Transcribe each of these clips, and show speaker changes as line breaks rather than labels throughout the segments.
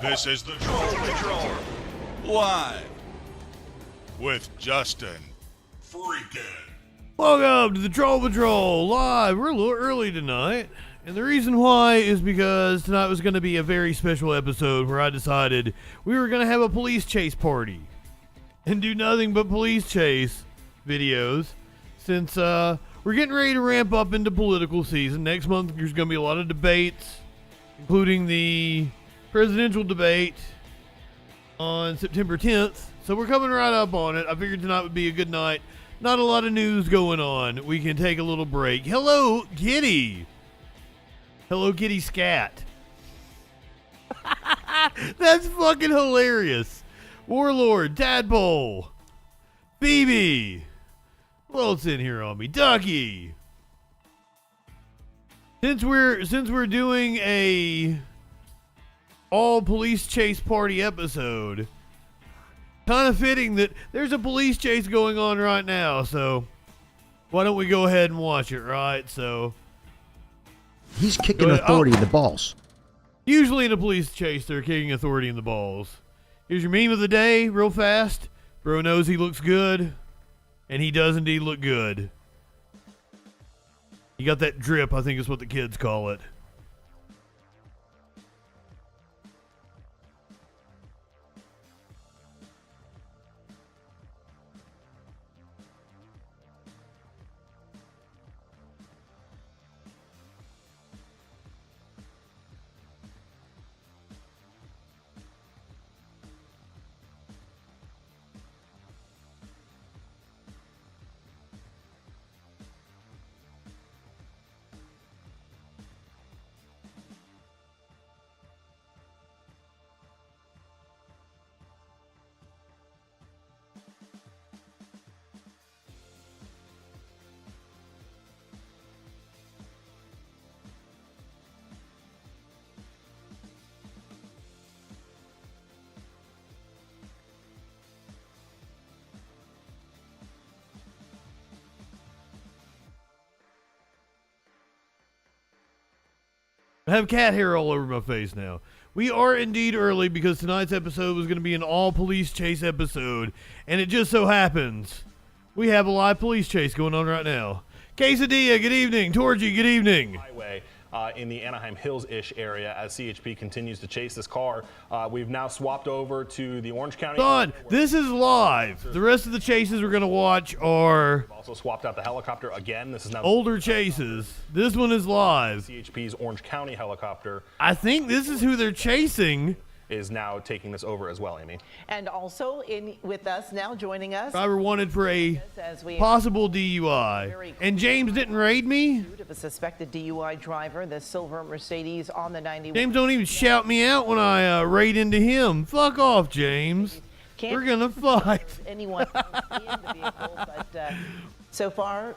This is the Troll Patrol, live with Justin Freakin.
Welcome to the Troll Patrol live. We're a little early tonight, and the reason why is because tonight was going to be a very special episode where I decided we were going to have a police chase party and do nothing but police chase videos since we're getting ready to ramp up into political season. Next month there's going to be a lot of debates, including the presidential debate on September 10th. So we're coming right up on it. I figured tonight would be a good night. Not a lot of news going on. We can take a little break. Hello, Kitty. Hello, Kitty Scat. That's fucking hilarious. Warlord, Tadpole, Phoebe. What else in here on me? Ducky. Since we're doing a all police chase party episode, kind of fitting that there's a police chase going on right now, so why don't we go ahead and watch it, right? So
he's kicking authority in the balls.
Usually in a police chase, they're kicking authority in the balls. Here's your meme of the day, real fast. Bro knows he looks good, and he does indeed look good. You got that drip, I think is what the kids call it. I have cat hair all over my face now. We are indeed early because tonight's episode was going to be an all police chase episode, and it just so happens we have a live police chase going on right now. Quesadilla, good evening. Torgy, good evening.
Highway in the Anaheim Hills-ish area as CHP continues to chase this car. We've now swapped over to the Orange County.
Son, this is live. The rest of the chases we're going to watch are
We've also swapped out the helicopter again. This is now
older chases. This one is live.
CHP's Orange County helicopter
I think this is who they're chasing.
is now taking this over as well, Amy.
And also with us now, joining us,
Driver wanted for a
as we
possible DUI. And James didn't raid me?
of a suspected DUI driver, the silver Mercedes on the 91.
James don't even shout me out when I raid into him. Fuck off, James. We're gonna fight.
Anyone in the vehicle, but so far,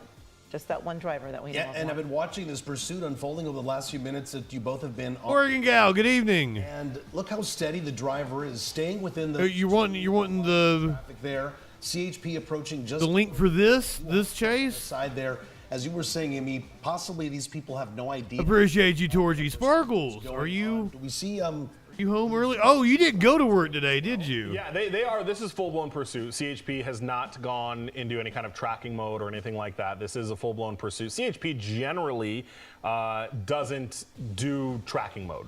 just that one driver that we know.
Yeah, and I've been watching this pursuit unfolding over the last few minutes that you both have been on.
Oregon gal, good evening.
And look how steady the driver is, staying within the
You're wanting the
traffic there. CHP approaching just
the link for this chase?
side there. As you were saying, Amy, possibly these people have no idea.
Appreciate you, Torgy. Sparkles,
going
are you
on. Do we see
you home early? Oh, you didn't go to work today, did you?
Yeah, they are. This is full-blown pursuit. CHP has not gone into any kind of tracking mode or anything like that. This is a full-blown pursuit. CHP generally doesn't do tracking mode.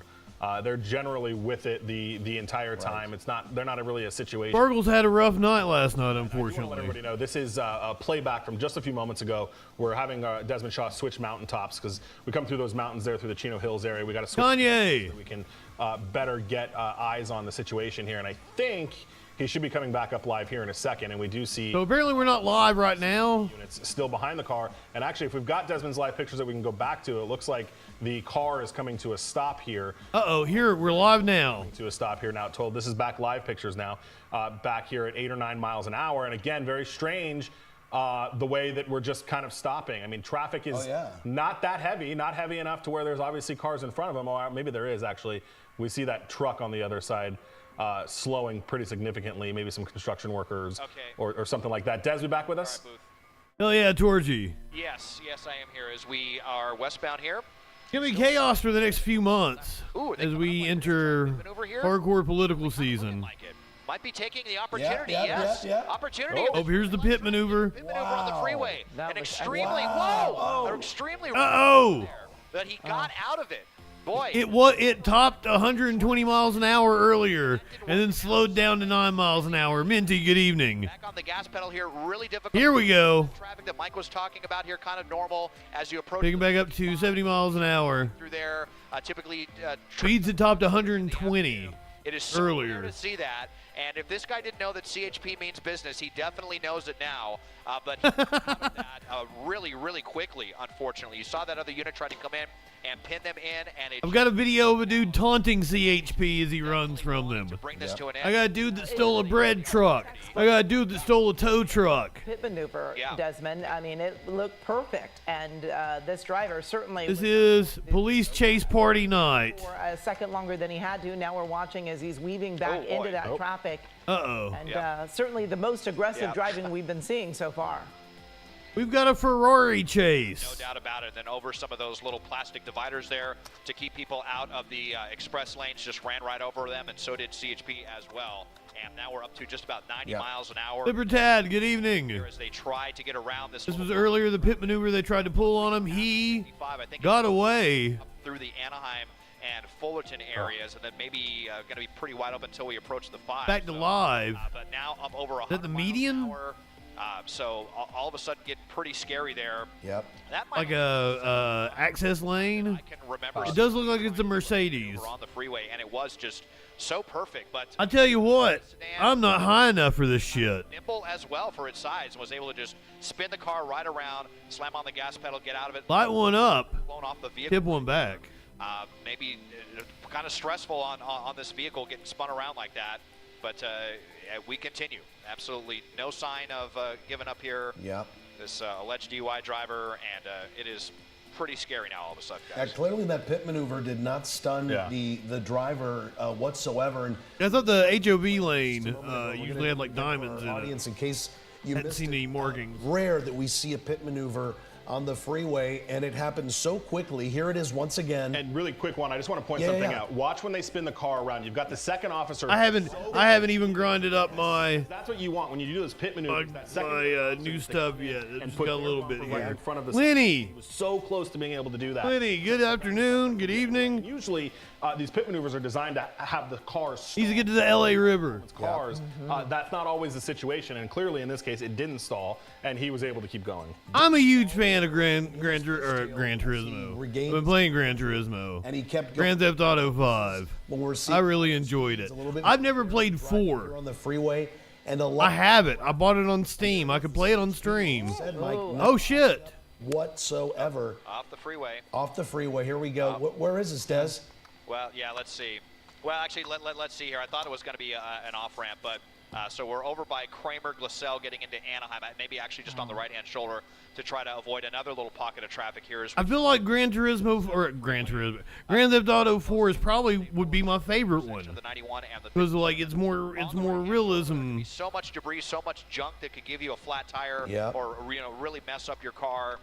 They're generally with it the entire time. It's not. They're not really a situation.
Sparkles had a rough night last night,
I want to let
unfortunately.
everybody know this is a playback from just a few moments ago. We're having Desmond Shaw switch mountaintops because we come through those mountains there through the Chino Hills area. We got to switch
Kanye.
so we can better get eyes on the situation here. And I think he should be coming back up live here in a second. And we do see
So apparently we're not live right now.
units still behind the car. And actually, if we've got Desmond's live pictures that we can go back to, it looks like the car is coming to a stop here.
Uh-oh, here, we're live now.
To a stop here now. Told this is back live pictures now. Back here at 8 or 9 miles an hour. And again, very strange. The way that we're just kind of stopping. I mean, traffic is not that heavy, not heavy enough to where there's obviously cars in front of them. Or maybe there is actually. We see that truck on the other side slowing pretty significantly, maybe some construction workers or something like that. Des, be back with us?
Hell yeah, Torgy.
Yes, I am here as we are westbound here.
gonna be chaos for the next few months as we enter hardcore political season.
Might be taking the opportunity, yes. Opportunity.
Oh, here's the pit maneuver.
Pit maneuver on the freeway. An extremely, an extremely
Uh-oh.
but he got out of it. Boy.
It topped 120 miles an hour earlier and then slowed down to 9 miles an hour. Minty, good evening.
Back on the gas pedal here, really difficult.
Here we go.
Traffic that Mike was talking about here, kind of normal as you approach.
Picking back up to 70 miles an hour.
Through there, typically.
Speeds had topped 120
it is so
earlier.
Rare to see that. And if this guy didn't know that CHP means business, he definitely knows it now. But he got out of that really, really quickly, unfortunately. You saw that other unit try to come in and pin them in. And
I've got a video of a dude taunting CHP as he runs from them.
Bring this to an end.
I got a dude that stole a bread truck. I got a dude that stole a tow truck.
Pit maneuver, Desmond. I mean, it looked perfect. And this driver certainly.
This is police chase party night.
For a second longer than he had to. Now we're watching as he's weaving back into that traffic.
Uh-oh.
And certainly the most aggressive driving we've been seeing so far.
We've got a Ferrari chase.
No doubt about it. Then over some of those little plastic dividers there to keep people out of the express lanes, just ran right over them, and so did CHP as well. And now we're up to just about 90 miles an hour.
Libertad, good evening.
As they try to get around this.
This was earlier the pit maneuver they tried to pull on him. He got away.
Through the Anaheim and Fullerton areas, and then maybe going to be pretty wide open until we approach the 5.
Back to live.
But now up over 100
Is that the median?
So all of a sudden getting pretty scary there.
Yep.
That might
like a access lane.
I can remember.
It does look like it's a Mercedes.
We're on the freeway, and it was just so perfect. But
I tell you what, I'm not high enough for this shit.
Nimble as well for its size, and was able to just spin the car right around, slam on the gas pedal, get out of it.
Light one up.
Blown off the vehicle.
Tip one back.
Maybe kind of stressful on this vehicle getting spun around like that. But we continue. Absolutely no sign of giving up here.
Yep.
This alleged DUI driver, and it is pretty scary now all of a sudden, guys.
Clearly that pit maneuver did not stun the driver whatsoever. And
I thought the HOV lane usually had like diamonds in
audience,
it.
in case you
hadn't
missed
seen
it,
any markings.
Rare that we see a pit maneuver on the freeway, and it happens so quickly. Here it is once again.
And really quick one, I just want to point something out. Watch when they spin the car around. You've got the second officer.
I haven't even grinded up my.
That's what you want when you do this pit maneuver.
My new stuff yet. It's got a little bit here.
In front of the
Lenny.
was so close to being able to do that.
Lenny, good afternoon, good evening.
Usually, these pit maneuvers are designed to have the cars.
Easy to get to the LA River.
Cars. That's not always the situation, and clearly in this case, it didn't stall, and he was able to keep going.
I'm a huge fan of Gran Turismo. I've been playing Gran Turismo.
And he kept going.
Grand Theft Auto 5.
When we're seeing
I really enjoyed it. I've never played 4.
on the freeway, and
I have it. I bought it on Steam. I could play it on stream.
said, Mike,
Oh shit!
whatsoever.
Off the freeway.
Off the freeway. Here we go. Where is this, Des?
Well, yeah, let's see. Well, actually, let's see here. I thought it was going to be an off-ramp, but so we're over by Kramer, Glassell, getting into Anaheim, maybe actually just on the right-hand shoulder to try to avoid another little pocket of traffic here.
I feel like Grand Theft Auto 4 is probably would be my favorite one because like it's more realism.
So much debris, so much junk that could give you a flat tire or really mess up your car.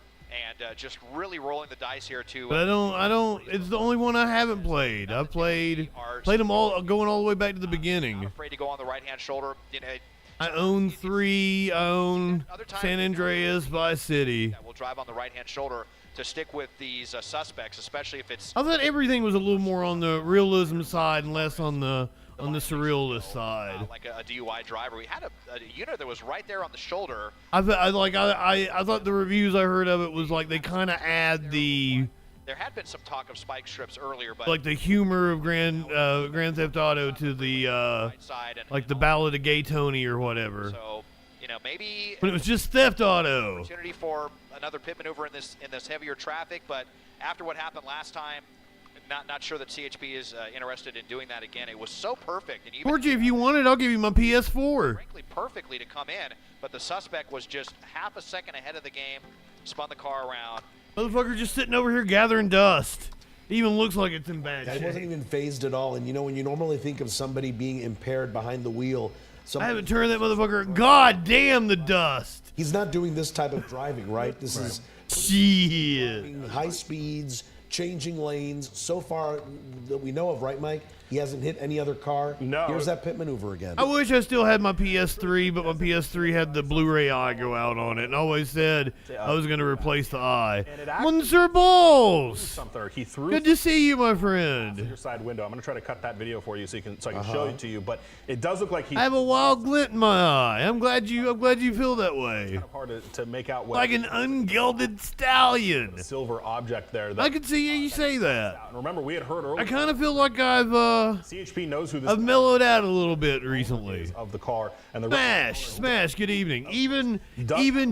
And just really rolling the dice here too.
But I don't. It's the only one I haven't played. I've played them all, going all the way back to the beginning.
Not afraid to go on the right-hand shoulder.
I own 3. I own San Andreas, Vice City.
We'll drive on the right-hand shoulder to stick with these suspects, especially if it's.
I thought everything was a little more on the realism side and less on the surrealist side.
Like a DUI driver. We had a unit that was right there on the shoulder.
I thought the reviews I heard of it was like they kind of add the.
There had been some talk of spike strips earlier, but
like the humor of Grand Theft Auto to the like the Ballad of Gay Tony or whatever.
So maybe.
But it was just Theft Auto.
Opportunity for another pit maneuver in this heavier traffic, but after what happened last time. Not sure that CHP is interested in doing that again. It was so perfect. And even
Georgie, if you want it, I'll give you my PS4.
Frankly, perfectly to come in, but the suspect was just half a second ahead of the game, spun the car around.
Motherfucker just sitting over here gathering dust. It even looks like it's in bad shape.
I wasn't even phased at all. And when you normally think of somebody being impaired behind the wheel.
I haven't turned that motherfucker. God damn the dust.
He's not doing this type of driving, right? This is
shit.
High speeds. changing lanes. So far that we know of, right, Mike? He hasn't hit any other car.
No.
Here's that pit maneuver again.
I wish I still had my PS3, but my PS3 had the Blu-ray eye go out on it, and I always said I was going to replace the eye. Munzer Balls!
Something. He threw.
Good to see you, my friend.
Your side window. I'm going to try to cut that video for you so I can show it to you. But it does look like he.
I have a wild glint in my eye. I'm glad you feel that way.
Kind of hard to make out what.
Like an ungilded stallion.
Silver object there. That,
I can see you say that.
and remember, we had heard earlier.
I kind of feel like I've
CHP knows who this
I've mellowed out a little bit recently.
of the car and the
Smash, good evening. Even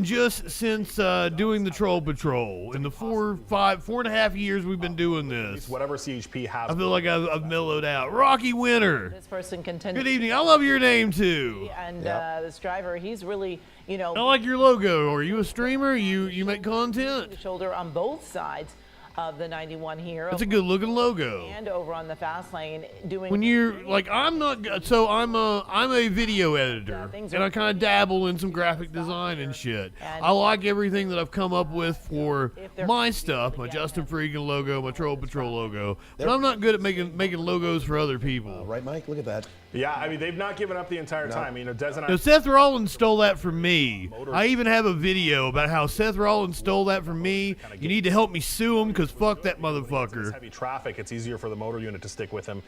just since doing the Troll Patrol, in the 4.5 years we've been doing this,
whatever CHP has.
I feel like I've mellowed out. Rocky Winter.
This person continues.
Good evening. I love your name too.
And this driver, he's really,
I like your logo. Are you a streamer? You make content?
the shoulder on both sides of the 91 here.
That's a good looking logo.
And over on the fast lane doing.
When you're like, I'm a video editor, and I kind of dabble in some graphic design and shit. I like everything that I've come up with for my stuff, my Justin Freakin logo, my Troll Patrol logo. But I'm not good at making logos for other people.
Right, Mike? Look at that.
Yeah, I mean, they've not given up the entire time. Des and I.
No, Seth Rollins stole that from me. I even have a video about how Seth Rollins stole that from me. You need to help me sue him, because fuck that motherfucker.
Heavy traffic, it's easier for the motor unit to stick with him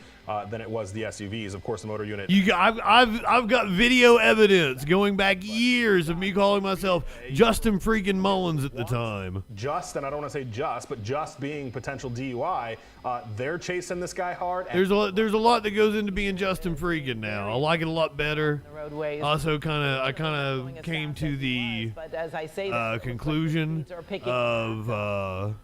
than it was the SUVs. Of course, the motor unit.
I've got video evidence going back years of me calling myself Justin Freakin Mullins at the time.
And I don't want to say just being potential DUI. They're chasing this guy hard.
There's a lot that goes into being Justin Freakin now. I like it a lot better. Also, I kind of came to the conclusion of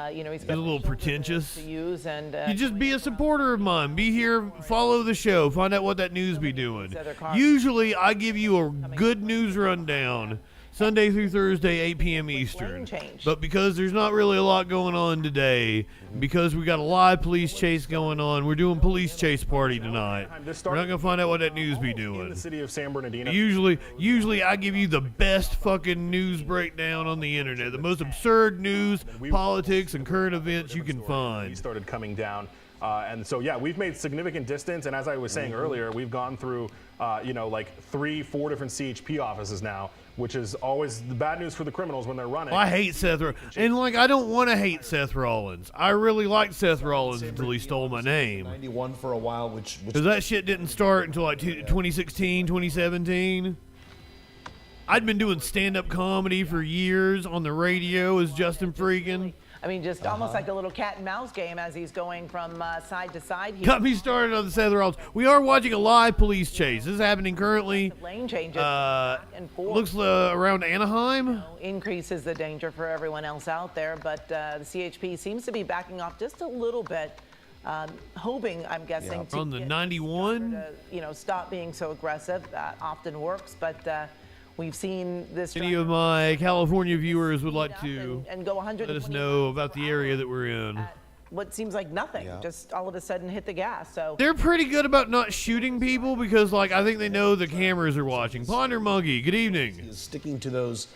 he's
a little pretentious.
to use, and
You just be a supporter of mine. Be here, follow the show, find out what that news be doing. Usually, I give you a good news rundown Sunday through Thursday, 8 p.m. Eastern. But because there's not really a lot going on today, because we got a live police chase going on, we're doing police chase party tonight. We're not gonna find out what that news be doing.
In the city of San Bernardino.
Usually I give you the best fucking news breakdown on the internet, the most absurd news, politics, and current events you can
He
find.
started coming down. And so, yeah, we've made significant distance. And as I was saying earlier, we've gone through, like 3-4 different CHP offices now, which is always the bad news for the criminals when they're running.
I hate Seth Rollins. And, I don't want to hate Seth Rollins. I really liked Seth Rollins until he stole my name.
91 for a while, which
Because that shit didn't start until, 2016, 2017. I'd been doing stand-up comedy for years on the radio as Justin Freakin.
I mean, just almost like a little cat and mouse game as he's going from side to side.
Got me started on the Seth Rollins. We are watching a live police chase. This is happening currently.
Lane changes back and forth.
Looks around Anaheim.
Increases the danger for everyone else out there, but the CHP seems to be backing off just a little bit, hoping, I'm guessing, to
on the
get
91.
to, stop being so aggressive. That often works, but. We've seen this.
Any of my California viewers would like to
and go 100.
let us know about the area that we're in.
What seems like nothing, just all of a sudden hit the gas. So
they're pretty good about not shooting people because, I think they know the cameras are watching. Ponder Monkey, good evening.
Is sticking to those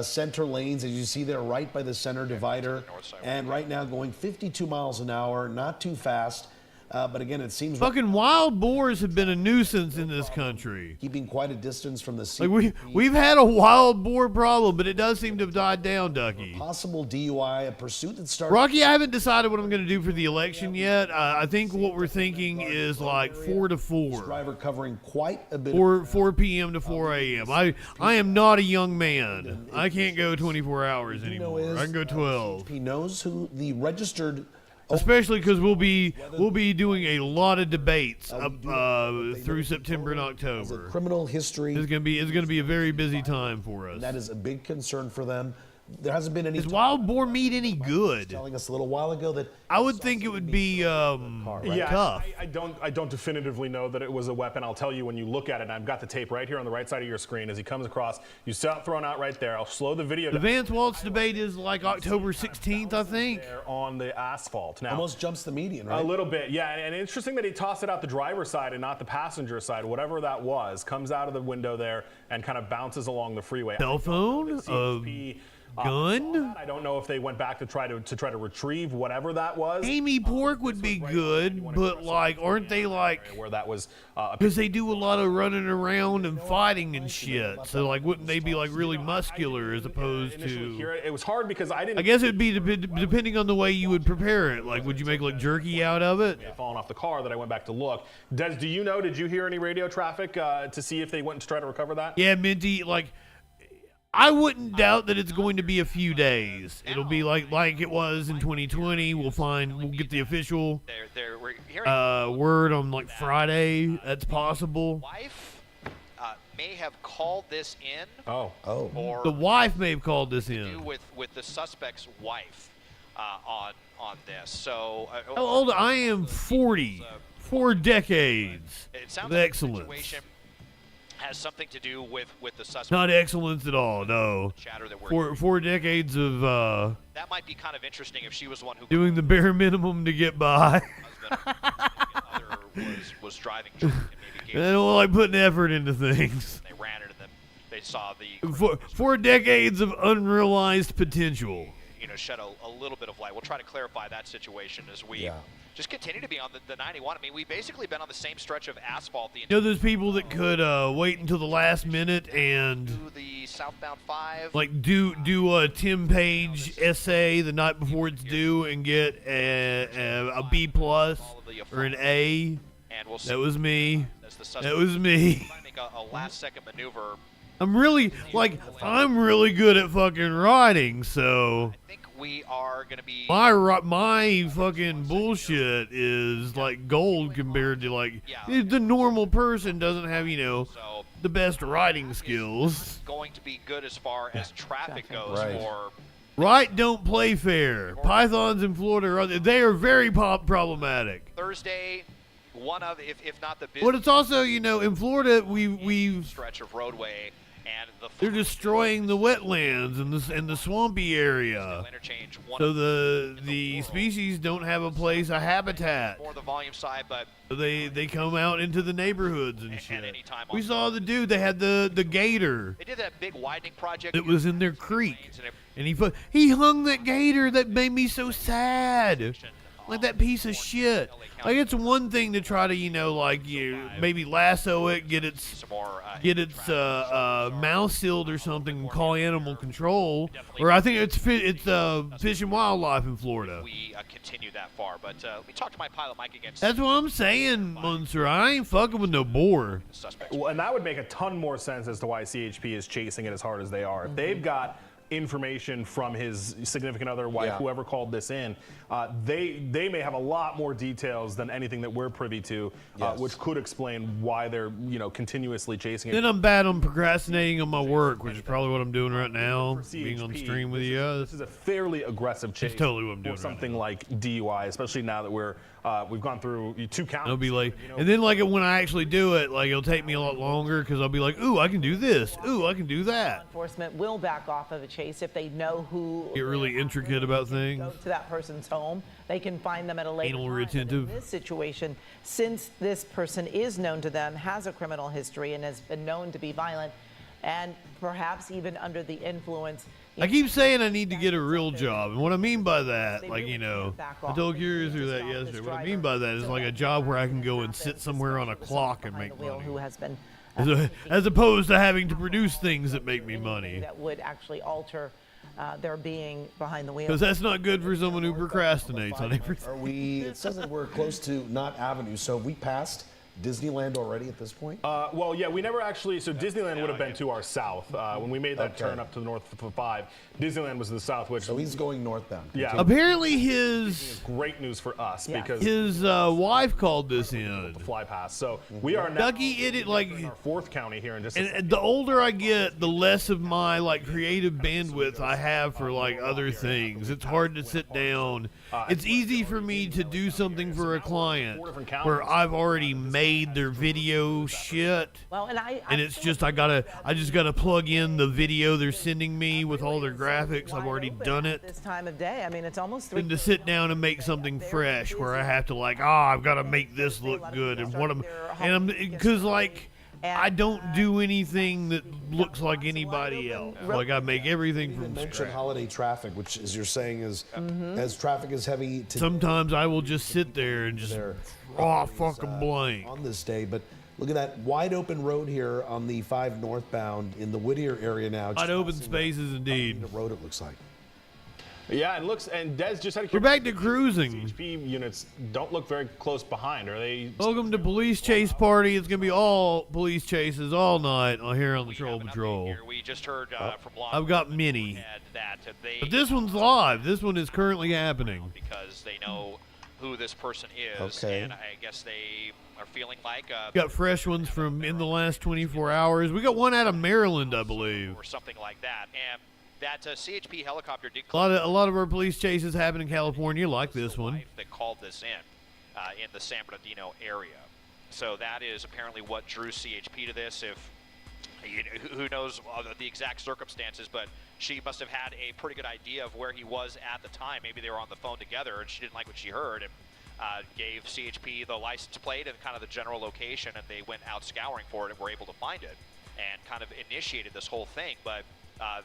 center lanes, as you see there, right by the center divider, and right now going 52 miles an hour, not too fast. But again, it seems
fucking wild boars have been a nuisance in this country.
Keeping quite a distance from the sea.
We've had a wild boar problem, but it does seem to have died down, Ducky.
Possible DUI, a pursuit that started.
Rocky, I haven't decided what I'm going to do for the election yet. I think what we're thinking is 4 to 4.
Driver covering quite a bit.
4 p.m. to 4 a.m. I am not a young man. I can't go 24 hours anymore. I can go 12.
He knows who the registered.
Especially because we'll be doing a lot of debates up through September and October.
Criminal history.
It's gonna be a very busy time for us.
And that is a big concern for them. There hasn't been any.
Is wild boar meat any good?
Telling us a little while ago that
I would think it would be tough.
I don't definitively know that it was a weapon. I'll tell you when you look at it. And I've got the tape right here on the right side of your screen as he comes across. You saw it thrown out right there. I'll slow the video
The
down.
Vance Waltz debate is October 16th, I think.
There on the asphalt. Now,
almost jumps the median, right?
A little bit, yeah. And interesting that he tossed it out the driver's side and not the passenger side. Whatever that was, comes out of the window there and kind of bounces along the freeway.
Cell phone? gun?
I don't know if they went back to try to retrieve whatever that was.
Amy Pork would be good, but like, aren't they like?
Where that was.
Because they do a lot of running around and fighting and shit. So like, wouldn't they be like really muscular as opposed to?
It was hard because I didn't.
I guess it'd be depending on the way you would prepare it. Like, would you make like jerky out of it?
Falling off the car that I went back to look. Des, do you know? Did you hear any radio traffic to see if they went to try to recover that?
Yeah, Minty. Like, I wouldn't doubt that it's going to be a few days. It'll be like it was in 2020. We'll get the official word on like Friday. That's possible.
Wife may have called this in.
Oh.
Or
The wife may have called this in.
with the suspect's wife on this. So
How old? I am 40. 4 decades.
It sounds
of
like
excellence.
the situation has something to do with the suspect.
Not excellence at all. No.
Chatter that we're
4 decades of
that might be kind of interesting if she was the one who
doing the bare minimum to get by.
other was driving drunk and maybe gave
I don't like putting effort into things.
they ran into them. They saw the
4 decades of unrealized potential.
shed a little bit of light. We'll try to clarify that situation as we just continue to be on the 91. I mean, we've basically been on the same stretch of asphalt the entire
Those people that could wait until the last minute and
to the southbound 5.
like do a Tim Page essay the night before it's due and get a B plus or an A.
And we'll see
That was me.
as the suspect
That was me.
trying to make a last-second maneuver.
I'm really good at fucking writing, so
I think we are going to be
my fucking bullshit is like gold compared to like the normal person doesn't have
so
the best writing skills.
going to be good as far as traffic goes
Right.
for
Right don't play fair. Pythons in Florida they are very problematic.
Thursday. One of, if not the
But
busiest
it's also in Florida we've
stretch of roadway, and
they're destroying the wetlands and the swampy area.
interchange.
So the species don't have a place, a habitat.
More the volume side, but
So they come out into the neighborhoods and shit.
any time
We
on
saw the dude. They had the gator
they did that big widening project.
that was in their creek, and he hung that gator. That made me so sad. Like that piece of shit. Like it's one thing to try to maybe lasso it, get its mouth sealed or something, and call animal control. Or I think it's Fish and Wildlife in Florida.
We continue that far, but we talked to my pilot Mike against
That's what I'm saying, Munster. I ain't fucking with no boar.
the suspect.
Well, and that would make a ton more sense as to why CHP is chasing it as hard as they are. If they've got information from his significant other, wife, whoever called this in, they may have a lot more details than anything that we're privy to, which could explain why they're continuously chasing it.
Then I'm bad on procrastinating on my work, which is probably what I'm doing right now, being on stream with you guys.
This is a fairly aggressive chase.
That's totally what I'm doing
for something
right
like DUI, especially now that we've gone through 2 counts.
I'll be like, and then like when I actually do it, like it'll take me a lot longer because I'll be like, ooh, I can do this. Ooh, I can do that.
Enforcement will back off of a chase if they know who.
Get really intricate about things.
Go to that person's home. They can find them at a later
Anal
time.
retentive.
In this situation, since this person is known to them, has a criminal history, and has been known to be violent, and perhaps even under the influence.
I keep saying I need to get a real job, and what I mean by that, like I told Curiouser that yesterday. What I mean by that is like a job where I can go and sit somewhere on a clock and make money,
Who has been
as opposed to having to produce things that make me money.
that would actually alter their being behind the wheel.
Because that's not good for someone who procrastinates on everything.
It says that we're close to not Avenue, so have we passed Disneyland already at this point?
Well, yeah, we never actually. So Disneyland would have been to our south when we made that turn up to the north for 5. Disneyland was to the south, which.
So he's going northbound.
Yeah.
Apparently his
Great news for us because
his wife called this in.
the fly pass. So we are now
Ducky, like
in our 4th county here in just.
and the older I get, the less of my like creative bandwidth I have for like other things. It's hard to sit down. It's easy for me to do something for a client where I've already made their video shit.
Well,
And it's just I just gotta plug in the video they're sending me with all their graphics. I've already done it.
This time of day, I mean, it's almost 3.
And to sit down and make something fresh where I have to like, I've got to make this look good and because like
And,
I don't do anything that looks like anybody else. Like I make everything
You
from
mentioned
scratch.
holiday traffic, which, as you're saying, is as traffic is heavy today.
Sometimes I will just sit there and just draw fucking blank.
On this day, but look at that wide open road here on the 5 northbound in the Whittier area now.
Wide open spaces indeed.
The road, it looks like.
Yeah, and Des just had a
We're back to cruising.
CHP units don't look very close behind. Are they?
Welcome to Police Chase Party. It's going to be all police chases all night here on the Troll Patrol.
Here. We just heard from law
I've got
enforcement
many.
that they
But this one's live. This one is currently happening.
because they know who this person is,
Okay.
and I guess they are feeling like
Got fresh ones from in the last 24 hours. We got one out of Maryland, I believe.
or something like that. And that CHP helicopter did
A lot of our police chases happen in California, like this one.
that called this in the San Bernardino area. So that is apparently what drew CHP to this. If who knows the exact circumstances, but she must have had a pretty good idea of where he was at the time. Maybe they were on the phone together, and she didn't like what she heard, and gave CHP the license plate and kind of the general location, and they went out scouring for it and were able to find it, and kind of initiated this whole thing. But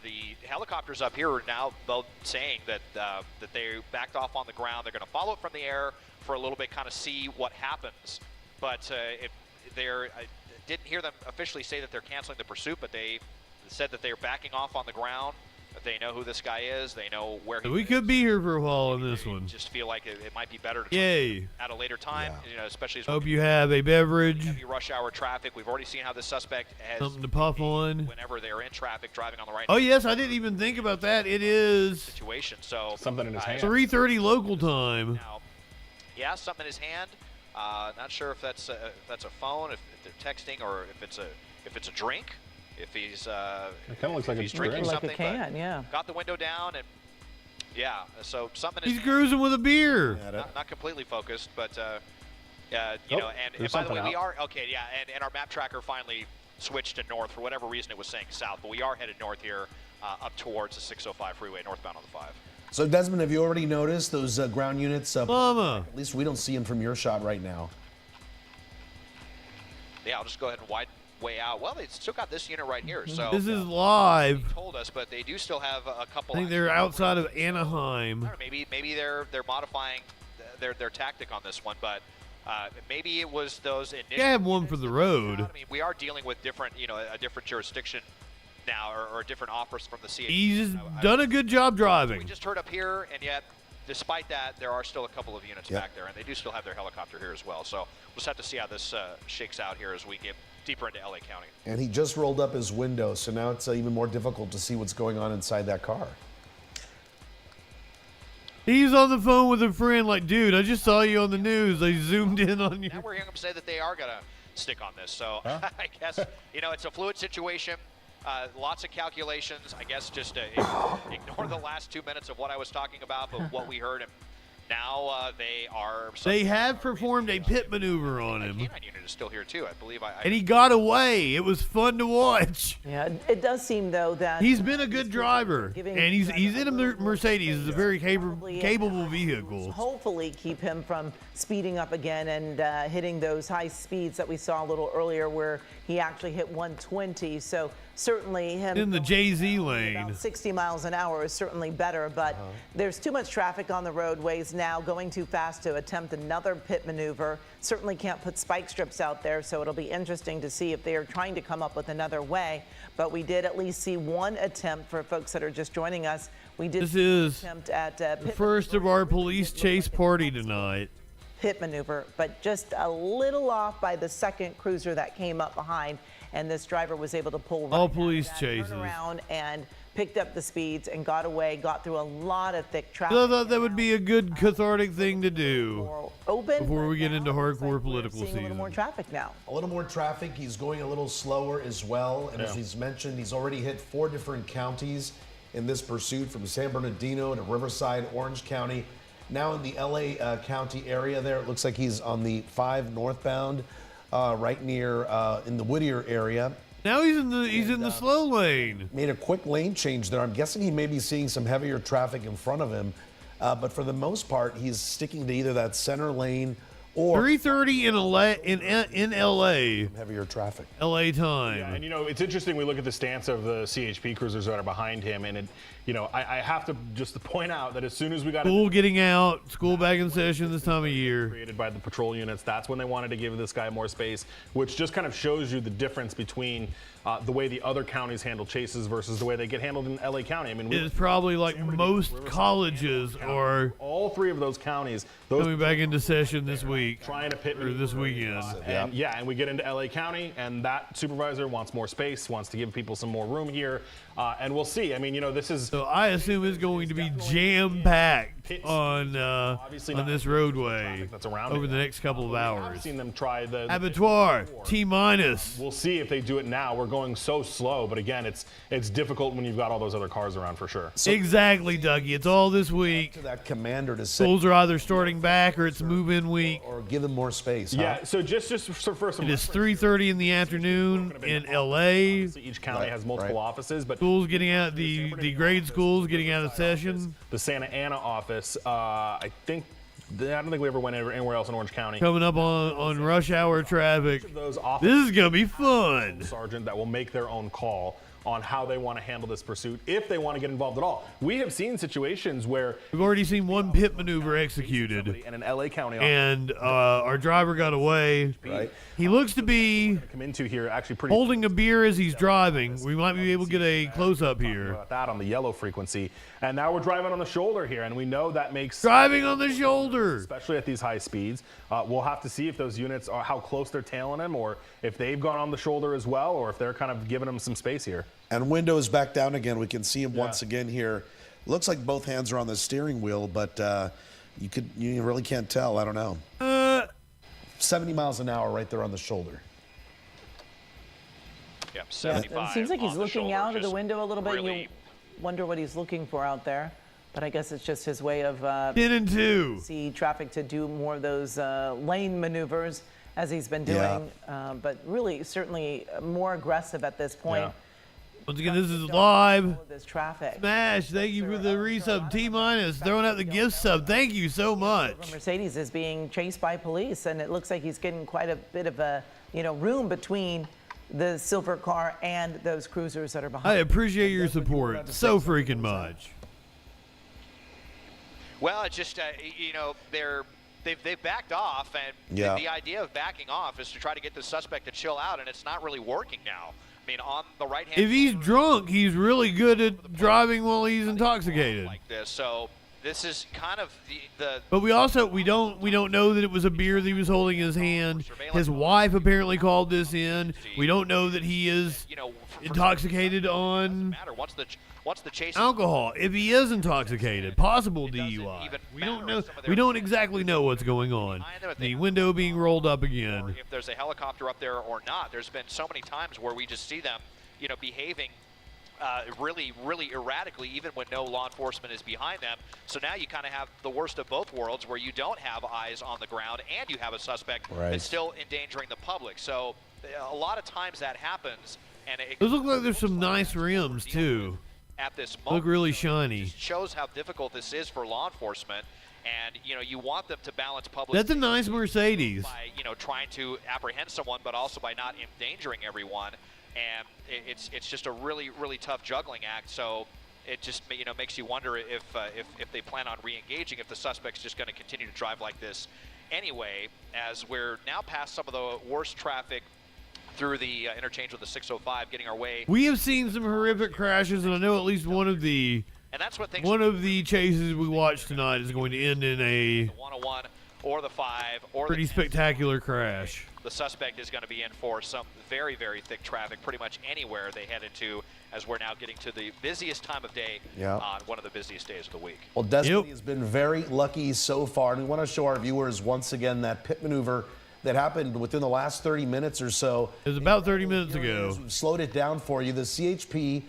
the helicopters up here are now both saying that that they backed off on the ground. They're going to follow it from the air for a little bit, kind of see what happens. But I didn't hear them officially say that they're canceling the pursuit, but they said that they're backing off on the ground, that they know who this guy is, they know where he
We
is.
could be here for a while on this
They
one.
just feel like it might be better to
Yay.
at a later time, especially as
Hope you have a beverage,
heavy rush hour traffic. We've already seen how the suspect has
something to puff on.
whenever they're in traffic driving on the right
Oh, yes, I didn't even think about that. It is
situation. So
Something in his hand.
3:30 local time.
Now, yeah, something in his hand. Not sure if that's a phone, if they're texting, or if it's a drink. If he's
It kind of looks like
if he's
a
drinking
drink.
Like a
something,
can,
but
yeah.
got the window down, and yeah, so something
He's
is
cruising with a beer.
not completely focused, but you
Oh,
know, and
there's
by the way,
something
we
out.
are okay, yeah, and our map tracker finally switched to north. For whatever reason, it was saying south, but we are headed north here, up towards the 605 freeway, northbound on the 5.
So, Desmond, have you already noticed those ground units?
Mama.
At least we don't see them from your shot right now.
Yeah, I'll just go ahead and widen way out. Well, they still got this unit right here, so
This is live.
they told us, but they do still have a couple.
I think they're outside of Anaheim.
I don't know, maybe they're modifying their tactic on this one, but maybe it was those initial.
Yeah, I have one for the road.
I mean, we are dealing with different, a different jurisdiction now, or different offers from the CHP.
He's done a good job
We
driving.
just heard up here, and yet, despite that, there are still a couple of units back there, and they do still have their helicopter here as well. So we'll just have to see how this shakes out here as we get deeper into LA County.
And he just rolled up his window, so now it's even more difficult to see what's going on inside that car.
He's on the phone with a friend like, dude, I just saw you on the news. I zoomed in on you.
Now we're hearing them say that they are going to stick on this. So I guess, it's a fluid situation. Lots of calculations. I guess just ignore the last 2 minutes of what I was talking about, but what we heard. And now they are.
They have performed a pit maneuver on him.
Canine unit is still here too. I believe.
And he got away. It was fun to watch.
Yeah, it does seem, though, that
He's been a good driver.
giving
And he's in a
little more
Mercedes. It's a very
probably
capable vehicle.
hopefully keep him from speeding up again and hitting those high speeds that we saw a little earlier where he actually hit 120. So certainly him
In the
going
JZ
about
lane.
60 miles an hour is certainly better, but there's too much traffic on the roadways now, going too fast to attempt another pit maneuver. Certainly can't put spike strips out there, so it'll be interesting to see if they are trying to come up with another way. But we did at least see one attempt for folks that are just joining us. We did
This
see an
is
attempt at
The first of our police chase party tonight.
pit maneuver, but just a little off by the second cruiser that came up behind, and this driver was able to pull right
All
out of
police
that,
chases.
turn around and picked up the speeds and got away, got through a lot of thick traffic.
So I thought that would be a good cathartic thing to do.
More open
before we
but
get
now
into
it looks
hardcore
like we're
political
seeing a little
season.
more traffic now.
A little more traffic. He's going a little slower as well. And as he's mentioned, he's already hit 4 different counties in this pursuit, from San Bernardino to Riverside, Orange County. Now in the LA County area there, it looks like he's on the 5 northbound, right near in the Whittier area.
Now he's in the slow lane.
Made a quick lane change there. I'm guessing he may be seeing some heavier traffic in front of him. But for the most part, he's sticking to either that center lane or
3:30 in LA.
heavier traffic.
LA time.
Yeah, and it's interesting. We look at the stance of the CHP cruisers that are behind him, and I have to just point out that as soon as we got
School getting out, school back in session this time of year.
Created by the patrol units, that's when they wanted to give this guy more space, which just kind of shows you the difference between the way the other counties handle chases versus the way they get handled in LA County. I mean,
It's probably like most colleges are
all three of those counties
coming back into session this week
trying to pit
or this weekend.
And we get into LA County, and that supervisor wants more space, wants to give people some more room here, and we'll see. I mean, this is.
So I assume it's going to be jam-packed on this roadway
that's around
over the next couple of hours.
I've seen them try the
Abattoir, T-minus.
We'll see if they do it now. We're going so slow, but again, it's difficult when you've got all those other cars around for sure.
Exactly, Dougie. It's all this week.
To that commander to say,
Schools are either starting back or it's move-in week.
or give them more space.
Yeah. So just for some.
It is 3:30 in the afternoon in LA.
Each county has multiple offices, but
Schools getting out, the grade schools getting out of session.
the Santa Ana office, I don't think we ever went anywhere else in Orange County.
Coming up on rush hour traffic.
Those
This is going to be fun.
sergeant that will make their own call on how they want to handle this pursuit, if they want to get involved at all. We have seen situations where
We've already seen one pit maneuver executed,
in an LA County
and our driver got away.
Right.
He looks to be
come into here actually pretty
holding a beer as he's driving. We might be able to get a close-up here.
about that on the yellow frequency. And now we're driving on the shoulder here, and we know that makes
Driving on the shoulder.
especially at these high speeds. We'll have to see if those units are how close they're tailing him, or if they've gone on the shoulder as well, or if they're kind of giving him some space here.
And window is back down again. We can see him once again here. Looks like both hands are on the steering wheel, but you really can't tell. I don't know. 70 miles an hour right there on the shoulder.
Yep,
It
75.
seems like he's
on the
looking
shoulder,
out of the
just
window a little bit.
really-
You wonder what he's looking for out there. But I guess it's just his way of
10 and 2.
see traffic to do more of those lane maneuvers as he's been doing. But really, certainly more aggressive at this point.
Yeah.
Once again, this is live.
All of this traffic.
Smash, thank you for the resub. T-minus, throwing out the gift sub. Thank you so much.
Mercedes is being chased by police, and it looks like he's getting quite a bit of a room between the silver car and those cruisers that are
I
behind.
appreciate your support so freaking much.
Well, it's just they've backed off, and the idea of backing off is to try to get the suspect to chill out, and it's not really working now. I mean, on the right hand.
If he's drunk, he's really good at driving while he's intoxicated.
Like this, so this is kind of the
But we don't know that it was a beer that he was holding in his hand. His wife apparently called this in. We don't know that he is intoxicated on
matter once the chase
alcohol. If he is intoxicated, possible DUI. We don't know. We don't exactly know what's going on. The window being rolled up again.
if there's a helicopter up there or not. There's been so many times where we just see them, behaving really, really erratically, even when no law enforcement is behind them. So now you kind of have the worst of both worlds, where you don't have eyes on the ground and you have a suspect that's still endangering the public. So a lot of times that happens, and it
Those look like there's some nice rims too.
at this moment.
Look really shiny.
Just shows how difficult this is for law enforcement, and you want them to balance public
That's a nice Mercedes.
by trying to apprehend someone, but also by not endangering everyone. And it's just a really, really tough juggling act. So it just makes you wonder if they plan on re-engaging, if the suspect's just going to continue to drive like this anyway, as we're now past some of the worst traffic through the interchange with the 605, getting our way.
We have seen some horrific crashes, and I know at least one of the chases we watched tonight is going to end in a
101 or the 5 or
pretty
the 10.
spectacular crash.
The suspect is going to be in for some very, very thick traffic pretty much anywhere they head into, as we're now getting to the busiest time of day on one of the busiest days of the week.
Well, Destiny has been very lucky so far, and we want to show our viewers once again that pit maneuver that happened within the last 30 minutes or so.
It was about 30 minutes ago.
We've slowed it down for you. The CHP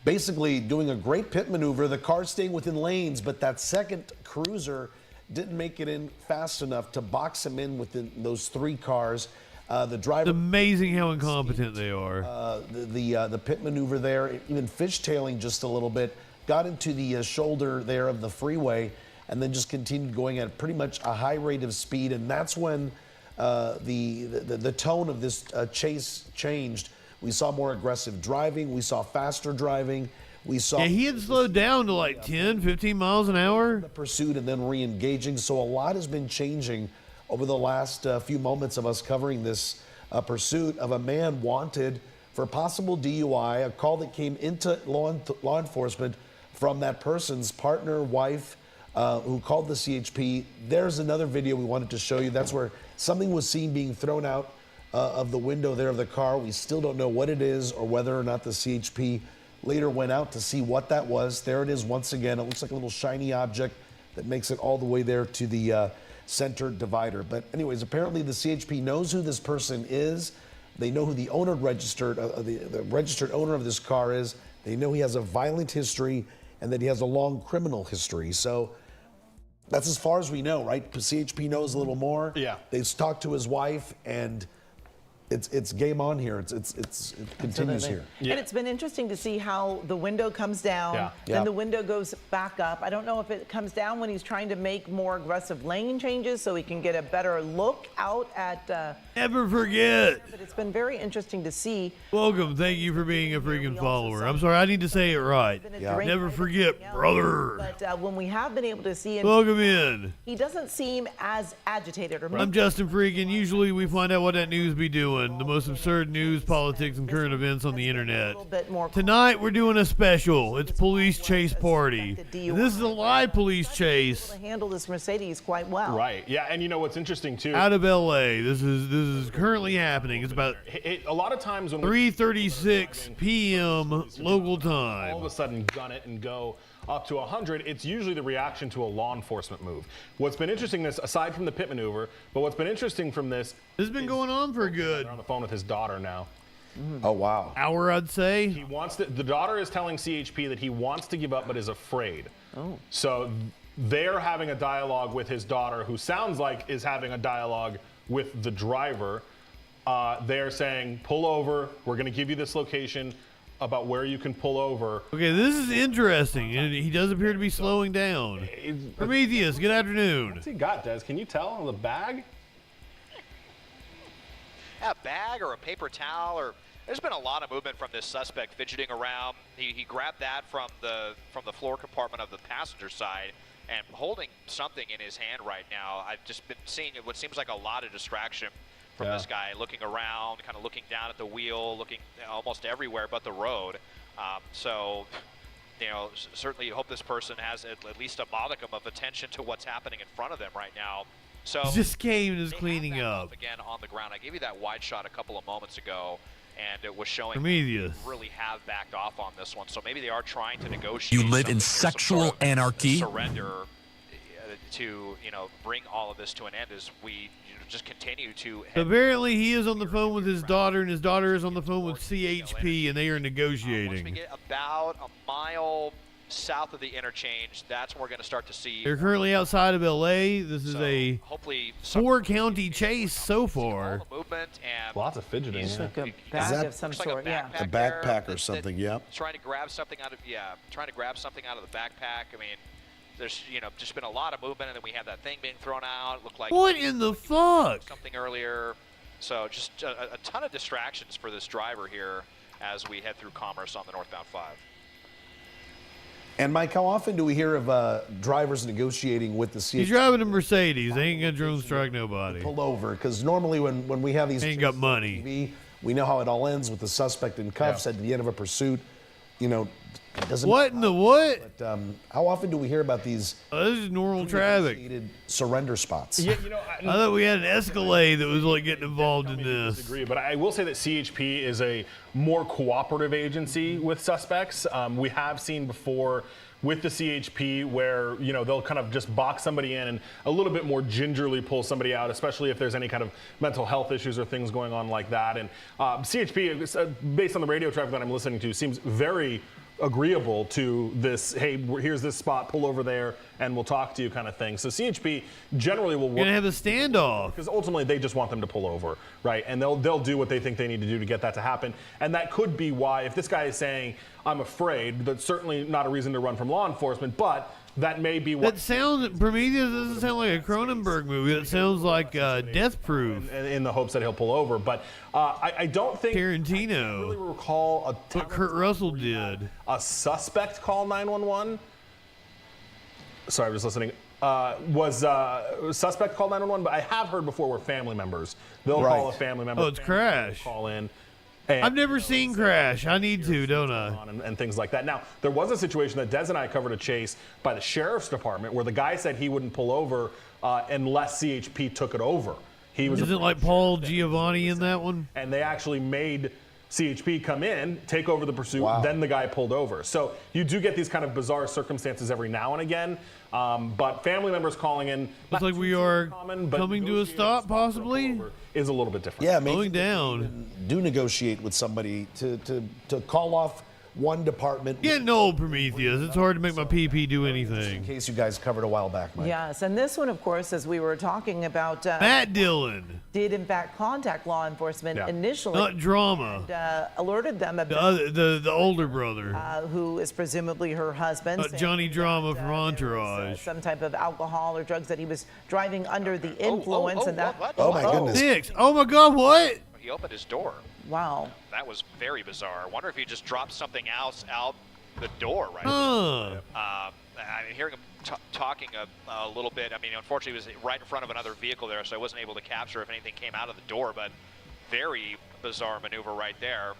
basically doing a great pit maneuver. The car staying within lanes, but that second cruiser didn't make it in fast enough to box him in within those three cars. The driver.
It's amazing how incompetent they are.
The pit maneuver there, even fishtailing just a little bit, got into the shoulder there of the freeway. and then just continued going at pretty much a high rate of speed. And that's when the tone of this chase changed. We saw more aggressive driving. We saw faster driving. We saw
he had slowed down to like 10, 15 miles an hour.
The pursuit and then re-engaging. So a lot has been changing over the last few moments of us covering this pursuit of a man wanted for possible DUI, a call that came into law enforcement from that person's partner, wife, who called the CHP. There's another video we wanted to show you. That's where something was seen being thrown out of the window there of the car. We still don't know what it is or whether or not the CHP later went out to see what that was. There it is once again. It looks like a little shiny object that makes it all the way there to the center divider. But anyways, apparently the CHP knows who this person is. They know who the owner the registered owner of this car is. They know he has a violent history and that he has a long criminal history. So that's as far as we know, right? CHP knows a little more.
Yeah.
They've talked to his wife, and it's game on here. It continues here.
And it's been interesting to see how the window comes down, then the window goes back up. I don't know if it comes down when he's trying to make more aggressive lane changes so he can get a better look out at...
Never forget.
But it's been very interesting to see.
Welcome. Thank you for being a freaking follower. I'm sorry, I need to say it right. Never forget, brother.
But when we have been able to see him...
Welcome in.
He doesn't seem as agitated.
I'm JustinFREAKIN. Usually we find out what that news be doing. The most absurd news, politics, and current events on the internet. Tonight we're doing a special. It's police chase party. And this is a live police chase.
Handle this Mercedes quite well.
Right. Yeah. And you know what's interesting too?
Out of LA. This is currently happening. It's about
a lot of times when
3:36 p.m. local time.
All of a sudden gun it and go up to 100, it's usually the reaction to a law enforcement move. What's been interesting aside from the pit maneuver, but what's been interesting from this
has been going on for good.
They're on the phone with his daughter now.
Oh, wow.
Hour, I'd say.
He wants to, the daughter is telling CHP that he wants to give up but is afraid.
Oh.
So they're having a dialogue with his daughter, who sounds like is having a dialogue with the driver. They're saying, pull over, we're going to give you this location about where you can pull over.
Okay, this is interesting. And he does appear to be slowing down. Prometheus, good afternoon.
What's he got, Des? Can you tell on the bag?
A bag or a paper towel, or there's been a lot of movement from this suspect fidgeting around. He grabbed that from the floor compartment of the passenger side and holding something in his hand right now. I've just been seeing what seems like a lot of distraction from this guy, looking around, kind of looking down at the wheel, looking almost everywhere but the road. So, you know, certainly you hope this person has at least a modicum of attention to what's happening in front of them right now. So
he just came and is cleaning up
again on the ground. I gave you that wide shot a couple of moments ago, and it was showing
Prometheus
really have backed off on this one. So maybe they are trying to negotiate.
You live in sexual anarchy.
Surrender to bring all of this to an end as we just continue to.
So apparently he is on the phone with his daughter, and his daughter is on the phone with CHP, and they are negotiating.
Once we get about a mile south of the interchange, that's when we're going to start to see.
They're currently outside of LA. This is a
hopefully
4-county chase so far.
Movement and
lots of fidgeting.
It's like a bag of some sort,
a backpack or something,
trying to grab something out of the backpack. I mean, there's just been a lot of movement, and then we have that thing being thrown out. It looked like
what in the fuck?
Something earlier. So just a ton of distractions for this driver here as we head through Commerce on the northbound 5.
And Mike, how often do we hear of drivers negotiating with the CHP?
He's driving a Mercedes. They ain't gonna drone strike nobody.
Pull over, because normally when we have these,
ain't got money.
TV, we know how it all ends with the suspect in cuffs at the end of a pursuit. It doesn't.
What in the what?
But how often do we hear about these?
This is normal traffic.
Surrender spots.
Yeah,
I thought we had an Escalade that was like getting involved in this.
Disagree, but I will say that CHP is a more cooperative agency with suspects. We have seen before with the CHP where they'll kind of just box somebody in and a little bit more gingerly pull somebody out, especially if there's any kind of mental health issues or things going on like that. And CHP, based on the radio traffic that I'm listening to, seems very agreeable to this, hey, here's this spot, pull over there, and we'll talk to you kind of thing. So CHP generally will work.
You're gonna have a standoff.
Because ultimately they just want them to pull over, right? And they'll do what they think they need to do to get that to happen. And that could be why, if this guy is saying, I'm afraid, that's certainly not a reason to run from law enforcement, but that may be what.
That sounds, Prometheus doesn't sound like a Cronenberg movie. That sounds like Death Proof.
In the hopes that he'll pull over, but I don't think
Tarantino.
I don't really recall
what Kurt Russell did.
A suspect call 911. Sorry, I was listening. Was suspect called 911? But I have heard before where family members they'll call a family member.
Oh, it's Crash.
Call in.
I've never seen Crash. I need to, don't I?
And things like that. Now, there was a situation that Des and I covered a chase by the sheriff's department where the guy said he wouldn't pull over unless CHP took it over.
Isn't like Paul Giovanni in that one?
And they actually made CHP come in, take over the pursuit, then the guy pulled over. So you do get these kind of bizarre circumstances every now and again. But family members calling in.
Looks like we are coming to a stop, possibly.
Is a little bit different.
Yeah, maybe
going down.
Do negotiate with somebody to call off one department.
Getting old, Prometheus. It's hard to make my PP do anything.
In case you guys covered a while back, Mike.
Yes, and this one, of course, as we were talking about,
Matt Dillon
did in fact contact law enforcement initially.
Not drama.
And, alerted them about
the older brother,
who is presumably her husband.
Johnny Drama from Entourage.
Some type of alcohol or drugs that he was driving under the influence, and that.
Oh my goodness!
Six. Oh my God! What?
He opened his door.
Wow.
That was very bizarre. I wonder if he just dropped something else out the door right I'm hearing him talking a little bit. I mean, unfortunately, he was right in front of another vehicle there, so I wasn't able to capture if anything came out of the door, but very bizarre maneuver right there.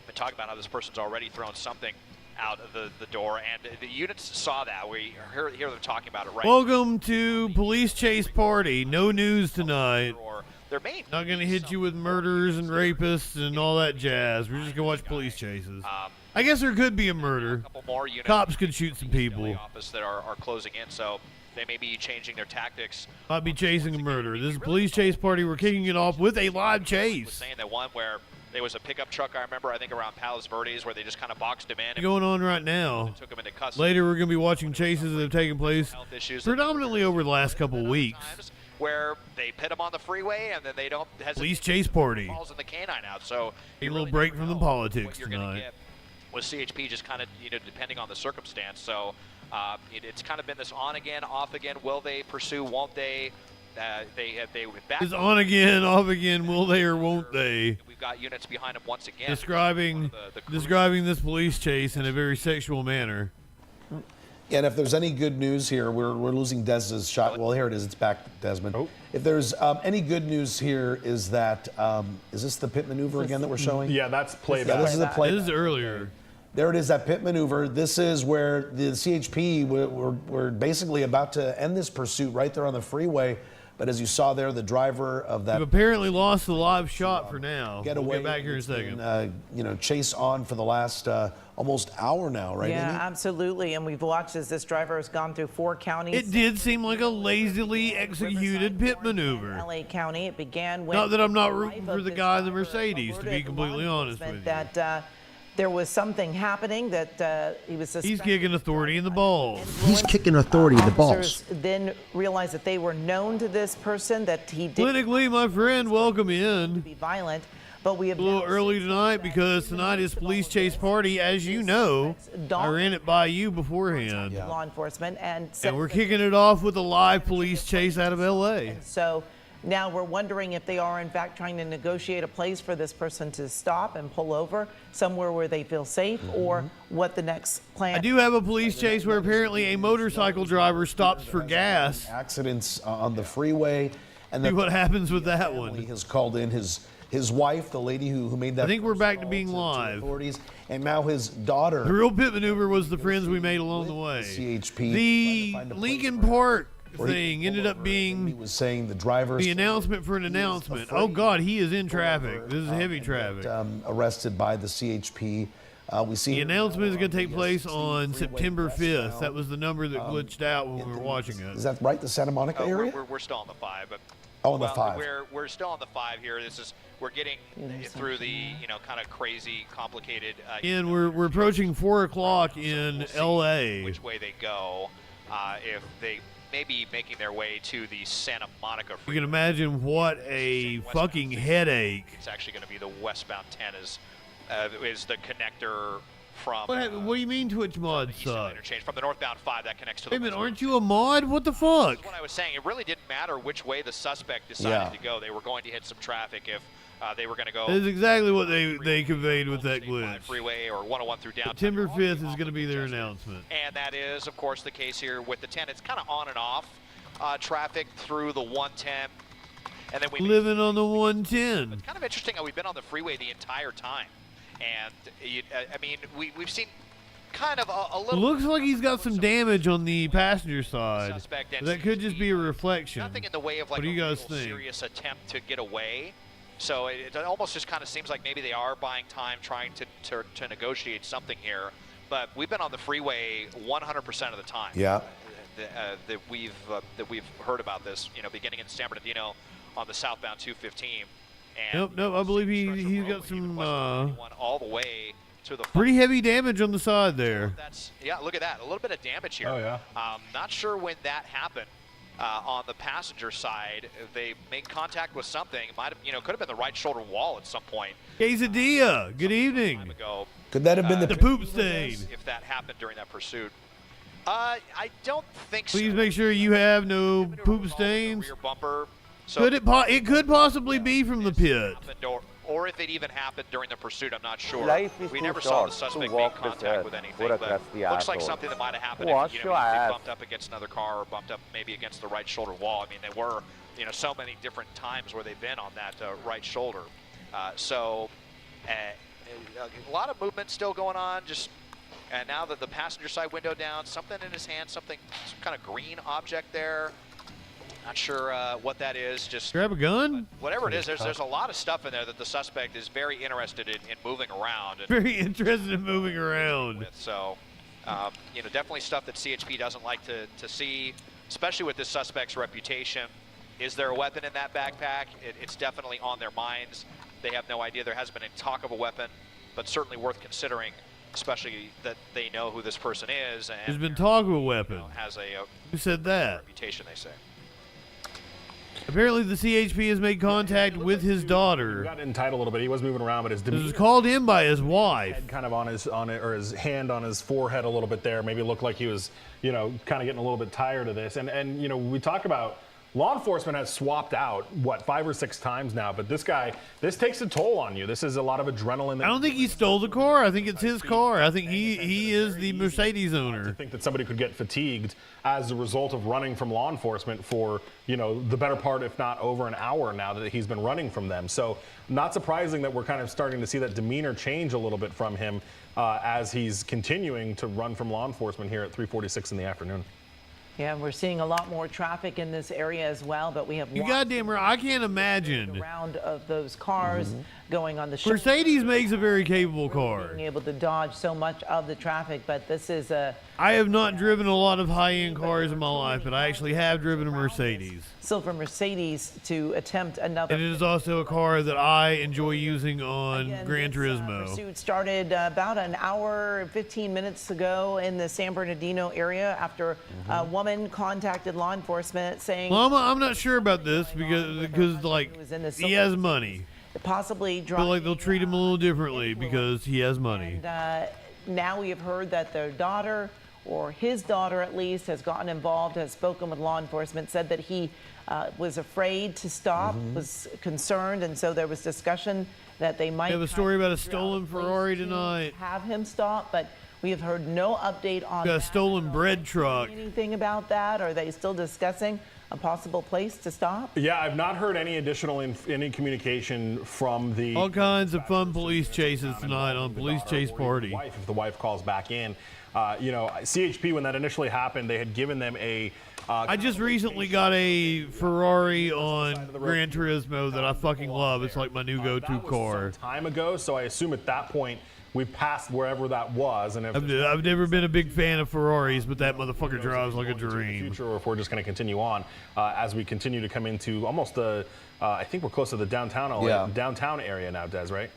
Been talking about how this person's already thrown something out of the door, and the units saw that. We hear them talking about it right
Welcome to Police Chase Party. No news tonight. Not gonna hit you with murders and rapists and all that jazz. We're just gonna watch police chases. I guess there could be a murder. Cops could shoot some people.
Office that are closing in, so they may be changing their tactics.
Might be chasing a murder. This is a police chase party. We're kicking it off with a live chase.
Saying that one where there was a pickup truck, I remember, I think around Palos Verdes, where they just kind of boxed him in.
Going on right now.
Took him into custody.
Later, we're gonna be watching chases that have taken place predominantly over the last couple of weeks.
Where they pit them on the freeway and then they don't hesitate.
Police chase party.
Falls in the canine out. So
a little break from the politics tonight.
Get with CHP, just kind of depending on the circumstance. So it's kind of been this on again, off again. Will they pursue? Won't they?
It's on again, off again. Will they or won't they?
We've got units behind them once again.
Describing this police chase in a very sexual manner.
And if there's any good news here, we're losing Des's shot. Well, here it is. It's back, Desmond. Oh. If there's any good news here is that, is this the pit maneuver again that we're showing?
Yeah, that's playback.
Yeah, this is the playback.
This is earlier.
There it is, that pit maneuver. This is where the CHP, we're basically about to end this pursuit right there on the freeway. But as you saw there, the driver of that...
We've apparently lost the live shot for now.
We'll get back here in a second. Chase on for the last almost hour now, right?
Yeah,
Amy?
absolutely. And we've watched as this driver has gone through 4 counties.
It did seem like a lazily executed pit maneuver.
LA County. It began when...
Not that I'm not rooting for the guy in the Mercedes, to be completely honest with you.
That there was something happening, that he was suspected.
He's kicking authority in the balls.
He's kicking authority in the balls.
Officers then realized that they were known to this person, that he did...
Clinically, my friend, welcome in.
...be violent. But we have
a little early tonight because tonight is police chase party, as you know. I ran it by you beforehand.
Law enforcement and
we're kicking it off with a live police chase out of LA.
So now we're wondering if they are in fact trying to negotiate a place for this person to stop and pull over somewhere where they feel safe, or what the next plan.
I do have a police chase where apparently a motorcycle driver stops for gas.
Accidents on the freeway, and then
what happens with that one.
He has called in his wife, the lady who made that.
I think we're back to being live.
Authorities, and now his daughter.
The real pit maneuver was the friends we made along the way.
CHP.
The Lincoln Park thing ended up being.
He was saying the driver.
The announcement for an announcement. Oh God, he is in traffic. This is heavy traffic.
Arrested by the CHP. We see
the announcement is going to take place on September 5th. That was the number that glitched out when we were watching it.
Is that right? The Santa Monica area?
We're still on the 5, but.
Oh, on the 5.
We're still on the 5 here. We're getting through the kind of crazy, complicated.
And we're approaching 4 o'clock in L.A.
Which way they go? If they may be making their way to the Santa Monica.
You can imagine what a fucking headache.
It's actually going to be the westbound 10 is the connector from.
What do you mean Twitch mod suck?
Interchange from the northbound 5 that connects to the.
Wait a minute, aren't you a mod? What the fuck?
That's what I was saying. It really didn't matter which way the suspect decided to go. They were going to hit some traffic if they were going to go.
That's exactly what they conveyed with that glitch.
Freeway or 101 through downtown.
September 5th is going to be their announcement.
And that is, of course, the case here with the 10. It's kind of on and off traffic through the 110. And then we
living on the 110.
It's kind of interesting how we've been on the freeway the entire time. And, I mean, we've seen kind of a little...
Looks like he's got some damage on the passenger side. That could just be a reflection.
Nothing in the way of like
what do you guys think?
Serious attempt to get away. So it almost just kind of seems like maybe they are buying time trying to negotiate something here. But we've been on the freeway 100% of the time.
Yeah.
That we've heard about this, you know, beginning in San Bernardino on the southbound 215. And
nope, I believe he's got some
all the way to the
pretty heavy damage on the side there.
Yeah, look at that, a little bit of damage here.
Oh yeah.
Not sure when that happened. On the passenger side, they made contact with something. Might have, you know, could have been the right shoulder wall at some point.
Quesadilla, good evening.
Could that have been
the poop stain?
If that happened during that pursuit. I don't think so.
Please make sure you have no poop stains.
Rear bumper. So
Could it could possibly be from the pit.
Or if it even happened during the pursuit, I'm not sure. We
too
never saw the
short
suspect
to
make
walk
contact
this
with
earth.
anything,
Put
but
across the
looks like
asshole.
something that might have happened
Wash
if,
your
if they
ass.
bumped up against another car or bumped up maybe against the right shoulder wall. I mean, there were, you know, so many different times where they've been on that right shoulder. So a lot of movement still going on. Just and now that the passenger side window down, something in his hand, some kind of green object there. Not sure what that is. Just
grab a gun.
Whatever it is, there's a lot of stuff in there that the suspect is very interested in moving around. And
very interested in moving around.
With. So, you know, definitely stuff that CHP doesn't like to see, especially with this suspect's reputation. Is there a weapon in that backpack? It's definitely on their minds. They have no idea. There hasn't been any talk of a weapon, but certainly worth considering, especially that they know who this person is. And
there's been talk of a weapon.
You know, has
who said that?
Reputation, they say.
Apparently, the CHP has made contact with his daughter.
He got entitled a little bit. He was moving around, but his
demeanor. This was called in by his wife.
Kind of on his hand on his forehead a little bit there. Maybe looked like he was, you know, kind of getting a little bit tired of this. And you know, we talk about law enforcement has swapped out, what, 5 or 6 times now, but this takes a toll on you. This is a lot of adrenaline.
I don't think he stole the car. I think it's his car. I think he is the Mercedes owner.
I think that somebody could get fatigued as a result of running from law enforcement for, you know, the better part, if not over an hour now that he's been running from them. So not surprising that we're kind of starting to see that demeanor change a little bit from him as he's continuing to run from law enforcement here at 3:46 in the afternoon.
Yeah, we're seeing a lot more traffic in this area as well, but we have
you goddamn right. I can't imagine
around of those cars going on the shoulder.
Mercedes makes a very capable car.
Being able to dodge so much of the traffic, but this is a...
I have not driven a lot of high-end cars in my life, but I actually have driven a Mercedes.
Silver Mercedes to attempt another...
And it is also a car that I enjoy using on Gran Turismo.
Pursuit started about an hour and 15 minutes ago in the San Bernardino area after a woman contacted law enforcement saying...
Well, I'm not sure about this because like, he has money.
Possibly
driving... But like, they'll treat him a little differently because he has money.
And now we have heard that their daughter, or his daughter at least, has gotten involved, has spoken with law enforcement, said that he was afraid to stop, was concerned, and so there was discussion that they might...
We have a story about a stolen Ferrari tonight.
...have him stop, but we have heard no update on
a stolen bread truck.
Anything about that? Are they still discussing a possible place to stop?
Yeah, I've not heard any additional any communication from the...
All kinds of fun police chases tonight on Police Chase Party.
If the wife calls back in. You know, CHP, when that initially happened, they had given them a...
I just recently got a Ferrari on Gran Turismo that I fucking love. It's like my new go-to car.
Some time ago, so I assume at that point we passed wherever that was. And
I've never been a big fan of Ferraris, but that motherfucker drives like a dream.
Future, or if we're just going to continue on as we continue to come into almost the, I think we're close to the downtown area now, Des, right?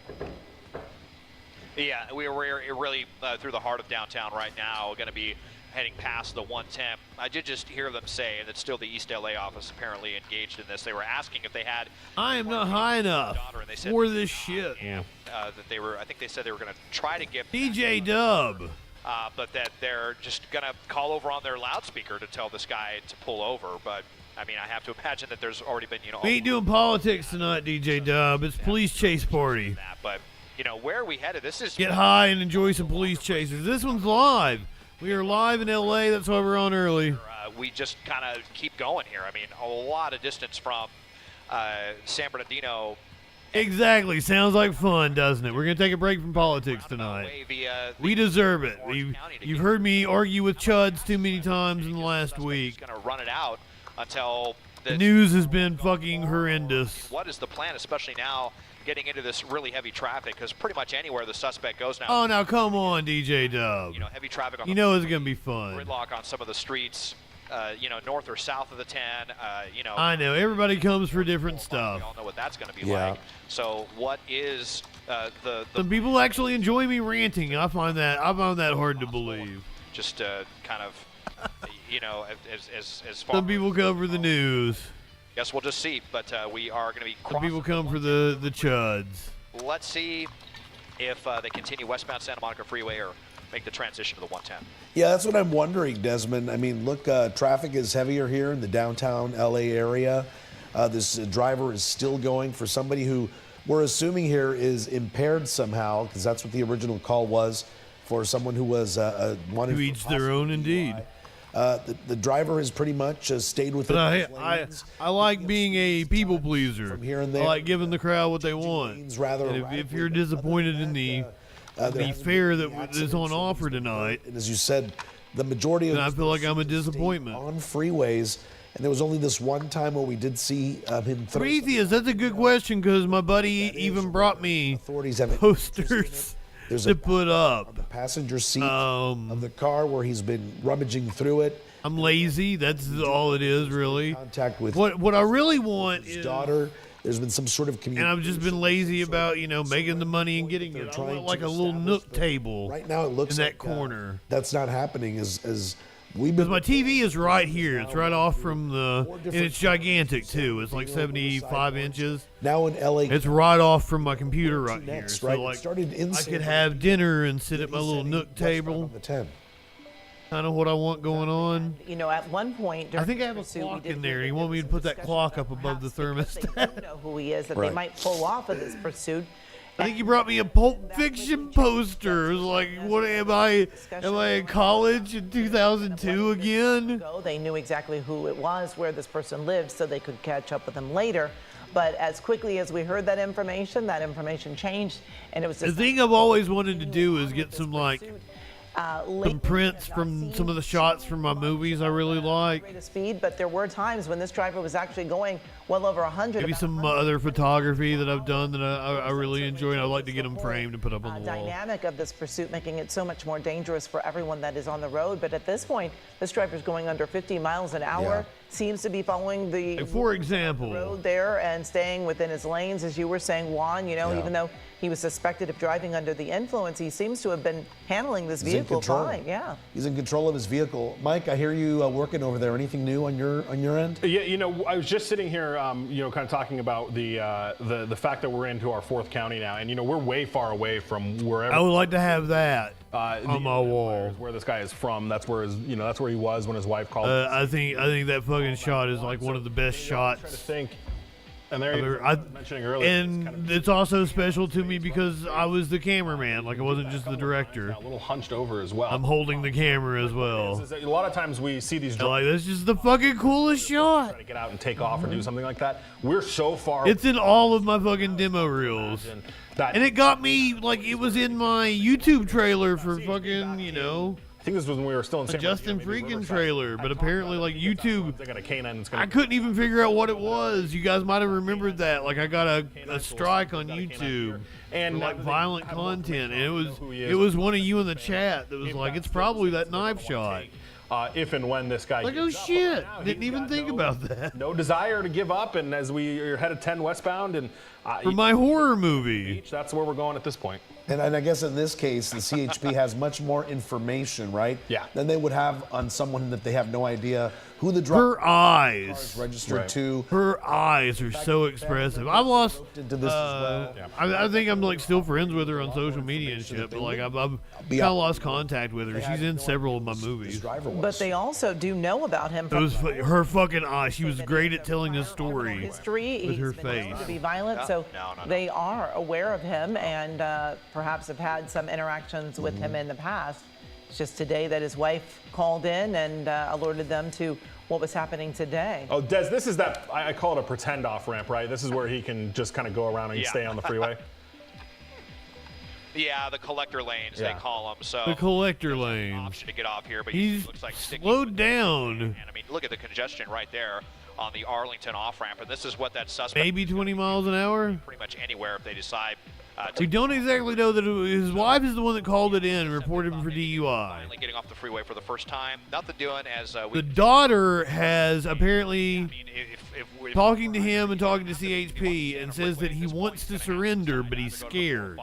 Yeah, we're really through the heart of downtown right now. Going to be heading past the 110. I did just hear them say that still the East LA office apparently engaged in this. They were asking if they had.
I am not high enough for this shit.
Yeah. That they were. I think they said they were going to try to give
DJ Dub.
But that they're just going to call over on their loudspeaker to tell this guy to pull over. But I mean, I have to imagine that there's already been,
We ain't doing politics tonight, DJ Dub. It's police chase party.
But where are we headed? This is
get high and enjoy some police chases. This one's live. We are live in LA. That's why we're on early.
We just kind of keep going here. I mean, a lot of distance from San Bernardino.
Exactly. Sounds like fun, doesn't it? We're going to take a break from politics tonight. We deserve it. You've heard me argue with Chuds too many times in the last week.
Going to run it out until
the news has been fucking horrendous.
What is the plan, especially now getting into this really heavy traffic? Because pretty much anywhere the suspect goes now.
Oh, now come on, DJ Dub.
Heavy traffic on
it's going to be fun.
Gridlock on some of the streets. North or south of the 10,
I know. Everybody comes for different stuff.
We all know what that's going to be like. So what is the
Some people actually enjoy me ranting. I find that hard to believe.
Just kind of, as far
some people come for the news.
Guess we'll just see. But we are going to be
some people come for the chuds.
Let's see if they continue westbound Santa Monica Freeway or make the transition to the 110.
Yeah, that's what I'm wondering, Desmond. I mean, look, traffic is heavier here in the downtown LA area. This driver is still going. For somebody who we're assuming here is impaired somehow, because that's what the original call was, for someone who was wanted
to each their own, indeed.
The driver has pretty much stayed with it.
I like being a people pleaser.
From here and there.
I like giving the crowd what they want. If you're disappointed in the fare that is on offer tonight,
and as you said, the majority of
I feel like I'm a disappointment
on freeways, and there was only this one time where we did see him.
Prometheus, that's a good question, because my buddy even brought me posters to put up.
On the passenger seat of the car where he's been rummaging through it.
I'm lazy. That's all it is, really.
Contact with
what I really want
his
is
daughter. There's been some sort of communication.
And I've just been lazy about, making the money and getting it. I want like a little nook table
right now. It looks
in
like
that corner.
That's not happening as we've
because
been.
My TV is right here. It's right off from and it's gigantic too. It's like 75 inches.
Now in LA,
it's right off from my computer right here.
Next,
so
right?
like,
I
could have dinner and sit at my little nook table. Kind of what I want going on.
At one point,
I think I have a clock in there. You want me to put that clock up above the thermostat?
They don't know who he is, that they might pull off of this pursuit.
I think you brought me a Pulp Fiction poster. Like, what am I? Am I in college in 2002 again?
They knew exactly who it was, where this person lived, so they could catch up with him later. But as quickly as we heard that information changed, and it was
the thing I've always wanted to do is get some some prints from some of the shots from my movies I really like.
Rate of speed, but there were times when this driver was actually going well over 100.
Maybe some other photography that I've done that I really enjoy, and I'd like to get them framed and put up on the wall.
Dynamic of this pursuit making it so much more dangerous for everyone that is on the road. But at this point, this driver's going under 50 miles an hour. Seems to be following the road there and staying within his lanes, as you were saying, Juan. Even though he was suspected of driving under the influence, he seems to have been handling this vehicle fine. Yeah,
he's in control of his vehicle. Mike, I hear you working over there. Anything new on your end?
Yeah, I was just sitting here, kind of talking about the fact that we're into our fourth county now, and we're way far away from wherever.
I would like to have that on my wall.
Where this guy is from, that's where that's where he was when his wife called.
I think that fucking shot is like one of the best shots.
I'm trying to think. And there I was mentioning earlier.
And it's also special to me because I was the cameraman. Like, I wasn't just the director.
A little hunched over as well.
I'm holding the camera as well.
A lot of times we see these
drones. Like, that's just the fucking coolest shot.
Try to get out and take off or do something like that. We're so far.
It's in all of my fucking demo reels. And it got me, like, it was in my YouTube trailer for fucking,
I think this was when we were still in San
JustinFREAKIN trailer, but apparently, like, YouTube,
they got a canine.
I couldn't even figure out what it was. You guys might have remembered that. Like, I got a strike on YouTube and like violent content, and it was one of you in the chat that was like, it's probably that knife shot.
if and when this guy
Like,
gives
oh
up.
shit,
But right now,
didn't
he's
even
got
think about that.
No desire to give up, and as we are headed 10 westbound, and
For my horror movie.
that's where we're going at this point.
And I guess in this case, the CHP has much more information, right?
Yeah.
Than they would have on someone that they have no idea who the driver
Her eyes.
is registered to.
Her eyes are so expressive. I've lost.
Into this as well.
I think I'm like still friends with her on social media and shit, but like I've kind of lost contact with her. She's in several of my movies.
But they also do know about him from
Her fucking eyes. She was great at telling this story
history.
with her
He's been known
face.
to be violent, so they are aware of him and perhaps have had some interactions with him in the past. It's just today that his wife called in and alerted them to what was happening today.
Oh, Des, this is that, I call it a pretend off-ramp, right? This is where he can just kind of go around and stay on the freeway.
Yeah, the collector lanes, they call them. So
The collector
an
lanes.
option to get off here, but
He's
he looks like sticking
slowed
with
down.
And I mean, look at the congestion right there on the Arlington off-ramp, and this is what that suspect
Maybe 20 miles an hour.
pretty much anywhere if they decide to
We don't exactly know that his wife is the one that called it in and reported him for DUI.
finally getting off the freeway for the first time. Nothing doing as
The daughter has apparently
I mean, if
talking to him and talking to CHP and says that he wants to surrender, but he's scared.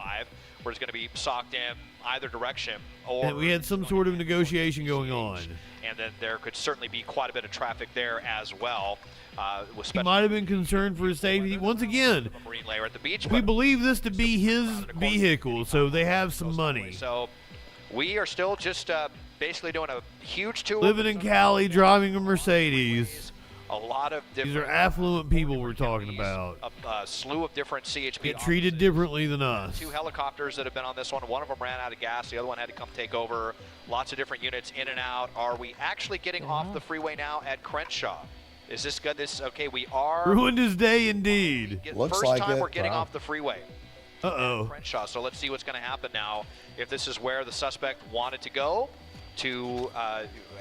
Where it's going to be socked in either direction, or
And we had some sort of negotiation going on.
and then there could certainly be quite a bit of traffic there as well. With
He might have been concerned for his safety. Once again,
marine layer at the beach.
we
but
believe this to be his vehicle, so they have some money.
So we are still just basically doing a huge tour.
Living in Cali, driving a Mercedes.
A lot of different.
These are affluent people we're talking about.
A slew of different CHP.
Get treated differently than us.
2 helicopters that have been on this one. One of them ran out of gas. The other one had to come take over. Lots of different units in and out. Are we actually getting off the freeway now at Crenshaw? Is this good? Okay, we are.
Ruined his day indeed.
Looks
First
like
time
it.
we're getting
Wow.
off the freeway.
Uh-oh.
Crenshaw. So let's see what's going to happen now. If this is where the suspect wanted to go, to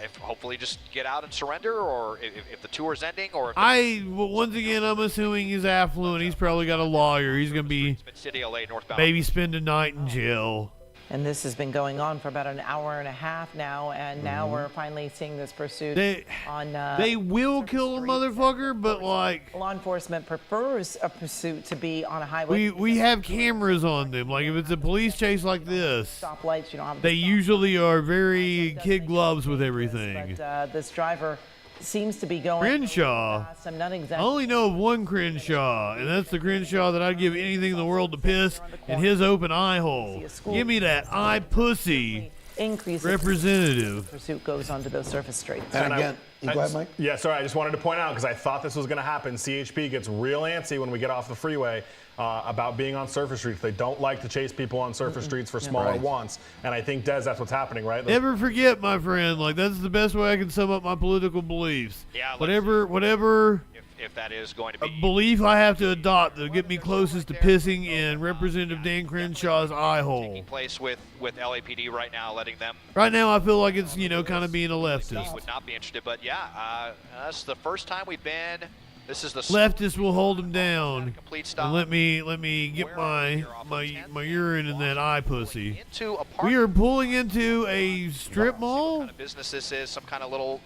if hopefully just get out and surrender, or if the tour is ending, or if
Once again, I'm assuming he's affluent. He's probably got a lawyer. He's going to be
City, LA, northbound.
maybe spend a night in jail.
And this has been going on for about an hour and a half now, and now we're finally seeing this pursuit on.
They will kill a motherfucker, but like
law enforcement prefers a pursuit to be on a highway.
we have cameras on them. Like if it's a police chase like this,
Stoplights, you don't have.
they usually are very kid gloves with everything.
But this driver seems to be going.
Crenshaw.
Fast. I'm not
I
exactly.
only know of one Crenshaw, and that's the Crenshaw that I'd give anything in the world to piss in his open eye hole. Give me that eye pussy
Increase
representative.
pursuit goes onto those surface streets.
And again, go ahead, Mike.
Yeah, sorry, I just wanted to point out, because I thought this was going to happen. CHP gets real antsy when we get off the freeway about being on surface streets. They don't like to chase people on surface streets for smaller wants. And I think, Des, that's what's happening, right?
Never forget, my friend. Like that's the best way I can sum up my political beliefs.
Yeah,
Whatever
if that is going to be.
belief I have to adopt to get me closest to pissing in Representative Dan Crenshaw's eye hole.
Place with LAPD right now, letting them.
Right now, I feel like it's kind of being a leftist.
Would not be interested, but yeah, that's the first time we've been. This is the
Leftists will hold him down
complete stop.
and let me get my urine in that eye pussy.
Into a
We are pulling into a strip mall.
What kind of business this is? Some kind of little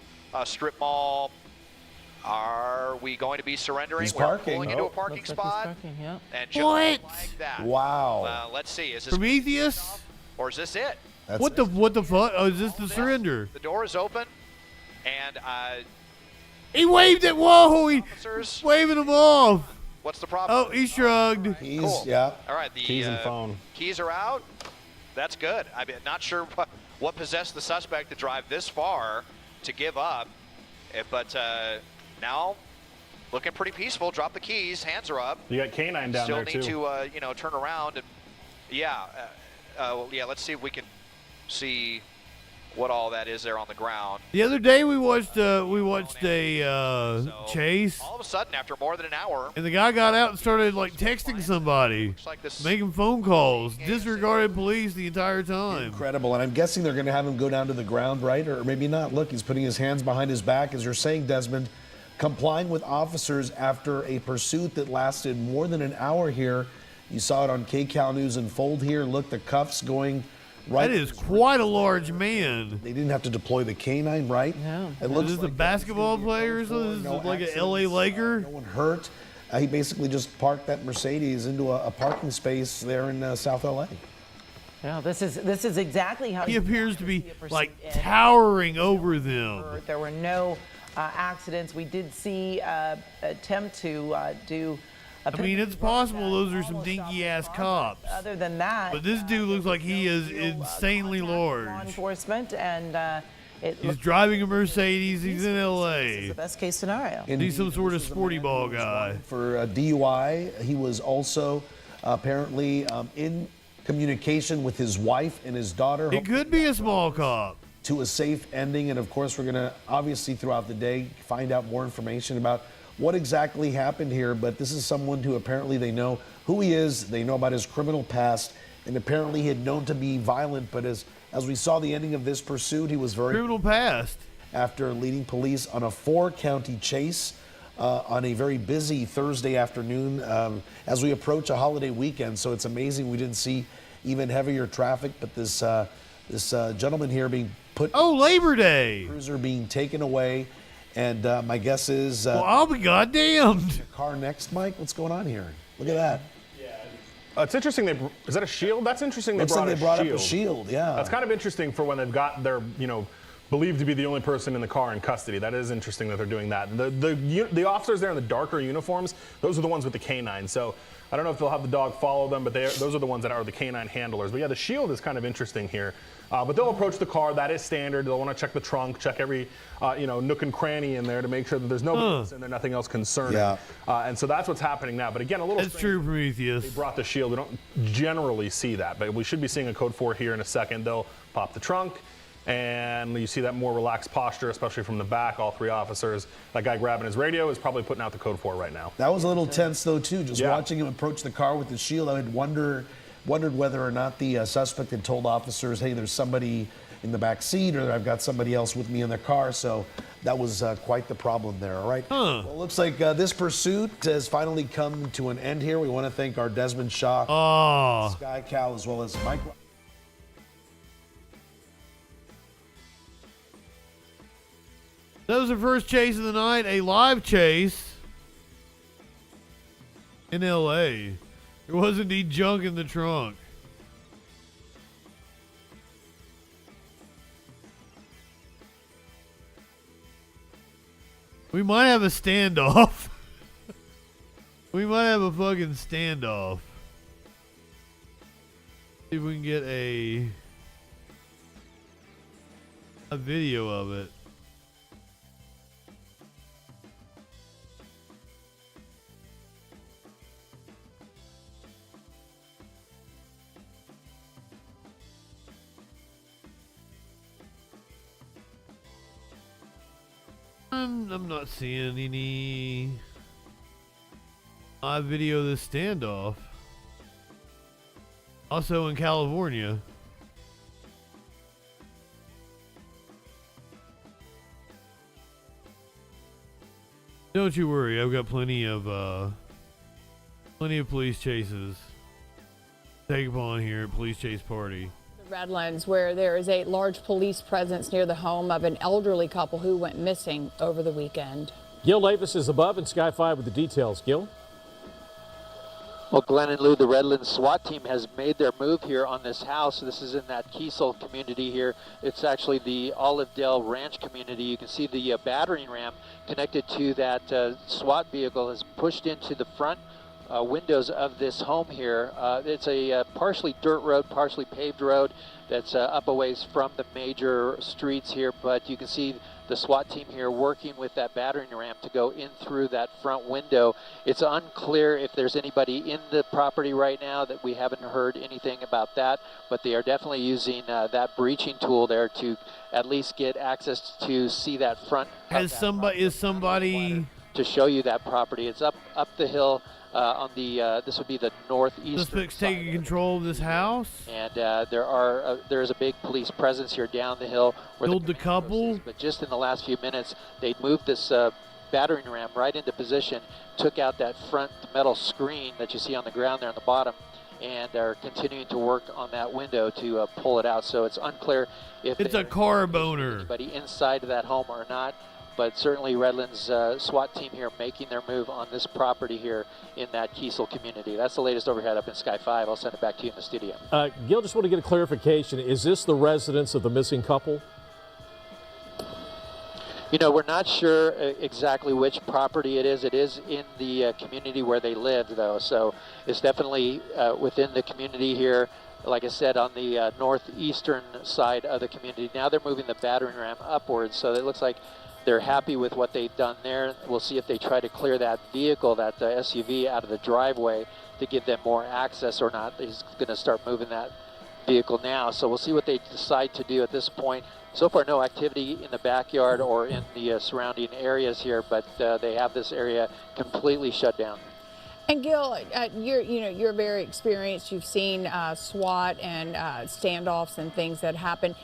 strip mall. Are we going to be surrendering?
He's
We're
parking.
pulling into a parking
Looks like
spot.
he's parking, yeah.
And just
What?
like that.
Wow.
Let's see. Is this
Prometheus?
or is this it?
That's
What the fuck? Oh, is this the surrender?
The door is open, and
He waved it. Whoa! He's
officers.
waving him off.
What's the problem?
Oh, he shrugged.
He's,
Cool.
yeah.
All right, the
Keys and phone.
Keys are out. That's good. I'm not sure what possessed the suspect to drive this far to give up, but now looking pretty peaceful. Drop the keys. Hands are up.
You got K9 down
Still
there,
need
too.
to turn around and yeah. Let's see if we can see what all that is there on the ground.
The other day we watched a chase,
All of a sudden, after more than an hour,
and the guy got out and started like texting somebody,
looks like this.
making phone calls, disregarded police the entire time.
Incredible. And I'm guessing they're going to have him go down to the ground, right? Or maybe not. Look, he's putting his hands behind his back, as you're saying, Desmond, complying with officers after a pursuit that lasted more than an hour here. You saw it on KCAL News Unfold here. Look, the cuffs going
That is quite a large man.
They didn't have to deploy the canine, right?
No.
It looks
Is this
like
a basketball player or something? This is like an LA Laker?
No one hurt. He basically just parked that Mercedes into a parking space there in South LA.
Yeah, this is exactly how
He appears to be like towering over them.
There were no accidents. We did see attempt to do.
I mean, it's possible those are some dinky ass cops.
Other than that,
But this dude looks like he is insanely
law
large.
enforcement, and
He's driving a Mercedes. He's in
this
LA.
is the best case scenario.
He's some sort of sporty ball guy.
For DUI, he was also apparently in communication with his wife and his daughter.
It could be a small cop.
To a safe ending, and of course we're going to obviously throughout the day find out more information about what exactly happened here, but this is someone who apparently they know who he is, they know about his criminal past, and apparently he had known to be violent, but as we saw the ending of this pursuit, he was very
Criminal past.
after leading police on a 4-county chase on a very busy Thursday afternoon as we approach a holiday weekend. So it's amazing we didn't see even heavier traffic, but this gentleman here being put
Labor Day.
cruiser being taken away, and my guess is
Well, I'll be goddamned.
car next, Mike. What's going on here? Look at that.
It's interesting. Is that a shield? That's interesting.
Looks like they brought up
shield.
a shield. Yeah.
That's kind of interesting for when they've got their, believed to be the only person in the car in custody. That is interesting that they're doing that. The officers there in the darker uniforms, those are the ones with the canine. So I don't know if they'll have the dog follow them, but those are the ones that are the canine handlers. But yeah, the shield is kind of interesting here. But they'll approach the car. That is standard. They'll want to check the trunk, check every nook and cranny in there to make sure that there's nobody else in there, nothing else concerning.
Yeah.
And so that's what's happening now. But again, a little.
That's true, Prometheus.
They brought the shield. We don't generally see that, but we should be seeing a code 4 here in a second. They'll pop the trunk, and you see that more relaxed posture, especially from the back. All 3 officers. That guy grabbing his radio is probably putting out the code 4 right now.
That was a little tense though too. Just watching him approach the car with the shield, I had wondered whether or not the suspect had told officers, "Hey, there's somebody in the back seat," or "I've got somebody else with me in the car." So that was quite the problem there. All right. Well, it looks like this pursuit has finally come to an end here. We want to thank our Desmond Shaw, Sky Cal, as well as Mike.
That was the first chase of the night, a live chase in LA. There was indeed junk in the trunk. We might have a standoff. We might have a fucking standoff. See if we can get a video of it. I'm not seeing any live video of this standoff. Also in California. Don't you worry, I've got plenty of police chases. Take upon here at Police Chase Party.
Redlands, where there is a large police presence near the home of an elderly couple who went missing over the weekend.
Gil Davis is above in Sky 5 with the details. Gil?
Well, Glenn and Lou, the Redlands SWAT team has made their move here on this house. This is in that Kiesel community here. It's actually the Olivedale Ranch community. You can see the battering ram connected to that SWAT vehicle has pushed into the front windows of this home here. It's a partially dirt road, partially paved road that's up a ways from the major streets here, but you can see the SWAT team here working with that battering ram to go in through that front window. It's unclear if there's anybody in the property right now. That we haven't heard anything about that, but they are definitely using that breaching tool there to at least get access to see that front.
Is somebody
to show you that property? It's up the hill. On the this would be the northeast.
Suspects taking control of this house,
and there is a big police presence here down the hill. Where
killed the couple.
But just in the last few minutes, they moved this battering ram right into position, took out that front metal screen that you see on the ground there on the bottom, and are continuing to work on that window to pull it out. So it's unclear if
it's a car boner.
Anybody inside of that home or not. But certainly Redlands SWAT team here making their move on this property here in that Kiesel community. That's the latest overhead up in Sky 5. I'll send it back to you in the studio.
Gil, just want to get a clarification. Is this the residence of the missing couple?
You know, we're not sure exactly which property it is. It is in the community where they lived, though. So it's definitely within the community here. Like I said, on the northeastern side of the community. Now they're moving the battering ram upwards, so it looks like they're happy with what they've done there. We'll see if they try to clear that vehicle, that SUV, out of the driveway to give them more access or not. He's going to start moving that vehicle now. So we'll see what they decide to do at this point. So far, no activity in the backyard or in the surrounding areas here, but they have this area completely shut down.
And Gil, you're very experienced. You've seen SWAT and standoffs and things that happen.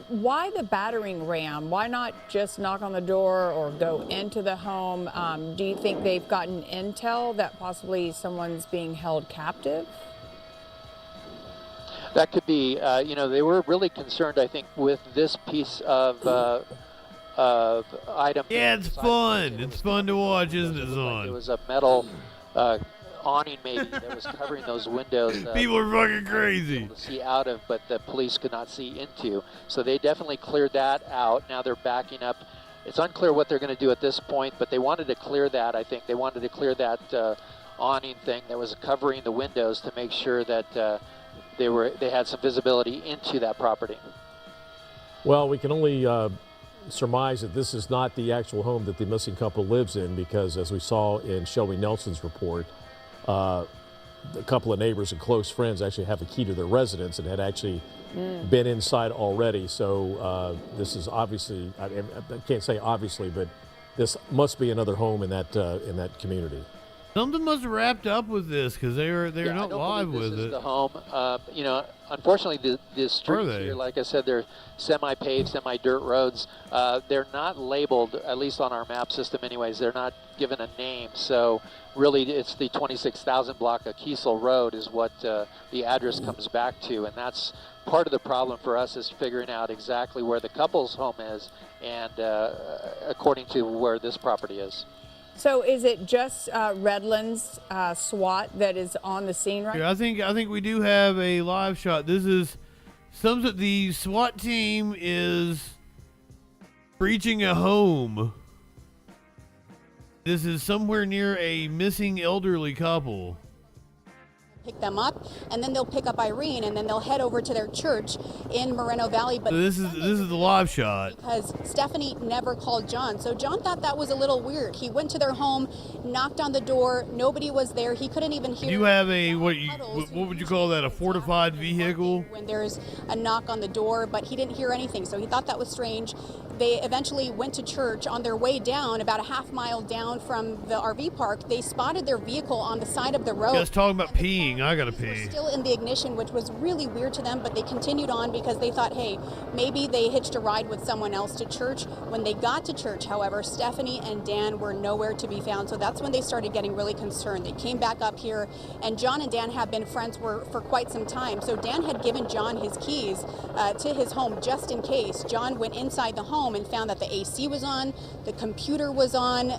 Why the battering ram? Why not just knock on the door or go into the home? Do you think they've gotten intel that possibly someone's being held captive?
That could be. They were really concerned, I think, with this piece of item.
Yeah, it's fun. It's fun to watch, isn't it, Zon?
It was a metal awning maybe that was covering those windows.
People are fucking crazy.
To see out of, but the police could not see into. So they definitely cleared that out. Now they're backing up. It's unclear what they're going to do at this point, but they wanted to clear that. I think they wanted to clear that awning thing that was covering the windows to make sure that they had some visibility into that property.
Well, we can only surmise that this is not the actual home that the missing couple lives in, because as we saw in Shelby Nelson's report, a couple of neighbors and close friends actually have a key to their residence and had actually been inside already. So this is obviously, I can't say obviously, but this must be another home in that community.
Something must have wrapped up with this, because they're not live with it.
This is the home. Unfortunately, the streets here, like I said, they're semi-paved, semi-dirt roads. They're not labeled, at least on our map system anyways. They're not given a name. So really, it's the 26,000 block of Kiesel Road is what the address comes back to. And that's part of the problem for us, is figuring out exactly where the couple's home is and according to where this property is.
So is it just Redlands SWAT that is on the scene right now?
I think we do have a live shot. This is the SWAT team is breaching a home. This is somewhere near a missing elderly couple.
Pick them up, and then they'll pick up Irene, and then they'll head over to their church in Moreno Valley. But
so this is the live shot.
Because Stephanie never called John, so John thought that was a little weird. He went to their home, knocked on the door, nobody was there. He couldn't even hear.
You have a what would you call that? A fortified vehicle?
When there's a knock on the door, but he didn't hear anything, so he thought that was strange. They eventually went to church. On their way down, about a half mile down from the RV park, they spotted their vehicle on the side of the road.
Just talking about peeing. I gotta pee.
Still in the ignition, which was really weird to them, but they continued on because they thought, hey, maybe they hitched a ride with someone else to church. When they got to church, however, Stephanie and Dan were nowhere to be found, so that's when they started getting really concerned. They came back up here, and John and Dan have been friends for quite some time, so Dan had given John his keys to his home just in case. John went inside the home and found that the AC was on, the computer was on.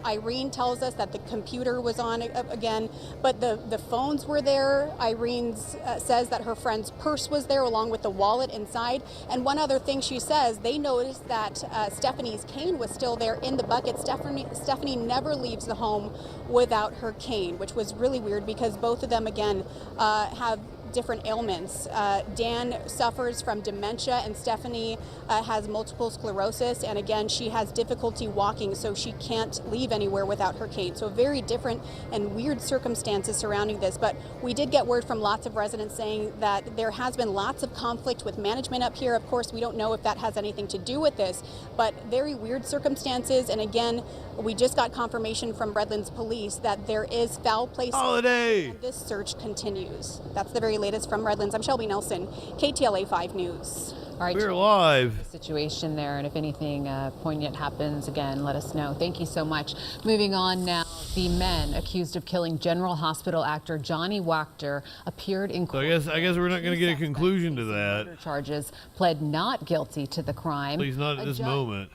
Irene tells us that the computer was on again, but the phones were there. Irene says that her friend's purse was there along with the wallet inside. And one other thing she says, they noticed that Stephanie's cane was still there in the bucket. Stephanie never leaves the home without her cane, which was really weird because both of them, again, have different ailments. Dan suffers from dementia, and Stephanie has multiple sclerosis, and again, she has difficulty walking, so she can't leave anywhere without her cane. So very different and weird circumstances surrounding this, but we did get word from lots of residents saying that there has been lots of conflict with management up here. Of course, we don't know if that has anything to do with this, but very weird circumstances, and again, we just got confirmation from Redlands Police that there is foul play.
Holiday!
And this search continues. That's the very latest from Redlands. I'm Shelby Nelson, KTLA 5 News.
All right,
we're live.
The situation there, and if anything poignant happens again, let us know. Thank you so much. Moving on now, the men accused of killing General Hospital actor Johnny Wachter appeared in court.
So I guess we're not going to get a conclusion to that.
Murder charges, pled not guilty to the crime.
Please, not at this moment.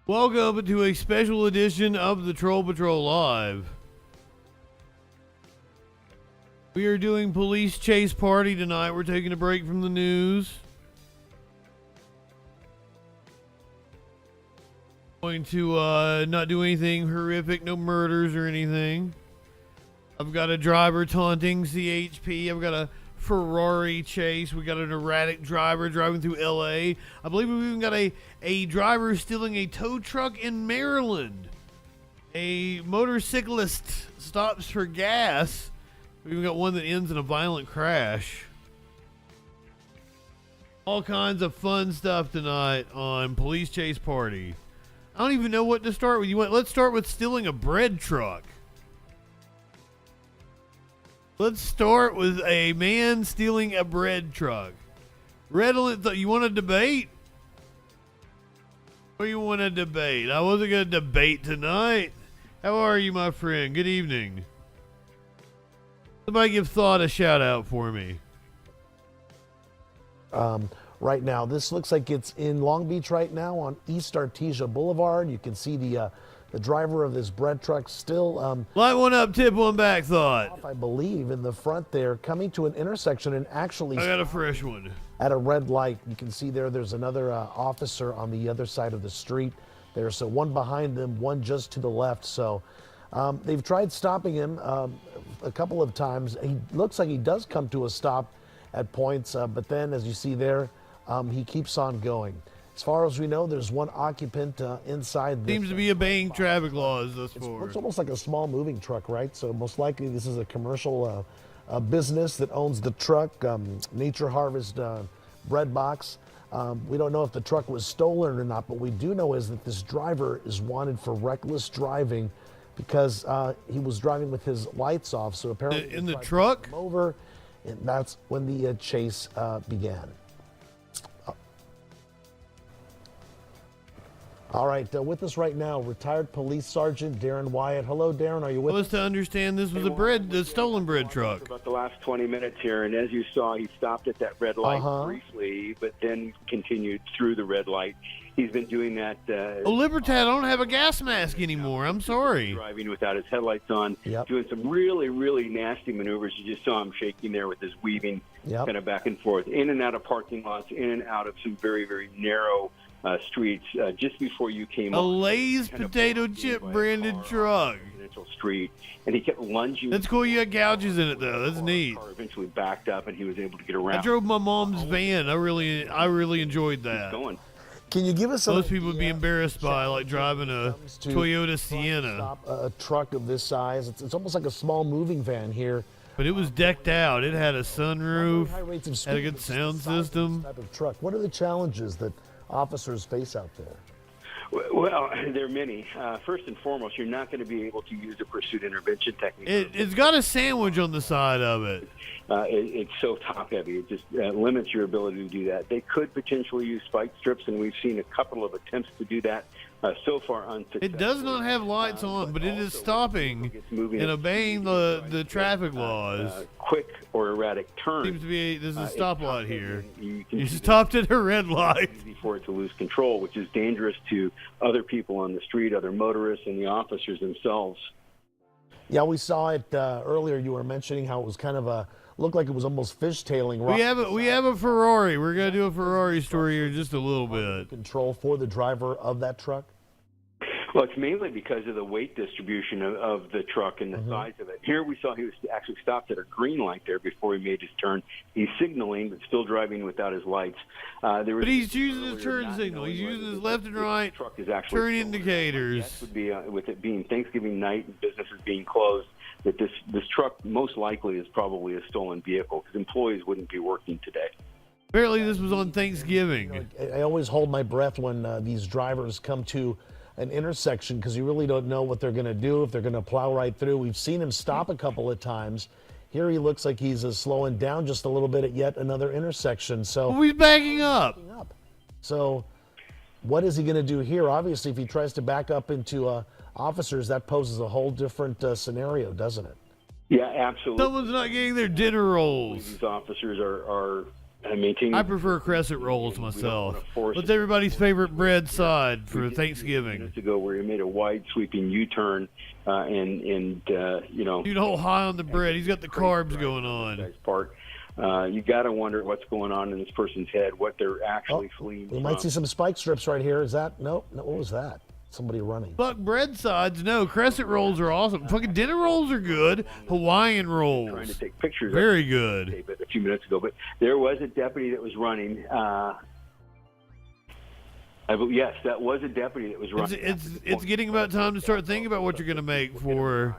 Welcome to a special edition of the Troll Patrol Live. We are doing police chase party tonight. We're taking a break from the news. Going to not do anything horrific, no murders or anything. I've got a driver taunting CHP. I've got a Ferrari chase. We got an erratic driver driving through LA. I believe we've even got a driver stealing a tow truck in Maryland. A motorcyclist stops for gas. We've even got one that ends in a violent crash. All kinds of fun stuff tonight on Police Chase Party. I don't even know what to start with. Let's start with stealing a bread truck. Let's start with a man stealing a bread truck. Redolent, you want to debate? Or you want to debate? I wasn't going to debate tonight. How are you, my friend? Good evening. Somebody give Thought a shout out for me.
Right now, this looks like it's in Long Beach right now on East Artesia Boulevard. You can see the driver of this bread truck still
light one up, tip one back, Thought.
I believe in the front there, coming to an intersection and actually
I got a fresh one
at a red light. You can see there's another officer on the other side of the street there. So one behind them, one just to the left. So they've tried stopping him a couple of times. He looks like he does come to a stop at points, but then as you see there, he keeps on going. As far as we know, there's one occupant inside.
Seems to be obeying traffic laws thus far.
It's almost like a small moving truck, right? So most likely this is a commercial business that owns the truck, Nature Harvest Bread Box. We don't know if the truck was stolen or not, but we do know is that this driver is wanted for reckless driving because he was driving with his lights off. So apparently
in the truck?
Over, and that's when the chase began. All right, with us right now, retired police sergeant Darren Wyatt. Hello, Darren. Are you with us?
I was to understand this was a stolen bread truck.
About the last 20 minutes here, and as you saw, he stopped at that red light briefly, but then continued through the red light. He's been doing that.
Libertad, I don't have a gas mask anymore. I'm sorry.
Driving without his headlights on, doing some really, really nasty maneuvers. You just saw him shaking there with his weaving, kind of back and forth, in and out of parking lots, in and out of some very, very narrow streets. Just before you came
a Lay's potato chip branded truck.
Street, and he kept lunging.
That's cool. You got gouges in it though. That's neat.
The car eventually backed up, and he was able to get around.
I drove my mom's van. I really enjoyed that.
Can you give us
most people would be embarrassed by like driving a Toyota Sienna.
Stop a truck of this size. It's almost like a small moving van here.
But it was decked out. It had a sunroof. Had a good sound system.
Type of truck. What are the challenges that officers face out there?
Well, there are many. First and foremost, you're not going to be able to use a pursuit intervention technique.
It's got a sandwich on the side of it.
It's so top heavy. It just limits your ability to do that. They could potentially use spike strips, and we've seen a couple of attempts to do that so far unsuccessful.
It does not have lights on, but it is stopping and obeying the traffic laws.
Quick or erratic turn.
Seems to be there's a stoplight here. You stopped at a red light.
Easy for it to lose control, which is dangerous to other people on the street, other motorists, and the officers themselves.
Yeah, we saw it earlier. You were mentioning how it was kind of looked like it was almost fishtailing.
We have a Ferrari. We're gonna do a Ferrari story here in just a little bit.
Control for the driver of that truck.
Well, it's mainly because of the weight distribution of the truck and the size of it. Here we saw he was actually stopped at a green light there before he made his turn. He's signaling, but still driving without his lights.
But he's using his turn signal. He's using his left and right turn indicators.
That would be, with it being Thanksgiving night and businesses being closed, that this truck most likely is probably a stolen vehicle because employees wouldn't be working today.
Apparently this was on Thanksgiving.
I always hold my breath when these drivers come to an intersection because you really don't know what they're going to do, if they're going to plow right through. We've seen him stop a couple of times. Here he looks like he's slowing down just a little bit at yet another intersection. So
he's backing up.
So what is he going to do here? Obviously, if he tries to back up into officers, that poses a whole different scenario, doesn't it?
Yeah, absolutely.
Someone's not getting their dinner rolls.
These officers are maintaining.
I prefer crescent rolls myself. What's everybody's favorite bread side for Thanksgiving?
Minutes ago, where he made a wide sweeping U-turn, and you know.
Dude, hold high on the bread. He's got the carbs going on.
Part. You got to wonder what's going on in this person's head, what they're actually fleeing
We
from.
might see some spike strips right here. Is that no? What was that? Somebody running.
Fuck bread sides. No, crescent rolls are awesome. Fucking dinner rolls are good. Hawaiian rolls.
Trying to take pictures.
Very good.
A few minutes ago, but there was a deputy that was running. Yes, that was a deputy that was running.
It's getting about time to start thinking about what you're going to make for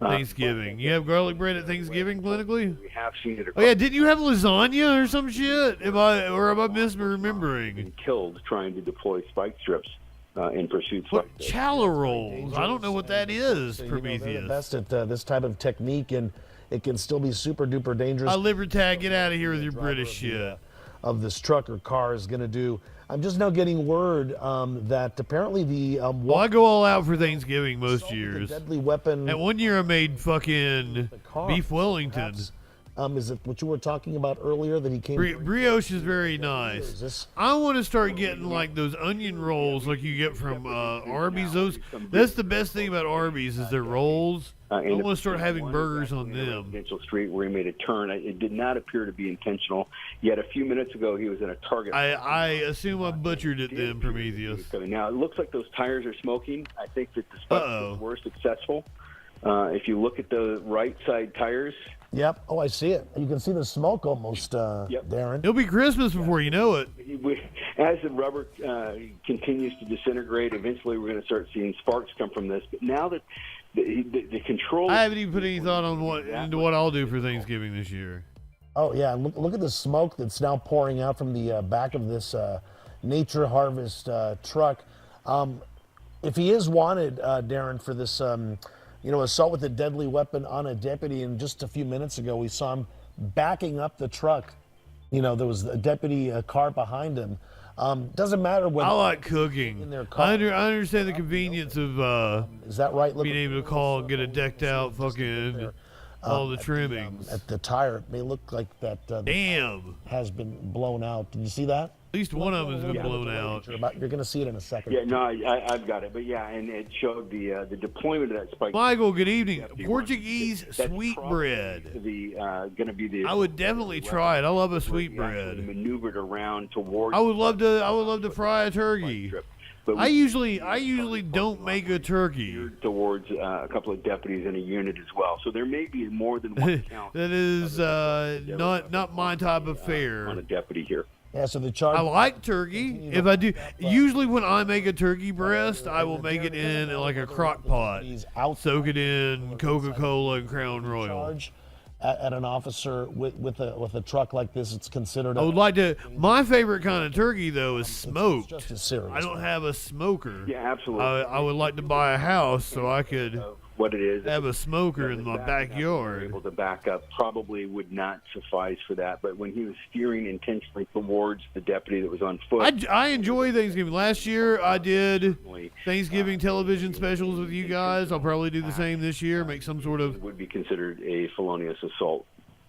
Thanksgiving. You have garlic bread at Thanksgiving clinically?
We have seen it.
Oh yeah, didn't you have lasagna or some shit? Am I misremembering?
Killed trying to deploy spike strips in pursuit.
What challah rolls? I don't know what that is, Prometheus.
They're the best at this type of technique, and it can still be super duper dangerous.
Libertad, get out of here with your British shit.
Of this truck or car is going to do. I'm just now getting word that apparently the
well, I go all out for Thanksgiving most years.
Deadly weapon.
And one year I made fucking beef Wellington.
Is it what you were talking about earlier that he came?
Brioche is very nice. I want to start getting like those onion rolls like you get from Arby's. That's the best thing about Arby's is their rolls. I want to start having burgers on them.
Residential street where he made a turn. It did not appear to be intentional. Yet a few minutes ago he was in a target.
I assume I butchered it then, Prometheus.
Now it looks like those tires are smoking. I think that the spike were successful. If you look at the right side tires.
Yep. Oh, I see it. You can see the smoke almost, Darren.
It'll be Christmas before you know it.
As the rubber continues to disintegrate, eventually we're going to start seeing sparks come from this. But now that the control...
I haven't even put any thought on what I'll do for Thanksgiving this year.
Oh, yeah. Look at the smoke that's now pouring out from the back of this Nature Harvest truck. If he is wanted, Darren, for this... assault with a deadly weapon on a deputy. And just a few minutes ago, we saw him backing up the truck. There was a deputy car behind him. Doesn't matter when.
I like cooking. I understand the convenience of
is that right?
Being able to call and get a decked out fucking all the trimmings.
At the tire, it may look like that.
Damn.
Has been blown out. Did you see that?
At least one of them has been blown out.
You're going to see it in a second.
Yeah, no, I've got it. But yeah, and it showed the deployment of that spike.
Michael, good evening. Portuguese sweetbread.
Going to be the.
I would definitely try it. I love a sweetbread.
Maneuvered around towards.
I would love to fry a turkey. But I usually don't make a turkey.
Towards a couple of deputies in a unit as well. So there may be more than one count.
That is not my type of fare.
On a deputy here.
Yeah, so the charge.
I like turkey. If I do, usually when I make a turkey breast, I will make it in like a crock pot. Soak it in Coca-Cola and Crown Royal.
At an officer with a truck like this, it's considered.
I would like to. My favorite kind of turkey though is smoked.
Just as serious.
I don't have a smoker.
Yeah, absolutely.
I would like to buy a house so I could.
What it is.
Have a smoker in my backyard.
Able to back up probably would not suffice for that. But when he was steering intentionally towards the deputy that was on foot,
I enjoy Thanksgiving. Last year I did Thanksgiving television specials with you guys. I'll probably do the same this year. Make some sort of
would be considered a felonious assault.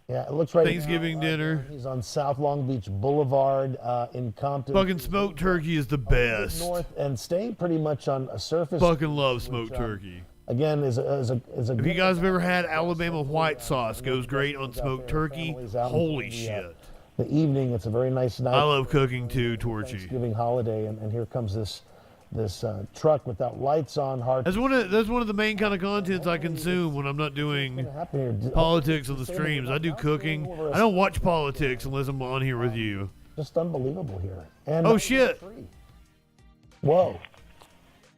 Yeah, it looks right.
Thanksgiving dinner.
He's on South Long Beach Boulevard in Compton.
Fucking smoked turkey is the best.
North and stay pretty much on a surface.
Fucking love smoked turkey.
Again, is a.
If you guys have ever had Alabama white sauce, goes great on smoked turkey. Holy shit!
The evening, it's a very nice night.
I love cooking too, Torchy.
Thanksgiving holiday, and here comes this truck without lights on.
That's one of the main kind of contents I consume when I'm not doing politics on the streams. I do cooking. I don't watch politics unless I'm on here with you.
Just unbelievable here. And
oh shit!
Whoa.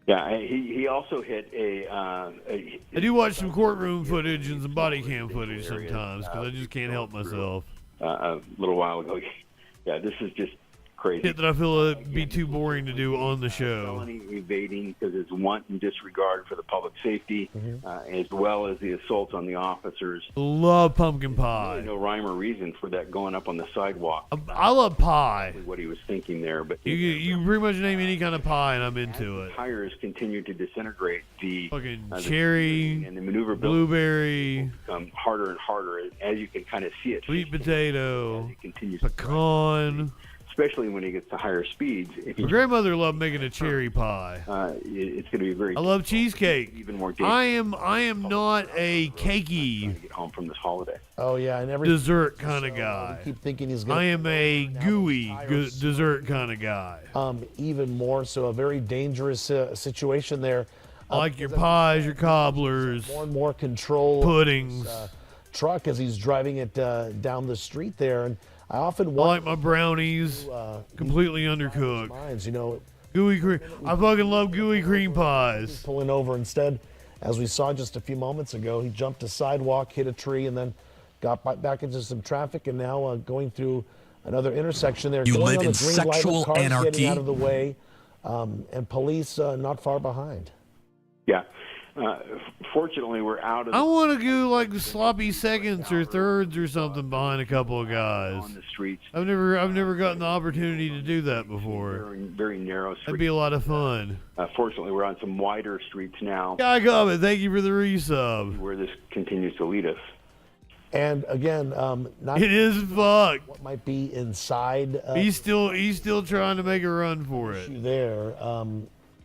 Yeah, he also hit
I do watch some courtroom footage and some body cam footage sometimes because I just can't help myself.
A little while ago. Yeah, this is just crazy.
Shit that I feel would be too boring to do on the show.
Felony evading because it's wanton disregard for the public safety, as well as the assaults on the officers.
Love pumpkin pie.
Really no rhyme or reason for that going up on the sidewalk.
I love pie.
What he was thinking there, but
You pretty much name any kind of pie and I'm into it.
Tires continue to disintegrate. The
fucking cherry
and the maneuver
blueberry
become harder and harder as you can kind of see it.
Sweet potato,
continues
pecan.
Especially when he gets to higher speeds.
My grandmother loved making a cherry pie.
It's going to be very.
I love cheesecake.
Even more.
I am not a cakey.
Get home from this holiday.
Oh yeah, and every
dessert kind of guy.
Keep thinking he's gonna.
I am a gooey dessert kind of guy.
Even more so, a very dangerous situation there.
I like your pies, your cobblers,
more and more control.
Puddings.
Truck as he's driving it down the street there, and I often
like my brownies completely undercooked.
Minds, you know,
gooey cream. I fucking love gooey cream pies.
Pulling over instead, as we saw just a few moments ago, he jumped a sidewalk, hit a tree, and then got back into some traffic, and now going through another intersection there.
You
going
live
on
in
the green light with
sexual
cars
anarchy.
Getting out of the way, and police not far behind.
Yeah. Fortunately, we're out of.
I want to go like sloppy seconds or thirds or something behind a couple of guys
on the streets.
I've never gotten the opportunity to do that before.
Very narrow streets.
That'd be a lot of fun.
Fortunately, we're on some wider streets now.
Guy comment, thank you for the resub.
Where this continues to lead us.
And again, not
it is fucked.
What might be inside?
He's still trying to make a run for it.
There.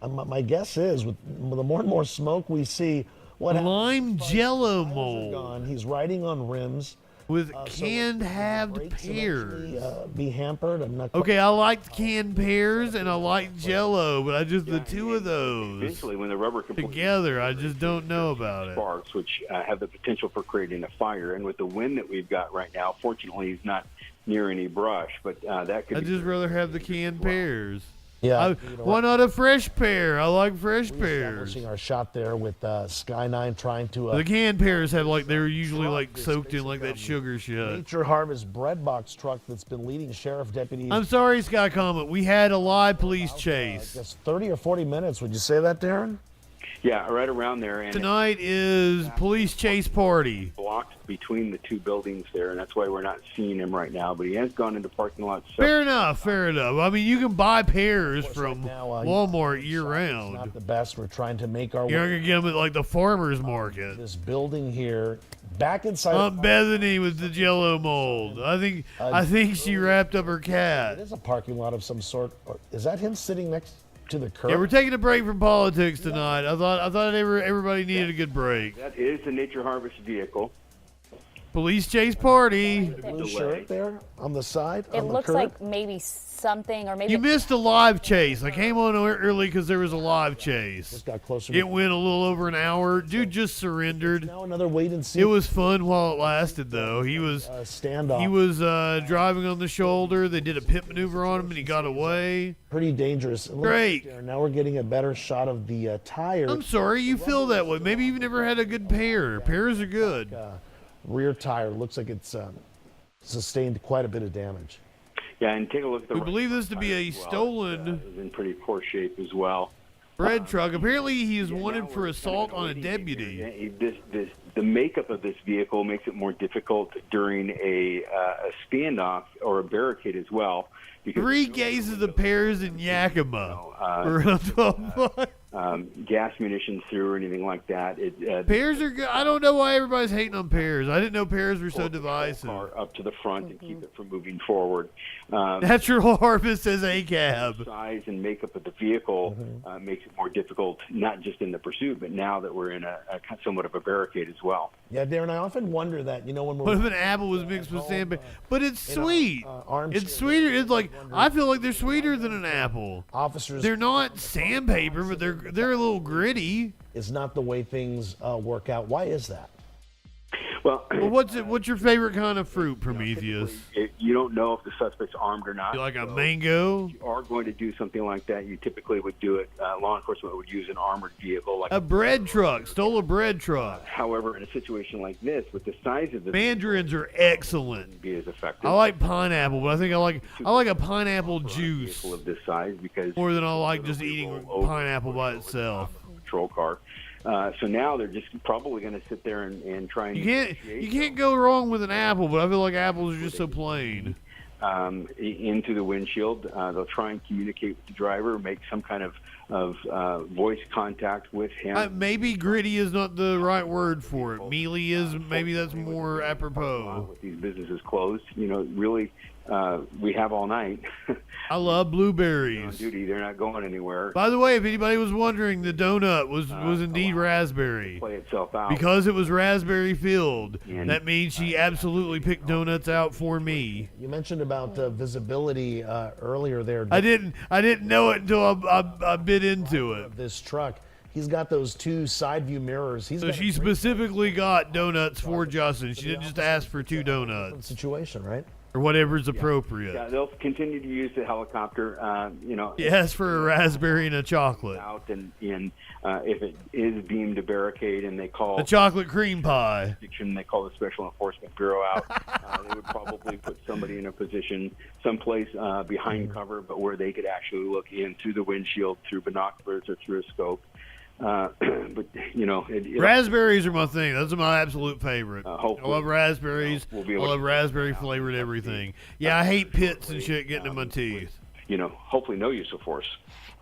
My guess is with the more and more smoke we see,
lime jello mold.
Gone. He's riding on rims
with canned halved pears.
Be hampered. I'm not.
Okay, I like canned pears and I like jello, but the two of those
eventually, when the rubber
together, I just don't know about it.
Sparks, which have the potential for creating a fire, and with the wind that we've got right now, fortunately, he's not near any brush, but that could.
I'd just rather have the canned pears.
Yeah.
Why not a fresh pear? I like fresh pears.
Establishing our shot there with Sky9 trying to.
The canned pears have they're usually soaked in that sugar shit.
Nature Harvest bread box truck that's been leading sheriff deputies.
I'm sorry, Sky Comment. We had a live police chase.
Just 30 or 40 minutes. Would you say that, Darren?
Yeah, right around there. And
tonight is police chase party.
Blocked between the two buildings there, and that's why we're not seeing him right now. But he has gone into parking lots.
Fair enough. I mean, you can buy pears from Walmart year round.
Not the best. We're trying to make our way.
You're gonna get them at the farmers market.
This building here, back inside.
Aunt Bethany with the jello mold. I think she wrapped up her cat.
It is a parking lot of some sort. Is that him sitting next to the curb?
Yeah, we're taking a break from politics tonight. I thought everybody needed a good break.
That is the Nature Harvest vehicle.
Police chase party.
Blue shirt there on the side.
It looks like maybe something, or maybe
you missed a live chase. I came on early because there was a live chase.
Just got closer.
It went a little over an hour. Dude just surrendered.
Now another wait and see.
It was fun while it lasted, though. He was
standoff.
He was driving on the shoulder. They did a pit maneuver on him, and he got away.
Pretty dangerous.
Great.
Now we're getting a better shot of the tire.
I'm sorry you feel that way. Maybe you've never had a good pear. Pears are good.
Rear tire looks like it's sustained quite a bit of damage.
Yeah, and take a look at the.
We believe this to be a stolen.
Is in pretty poor shape as well.
Bread truck. Apparently, he is wanted for assault on a deputy.
The makeup of this vehicle makes it more difficult during a standoff or a barricade as well.
3 cases of pears in Yakima.
Gas munitions through or anything like that.
Pears are good. I don't know why everybody's hating on pears. I didn't know pears were so divisive.
Up to the front and keep it from moving forward.
Natural Harvest says a cab.
Size and makeup of the vehicle makes it more difficult, not just in the pursuit, but now that we're in a somewhat of a barricade as well.
Yeah, Darren, I often wonder that, when we're.
What if an apple was mixed with sandpaper? But it's sweet. It's sweeter. It's I feel like they're sweeter than an apple.
Officers.
They're not sandpaper, but they're a little gritty.
It's not the way things work out. Why is that?
Well,
what's your favorite kind of fruit, Prometheus?
you don't know if the suspect's armed or not.
You like a mango?
If you are going to do something like that, you typically would do it. Law enforcement would use an armored vehicle, like
a bread truck. Stole a bread truck.
However, in a situation like this, with the size of the
mandarins are excellent.
Be as effective.
I like pineapple, but I think I like a pineapple juice
of this size because
more than I like just eating pineapple by itself.
Patrol car. So now they're just probably going to sit there and try and.
You can't go wrong with an apple, but I feel like apples are just so plain.
Into the windshield, they'll try and communicate with the driver, make some kind of voice contact with him.
Maybe gritty is not the right word for it. Mealy is. Maybe that's more apropos.
With these businesses closed, really. We have all night.
I love blueberries.
On duty, they're not going anywhere.
By the way, if anybody was wondering, the donut was indeed raspberry.
Play itself out.
Because it was raspberry filled. That means she absolutely picked donuts out for me.
You mentioned about visibility earlier there.
I didn't know it until I bit into it.
This truck. He's got those two side view mirrors.
So she specifically got donuts for Justin. She didn't just ask for 2 donuts.
Situation, right?
Or whatever's appropriate.
Yeah, they'll continue to use the helicopter.
Yes, for a raspberry and a chocolate.
Out and if it is deemed a barricade, and they call
the chocolate cream pie.
They call the Special Enforcement Bureau out. They would probably put somebody in a position, someplace behind cover, but where they could actually look in through the windshield, through binoculars, or through a scope. But
raspberries are my thing. Those are my absolute favorite. I
Hopefully,
love raspberries.
we'll
I love raspberry flavored everything. Yeah, I hate pits and shit getting in my teeth.
Hopefully no use of force.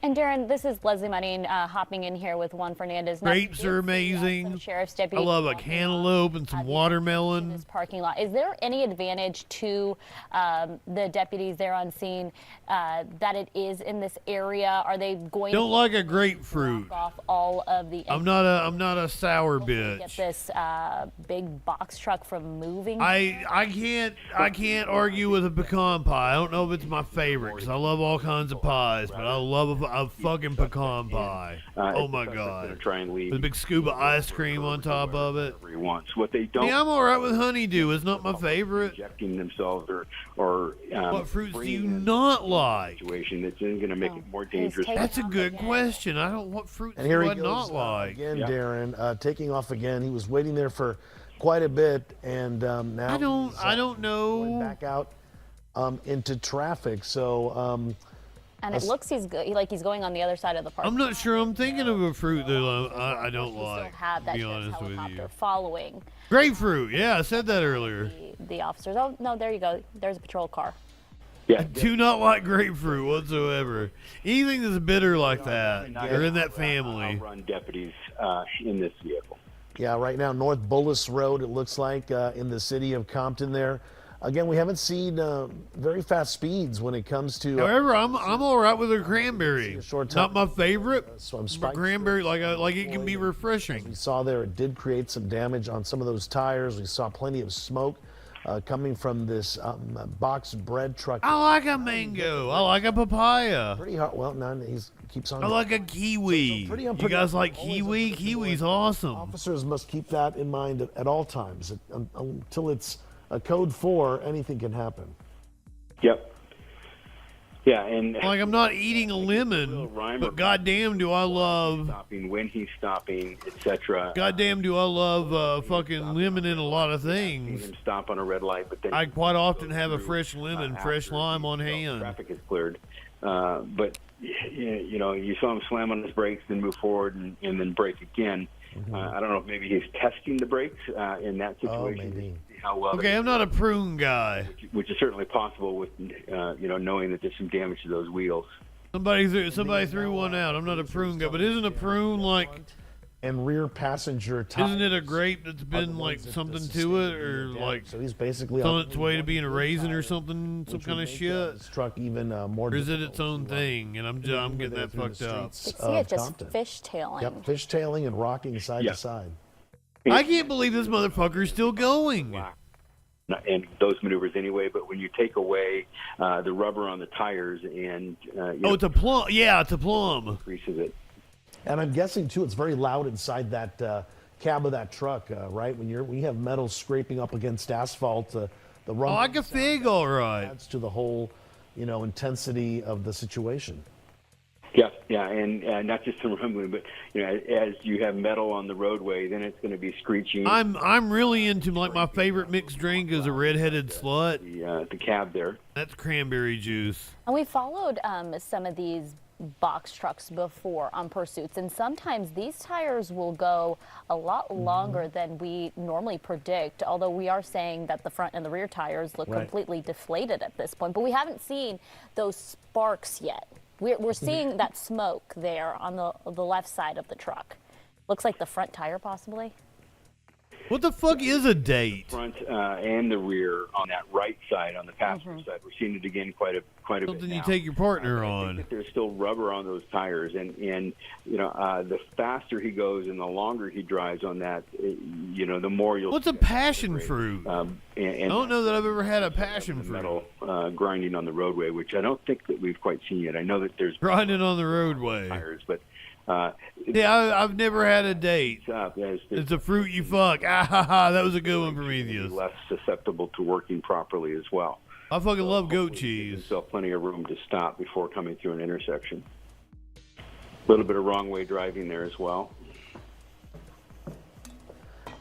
And Darren, this is Leslie Mudding hopping in here with Juan Fernandez.
Grapes are amazing.
Sheriff's
I
deputy.
love a cantaloupe and some watermelon.
This parking lot. Is there any advantage to the deputies there on scene that it is in this area? Are they going?
Don't like a grapefruit.
Off all of the.
I'm not a sour bitch.
Get this big box truck from moving.
I can't argue with a pecan pie. I don't know if it's my favorite because I love all kinds of pies, but I love a fucking pecan pie. Oh my god!
Try and leave
with a big scoop of ice cream on top of it.
He wants. What they don't.
Yeah, I'm all right with honeydew. It's not my favorite.
Injecting themselves or
what fruits do you not like?
Situation that's going to make it more dangerous.
That's a good question. I don't. What fruits
and here
do
he
I
goes,
not like?
Again, Darren, taking off again. He was waiting there for quite a bit, and now
I don't know.
Going back out into traffic. So.
And it looks he's going on the other side of the park.
I'm not sure. I'm thinking of a fruit that I don't like.
Still have that
to be honest with you.
Following.
Grapefruit. Yeah, I said that earlier.
The officers. Oh no, there you go. There's a patrol car.
Yeah.
I do not like grapefruit whatsoever. Anything that's bitter like that, or in that family.
Run deputies in this vehicle.
Yeah, right now North Bullis Road. It looks like in the city of Compton there. Again, we haven't seen very fast speeds when it comes to.
However, I'm all right with a cranberry. Not my favorite, but cranberry like it can be refreshing.
As we saw there, it did create some damage on some of those tires. We saw plenty of smoke coming from this box bread truck.
I like a mango. I like a papaya.
Pretty hard. Well, none. He keeps on.
I like a kiwi. You guys like kiwi? Kiwi's awesome.
Officers must keep that in mind at all times until it's. A code 4, anything can happen.
Yep. Yeah, and
like I'm not eating a lemon, but goddamn, do I love
stopping when he's stopping, etc.
Goddamn, do I love fucking lemon in a lot of things.
Him stop on a red light, but then
I quite often have a fresh lemon, fresh lime on hand.
Traffic is cleared, but you saw him slam on his brakes, then move forward, and then brake again. I don't know if maybe he's testing the brakes in that situation.
Maybe.
How well
okay, I'm not a prune guy.
Which is certainly possible with knowing that there's some damage to those wheels.
Somebody threw one out. I'm not a prune guy, but isn't a prune like?
And rear passenger tires.
Isn't it a grape that's been like something to it, or like
so he's basically
on its way to being a raisin or something, some kind of shit?
Truck even more.
Or is it its own thing? And I'm getting that fucked up.
See it just fishtailing.
Yep, fishtailing and rocking side to side.
I can't believe this motherfucker's still going.
And those maneuvers anyway, but when you take away the rubber on the tires and
it's a plum. Yeah, it's a plum.
Increases it.
And I'm guessing too, it's very loud inside that cab of that truck, right? When you have metal scraping up against asphalt, The rumble
like a fig, all right.
adds to the whole, intensity of the situation.
Yeah, and not just the rumbling, but as you have metal on the roadway, then it's going to be screeching.
I'm really into, like, my favorite mixed drink is a redheaded slut.
The cab there.
That's cranberry juice.
And we followed some of these box trucks before on pursuits, and sometimes these tires will go a lot longer than we normally predict, although we are saying that the front and the rear tires look completely deflated at this point, but we haven't seen those sparks yet. We're seeing that smoke there on the left side of the truck. Looks like the front tire possibly.
What the fuck is a date?
Front and the rear on that right side, on the passenger side. We're seeing it again quite a bit
Something
now.
you take your partner
I
on.
think that there's still rubber on those tires, and the faster he goes and the longer he drives on that, the more you'll.
What's a passion fruit?
And
I don't know that I've ever had a passion fruit.
Metal grinding on the roadway, which I don't think that we've quite seen yet. I know that there's
grinding on the roadway
tires, but.
I've never had a date. It's a fruit you fuck. That was a good one, Prometheus.
Less susceptible to working properly as well.
I fucking love goat cheese.
There's still plenty of room to stop before coming through an intersection. A little bit of wrong way driving there as well.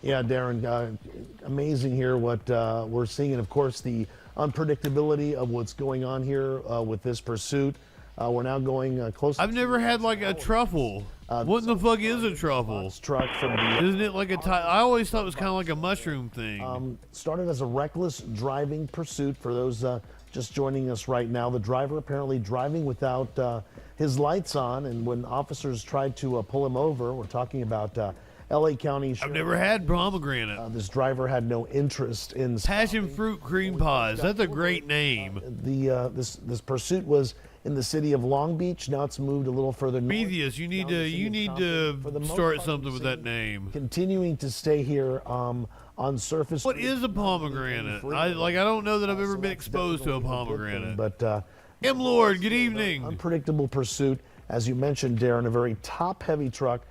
Yeah, Darren, amazing here what we're seeing, and of course the unpredictability of what's going on here with this pursuit. We're now going close.
I've never had like a truffle. What in the fuck is a truffle?
Truck from
Isn't it like a I always thought it was kind of like a mushroom thing.
Started as a reckless driving pursuit for those just joining us right now. The driver apparently driving without his lights on, and when officers tried to pull him over, we're talking about L.A. County Sheriff.
I've never had pomegranate.
This driver had no interest in
passion fruit cream pies. That's a great name.
This pursuit was in the city of Long Beach. Now it's moved a little further north.
Prometheus, you need to start something with that name.
Continuing to stay here on surface.
What is a pomegranate? I don't know that I've ever been exposed to a pomegranate.
But
M. Lord, good evening.
Unpredictable pursuit, as you mentioned, Darren, a very top-heavy truck.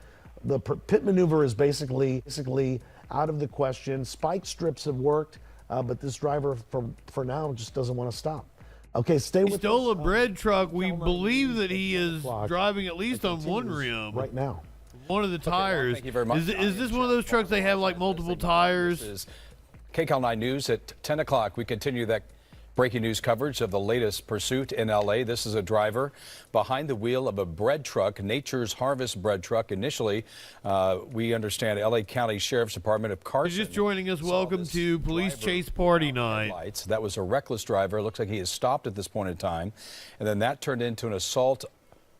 The pit maneuver is basically out of the question. Spike strips have worked, but this driver for now just doesn't want to stop. Okay, stay with us.
He stole a bread truck. We believe that he is driving at least on one rim.
Right now.
One of the tires.
Thank you very much.
Is this one of those trucks they have like multiple tires?
This is KCAL 9 News at 10 o'clock. We continue that breaking news coverage of the latest pursuit in L.A. This is a driver behind the wheel of a bread truck, Nature's Harvest bread truck. Initially, we understand L.A. County Sheriff's Department of Carson.
Just joining us. Welcome to Police Chase Party Night.
That was a reckless driver. It looks like he is stopped at this point in time. And then that turned into an assault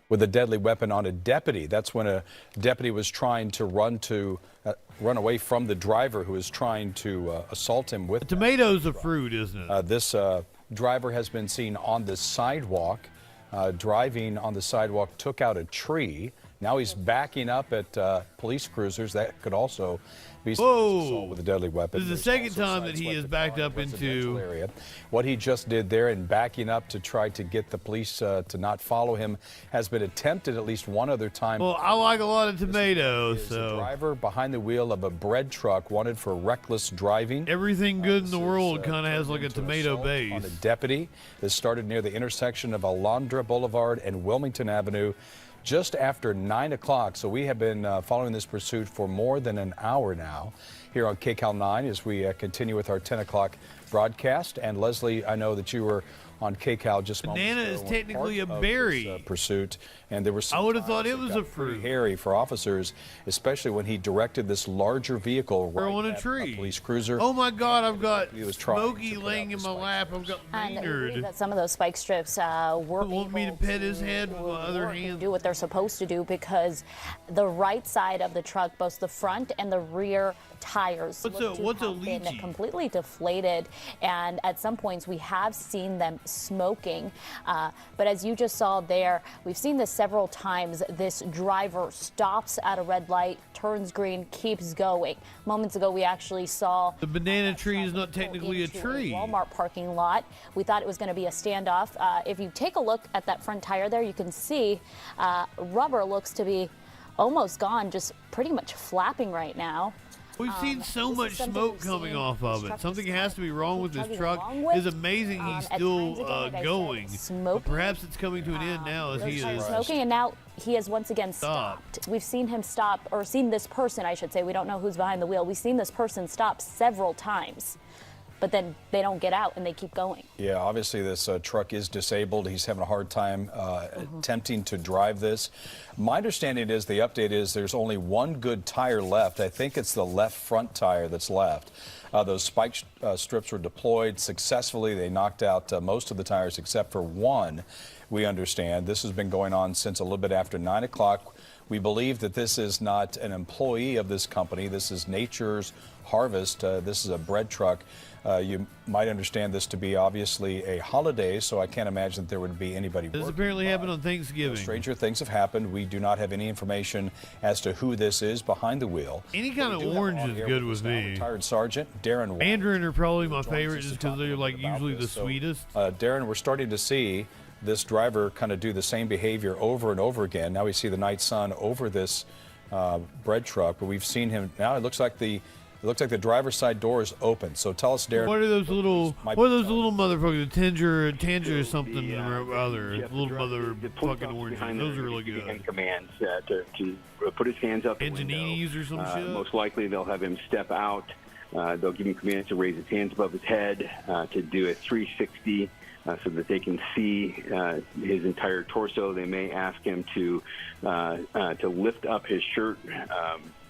with a deadly weapon on a deputy. That's when a deputy was trying to run away from the driver who was trying to assault him with.
A tomato's a fruit, isn't it?
This driver has been seen on the sidewalk, driving on the sidewalk, took out a tree. Now he's backing up at police cruisers. That could also be assault with a deadly weapon.
This is the second time that he has backed up into
area. What he just did there in backing up to try to get the police to not follow him has been attempted at least one other time.
Well, I like a lot of tomatoes.
So, a driver behind the wheel of a bread truck wanted for reckless driving.
Everything good in the world kind of has like a tomato base.
On a deputy. This started near the intersection of Alondra Boulevard and Wilmington Avenue, just after 9 o'clock. So we have been following this pursuit for more than an hour now here on KCAL 9 as we continue with our 10 o'clock broadcast. And Leslie, I know that you were on KCAL just moments ago.
Banana is technically a berry.
Pursuit, and there was.
I would have thought it was a fruit.
Hairy for officers, especially when he directed this larger vehicle right
on a
at
tree.
A police cruiser.
Oh my God! I've got Smokey laying in my lap. I've got Maynard.
That some of those spike strips
want me to pet his head with my other hand.
Do what they're supposed to do because the right side of the truck, both the front and the rear tires,
what's a
been completely deflated, and at some points we have seen them smoking. But as you just saw there, we've seen this several times. This driver stops at a red light, turns green, keeps going. Moments ago, we actually saw
the banana tree is not technically a tree.
Walmart parking lot. We thought it was going to be a standoff. If you take a look at that front tire there, you can see rubber looks to be almost gone, just pretty much flapping right now.
We've seen so much smoke coming off of it. Something has to be wrong with this truck. It's amazing he's still going. But perhaps it's coming to an end now as he is
smoking, and now he has once again stopped. We've seen him stop, or seen this person, I should say. We don't know who's behind the wheel. We've seen this person stop several times, but then they don't get out and they keep going.
Yeah, obviously this truck is disabled. He's having a hard time attempting to drive this. My understanding is the update is there's only one good tire left. I think it's the left front tire that's left. Those spike strips were deployed successfully. They knocked out most of the tires except for one, we understand. This has been going on since a little bit after 9 o'clock. We believe that this is not an employee of this company. This is Nature's Harvest. This is a bread truck. You might understand this to be obviously a holiday, so I can't imagine that there would be anybody working.
This apparently happened on Thanksgiving.
Stranger things have happened. We do not have any information as to who this is behind the wheel.
Any kind of orange is good with me.
Retired Sergeant Darren.
Mandarin are probably my favorite just because they're like usually the sweetest.
Darren, we're starting to see this driver kind of do the same behavior over and over again. Now we see the night sun over this bread truck, but we've seen him now. It looks like the driver's side door is open. So tell us, Darren.
What are those little motherfuckers? Tanger or something or other. Little mother fucking oranges. Those are really good.
Commands to put his hands up.
Angininis or some shit.
Most likely they'll have him step out. They'll give him commands to raise his hands above his head, to do a 360 so that they can see his entire torso. They may ask him to lift up his shirt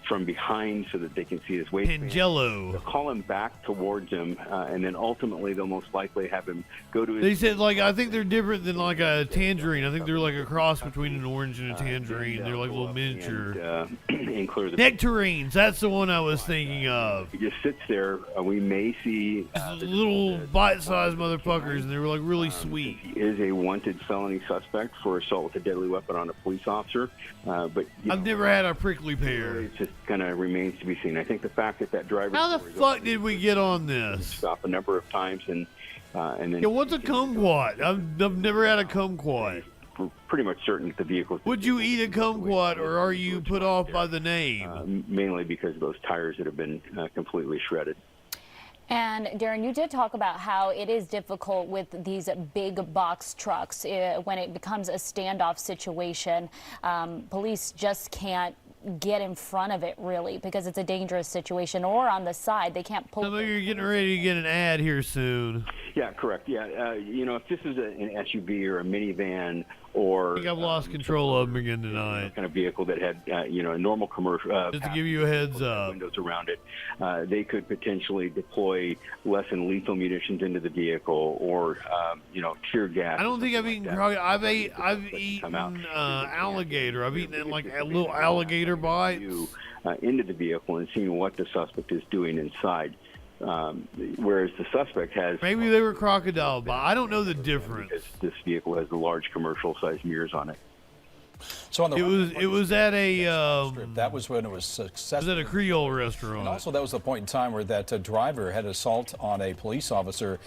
from behind so that they can see his waistband.
Jello.
They'll call him back towards him, and then ultimately they'll most likely have him go to his...
They said, like, I think they're different than, like, a tangerine. I think they're, like, a cross between an orange and a tangerine. They're, like, little miniature.
And clear the...
Nectarines. That's the one I was thinking of.
He just sits there. We may see...
little bite-sized motherfuckers, and they were, like, really sweet.
He is a wanted felony suspect for assault with a deadly weapon on a police officer, but...
I've never had a prickly pear.
It's just kind of remains to be seen. I think the fact that driver...
How the fuck did we get on this?
Stop a number of times and then...
Yeah, what's a kumquat? I've never had a kumquat.
We're pretty much certain that the vehicle...
Would you eat a kumquat, or are you put off by the name?
Mainly because of those tires that have been completely shredded.
And Darren, you did talk about how it is difficult with these big box trucks when it becomes a standoff situation. Police just can't get in front of it, really, because it's a dangerous situation, or on the side. They can't pull.
I know you're getting ready to get an ad here soon.
Yeah, correct. Yeah, if this is an SUV or a minivan, or
I think I've lost control of them again tonight.
Kind of vehicle that had a normal commercial
just to give you a heads up,
windows around it, they could potentially deploy less than lethal munitions into the vehicle, or tear gas.
I don't think I've eaten I've eaten alligator. I've eaten like a little alligator bites
into the vehicle and seen what the suspect is doing inside. Whereas the suspect has...
Maybe they were crocodile, but I don't know the difference.
This vehicle has the large commercial-sized mirrors on it.
So on the
it was at a
that was when it was successful.
It was at a Creole restaurant.
And also that was the point in time where that driver had assault on a police officer.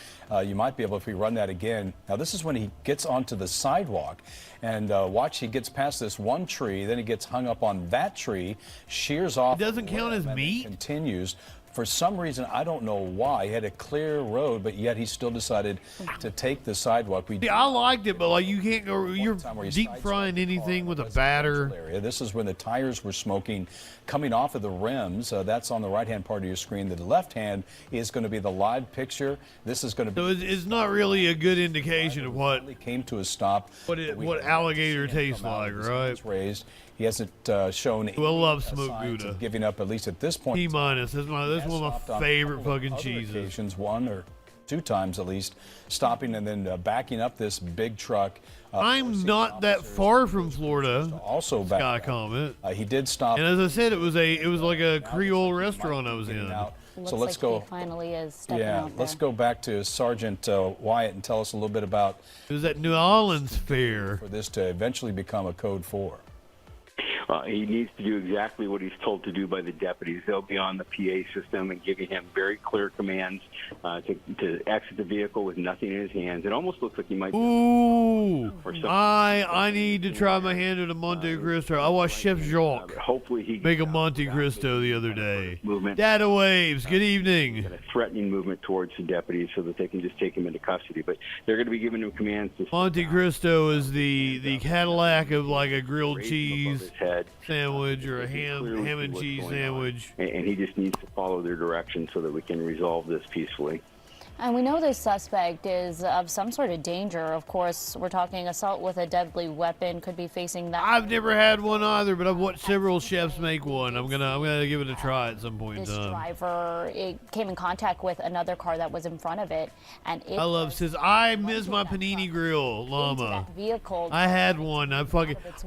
You might be able, if we run that again. Now this is when he gets onto the sidewalk, and watch, he gets past this one tree, then he gets hung up on that tree, shears off.
It doesn't count as meat.
Continues. For some reason, I don't know why, he had a clear road, but yet he still decided to take the sidewalk.
I liked it, but like you can't go. You're deep frying anything with a batter.
This is when the tires were smoking, coming off of the rims. That's on the right-hand part of your screen. The left hand is going to be the live picture. This is going to be.
So it's not really a good indication of what
came to a stop.
What alligator tastes like, right?
Raised. He hasn't shown
I love smoked Gouda.
Giving up, at least at this point.
T-. That's one of my favorite fucking cheeses.
Occasions, one or two times at least, stopping and then backing up this big truck.
I'm not that far from Florida.
Also back.
Sky comment.
He did stop.
And as I said, it was like a Creole restaurant I was in.
So let's go. He finally is stepping out there.
Let's go back to Sergeant Wyatt and tell us a little bit about.
It was at New Orleans Fair.
For this to eventually become a Code 4.
He needs to do exactly what he's told to do by the deputies. They'll be on the PA system and giving him very clear commands to exit the vehicle with nothing in his hands. It almost looks like he might.
Ooh, I need to try my hand at a Monte Cristo. I watched Chef Jacques
hopefully he
make a Monte Cristo the other day.
Movement.
Data waves. Good evening.
A threatening movement towards the deputies so that they can just take him into custody. But they're going to be giving him commands to.
Monte Cristo is the Cadillac of like a grilled cheese sandwich or a ham and cheese sandwich.
And he just needs to follow their direction so that we can resolve this peacefully.
And we know this suspect is of some sort of danger. Of course, we're talking assault with a deadly weapon, could be facing that.
I've never had one either, but I've watched several chefs make one. I'm gonna give it a try at some point in
This
time.
driver came in contact with another car that was in front of it, and it
I love says I miss my panini grill llama.
vehicle.
I had one.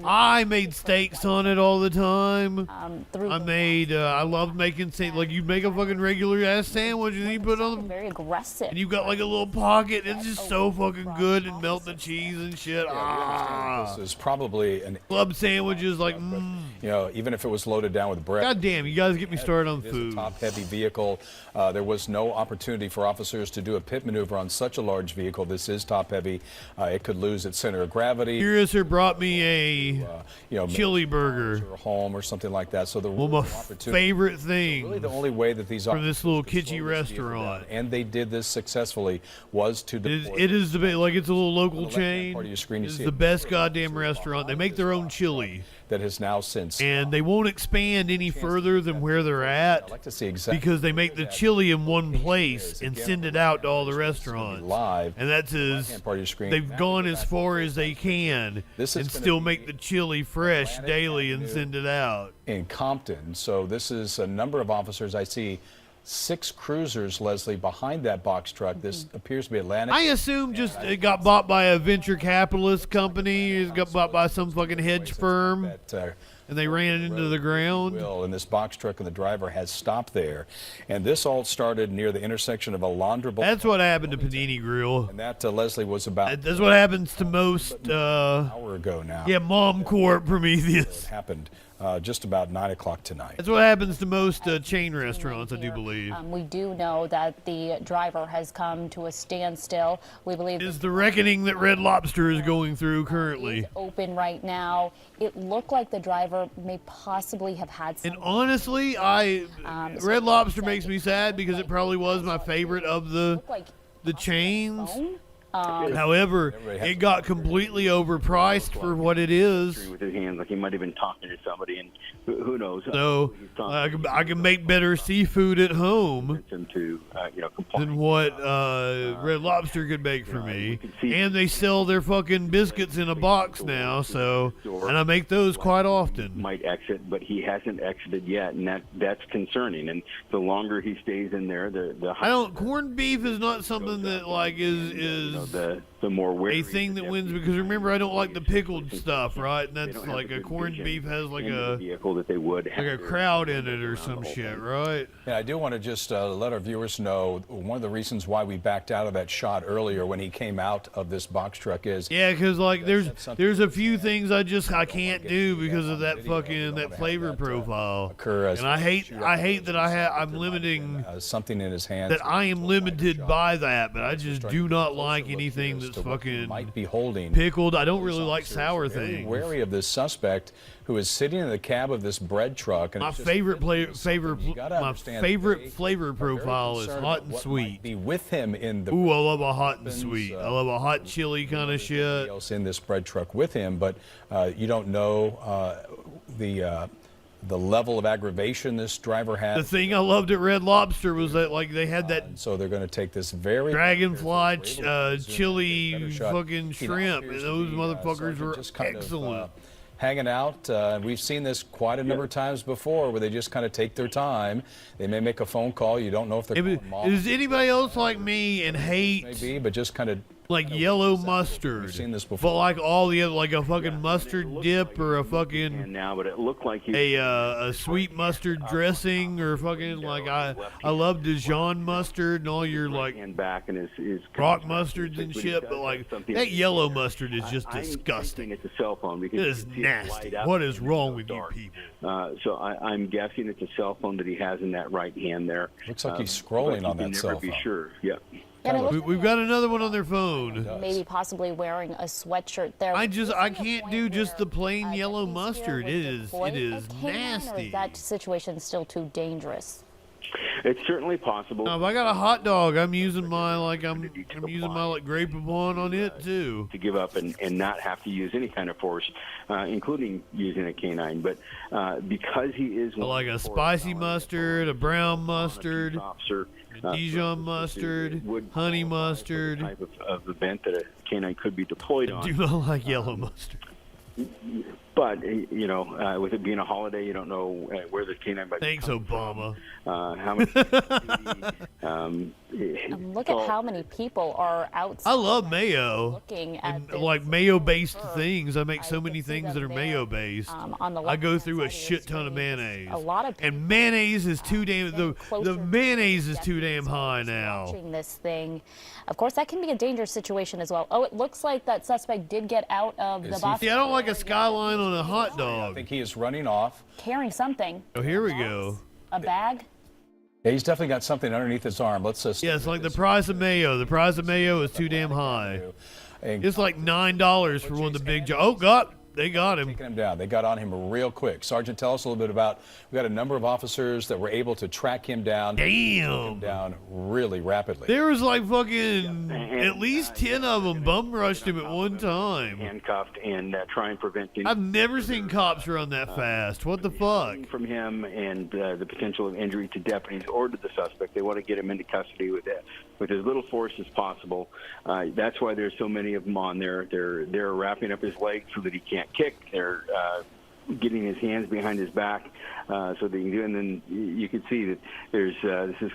I made steaks on it all the time. I loved making steak. Like you make a fucking regular ass sandwich and then you put it on.
Very aggressive.
And you got like a little pocket. It's just so fucking good and melt the cheese and shit.
This is probably an
club sandwiches like.
You know, even if it was loaded down with bread.
God damn, you guys get me started on food.
It is a top-heavy vehicle. There was no opportunity for officers to do a pit maneuver on such a large vehicle. This is top-heavy. It could lose its center of gravity.
Curiouser brought me a chili burger.
Or home or something like that. So the
my favorite thing.
Really, the only way that these
from this little kitschy restaurant,
and they did this successfully, was to deploy.
It is the like it's a little local chain.
Part of your screen,
it's the best goddamn restaurant. They make their own chili.
That has now since.
And they won't expand any further than where they're at.
I'd like to see exactly
because they make the chili in one place and send it out to all the restaurants.
Live.
And that's they've gone as far as they can and still make the chili fresh daily and send it out.
In Compton. So this is a number of officers. I see 6 cruisers, Leslie, behind that box truck. This appears to be Atlantic.
I assume just it got bought by a venture capitalist company. It got bought by some fucking hedge firm. And they ran it into the ground.
And this box truck and the driver has stopped there. And this all started near the intersection of Alondra.
That's what happened to Panini Grill.
And that, Leslie, was about...
That's what happens to most...
an hour ago now.
Yeah, Mom Corp Prometheus.
It happened just about 9 o'clock tonight.
That's what happens to most chain restaurants, I do believe.
We do know that the driver has come to a standstill. We believe...
It's the reckoning that Red Lobster is going through currently.
It's open right now. It looked like the driver may possibly have had some...
And honestly, Red Lobster makes me sad because it probably was my favorite of the chains. However, it got completely overpriced for what it is.
With his hands, like he might have been talking to somebody, and who knows?
So I can make better seafood at home than what Red Lobster could make for me. And they sell their fucking biscuits in a box now, and I make those quite often.
Might exit, but he hasn't exited yet, and that's concerning. And the longer he stays in there, the
corned beef is not something that like is
the more
a thing that wins, because remember I don't like the pickled stuff, right? And that's like a corned beef has like a
vehicle that they would
like a crowd in it or some shit, right?
Yeah, I do want to just let our viewers know one of the reasons why we backed out of that shot earlier when he came out of this box truck is
because like there's a few things I can't do because of that fucking flavor profile. And I hate that I'm limiting
something in his hands.
That I am limited by that, but I just do not like anything that's fucking
might be holding
pickled. I don't really like sour things.
Wary of this suspect who is sitting in the cab of this bread truck. And
my favorite flavor profile is hot and sweet.
Be with him in the.
Ooh, I love a hot and sweet. I love a hot chili kind of shit.
Else in this bread truck with him, but you don't know the level of aggravation this driver had.
The thing I loved at Red Lobster was that like they had that.
So they're going to take this very
dragonfly chili fucking shrimp, and those motherfuckers were excellent.
Hanging out. We've seen this quite a number of times before where they just kind of take their time. They may make a phone call. You don't know if they're calling mom.
Is anybody else like me and hate
maybe, but just kind of
like yellow mustard.
We've seen this before.
But like all the other, like a fucking mustard dip or a fucking
And now, but it looked like
a sweet mustard dressing or fucking like I love Dijon mustard and all your like
and back and his
rock mustards and shit. But like that yellow mustard is just disgusting.
It's a cell phone because
it is nasty. What is wrong with you people?
So I'm guessing it's a cell phone that he has in that right hand there.
Looks like he's scrolling on that cell phone.
Be sure. Yeah.
We've got another one on their phone.
Maybe possibly wearing a sweatshirt there.
I can't do just the plain yellow mustard. It is nasty.
Or is that situation still too dangerous?
It's certainly possible.
If I got a hot dog, I'm using my using my grape upon on it too.
To give up and not have to use any kind of force, including using a canine. But because he is
like a spicy mustard, a brown mustard, a Dijon mustard, honey mustard.
Type of event that a canine could be deployed on.
I do not like yellow mustard.
But, with it being a holiday, you don't know where the canine might be.
Thanks, Obama.
How much?
And look at how many people are outside.
I love mayo.
Looking at
like mayo-based things. I make so many things that are mayo-based. I go through a shit ton of mayonnaise.
A lot of
and mayonnaise is too damn the mayonnaise is too damn high now.
Watching this thing, of course, that can be a dangerous situation as well. Oh, it looks like that suspect did get out of the box.
See, I don't like a skyline on a hot dog.
I think he is running off.
Carrying something.
Oh, here we go.
A bag.
Yeah, he's definitely got something underneath his arm. Let's just.
Yeah, it's like the price of mayo. The price of mayo is too damn high. It's like $9 for one of the big jobs. Oh, God. They got him.
Taking him down. They got on him real quick. Sergeant, tell us a little bit about. We got a number of officers that were able to track him down.
Damn.
Down really rapidly.
There was like fucking at least 10 of them bum rushed him at one time.
Handcuffed and try and prevent.
I've never seen cops run that fast. What the fuck?
From him and the potential of injury to deputies or to the suspect, they want to get him into custody with as little force as possible. That's why there's so many of them on there. They're wrapping up his legs so that he can't kick. They're getting his hands behind his back so that he can do. And then you can see that there's this is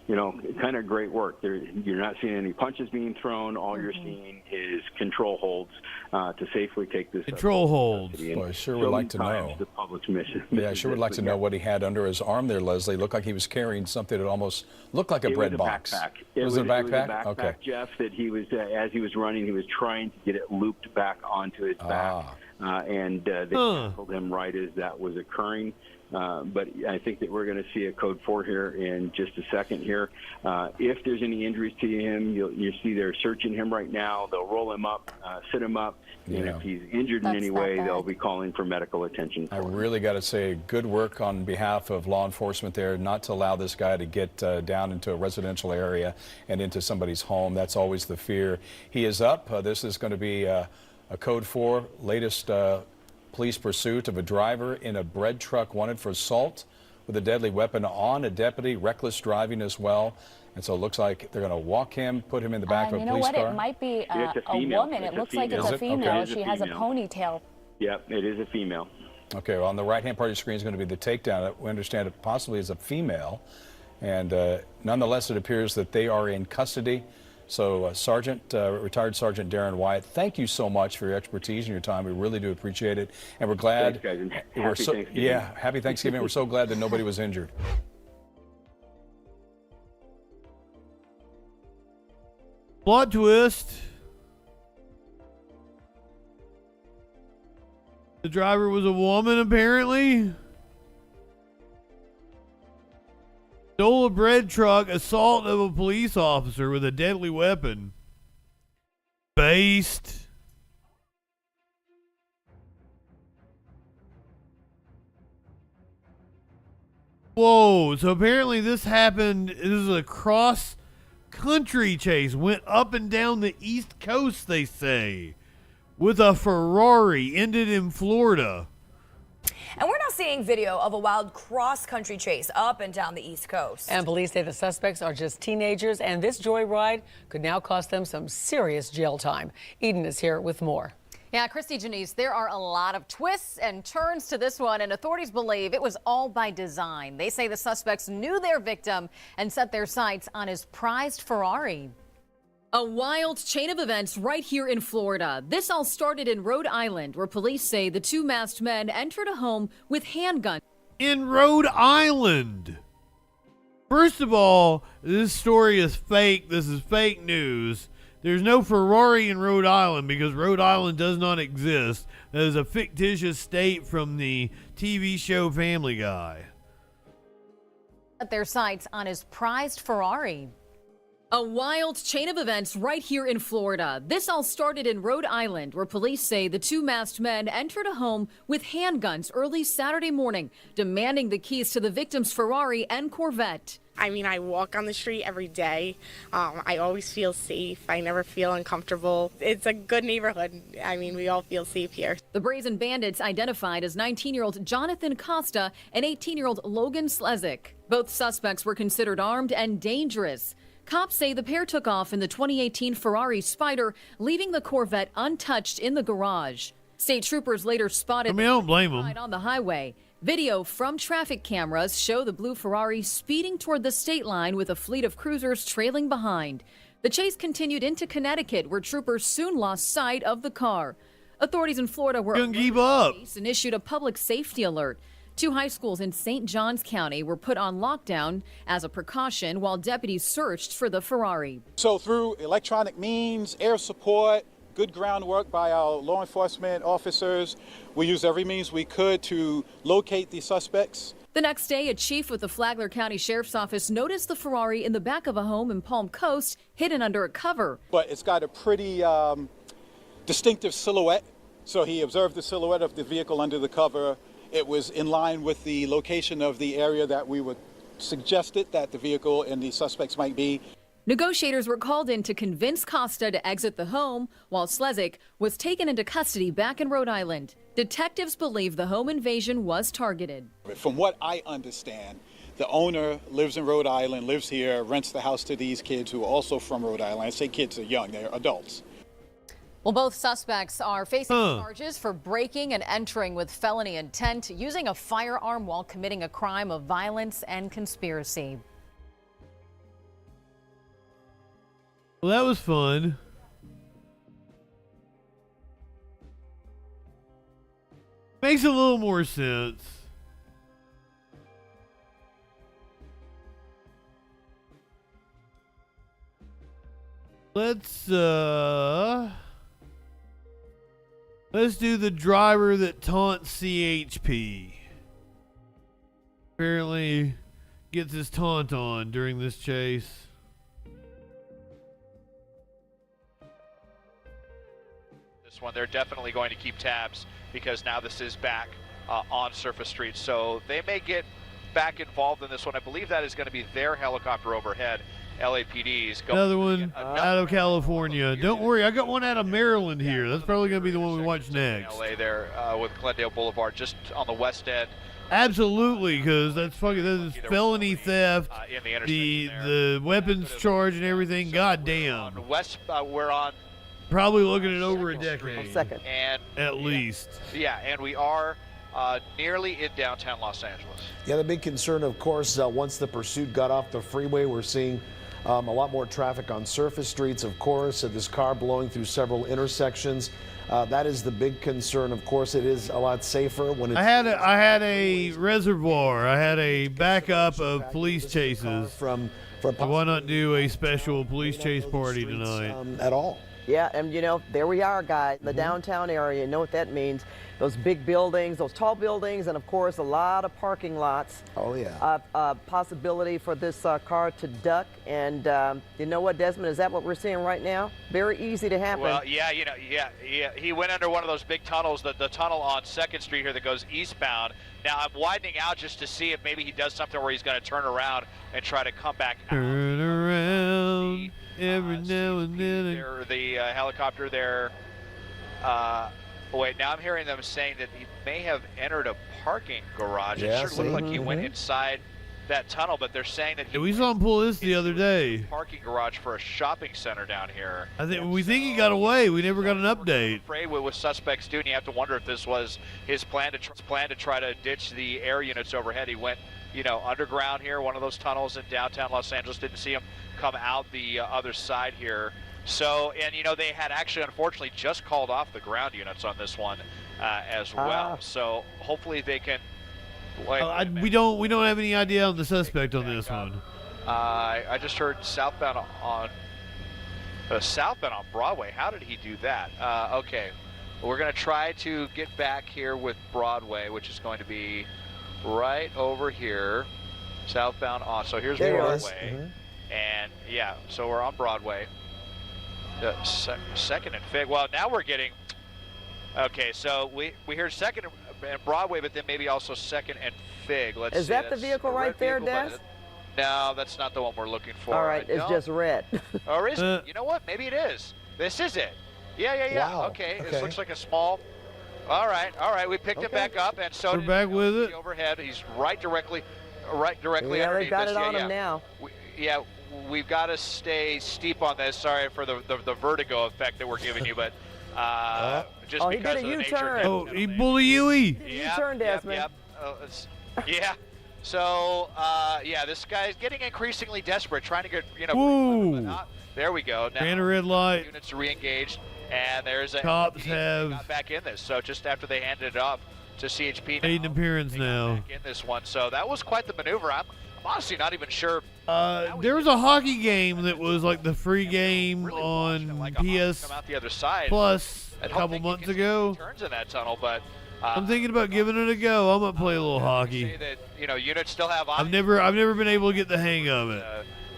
kind of great work. You're not seeing any punches being thrown. All you're seeing is control holds to safely take this.
Control holds.
Well, I sure would like to know.
The public's mission.
Yeah, I sure would like to know what he had under his arm there, Leslie. Looked like he was carrying something that almost looked like a bread box.
It was a backpack.
It was a backpack?
Okay. Jeff, that he was as he was running, he was trying to get it looped back onto his back, and they tackled him right as that was occurring. But I think that we're going to see a code 4 here in just a second here. If there's any injuries to him, you see they're searching him right now. They'll roll him up, sit him up, and if he's injured in any way, they'll be calling for medical attention.
I really got to say, good work on behalf of law enforcement there, not to allow this guy to get down into a residential area and into somebody's home. That's always the fear. He is up. This is going to be a code 4, latest police pursuit of a driver in a bread truck wanted for assault with a deadly weapon on a deputy, reckless driving as well. And so it looks like they're going to walk him, put him in the back of a police car.
You know what? It might be a woman. It looks like it's a female. She has a ponytail.
Yep, it is a female.
Okay, well, on the right-hand part of your screen is going to be the takedown. We understand it possibly is a female. And nonetheless, it appears that they are in custody. So, retired Sergeant Darren Wyatt, thank you so much for your expertise and your time. We really do appreciate it. And we're glad.
Thanks, guys. Happy Thanksgiving.
Happy Thanksgiving. We're so glad that nobody was injured.
Plot twist. The driver was a woman, apparently. Stole a bread truck, assault of a police officer with a deadly weapon. Based. Whoa, so apparently this happened, this is a cross-country chase, went up and down the East Coast, they say, with a Ferrari, ended in Florida.
And we're now seeing video of a wild cross-country chase up and down the East Coast.
And police say the suspects are just teenagers, and this joyride could now cost them some serious jail time. Eden is here with more.
Yeah, Christy, Janice, there are a lot of twists and turns to this one, and authorities believe it was all by design. They say the suspects knew their victim and set their sights on his prized Ferrari. A wild chain of events right here in Florida. This all started in Rhode Island, where police say the two masked men entered a home with handguns.
In Rhode Island. First of all, this story is fake. This is fake news. There's no Ferrari in Rhode Island because Rhode Island does not exist. That is a fictitious state from the TV show Family Guy.
At their sights on his prized Ferrari. A wild chain of events right here in Florida. This all started in Rhode Island, where police say the two masked men entered a home with handguns early Saturday morning, demanding the keys to the victim's Ferrari and Corvette.
I mean, I walk on the street every day. I always feel safe. I never feel uncomfortable. It's a good neighborhood. I mean, we all feel safe here.
The brazen bandits identified as 19-year-old Jonathan Costa and 18-year-old Logan Slezik. Both suspects were considered armed and dangerous. Cops say the pair took off in the 2018 Ferrari Spider, leaving the Corvette untouched in the garage. State troopers later spotted
I don't blame them.
on the highway. Video from traffic cameras show the blue Ferrari speeding toward the state line with a fleet of cruisers trailing behind. The chase continued into Connecticut, where troopers soon lost sight of the car. Authorities in Florida were
Couldn't keep up
and issued a public safety alert. 2 high schools in St. Johns County were put on lockdown as a precaution while deputies searched for the Ferrari.
So through electronic means, air support, good groundwork by our law enforcement officers, we used every means we could to locate the suspects.
The next day, a chief with the Flagler County Sheriff's Office noticed the Ferrari in the back of a home in Palm Coast, hidden under a cover.
But it's got a pretty distinctive silhouette. So he observed the silhouette of the vehicle under the cover. It was in line with the location of the area that we would suggested that the vehicle and the suspects might be.
Negotiators were called in to convince Costa to exit the home, while Slezik was taken into custody back in Rhode Island. Detectives believe the home invasion was targeted.
From what I understand, the owner lives in Rhode Island, lives here, rents the house to these kids who are also from Rhode Island. I say kids are young, they're adults.
Well, both suspects are facing charges for breaking and entering with felony intent, using a firearm while committing a crime of violence and conspiracy.
Well, that was fun. Makes a little more sense. Let's do the driver that taunts CHP. Apparently gets his taunt on during this chase.
This one, they're definitely going to keep tabs because now this is back on surface streets. So they may get back involved in this one. I believe that is going to be their helicopter overhead. LAPD's going.
Another one out of California. Don't worry, I got one out of Maryland here. That's probably going to be the one we watch next.
LA there with Glendale Boulevard, just on the west end.
Absolutely, because that's felony theft. The weapons charge and everything. Goddamn.
West, we're on.
Probably looking at over a decade.
And
at least.
Yeah, and we are nearly in downtown Los Angeles.
Yeah, the big concern, of course, once the pursuit got off the freeway, we're seeing a lot more traffic on surface streets, of course. This car blowing through several intersections. That is the big concern. Of course, it is a lot safer when it's...
I had a reservoir. I had a backup of police chases.
From
why not do a special police chase party tonight?
At all.
Yeah, and you know, there we are, guys, the downtown area. You know what that means. Those big buildings, those tall buildings, and of course, a lot of parking lots.
Oh, yeah.
Possibility for this car to duck. And you know what, Desmond, is that what we're seeing right now? Very easy to happen.
Well, yeah, he went under one of those big tunnels, the tunnel on 2nd Street here that goes eastbound. Now, I'm widening out just to see if maybe he does something where he's going to turn around and try to come back out.
Turn around every now and then.
The helicopter there. Wait, now I'm hearing them saying that he may have entered a parking garage.
Yeah,
it sure looked like he went inside that tunnel, but they're saying that
Yeah, we saw him pull this the other day.
parking garage for a shopping center down here.
We think he got away. We never got an update.
Afraid what suspects do, and you have to wonder if this was his plan to try to ditch the air units overhead. He went, underground here, one of those tunnels in downtown Los Angeles. Didn't see him come out the other side here. So, and they had actually, unfortunately, just called off the ground units on this one as well. So hopefully they can.
We don't have any idea on the suspect on this one.
I just heard southbound on Broadway. How did he do that? Okay, we're going to try to get back here with Broadway, which is going to be right over here, southbound on. So here's Broadway, and yeah, so we're on Broadway. Second and Fig. Well, now we're getting. Okay, so we hear Second and Broadway, but then maybe also Second and Fig. Let's see.
Is that the vehicle right there, Des?
No, that's not the one we're looking for.
All right, it's just red.
Or is it? You know what? Maybe it is. This is it. Yeah.
Wow.
Okay. This looks like a small. All right. We picked it back up, and so
we're back with it.
Overhead. He's right directly
Yeah, they got it on him now.
We've got to stay steep on this. Sorry for the vertigo effect that we're giving you, but just
he
because
did a
of the
U-turn.
nature.
Oh, he bully Yui.
U-turn, Desmond.
Yeah. So, this guy's getting increasingly desperate, trying to get,
Ooh.
There we go. Now,
Ran a red light.
Units are re-engaged, and there's a
Cops
LAPD
have
got back in this. So just after they handed it off to CHP,
made an appearance now.
back in this one. So that was quite the maneuver. I'm honestly not even sure.
There was a hockey game that was like the free game on PS
Come out the other side.
Plus a couple months ago.
Turns in that tunnel, but
I'm thinking about giving it a go. I'm gonna play a little hockey.
say that units still have.
I've never been able to get the hang of it.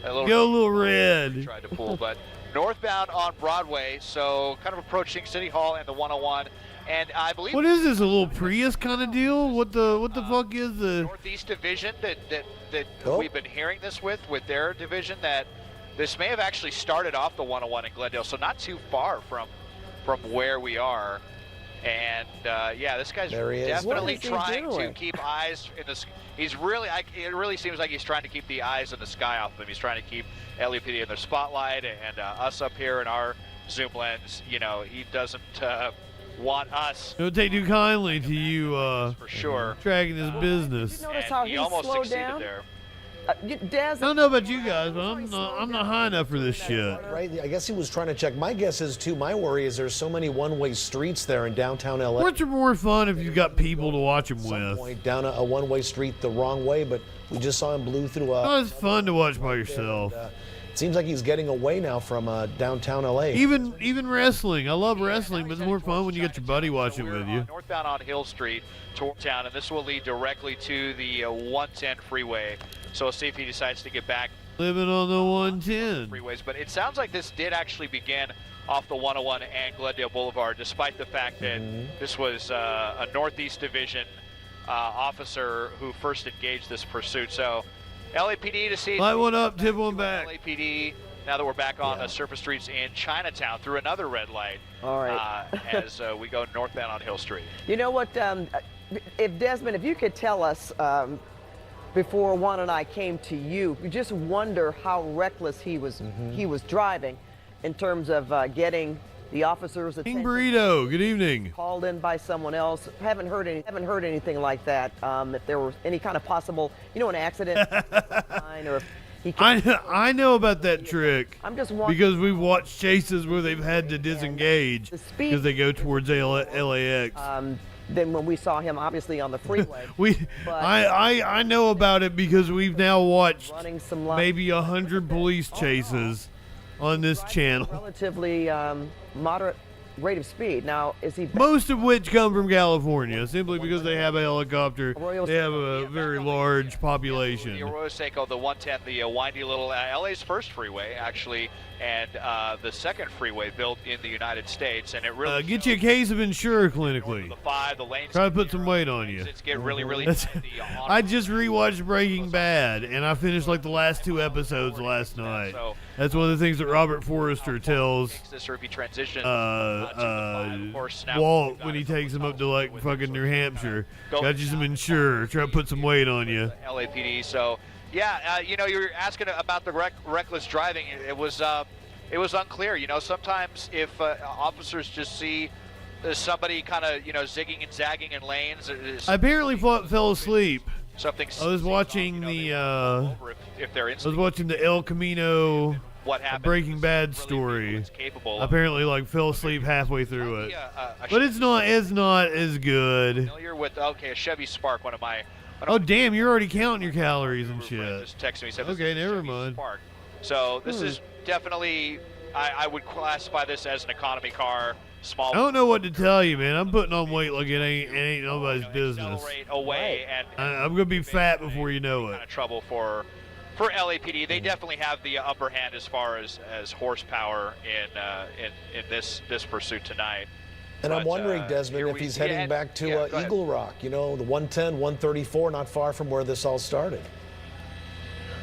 Go
a little red.
Tried to pull, but northbound on Broadway, so kind of approaching City Hall and the 101, and I believe.
What is this? A little Prius kind of deal? What the fuck is the
Northeast Division that we've been hearing this with their division, that this may have actually started off the 101 in Glendale, so not too far from where we are. And this guy's definitely trying to keep eyes in the. He's really. It really seems like he's trying to keep the eyes in the sky off of him. He's trying to keep LAPD in their spotlight and us up here in our zoom lens. He doesn't want us.
Don't take too kindly to you
for sure
tracking his business.
Did you notice how
he
he
almost
slowed
succeeded
down?
there.
Des,
I don't know about you guys, but I'm not high enough for this shit.
Right? I guess he was trying to check. My guess is, too, my worry is there's so many one-way streets there in downtown LA.
Sports are more fun if you've got people to watch them with.
Point down a one-way street the wrong way, but we just saw him blew through a.
Oh, it's fun to watch by yourself.
It seems like he's getting away now from downtown LA.
Even wrestling. I love wrestling, but it's more fun when you got your buddy watching with you.
Northbound on Hill Street toward town, and this will lead directly to the 110 freeway. So we'll see if he decides to get back.
Living on the 110.
Freeways, but it sounds like this did actually begin off the 101 and Glendale Boulevard, despite the fact that this was a Northeast Division officer who first engaged this pursuit. So LAPD to see.
Light one up, tip one back.
LAPD, now that we're back on the surface streets in Chinatown, through another red light.
All right.
As we go northbound on Hill Street.
You know what, if Desmond, if you could tell us before Juan and I came to you, we just wonder how reckless he was driving in terms of getting the officers'
King
attention.
Burrito, good evening.
Called in by someone else. Haven't heard anything like that. If there was any kind of possible, an accident, or if he
I know about that trick.
I'm just wondering,
because we've watched chases where they've had to disengage because they go towards LAX.
than when we saw him obviously on the freeway.
I know about it because we've now watched
some
maybe 100 police chases on this channel.
Relatively moderate rate of speed. Now, is he?
Most of which come from California, simply because they have a helicopter. They have a very large population.
The Arroyo Seco, the 110, the windy little LA's first freeway, actually, and the second freeway built in the United States, and it really
get you a case of Insure clinically.
The lanes
try to put some weight on you.
It's get really, really.
I just rewatched Breaking Bad, and I finished like the last 2 episodes last night. That's one of the things that Robert Forrester tells Walt when he takes him up to like fucking New Hampshire. Got you some Insure. Try to put some weight on you.
LAPD. So Yeah, you know, you were asking about the reckless driving. It was unclear. You know, sometimes if officers just see somebody kind of, you know, zigging and zagging in lanes.
I apparently fell asleep.
Something.
I was watching the.
If they're
I was watching the El Camino.
What happened?
Breaking Bad story. Apparently, like fell asleep halfway through it. But it's not as good.
Familiar with a Chevy Spark, one of my.
Oh damn! You're already counting your calories and shit.
Just texted me. Said,
okay, never mind.
Spark. So this is definitely. I would classify this as an economy car. Small.
I don't know what to tell you, man. I'm putting on weight like it ain't nobody's business.
Away and
I'm gonna be fat before you know it.
Kind of trouble for LAPD. They definitely have the upper hand as far as horsepower in this pursuit tonight.
And I'm wondering, Desmond, if he's heading back to Eagle Rock. You know, the 110, 134, not far from where this all started.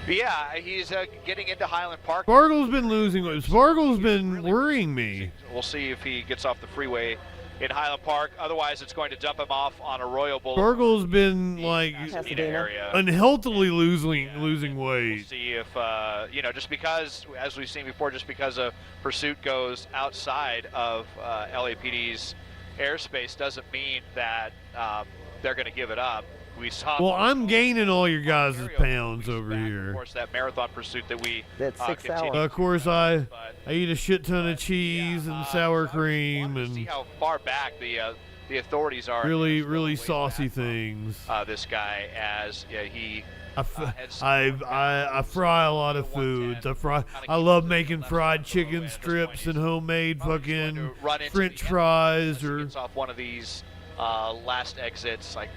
Yeah, he's getting into Highland Park.
Spargle's been losing. Spargle's been worrying me.
We'll see if he gets off the freeway in Highland Park. Otherwise, it's going to dump him off on Arroyo Boulevard.
Spargle's been like unhealthily losing weight.
We'll see if you know, just because, as we've seen before, just because a pursuit goes outside of LAPD's airspace doesn't mean that they're going to give it up. We saw.
Well, I'm gaining all your guys' pounds over here.
Of course, that marathon pursuit that we.
That's 6 hours.
Of course, I eat a shit ton of cheese and sour cream and.
See how far back the authorities are.
Really saucy things.
This guy, as he.
I fry a lot of foods. I love making fried chicken strips and homemade fucking French fries or.
Gets off one of these last exits, like.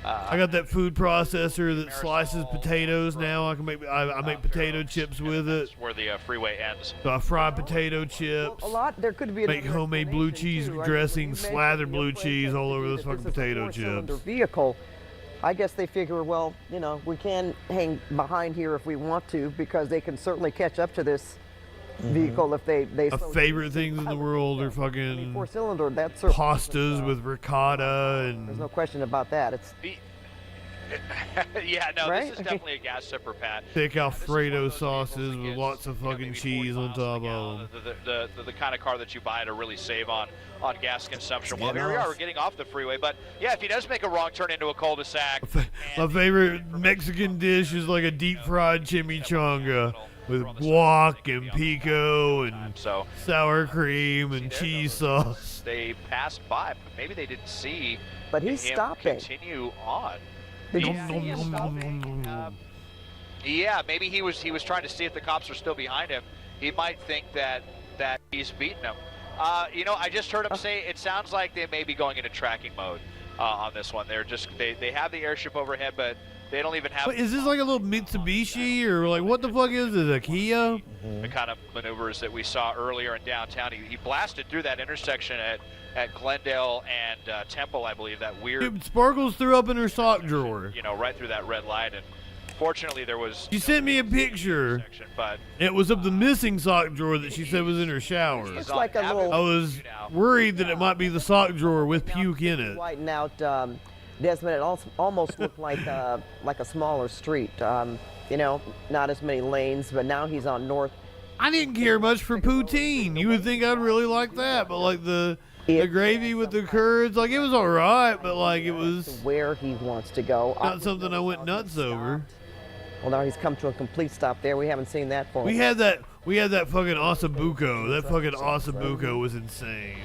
I got that food processor that slices potatoes now. I make potato chips with it.
Where the freeway ends.
So I fry potato chips.
There could be
make homemade blue cheese dressing, slather blue cheese all over those fucking potato chips.
Vehicle. I guess they figure, well, you know, we can hang behind here if we want to, because they can certainly catch up to this vehicle if they.
My favorite things in the world are fucking
4-cylinder. That's
pastas with ricotta and.
There's no question about that. It's.
Yeah, no,
right?
This is definitely a gas sipper, Pat.
Thick Alfredo sauces with lots of fucking cheese on top of them.
The kind of car that you buy to really save on gas consumption. Well, here we are. We're getting off the freeway, but yeah, if he does make a wrong turn into a cul-de-sac.
My favorite Mexican dish is like a deep fried chimichanga. With guac and pico and sour cream and cheese sauce.
They passed by, but maybe they didn't see.
But he's stopping.
Continue on.
Did
yeah, maybe he was trying to see if the cops are still behind him. He might think that he's beaten him. You know, I just heard him say it sounds like they may be going into tracking mode on this one. They have the airship overhead, but. They don't even have.
Wait, is this like a little Mitsubishi or like what the fuck is this? A Kia?
The kind of maneuvers that we saw earlier in downtown. He blasted through that intersection at Glendale and Temple, I believe. That weird.
Dude, Sparkles threw up in her sock drawer.
You know, right through that red light. And fortunately, there was.
She sent me a picture.
But
it was of the missing sock drawer that she said was in her shower.
It's like a little.
I was worried that it might be the sock drawer with puke in it.
Whiten out. Desmond, it almost looked like a smaller street. You know, not as many lanes, but now he's on North.
I didn't care much for poutine. You would think I'd really like that, but like the gravy with the curds, like it was all right, but like it was
where he wants to go.
Not something I went nuts over.
Well, now he's come to a complete stop there. We haven't seen that for.
We had that fucking Osabuco. That fucking Osabuco was insane.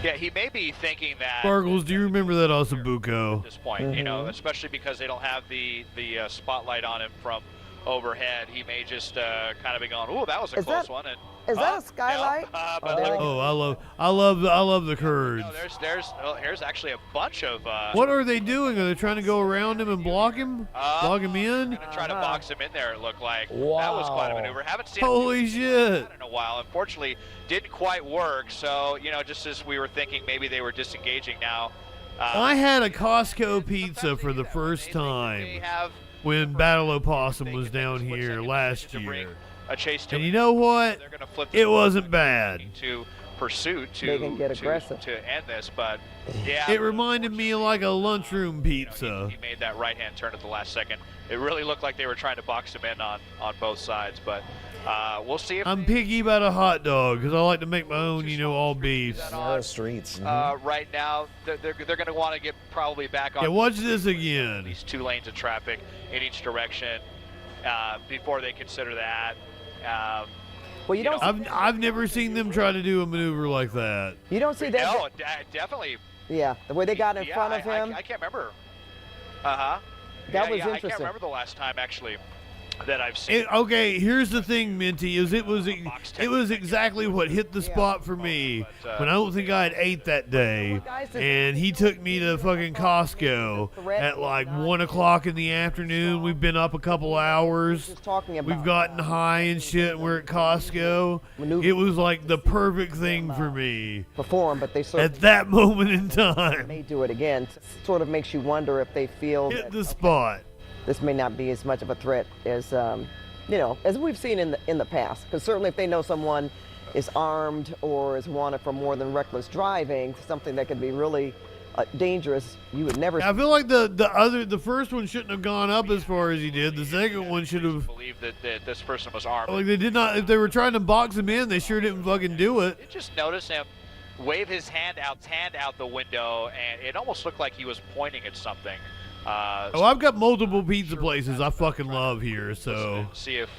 Yeah, he may be thinking that.
Sparkles, do you remember that Osabuco?
At this point, you know, especially because they don't have the spotlight on him from overhead, he may just kind of be going, "Ooh, that was a close one." And
is that a skylight?
No, I love the curds.
No, here's actually a bunch of.
What are they doing? Are they trying to go around him and block him? Block him in?
Gonna try to box him in there. It looked like
wow.
That was quite a maneuver. Haven't seen
holy shit
in a while. Unfortunately, didn't quite work. So you know, just as we were thinking, maybe they were disengaging now.
I had a Costco pizza for the first time when Battle Opossum was down here last year.
A chase to
and you know what? It wasn't bad.
pursuit
They can get aggressive.
to end this. But yeah,
It reminded me of like a lunchroom pizza.
he made that right-hand turn at the last second. It really looked like they were trying to box him in on both sides. But we'll see if
I'm picky about a hot dog because I like to make my own, all beef.
Narrow streets.
right now they're going to want to get probably back on.
Yeah, watch this again.
These 2 lanes of traffic in each direction before they consider that.
Well, you don't.
I've never seen them try to do a maneuver like that.
You don't see that.
No, definitely.
Yeah, the way they got in front of him.
I can't remember.
That was
I
interesting.
can't remember the last time actually that I've seen.
Okay, here's the thing, Minty, is it was exactly what hit the spot for me when I don't think I had ate that day, and he took me to fucking Costco at like 1 o'clock in the afternoon. We've been up a couple hours. We've gotten high and shit, and we're at Costco. It was like the perfect thing for me.
Perform, but they sort
at that moment in time.
May do it again. Sort of makes you wonder if they feel
hit the spot.
This may not be as much of a threat as, as we've seen in the past. Because certainly if they know someone is armed or is wanted for more than reckless driving, something that could be really dangerous, you would never.
I feel like the first one shouldn't have gone up as far as he did. The second one should have.
Believe that this person was armed.
Like they did not. If they were trying to box him in, they sure didn't fucking do it.
You just notice him wave his hand out the window, and it almost looked like he was pointing at something.
I've got multiple pizza places I fucking love here, so
see if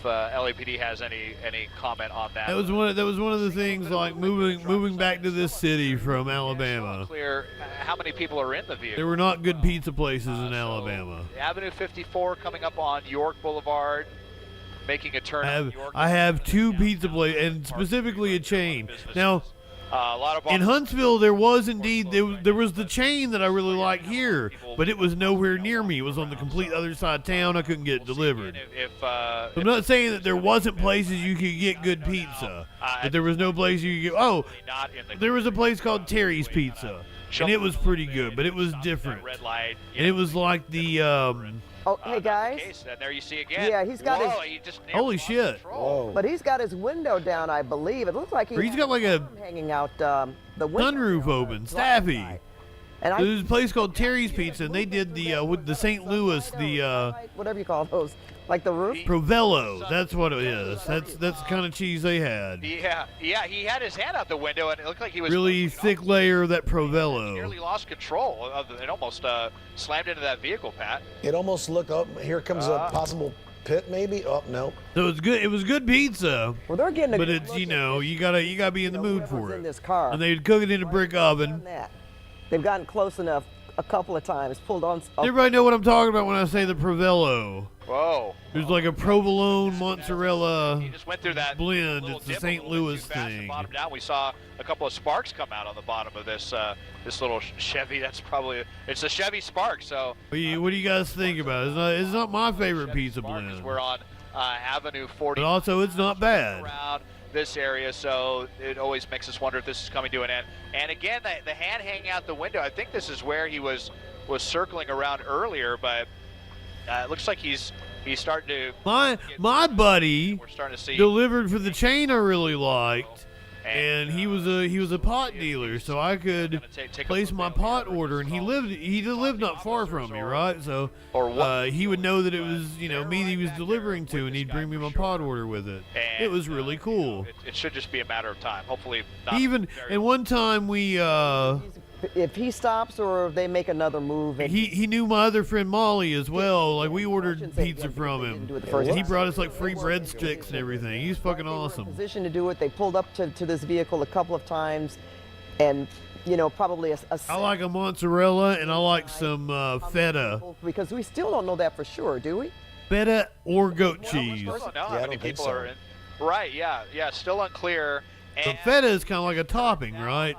LAPD has any comment on that.
That was one of the things, like moving back to this city from Alabama.
Clear how many people are in the vehicle.
There were not good pizza places in Alabama.
Avenue 54 coming up on York Boulevard, making a turn.
I have 2 pizza places, and specifically a chain. Now,
a lot of
in Huntsville, there was indeed there was the chain that I really like here, but it was nowhere near me. It was on the complete other side of town. I couldn't get it delivered.
I'm
not saying that there wasn't places you could get good pizza, but there was no place you could get. Oh, there was a place called Terry's Pizza, and it was pretty good, but it was different. And it was like the.
Oh, hey guys.
And there you see again.
Yeah, he's got
holy shit.
Whoa. But he's got his window down, I believe. It looks like
he's got like a
hanging out the window.
Sunroof open, Staffy. And there's a place called Terry's Pizza, and they did with the St. Louis,
whatever you call those, like the roof.
Provello, that's what it is. That's the kind of cheese they had.
Yeah, he had his hand out the window, and it looked like he was
really thick layer of that Provello.
He nearly lost control of it, almost slammed into that vehicle, Pat.
It almost looked up. Here comes a possible pit, maybe. Oh no.
So it was good. It was good pizza.
Well, they're getting.
But it's you gotta be in the mood for it.
In this car.
And they'd cook it in a brick oven.
They've gotten close enough a couple of times, pulled on.
Everybody know what I'm talking about when I say the Provello.
Whoa.
There's like a provolone mozzarella
He just went through that
blend. It's the St. Louis thing.
Bottom down, we saw a couple of sparks come out on the bottom of this little Chevy. It's a Chevy Spark. So
what do you guys think about it? It's not my favorite pizza blend.
We're on Avenue 40.
But also, it's not bad.
Around this area, so it always makes us wonder if this is coming to an end. And again, the hand hanging out the window. I think this is where he was circling around earlier, but it looks like he's starting to.
My buddy
we're starting to see
delivered for the chain I really liked, and he was a pot dealer, so I could place my pot order, and he lived not far from me, right? So he would know that it was me that he was delivering to, and he'd bring me my pot order with it. It was really cool.
It should just be a matter of time. Hopefully, not
and one time we.
If he stops or if they make another move.
He knew my other friend Molly as well. Like, we ordered pizza from him. And he brought us, like, free breadsticks and everything. He's fucking awesome.
Position to do it. They pulled up to this vehicle a couple of times. And, probably a
I like a mozzarella and I like some feta.
Because we still don't know that for sure, do we?
Feta or goat cheese.
Know how many people are in. Right, yeah, still unclear.
The feta is kind of like a topping, right?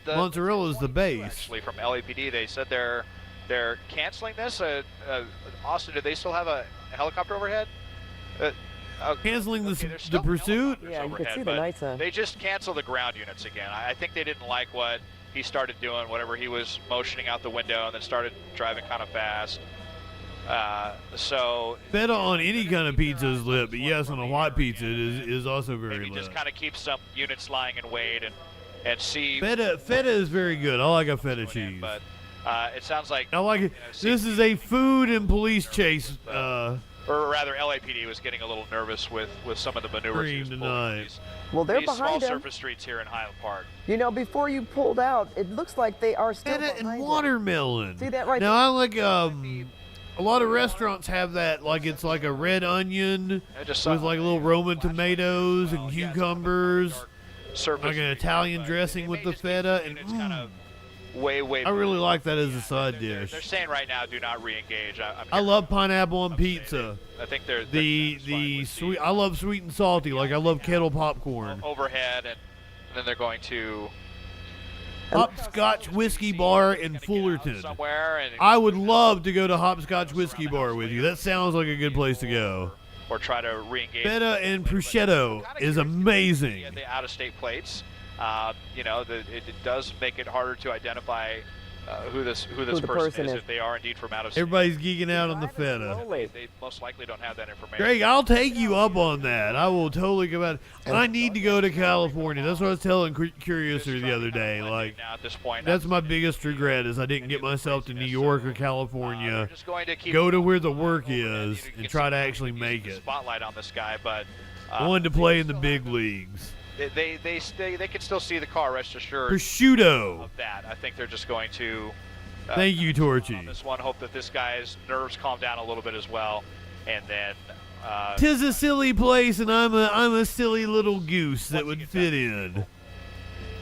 Mozzarella is the base.
Actually, from LAPD, they said they're canceling this. Austin, do they still have a helicopter overhead?
Canceling the pursuit?
Yeah, you can see the night sun.
They just canceled the ground units again. I think they didn't like what he started doing, whatever he was motioning out the window, and then started driving kind of fast. So
Feta on any kind of pizza is lit, but yes, on a hot pizza it is also very
maybe
lit.
just kind of keep some units lying in wait and see.
Feta is very good. I like a feta cheese.
But it sounds like
I like it. This is a food and police chase.
Or rather, LAPD was getting a little nervous with some of the maneuvers he was pulling.
Well, they're
These
behind
small
him.
surface streets here in Highland Park.
You know, before you pulled out, it looks like they are still
Feta
behind
and
him.
watermelon.
See that right
now,
there?
I like a lot of restaurants have that, like it's like a red onion with like little Roman tomatoes and cucumbers, like an Italian dressing with the feta, and
Way.
I really like that as a side dish.
They're saying right now, do not re-engage.
I love pineapple on pizza.
I think they're
The sweet. I love sweet and salty. Like I love kettle popcorn.
overhead, and then they're going to
Hopscotch Whiskey Bar in Fullerton.
somewhere and
I would love to go to Hopscotch Whiskey Bar with you. That sounds like a good place to go.
or try to re-engage.
Feta and prosciutto is amazing.
The out-of-state plates. You know, it does make it harder to identify who this person is if they are indeed from out of state.
Everybody's geeking out on the feta.
They most likely don't have that information.
Greg, I'll take you up on that. I will totally go out. I need to go to California. That's what I was telling Curiouser the other day. Like,
Now at this point,
that's my biggest regret is I didn't get myself to New York or California.
just going to keep
Go to where the work is and try to actually make it.
spotlight on this guy, but
I wanted to play in the big leagues.
they can still see the car. Rest assured.
Prosciutto.
Of that, I think they're just going to.
Thank you, Torchy.
On this one, hope that this guy's nerves calm down a little bit as well, and then.
Tis a silly place, and I'm a silly little goose that would fit in.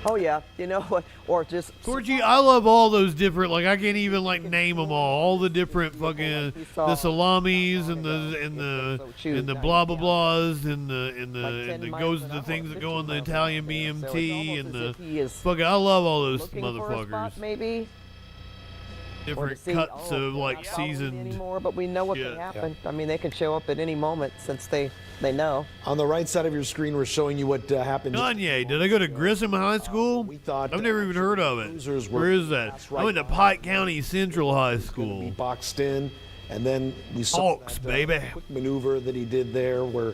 Oh yeah, you know what? Or just
Torchy, I love all those different. Like I can't even like name them all the different fucking the salamis and the blah blah blahs and the things that go on the Italian BMT and the fucking. I love all those motherfuckers.
Maybe.
Different cuts of like seasoned.
Anymore, but we know what can happen. I mean, they can show up at any moment since they know.
On the right side of your screen, we're showing you what happened.
Kanye, did I go to Grissom High School? I've never even heard of it. Where is that? I went to Pike County Central High School.
Boxed in, and then we saw
Hawks, baby.
Quick maneuver that he did there, where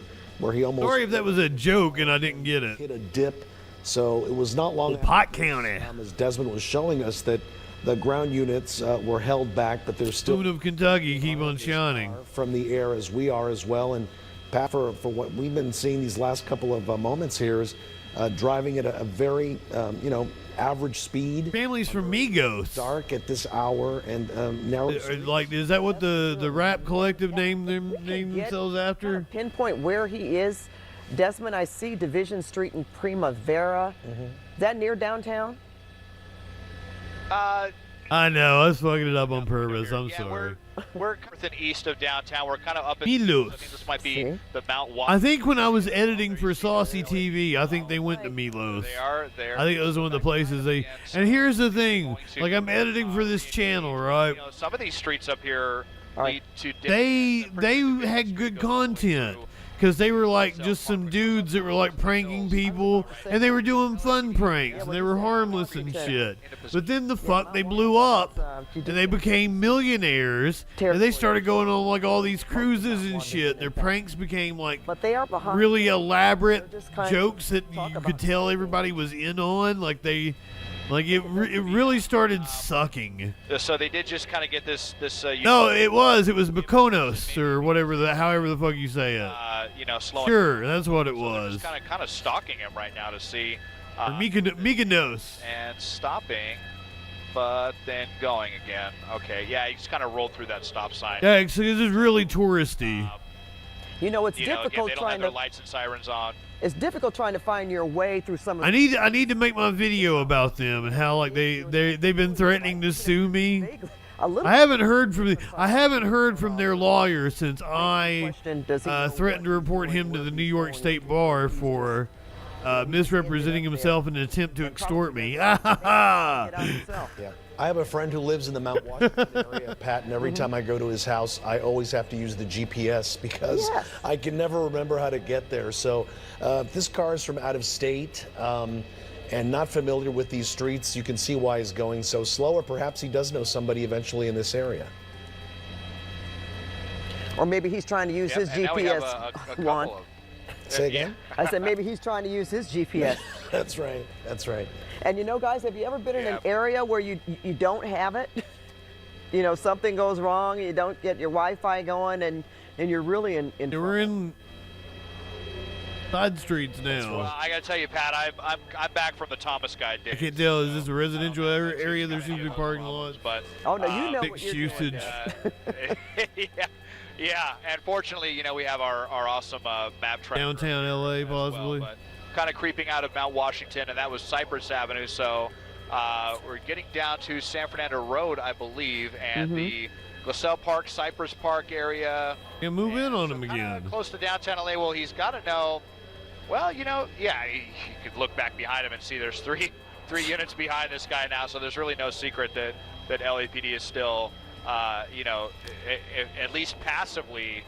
he almost.
Sorry if that was a joke and I didn't get it.
Hit a dip, so it was not long.
Pike County.
As Desmond was showing us that. The ground units were held back, but they're still.
Spoon of Kentucky, keep on shining.
From the air as we are as well. And Pat, for what we've been seeing these last couple of moments here is driving at a very, average speed.
Families from Migos.
Dark at this hour and narrow.
Like, is that what the rap collective named themselves after?
Pinpoint where he is. Desmond, I see Division Street in Primavera. Is that near downtown?
I know, I was fucking it up on purpose. I'm sorry.
We're north and east of downtown. We're kind of up in.
Milos.
I think this might be the Mount
I
Washington.
think when I was editing for Saucy TV, I think they went to Milos.
They are there.
I think it was one of the places they. And here's the thing, like I'm editing for this channel, right?
Some of these streets up here lead to.
They had good content. Because they were like just some dudes that were like pranking people, and they were doing fun pranks, and they were harmless and shit. But then they blew up, and they became millionaires, and they started going on like all these cruises and shit. Their pranks became like really elaborate jokes that you could tell everybody was in on. Like it really started sucking.
So they did just kind of get this.
No, it was Mykonos or whatever however the fuck you say it.
Slowing.
Sure, that's what it
So
was.
they're just kind of stalking him right now to see.
Mykonos.
And stopping, but then going again. Okay, yeah, he just kind of rolled through that stop sign.
Yeah, so this is really touristy.
It's
again,
difficult
they don't have their lights and sirens on.
It's difficult trying to find your way through some of.
I need to make my video about them and how like they've been threatening to sue me. I haven't heard from their lawyer since I threatened to report him to the New York State Bar for misrepresenting himself in an attempt to extort me.
I have a friend who lives in the Mount Washington area, Pat, and every time I go to his house, I always have to use the GPS because I can never remember how to get there. So if this car is from out of state and not familiar with these streets, you can see why he's going so slow, or perhaps he does know somebody eventually in this area.
Or maybe he's trying to use his
and now we have
GPS.
a
Juan.
couple of.
Say again?
I said maybe he's trying to use his GPS.
That's right. That's right.
And you know, guys, have you ever been in an area where you don't have it? You know, something goes wrong, you don't get your Wi-Fi going, and you're really in
We're in side streets now.
Well, I gotta tell you, Pat, I'm back from the Thomas guy
I
ditch.
can't tell. Is this a residential area? There seems to be parking lots.
But
oh no, you know what
fixed
you're
usage.
Yeah, and fortunately, you know, we have our awesome map tracker.
Downtown LA, possibly.
Well, but kind of creeping out of Mount Washington, and that was Cypress Avenue. So we're getting down to San Fernando Road, I believe, and the LaSalle Park, Cypress Park area.
Yeah, move in on him again.
Close to downtown LA. Well, he's got to know. Well, you know, yeah, he could look back behind him and see there's three units behind this guy now. So there's really no secret that LAPD is still, you know, at least passively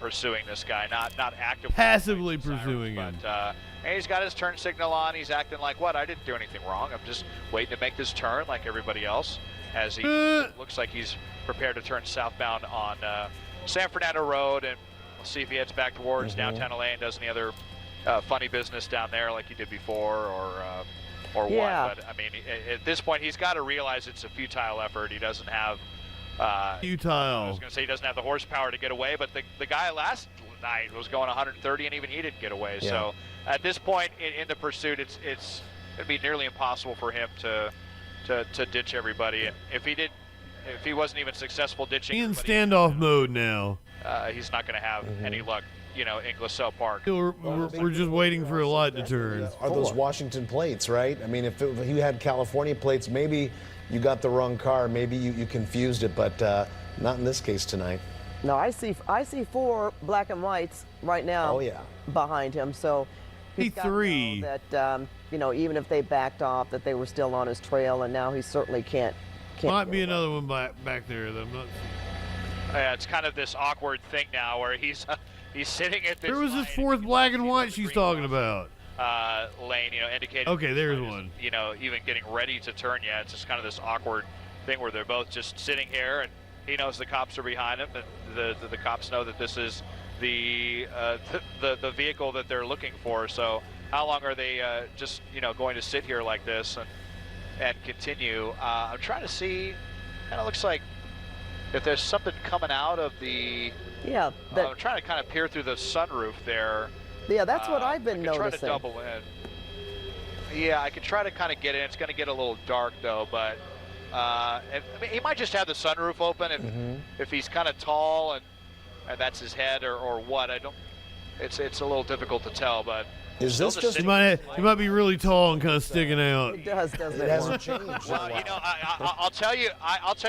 pursuing this guy, not actively.
Passively pursuing him.
But and he's got his turn signal on. He's acting like, what? I didn't do anything wrong. I'm just waiting to make this turn like everybody else. As he looks like he's prepared to turn southbound on San Fernando Road, and we'll see if he heads back towards downtown LA and does any other funny business down there like he did before, or what. But I mean, at this point, he's got to realize it's a futile effort. He doesn't have
futile.
I was going to say he doesn't have the horsepower to get away, but the guy last night was going 130, and even he didn't get away.
Yeah.
So at this point in the pursuit, it's going to be nearly impossible for him to ditch everybody. And if he wasn't even successful ditching,
In standoff mode now.
he's not going to have any luck, you know, in LaSalle Park.
We're just waiting for a light to turn.
Are those Washington plates, right? I mean, if you had California plates, maybe you got the wrong car, maybe you confused it, but not in this case tonight.
No, I see 4 black and whites right now.
Oh yeah,
behind him. So he's got to know that you know, even if they backed off, that they were still on his trail, and now he certainly can't.
Might be another one back there that I'm not.
Yeah, it's kind of this awkward thing now where he's sitting at this.
There was this 4th black and white she's talking about.
Lane, you know, indicating.
Okay, there's one.
You know, even getting ready to turn. Yeah, it's just kind of this awkward thing where they're both just sitting here, and he knows the cops are behind him, and the cops know that this is the vehicle that they're looking for. So how long are they just, you know, going to sit here like this and continue? I'm trying to see. Kind of looks like if there's something coming out of the.
Yeah.
I'm trying to kind of peer through the sunroof there.
Yeah, that's what I've been noticing.
Try to double in. Yeah, I could try to kind of get in. It's going to get a little dark though, but I mean, he might just have the sunroof open if he's kind of tall and that's his head or what. I don't. It's a little difficult to tell, but.
Is this just?
He might be really tall and kind of sticking out.
It does, doesn't it?
It hasn't changed.
Well, you know, I'll tell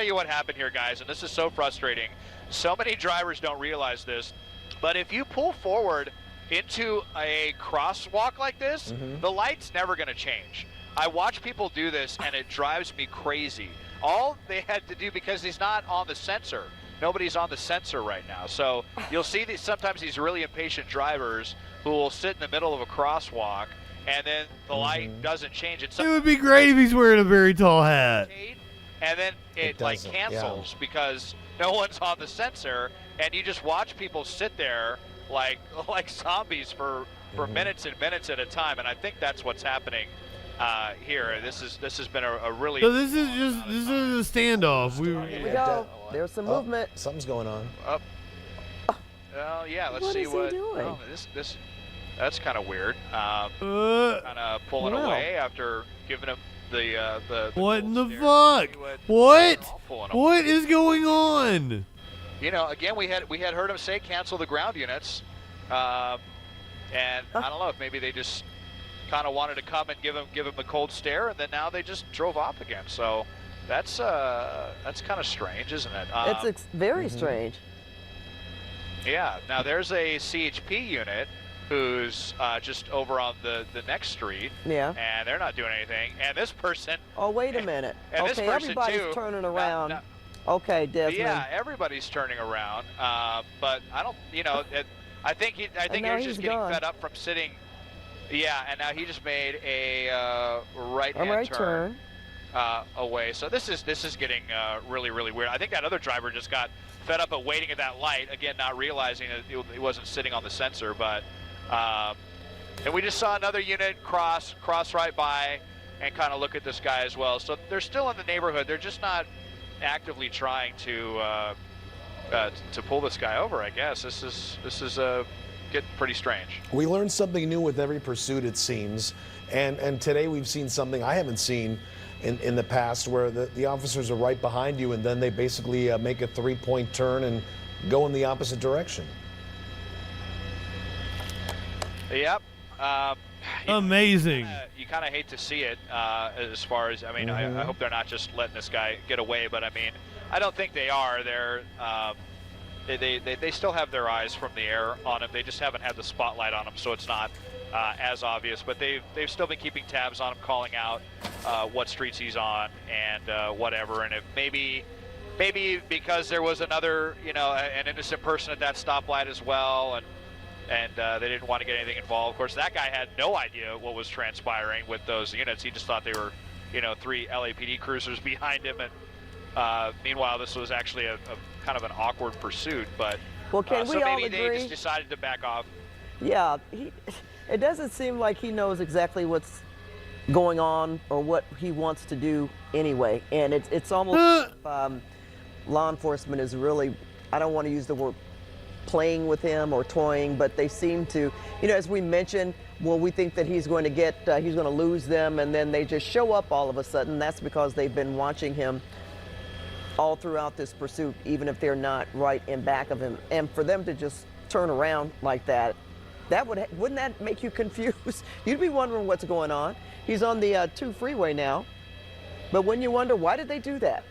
you what happened here, guys, and this is so frustrating. So many drivers don't realize this, but if you pull forward into a crosswalk like this, the light's never going to change. I watch people do this, and it drives me crazy. All they had to do, because he's not on the sensor. Nobody's on the sensor right now. So you'll see sometimes these really impatient drivers who will sit in the middle of a crosswalk, and then the light doesn't change.
It would be great if he's wearing a very tall hat.
And then it like cancels because no one's on the sensor, and you just watch people sit there like zombies for minutes and minutes at a time. And I think that's what's happening here. This has been a really.
So this is a standoff.
Here we go. There's some movement.
Something's going on.
Well, yeah. Let's
what
see
is
what.
He doing?
Oh, that's kind of weird. Kind of pulling away after giving him the
what in the fuck? What is going on?
You know, again, we had heard him say cancel the ground units, and I don't know if maybe they just kind of wanted to come and give him a cold stare, and then now they just drove off again. So that's kind of strange, isn't it?
It's very strange.
Yeah. Now there's a CHP unit who's just over on the next street.
Yeah.
And they're not doing anything. And this person.
Oh, wait a minute.
And
okay,
this person
everybody's
too,
turning around. Okay, Desmond.
Yeah, everybody's turning around. But I don't. You know, I think he's just getting fed up from sitting. Yeah, and now he just made a right-hand turn. away. So this is getting really, really weird. I think that other driver just got fed up at waiting at that light, again, not realizing that it wasn't sitting on the sensor. But and we just saw another unit cross right by and kind of look at this guy as well. So they're still in the neighborhood. They're just not actively trying to pull this guy over, I guess. This is getting pretty strange.
We learn something new with every pursuit, it seems. And today we've seen something I haven't seen in the past, where the officers are right behind you and then they basically make a 3-point turn and go in the opposite direction.
Yep.
Amazing.
You kind of hate to see it as far as, I mean, I hope they're not just letting this guy get away, but I mean, I don't think they are. They're they still have their eyes from the air on him. They just haven't had the spotlight on him, so it's not as obvious. But they've still been keeping tabs on him, calling out what streets he's on and whatever. And if maybe because there was another, an innocent person at that stoplight as well, and they didn't want to get anything involved. Of course, that guy had no idea what was transpiring with those units. He just thought they were, 3 LAPD cruisers behind him. And meanwhile, this was actually a kind of an awkward pursuit. But
well, can we
so
all
maybe
agree?
they just decided to back off.
Yeah, it doesn't seem like he knows exactly what's going on or what he wants to do anyway. And it's almost law enforcement is really, I don't want to use the word playing with him or toying, but they seem to, as we mentioned, well, we think that he's going to lose them, and then they just show up all of a sudden. That's because they've been watching him all throughout this pursuit, even if they're not right in back of him. And for them to just turn around like that, wouldn't that make you confused? You'd be wondering what's going on. He's on the 2 freeway now, but when you wonder, why did they do that?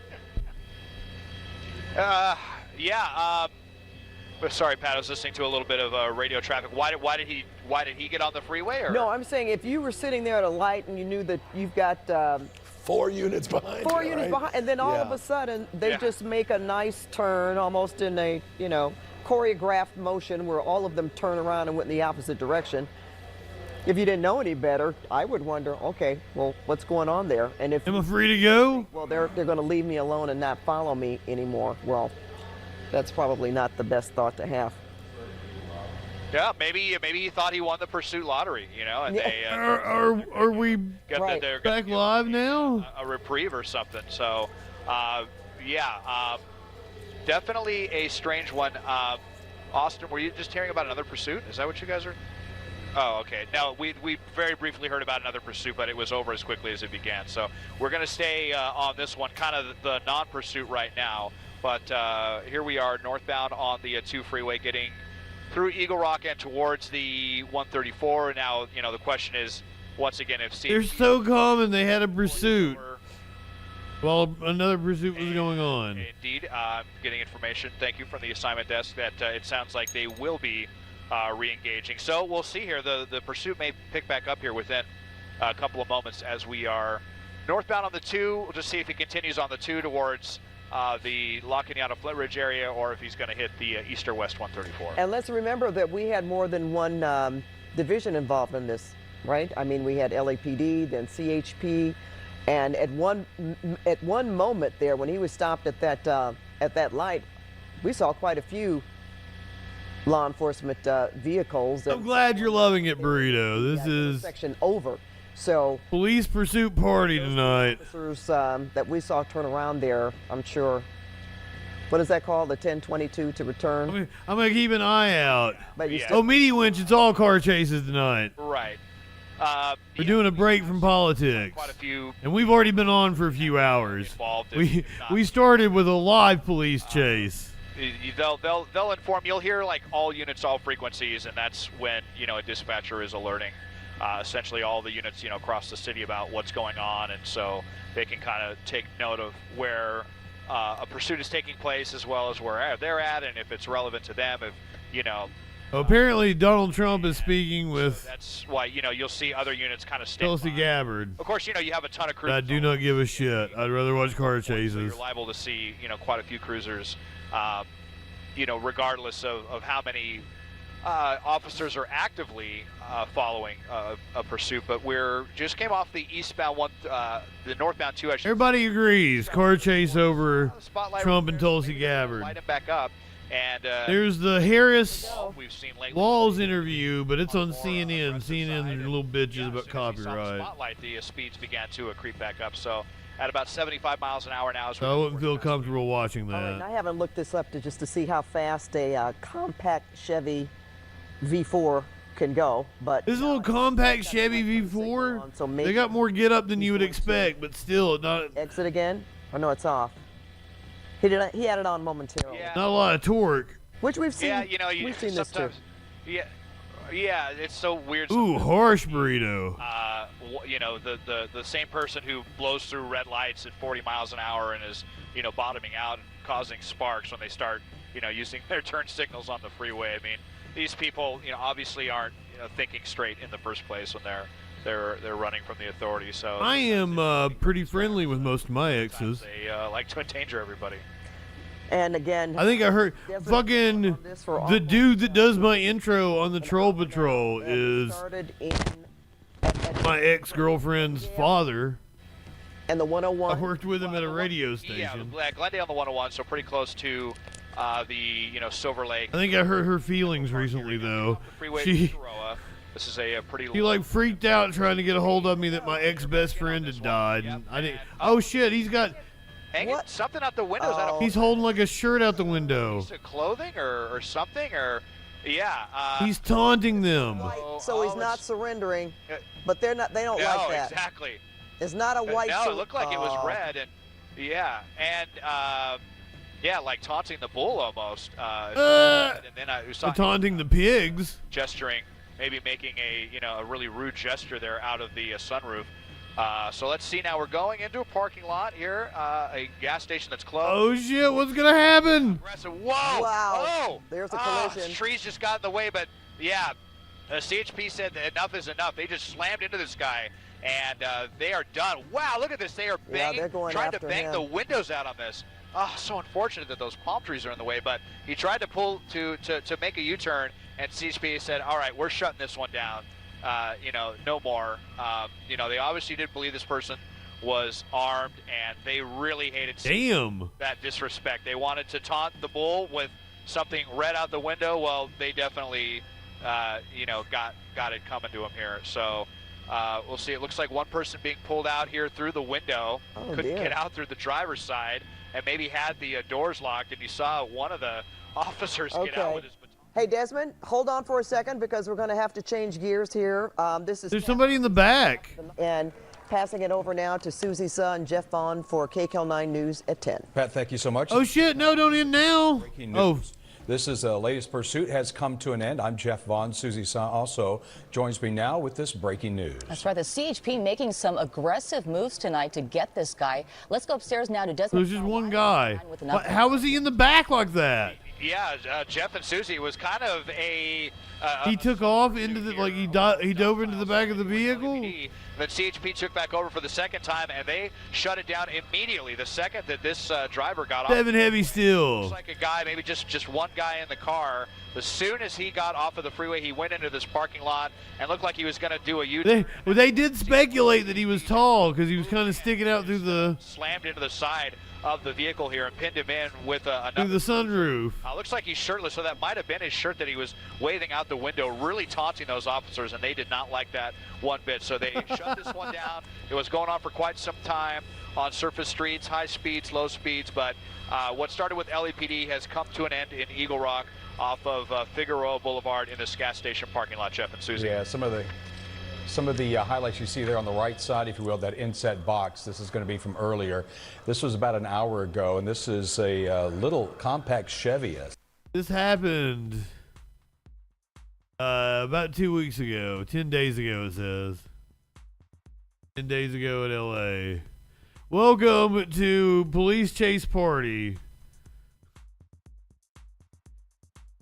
Sorry, Pat, I was listening to a little bit of radio traffic. Why did he get on the freeway? Or?
No, I'm saying if you were sitting there at a light and you knew that you've got
4 units behind.
4 units behind, and then all of a sudden they just make a nice turn, almost in a choreographed motion where all of them turn around and went in the opposite direction. If you didn't know any better, I would wonder, okay, well, what's going on there? And if
am I free to go?
Well, they're going to leave me alone and not follow me anymore. Well, that's probably not the best thought to have.
Yeah, maybe he thought he won the pursuit lottery, and they
are we back live now?
A reprieve or something. So, definitely a strange one. Austin, were you just hearing about another pursuit? Is that what you guys are? Oh, okay. No, we very briefly heard about another pursuit, but it was over as quickly as it began. So we're going to stay on this one, kind of the non-pursuit right now. But here we are northbound on the 2 freeway, getting through Eagle Rock and towards the 134. Now, the question is, once again, if
they're so calm and they had a pursuit while another pursuit was going on.
Indeed, getting information. Thank you from the assignment desk that it sounds like they will be re-engaging. So we'll see here. The pursuit may pick back up here within a couple of moments as we are northbound on the 2. We'll just see if he continues on the 2 towards the La Cañada Flintridge area, or if he's going to hit the east or west 134.
And let's remember that we had more than one division involved in this, right? I mean, we had LAPD, then CHP, and at one moment there, when he was stopped at that light, we saw quite a few law enforcement vehicles.
I'm glad you're loving it, Burrito. This is
section over. So
police pursuit party tonight.
Officers that we saw turn around there, I'm sure. What is that called? The 1022 to return.
I'm gonna keep an eye out.
But
media winch. It's all car chases tonight.
Right.
We're doing a break from politics.
Quite a few.
And we've already been on for a few hours. We started with a live police chase.
They'll inform. You'll hear like all units, all frequencies, and that's when a dispatcher is alerting essentially all the units across the city about what's going on, and so they can kind of take note of where a pursuit is taking place as well as where they're at, and if it's relevant to them. If
apparently Donald Trump is speaking with.
That's why you'll see other units kind of stay.
Tulsi Gabbard.
Of course, you have a ton of cruisers.
I do not give a shit. I'd rather watch car chases.
So you're liable to see quite a few cruisers, regardless of how many officers are actively following a pursuit, but we're just came off the eastbound one, the northbound 2.
Everybody agrees. Car chase over Trump and Tulsi Gabbard.
Light him back up, and
There's the Harris
we've seen lately.
Walls interview, but it's on CNN. CNN are little bitches about copyright.
Spotlight, the speeds began to creep back up. So at about 75 miles an hour now.
So I wouldn't feel comfortable watching
All right,
that.
and I haven't looked this up just to see how fast a compact Chevy V4 can go, but
This little compact Chevy V4,
so maybe
they got more get up than you would expect, but still not
exit again. Or no, it's off. He had it on momentarily.
not a lot of torque.
Which we've seen.
Yeah, you know,
we've seen this too.
Yeah, it's so weird.
Ooh, harsh burrito.
You know, the same person who blows through red lights at 40 miles an hour and is, you know, bottoming out and causing sparks when they start, you know, using their turn signals on the freeway. I mean, these people, you know, obviously aren't, you know, thinking straight in the first place when they're running from the authorities. So
I am pretty friendly with most of my exes.
they like to endanger everybody.
And again,
I think I heard fucking the dude that does my intro on the Troll Patrol is my ex-girlfriend's father.
And the 101.
I worked with him at a radio station.
Yeah, Glendale on the 101, so pretty close to the, you know, Silver Lake.
I think I hurt her feelings recently, though.
Freeway
She,
to Toroa. This is a pretty.
he like freaked out trying to get a hold of me that my ex-best friend had died. And I didn't. Oh shit! He's got.
Hanging something out the window. Is that a
He's holding like a shirt out the window.
piece of clothing or something or? Yeah.
He's taunting them.
So he's not surrendering, but they're not. They don't like that.
Exactly.
It's not a white.
No, it looked like it was red, and yeah, and yeah, like taunting the bull almost. And then I saw
Taunting the pigs.
gesturing, maybe making a really rude gesture there out of the sunroof. So let's see now. We're going into a parking lot here, a gas station that's closed.
Oh shit! What's gonna happen?
Whoa!
Wow.
Oh!
There's a collision.
Trees just got in the way, but yeah, CHP said that enough is enough. They just slammed into this guy, and they are done. Wow! Look at this. They are banging,
they're going
trying to
after
bang
him.
the windows out on this. Oh, so unfortunate that those palm trees are in the way, but he tried to pull to make a U-turn, and CHP said, all right, we're shutting this one down. No more. They obviously didn't believe this person was armed, and they really hated that disrespect. They wanted to taunt the bull with something red out the window. Well, they definitely, got it coming to them here. So we'll see. It looks like one person being pulled out here through the window. Couldn't get out through the driver's side, and maybe had the doors locked, and you saw one of the officers get out with his baton.
Hey, Desmond, hold on for a second because we're going to have to change gears here.
There's somebody in the back.
And passing it over now to Susie Suh and Jeff Vaughn for KCAL9 News at 10.
Pat, thank you so much.
Oh shit! No, don't end now. Oh.
This is the latest pursuit has come to an end. I'm Jeff Vaughn. Susie Suh also joins me now with this breaking news.
That's right. The CHP making some aggressive moves tonight to get this guy. Let's go upstairs now to Desmond.
There's just one guy. How was he in the back like that?
Yeah, Jeff and Susie was kind of a.
He took off into the he dove into the back of the vehicle.
Then CHP took back over for the second time, and they shut it down immediately. The second that this driver got off.
7 heavy still.
Looks like a guy, maybe just one guy in the car. As soon as he got off of the freeway, he went into this parking lot and looked like he was going to do a U-turn.
They did speculate that he was tall because he was kind of sticking out through the.
Slammed into the side of the vehicle here and pinned him in with another.
Through the sunroof.
Looks like he's shirtless, so that might have been his shirt that he was waving out the window, really taunting those officers, and they did not like that one bit. So they shut this one down. It was going on for quite some time on surface streets, high speeds, low speeds, but what started with LAPD has come to an end in Eagle Rock off of Figueroa Boulevard in this gas station parking lot, Jeff and Susie.
Yeah, some of the highlights you see there on the right side, if you will, that inset box. This is going to be from earlier. This was about an hour ago, and this is a little compact Chevy.
This happened about 2 weeks ago, 10 days ago it says. 10 days ago in LA. Welcome to Police Chase Party.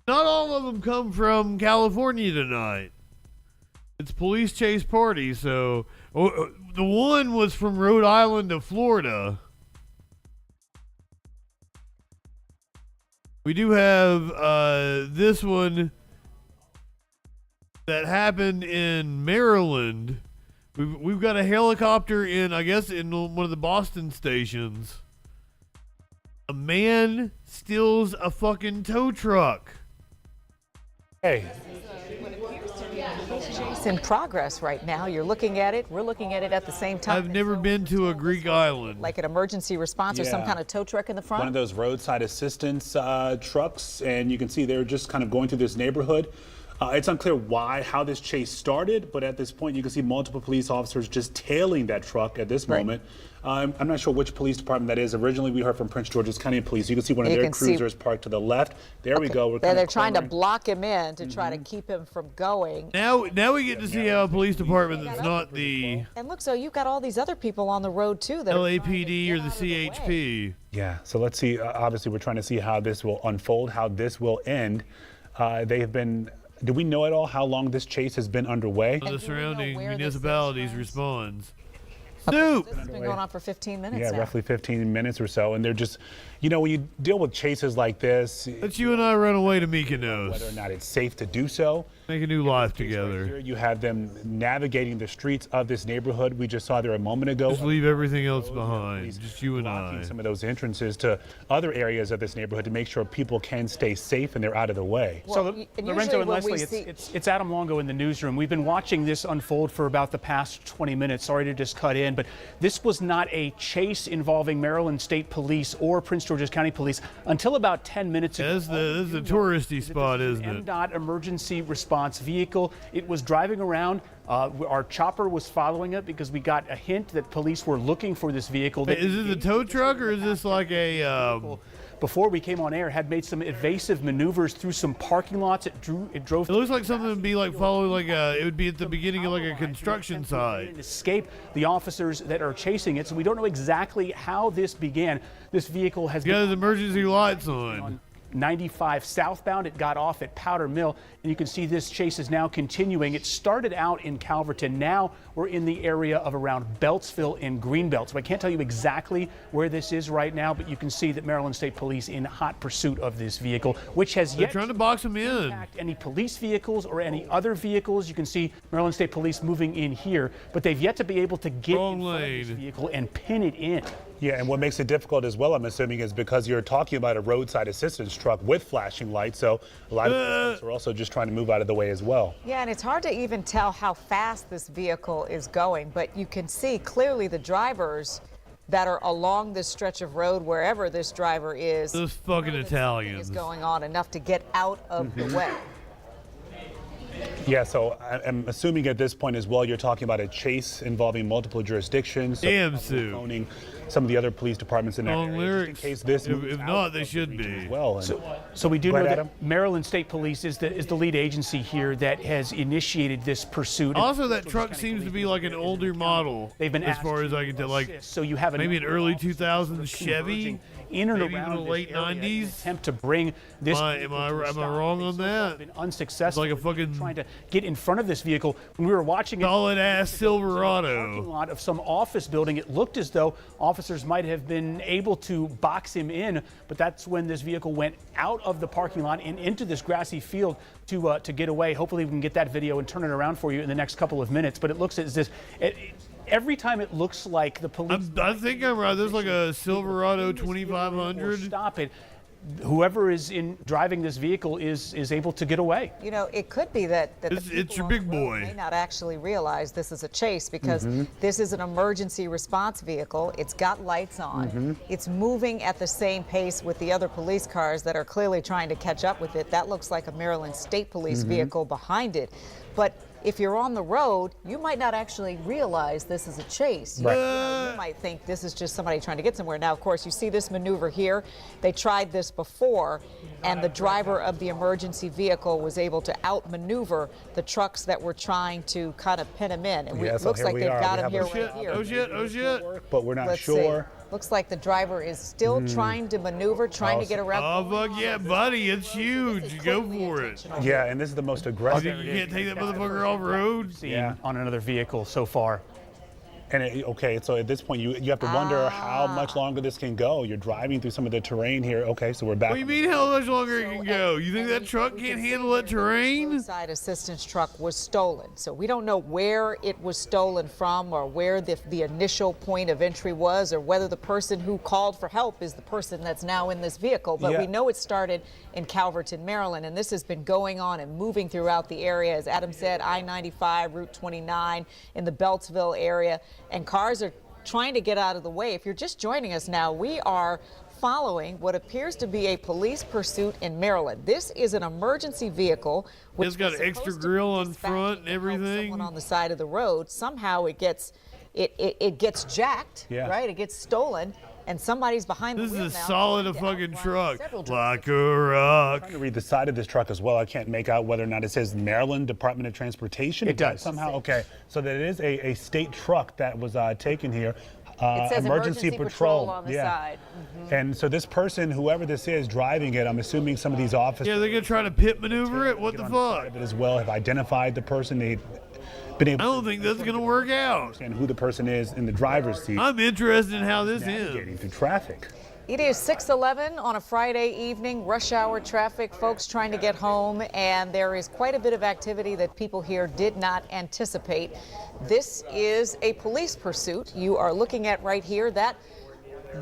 Not all of them come from California tonight. It's Police Chase Party, so the one was from Rhode Island to Florida. We do have this one that happened in Maryland. We've got a helicopter in, I guess, in one of the Boston stations. A man steals a fucking tow truck.
Hey.
It's in progress right now. You're looking at it. We're looking at it at the same time.
I've never been to a Greek island.
Like an emergency response or some kind of tow truck in the front?
One of those roadside assistance trucks, and you can see they're just kind of going through this neighborhood. It's unclear how this chase started, but at this point you can see multiple police officers just tailing that truck at this moment. I'm not sure which police department that is. Originally we heard from Prince George's County Police. You can see one of their cruisers parked to the left. There we go.
They're trying to block him in to try to keep him from going.
Now we get to see how a police department that's not the
And look, so you've got all these other people on the road too. That
LAPD or the CHP.
Yeah, so let's see. Obviously we're trying to see how this will unfold, how this will end. They have been... Do we know at all how long this chase has been underway?
The surrounding municipalities responds.
This has been going on for 15 minutes
Yeah,
now.
roughly 15 minutes or so. And they're just, when you deal with chases like this.
Let's you and I run away to Mykonos.
Whether or not it's safe to do so.
Make a new life together.
Right here, you have them navigating the streets of this neighborhood. We just saw there a moment ago.
Just leave everything else behind. Just you and I.
Some of those entrances to other areas of this neighborhood to make sure people can stay safe and they're out of the way.
So Lorenzo and Leslie, it's Adam Longo in the newsroom. We've been watching this unfold for about the past 20 minutes. Sorry to just cut in, but this was not a chase involving Maryland State Police or Prince George's County Police until about 10 minutes ago.
This is a touristy spot, isn't it?
MDOT emergency response vehicle. It was driving around. Our chopper was following it because we got a hint that police were looking for this vehicle.
Hey, is this a tow truck or is this like a...
Before we came on air, had made some evasive maneuvers through some parking lots. It drove.
It looks like something would be like following it would be at the beginning of like a construction site.
Escape the officers that are chasing it. So we don't know exactly how this began. This vehicle has
got his emergency lights on.
95 southbound. It got off at Powder Mill, and you can see this chase is now continuing. It started out in Calverton. Now we're in the area of around Beltsville and Greenbelt. So I can't tell you exactly where this is right now, but you can see that Maryland State Police in hot pursuit of this vehicle, which has
They're trying to box him in.
Impact any police vehicles or any other vehicles. You can see Maryland State Police moving in here, but they've yet to be able to get in front of this vehicle and pin it in.
Yeah, and what makes it difficult as well, I'm assuming, is because you're talking about a roadside assistance truck with flashing lights, so a lot of folks are also just trying to move out of the way as well.
Yeah, and it's hard to even tell how fast this vehicle is going, but you can see clearly the drivers that are along this stretch of road, wherever this driver is.
Those fucking Italians.
Is going on enough to get out of the way.
Yeah, so I'm assuming at this point as well, you're talking about a chase involving multiple jurisdictions. So
Damn, Sue.
Owning some of the other police departments in that area.
Lyrics.
Just in case this
If not, they should be.
As well.
So we do know
Adam?
that Maryland State Police is the lead agency here that has initiated this pursuit.
Also, that truck seems to be like an older model.
They've been
as far as I can tell, like
so you have
maybe an early 2000s Chevy,
in and
maybe
around
even the late
this area in an
90s.
Attempt to bring this.
Am I wrong on that?
Been unsuccessful.
It's like a fucking
trying to get in front of this vehicle. When we were watching
solid ass
parking
Silverado
lot of some office building, it looked as though officers might have been able to box him in, but that's when this vehicle went out of the parking lot and into this grassy field to get away. Hopefully we can get that video and turn it around for you in the next couple of minutes. But it looks as this. Every time it looks like the police.
I think I'm right. There's like a Silverado 2500.
Stop it. Whoever is driving this vehicle is able to get away.
You know, it could be that
it's your big boy
may not actually realize this is a chase because this is an emergency response vehicle. It's got lights on. It's moving at the same pace with the other police cars that are clearly trying to catch up with it. That looks like a Maryland State Police vehicle behind it. But if you're on the road, you might not actually realize this is a chase. You might think this is just somebody trying to get somewhere. Now, of course, you see this maneuver here. They tried this before, and the driver of the emergency vehicle was able to outmaneuver the trucks that were trying to kind of pin him in. And it looks like they've got him here right here.
Oh shit.
But we're not
Let's
sure.
See. Looks like the driver is still trying to maneuver, trying to get around.
Oh, fuck yeah, buddy. It's huge. Go for it.
Yeah, and this is the most aggressive.
You can't take that motherfucker off road?
On another vehicle so far.
And okay, so at this point, you have to wonder how much longer this can go. You're driving through some of the terrain here. Okay, so we're back.
What do you mean how much longer it can go? You think that truck can't handle that terrain?
The roadside assistance truck was stolen. So we don't know where it was stolen from or where the initial point of entry was or whether the person who called for help is the person that's now in this vehicle. But we know it started in Calverton, Maryland, and this has been going on and moving throughout the area. As Adam said, I-95, Route 29 in the Beltsville area. And cars are trying to get out of the way. If you're just joining us now, we are following what appears to be a police pursuit in Maryland. This is an emergency vehicle.
It's got an extra grill on front and everything.
Someone on the side of the road. Somehow it gets jacked, right? It gets stolen. And somebody's behind the wheel now.
This is solid a fucking truck. Like a rock.
I'm trying to read the side of this truck as well. I can't make out whether or not it says Maryland Department of Transportation.
It does.
Somehow, okay. So that it is a state truck that was taken here.
It says emergency patrol on the side.
And so this person, whoever this is driving it, I'm assuming some of these officers.
Yeah, they're going to try to pit maneuver it? What the fuck?
As well, have identified the person. They've been able
I don't think that's going to work out.
And who the person is in the driver's seat.
I'm interested in how this ends.
Through traffic.
It is 6:11 on a Friday evening, rush hour traffic, folks trying to get home, and there is quite a bit of activity that people here did not anticipate. This is a police pursuit. You are looking at right here. That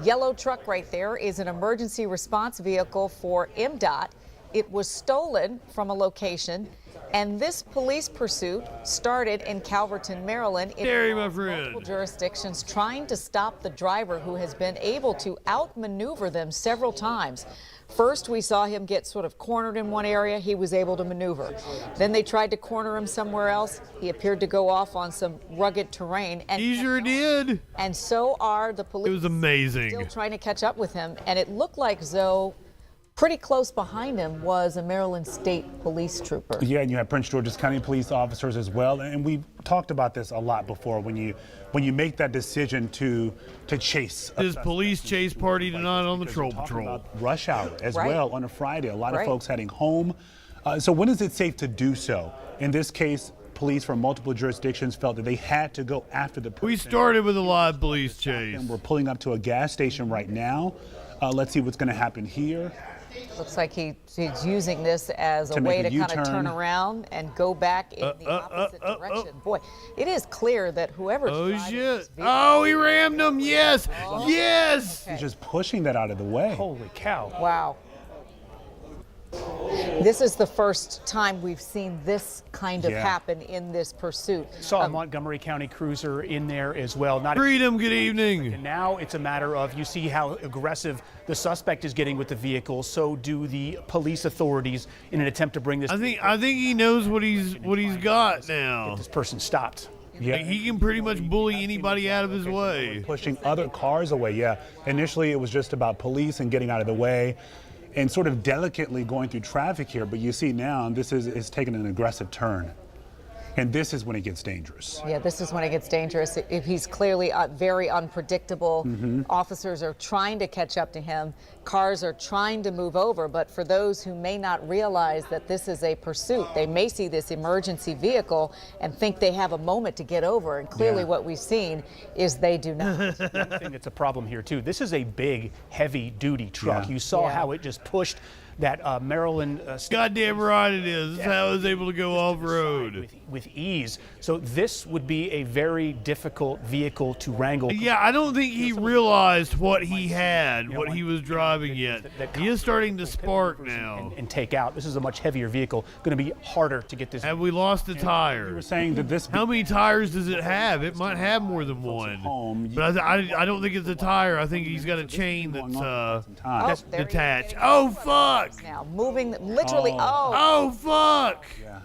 yellow truck right there is an emergency response vehicle for MDOT. It was stolen from a location. And this police pursuit started in Calverton, Maryland. In multiple jurisdictions, trying to stop the driver who has been able to outmaneuver them several times. First, we saw him get sort of cornered in one area. He was able to maneuver. Then they tried to corner him somewhere else. He appeared to go off on some rugged terrain. And
he sure did.
And so are the police.
It was amazing.
Still trying to catch up with him. And it looked like, Zoe, pretty close behind him was a Maryland State Police trooper.
Yeah, and you have Prince George's County police officers as well. And we've talked about this a lot before when you make that decision to chase.
This police chase party tonight on the Troll Patrol.
Rush hour as well on a Friday. A lot of folks heading home. So when is it safe to do so? In this case, police from multiple jurisdictions felt that they had to go after the person.
We started with a live police chase.
And we're pulling up to a gas station right now. Let's see what's going to happen here.
Looks like he's using this as a way to kind of turn around and go back in the opposite direction. Boy, it is clear that whoever's driving this vehicle.
Oh, he rammed him. Yes. Yes.
Okay. He's just pushing that out of the way.
Holy cow.
Wow. This is the first time we've seen this kind of happen in this pursuit.
Saw a Montgomery County cruiser in there as well.
Freedom, good evening.
And now it's a matter of, you see how aggressive the suspect is getting with the vehicle. So do the police authorities in an attempt to bring this.
I think he knows what he's got now.
Get this person stopped.
Yeah, he can pretty much bully anybody out of his way.
Pushing other cars away. Yeah. Initially, it was just about police and getting out of the way, and sort of delicately going through traffic here, but you see now this is taking an aggressive turn. And this is when it gets dangerous.
Yeah, this is when it gets dangerous. If he's clearly very unpredictable, officers are trying to catch up to him. Cars are trying to move over, but for those who may not realize that this is a pursuit, they may see this emergency vehicle and think they have a moment to get over. And clearly what we've seen is they do not.
The other thing that's a problem here too, this is a big, heavy-duty truck. You saw how it just pushed that Maryland.
Goddamn right it is. That's how I was able to go off-road.
With ease. So this would be a very difficult vehicle to wrangle.
Yeah, I don't think he realized what he had, what he was driving yet. He is starting to spark now.
And take out. This is a much heavier vehicle. Going to be harder to get this.
Have we lost a tire?
You were saying that this.
How many tires does it have? It might have more than one. But I don't think it's a tire. I think he's got a chain that's detached. Oh, fuck!
Now moving literally.
Oh fuck!
Yeah.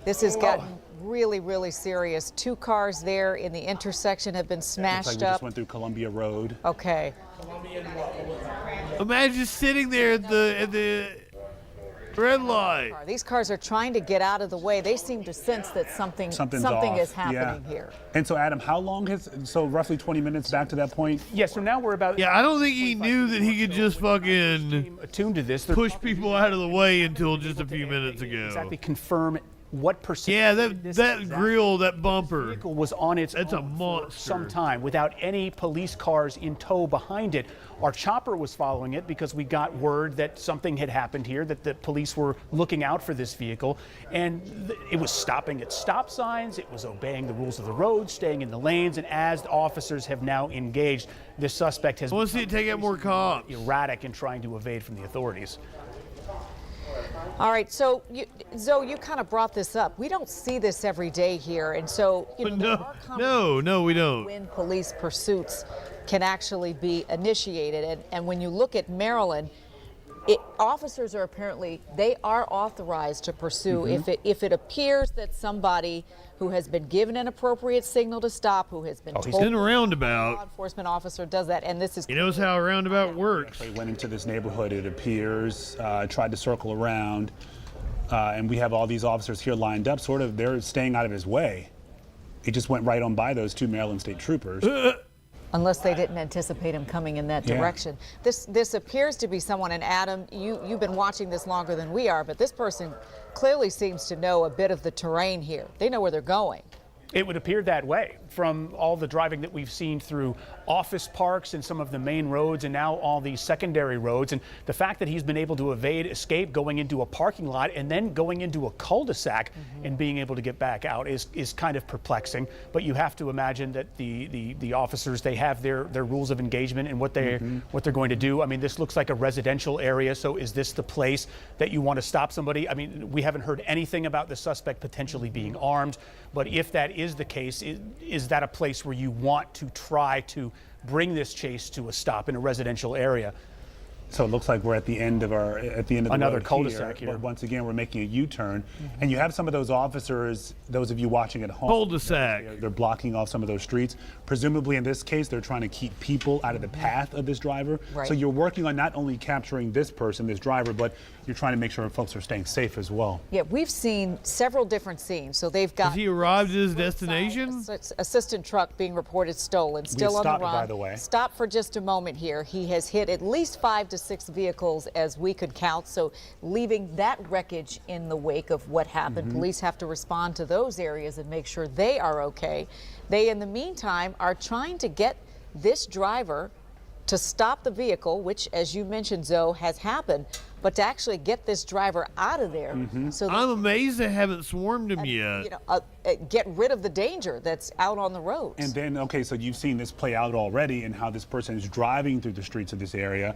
This has gotten really, really serious. 2 cars there in the intersection have been smashed
like we
up.
just went through Columbia Road.
Okay.
Imagine sitting there at the red light.
These cars are trying to get out of the way. They seem to sense that something is happening here.
And so, Adam, how long so roughly 20 minutes back to that point?
Yeah, so now we're about.
Yeah, I don't think he knew that he could just fucking
attuned to this.
Push people out of the way until just a few minutes ago.
Exactly, confirm what percentage.
Yeah, that grill, that bumper.
Vehicle was on its
That's a
own
monster.
for some time without any police cars in tow behind it. Our chopper was following it because we got word that something had happened here, that the police were looking out for this vehicle, and it was stopping at stop signs, it was obeying the rules of the road, staying in the lanes, and as the officers have now engaged, this suspect has
I want to see it take out more cops.
Erratic in trying to evade from the authorities.
All right, so Zoe, you kind of brought this up. We don't see this every day here, and so
No, we don't.
when police pursuits can actually be initiated, and when you look at Maryland, officers are apparently authorized to pursue if it appears that somebody who has been given an appropriate signal to stop, who has been told
He's in a roundabout.
law enforcement officer does that, and this is
He knows how a roundabout works.
They went into this neighborhood, it appears, tried to circle around, and we have all these officers here lined up, sort of, they're staying out of his way. He just went right on by those 2 Maryland State Troopers.
unless they didn't anticipate him coming in that direction. This appears to be someone, and Adam, you've been watching this longer than we are, but this person clearly seems to know a bit of the terrain here. They know where they're going.
It would appear that way from all the driving that we've seen through office parks and some of the main roads and now all these secondary roads. And the fact that he's been able to escape going into a parking lot and then going into a cul-de-sac and being able to get back out is kind of perplexing. But you have to imagine that the officers, they have their rules of engagement and what they're going to do. I mean, this looks like a residential area. So is this the place that you want to stop somebody? I mean, we haven't heard anything about the suspect potentially being armed. But if that is the case, is that a place where you want to try to bring this chase to a stop in a residential area?
So it looks like we're at the end of
another
road
cul-de-sac here.
But once again, we're making a U-turn, and you have some of those officers. Those of you watching at home,
cul-de-sac.
They're blocking off some of those streets. Presumably, in this case, they're trying to keep people out of the path of this driver.
Right.
So you're working on not only capturing this person, this driver, but you're trying to make sure folks are staying safe as well.
Yeah, we've seen several different scenes. So they've got.
Has he arrived at his destination?
Assistant truck being reported stolen, still on the run.
By the way.
Stop for just a moment here. He has hit at least 5 to 6 vehicles as we could count. So leaving that wreckage in the wake of what happened. Police have to respond to those areas and make sure they are okay. They, in the meantime, are trying to get this driver to stop the vehicle, which, as you mentioned, Zoe, has happened, but to actually get this driver out of there. So
I'm amazed they haven't swarmed him yet.
You know, get rid of the danger that's out on the roads.
And then, okay, so you've seen this play out already and how this person is driving through the streets of this area.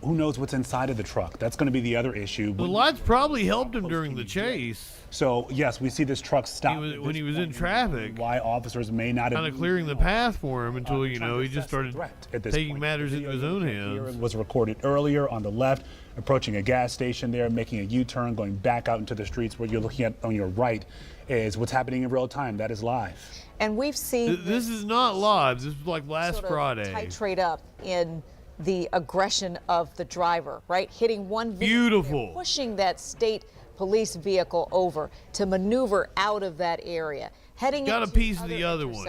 Who knows what's inside of the truck? That's going to be the other issue.
The lights probably helped him during the chase.
So, yes, we see this truck stop.
When he was in traffic.
Why officers may not have...
Kind of clearing the path for him until, you know, he just started taking matters into his own hands.
Was recorded earlier on the left, approaching a gas station there, making a U-turn, going back out into the streets. What you're looking at on your right is what's happening in real time. That is live.
And we've seen
this is not live. This is like last
sort of
Friday.
Titrate up in the aggression of the driver, right? Hitting one vehicle,
beautiful,
pushing that state police vehicle over to maneuver out of that area, heading
got a piece of the other one.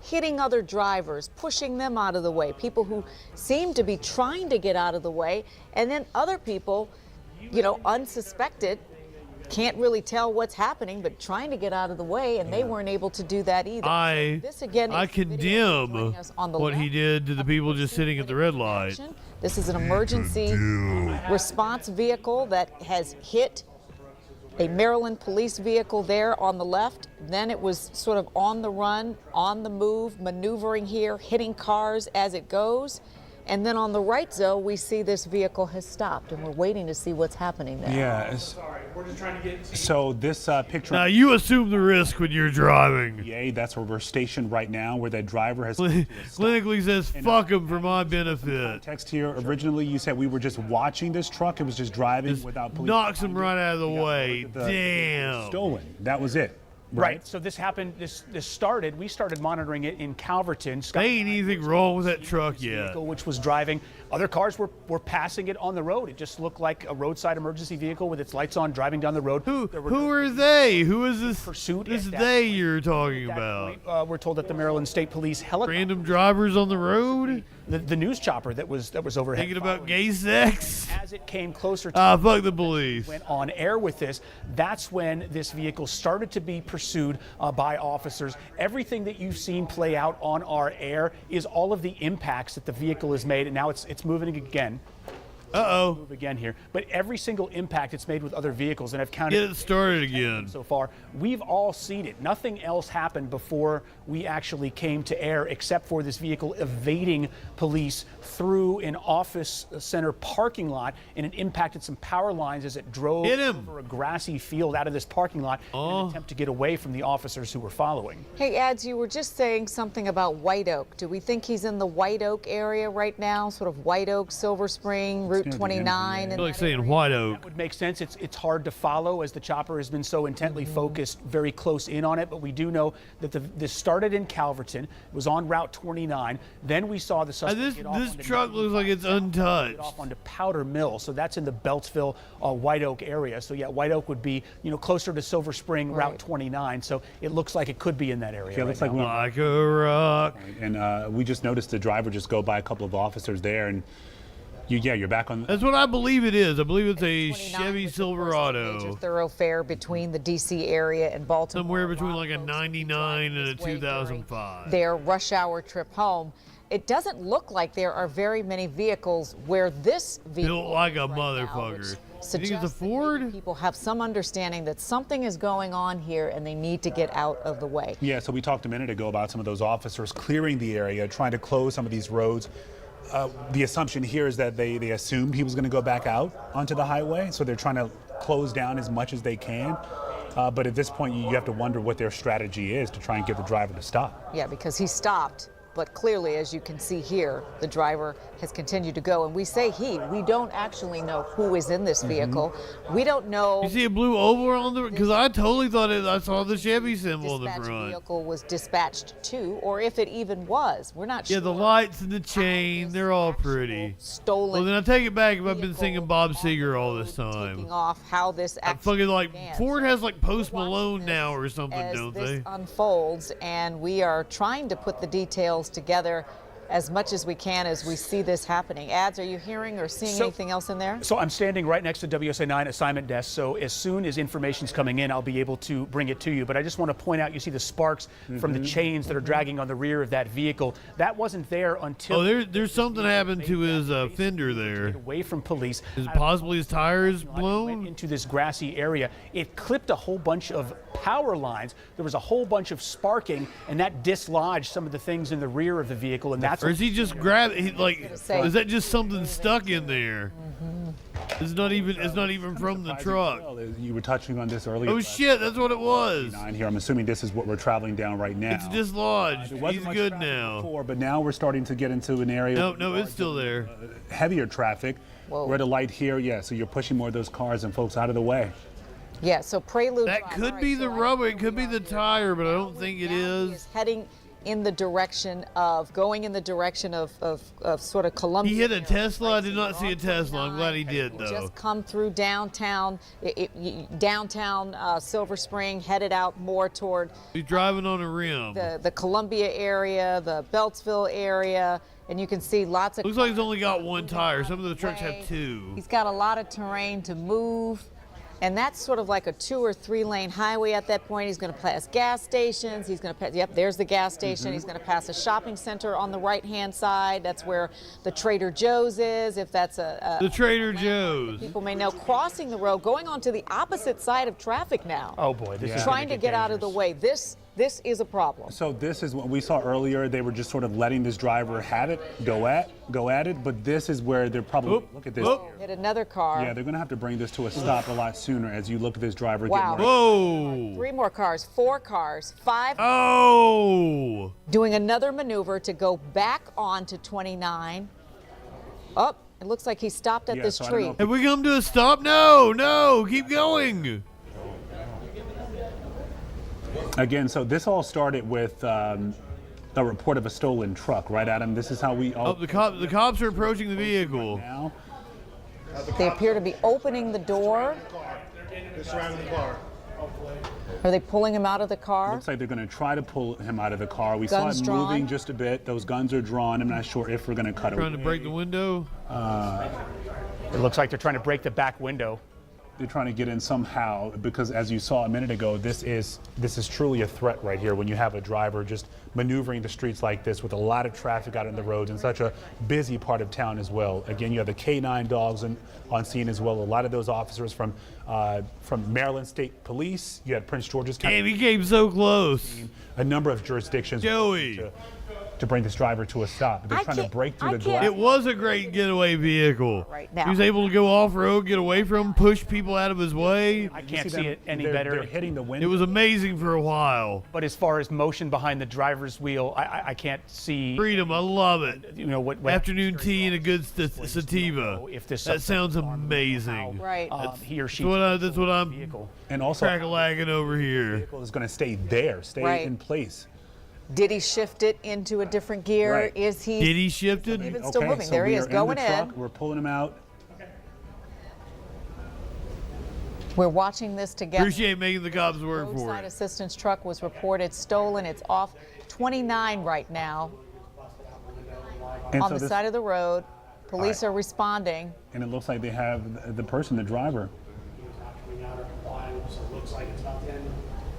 Hitting other drivers, pushing them out of the way, people who seem to be trying to get out of the way, and then other people, you know, unsuspected, can't really tell what's happening, but trying to get out of the way, and they weren't able to do that either.
I condemn what he did to the people just sitting at the red light.
This is an emergency response vehicle that has hit a Maryland police vehicle there on the left. Then it was sort of on the run, on the move, maneuvering here, hitting cars as it goes. And then on the right, Zoe, we see this vehicle has stopped, and we're waiting to see what's happening there.
Yeah. So this picture.
Now you assume the risk when you're driving.
Yeah, that's where we're stationed right now, where that driver has.
Clinically says, "Fuck him for my benefit."
Text here. Originally, you said we were just watching this truck. It was just driving without police.
Knocks him right out of the way. Damn.
Stolen. That was it.
Right. So this happened. We started monitoring it in Calverton.
There ain't anything wrong with that truck yet.
Which was driving. Other cars were passing it on the road. It just looked like a roadside emergency vehicle with its lights on, driving down the road.
Who are they? Who is this?
Pursuit.
This they you're talking about?
We're told that the Maryland State Police helicopter.
Random drivers on the road.
The news chopper that was overhead.
Thinking about gay sex.
As As it came closer to
fuck the police.
Went on air with this, that's when this vehicle started to be pursued by officers. Everything that you've seen play out on our air is all of the impacts that the vehicle has made, and now it's moving again. Move again here. But every single impact it's made with other vehicles, and I've counted.
Get it started again.
So far, we've all seen it. Nothing else happened before we actually came to air, except for this vehicle evading police through an office center parking lot, and it impacted some power lines as it drove over a grassy field out of this parking lot in an attempt to get away from the officers who were following.
Hey, Ads, you were just saying something about White Oak. Do we think he's in the White Oak area right now? Sort of White Oak, Silver Spring, Route 29.
I feel like saying White Oak.
That would make sense. It's hard to follow as the chopper has been so intently focused, very close in on it. But we do know that this started in Calverton, was on Route 29. Then we saw the suspect get off
This truck looks like it's untouched.
off onto Powder Mill, so that's in the Beltsville, White Oak area. So yeah, White Oak would be closer to Silver Spring, Route 29. So it looks like it could be in that area.
Yeah, it looks like
a rock.
And we just noticed the driver just go by a couple of officers there, and you're back on.
That's what I believe it is. I believe it's a
29,
Chevy Silverado.
Major thoroughfare between the D.C. area and Baltimore.
Somewhere between like a 99 and a 2005.
Their rush hour trip home. It doesn't look like there are very many vehicles where this vehicle
built like a motherfucker. You think it's a Ford?
People have some understanding that something is going on here and they need to get out of the way.
Yeah, so we talked a minute ago about some of those officers clearing the area, trying to close some of these roads. The assumption here is that they assumed he was going to go back out onto the highway, so they're trying to close down as much as they can. But at this point, you have to wonder what their strategy is to try and get the driver to stop.
Yeah, because he stopped. But clearly, as you can see here, the driver has continued to go. And we say we don't actually know who is in this vehicle. We don't know.
You see a blue oval on the, because I totally thought I saw the Chevy symbol in the front.
Vehicle was dispatched to, or if it even was. We're not sure.
Yeah, the lights and the chain, they're all pretty.
Stolen.
Well, then I take it back if I've been singing Bob Seger all this time.
Taking off how this actually
fucking like
began.
Ford has like Post Malone now or something, don't they?
This unfolds, and we are trying to put the details together as much as we can as we see this happening. Ads, are you hearing or seeing anything else in there?
So I'm standing right next to WSA 9 assignment desk, so as soon as information's coming in, I'll be able to bring it to you. But I just want to point out, you see the sparks from the chains that are dragging on the rear of that vehicle. That wasn't there until...
Oh, there's something happened to his fender there.
Get away from police.
Is possibly his tires blown?
Went into this grassy area. It clipped a whole bunch of power lines. There was a whole bunch of sparking, and that dislodged some of the things in the rear of the vehicle, and that's...
Or is he just is that just something stuck in there? It's not even from the truck.
You were touching on this earlier.
Oh shit, that's what it was.
Here, I'm assuming this is what we're traveling down right now.
It's dislodged. He's good now.
Before, but now we're starting to get into an area.
No, it's still there.
Heavier traffic. We're at a light here, yeah. So you're pushing more of those cars and folks out of the way.
Yeah. So Prelude.
That could be the rubber. It could be the tire, but I don't think it is.
Heading in the direction of sort of Columbia.
He hit a Tesla. I did not see a Tesla. I'm glad he did, though.
Just come through downtown, Silver Spring, headed out more toward.
He's driving on a rim.
The Columbia area, the Beltsville area, and you can see lots of.
Looks like he's only got one tire. Some of the trucks have two.
He's got a lot of terrain to move. And that's sort of like a 2 or 3 lane highway at that point. He's going to pass gas stations. He's going to pass, there's the gas station. He's going to pass a shopping center on the right-hand side. That's where the Trader Joe's is, if that's
the Trader Joe's.
People may know. Crossing the road, going on to the opposite side of traffic now.
Oh, boy. This is
trying to get out of the way. This is a problem.
So this is what we saw earlier. They were just sort of letting this driver have it, go at it. But this is where they're probably, look at this.
Hit another car.
Yeah, they're going to have to bring this to a stop a lot sooner as you look at this driver get more.
Whoa.
3 more cars, 4 cars, 5.
Oh.
Doing another maneuver to go back onto 29. Oh, it looks like he stopped at this tree.
Have we come to a stop? No, keep going.
Again, so this all started with a report of a stolen truck, right, Adam? This is how we all...
the cops are approaching the vehicle.
Now.
They appear to be opening the door.
They're surrounding the car.
Are they pulling him out of the car?
Looks like they're going to try to pull him out of the car. We saw it moving just a bit. Those guns are drawn. I'm not sure if we're going to cut it.
Trying to break the window?
It looks like they're trying to break the back window.
They're trying to get in somehow, because as you saw a minute ago, this is truly a threat right here when you have a driver just maneuvering the streets like this with a lot of traffic out on the roads in such a busy part of town as well. Again, you have the K9 dogs on scene as well. A lot of those officers from Maryland State Police. You had Prince George's County.
Damn, he came so close.
A number of jurisdictions.
Joey.
To bring this driver to a stop. They're trying to break through the glass.
It was a great getaway vehicle.
Right now.
He was able to go off-road, get away from him, push people out of his way.
I can't see it any better.
They're hitting the window.
It was amazing for a while.
But as far as motion behind the driver's wheel, I can't see.
Freedom, I love it.
You know what
Afternoon tea and a good sativa.
If this
that sounds amazing.
Right.
He or she.
That's what I'm
and also
crack-a-lagging over here.
The vehicle is going to stay there, stay in place.
Did he shift it into a different gear?
Right.
Is he?
Did he shift it?
Even still moving.
So
there he is, going
in. The truck. We're pulling him out.
We're watching this together.
Appreciate making the cops work for
Roadside
it.
assistance truck was reported stolen. It's off 29 right now
And
on
so
the side of the road. Police are responding.
And it looks like they have the person, the driver.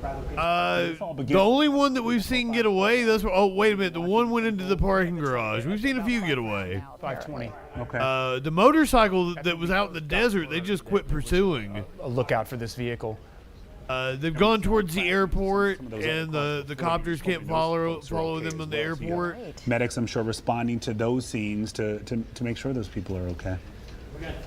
The only one that we've seen get away, oh, wait a minute. The one went into the parking garage. We've seen a few get away.
520.
Okay.
The motorcycle that was out in the desert, they just quit pursuing.
Look out for this vehicle.
They've gone towards the airport, and the copters can't follow them in the airport.
Medics, I'm sure, responding to those scenes to make sure those people are okay.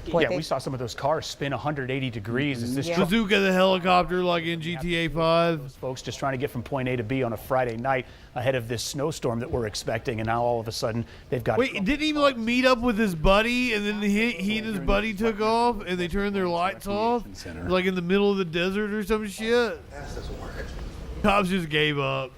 Yeah, we saw some of those cars spin 180 degrees. Is this
Bazooka the helicopter like in GTA 5?
Those folks just trying to get from point A to B on a Friday night ahead of this snowstorm that we're expecting, and now all of a sudden they've got.
Wait, didn't he like meet up with his buddy, and then he and his buddy took off, and they turned their lights off, like in the middle of the desert or some shit? Cops just gave up.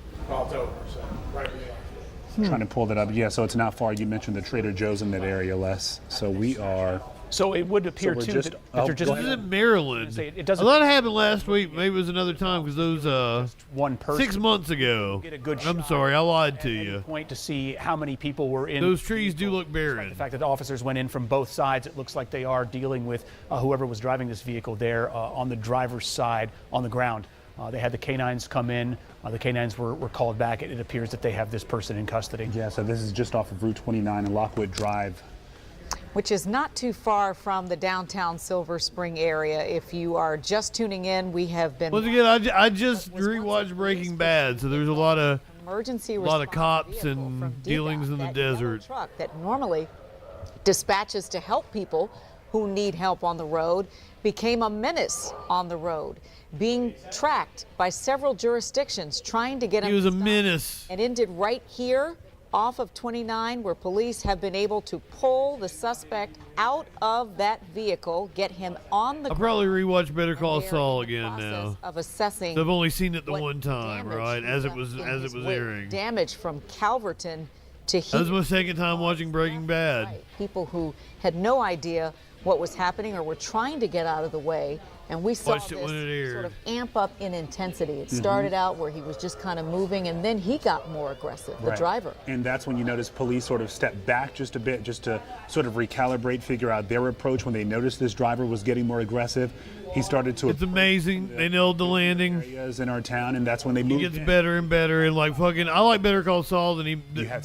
Trying to pull that up. Yeah, so it's not far. You mentioned the Trader Joe's in that area, Les. So we are.
So it would appear
So we're
too
just-
that
oh,
they're just.
This is in Maryland.
It
A
doesn't.
lot happened last week. Maybe it was another time because those
one person.
6 months ago.
Get a good
I'm
shot
sorry, I lied to
at any
you.
point to see how many people were in.
Those trees do look barren.
The fact that the officers went in from both sides, it looks like they are dealing with whoever was driving this vehicle there on the driver's side on the ground. They had the canines come in. The canines were called back. It appears that they have this person in custody.
Yeah, so this is just off of Route 29 and Lockwood Drive.
Which is not too far from the downtown Silver Spring area. If you are just tuning in, we have been.
Once again, I just rewatched Breaking Bad, so there's a lot of cops and dealings in the desert.
Truck that normally dispatches to help people who need help on the road became a menace on the road, being tracked by several jurisdictions trying to get him.
He was a menace.
And ended right here off of 29, where police have been able to pull the suspect out of that vehicle, get him on the
I'll probably rewatch Better Call Saul again now.
of assessing.
I've only seen it the one time, right? As it was airing.
Damage from Calverton to
That was my second time watching Breaking Bad.
people who had no idea what was happening or were trying to get out of the way. And we saw
Watched it when it
this sort
aired.
of amp up in intensity. It started out where he was just kind of moving, and then he got more aggressive, the
Right.
driver.
And that's when you notice police sort of step back just a bit, just to sort of recalibrate, figure out their approach. When they noticed this driver was getting more aggressive, he started to.
It's amazing. They nailed the landing.
Areas in our town, and that's when they
He
moved
gets
in.
better and better, and like fucking, I like Better Call Saul than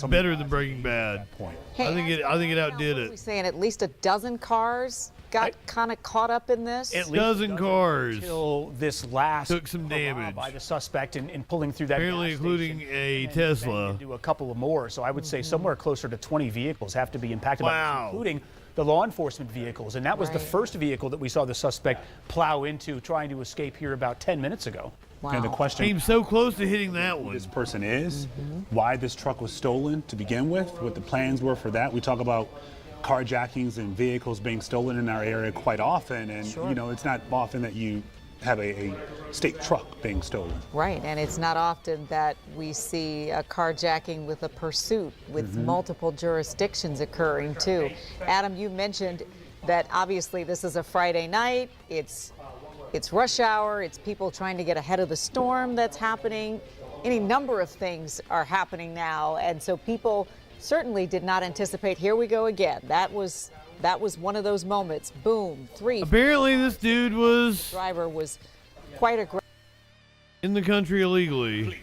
better than Breaking Bad.
Hey,
I think it outdid
We're
it.
saying at least a dozen cars got kind of caught up in this.
At least
Dozen cars
until this last
took some
hurrah
damage.
by the suspect in pulling through that.
Apparently,
gas
including
station
a
and
Tesla.
banging into a couple of more. So I would say somewhere closer to 20 vehicles have to be impacted by
Wow.
this, including the law enforcement vehicles. And that was the first vehicle that we saw the suspect plow into, trying to escape here about 10 minutes ago.
And the question
Came so close to hitting that one.
this person is, why this truck was stolen to begin with, what the plans were for that. We talk about carjackings and vehicles being stolen in our area quite often, and you know, it's not often that you have a state truck being stolen.
Right, and it's not often that we see a carjacking with a pursuit with multiple jurisdictions occurring too. Adam, you mentioned that obviously this is a Friday night. It's rush hour. It's people trying to get ahead of the storm that's happening. Any number of things are happening now, and so people certainly did not anticipate. Here we go again. That was That was one of those moments. Boom, 3.
Apparently, this dude was
Driver was quite aggressive.
in the country illegally.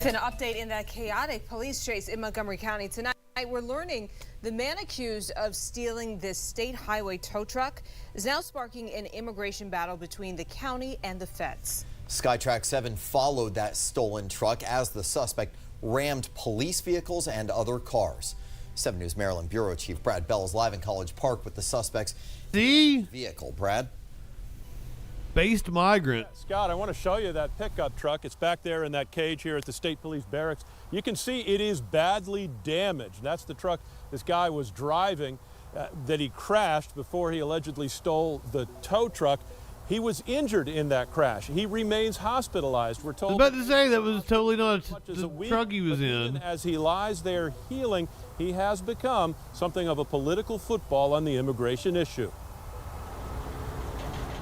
An update in that chaotic police chase in Montgomery County tonight. We're learning the man accused of stealing this state highway tow truck is now sparking an immigration battle between the county and the feds.
Skytrack 7 followed that stolen truck as the suspect rammed police vehicles and other cars. 7 News Maryland Bureau Chief Brad Bell is live in College Park with the suspect's vehicle. Brad?
Based migrant.
Scott, I want to show you that pickup truck. It's back there in that cage here at the State Police Barracks. You can see it is badly damaged. That's the truck this guy was driving that he crashed before he allegedly stole the tow truck. He was injured in that crash. He remains hospitalized. We're told.
I was about to say that was totally not the truck he was in.
As he lies there healing, he has become something of a political football on the immigration issue.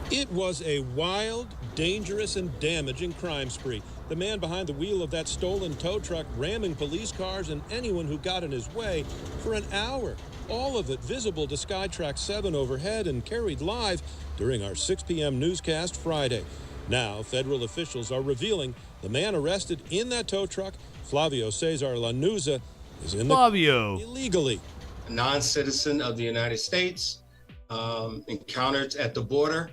It was a wild, dangerous, and damaging crime spree. The man behind the wheel of that stolen tow truck ramming police cars and anyone who got in his way for an hour. All of it visible to Skytrack 7 overhead and carried live during our 6 p.m. newscast Friday. Now, federal officials are revealing the man arrested in that tow truck, Flavio Cesar Lanuza, is in the illegally.
A non-citizen of the United States, encountered at the border.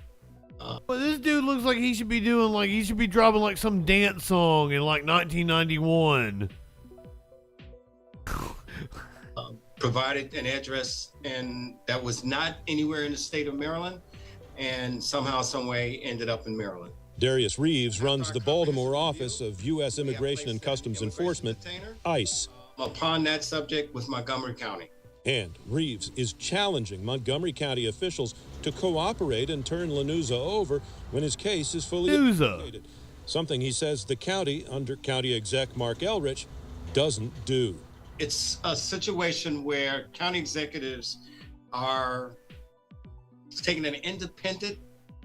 Well, this dude looks like he should be doing he should be dropping like some dance song in like 1991.
Provided an address and that was not anywhere in the state of Maryland, and somehow, some way ended up in Maryland.
Darius Reeves runs the Baltimore office of U.S. Immigration and Customs Enforcement, ICE.
Upon that subject with Montgomery County.
And Reeves is challenging Montgomery County officials to cooperate and turn Lanuza over when his case is fully investigated. Something he says the county, under County Exec Mark Elrich, doesn't do.
It's a situation where county executives are taking an independent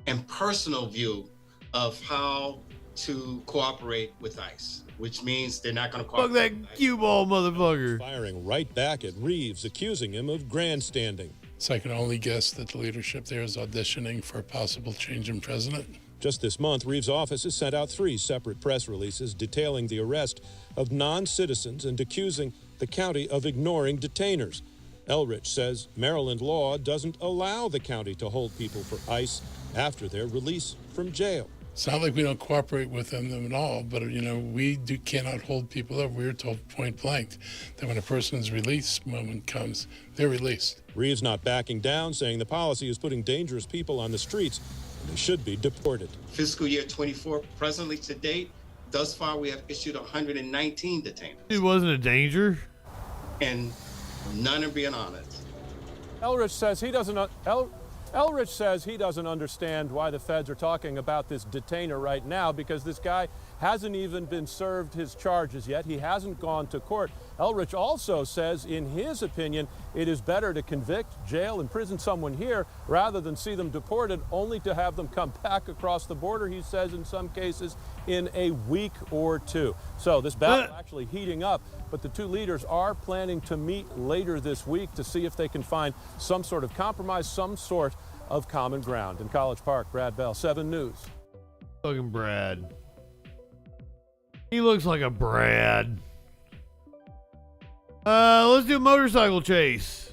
and personal view of how to cooperate with ICE, which means they're not going to cooperate.
Fuck that cue ball motherfucker.
Firing right back at Reeves, accusing him of grandstanding.
So I can only guess that the leadership there is auditioning for a possible change in president.
Just this month, Reeves' office has sent out 3 separate press releases detailing the arrest of non-citizens and accusing the county of ignoring detainers. Elrich says Maryland law doesn't allow the county to hold people for ICE after their release from jail.
It's not like we don't cooperate with them at all, but we cannot hold people up. We were told point blank that when a person's release moment comes, they're released.
Reeves not backing down, saying the policy is putting dangerous people on the streets and they should be deported.
Fiscal year 24, presently to date, thus far we have issued 119 detainers.
It wasn't a danger.
And none are being honored.
Elrich says he doesn't understand why the feds are talking about this detainer right now, because this guy hasn't even been served his charges yet. He hasn't gone to court. Elrich also says, in his opinion, it is better to convict, jail, and prison someone here rather than see them deported only to have them come back across the border, he says, in some cases, in a week or 2. So this battle is actually heating up, but the 2 leaders are planning to meet later this week to see if they can find some sort of compromise, some sort of common ground. In College Park, Brad Bell, 7 News.
Fucking Brad. He looks like a Brad. Let's do a motorcycle chase.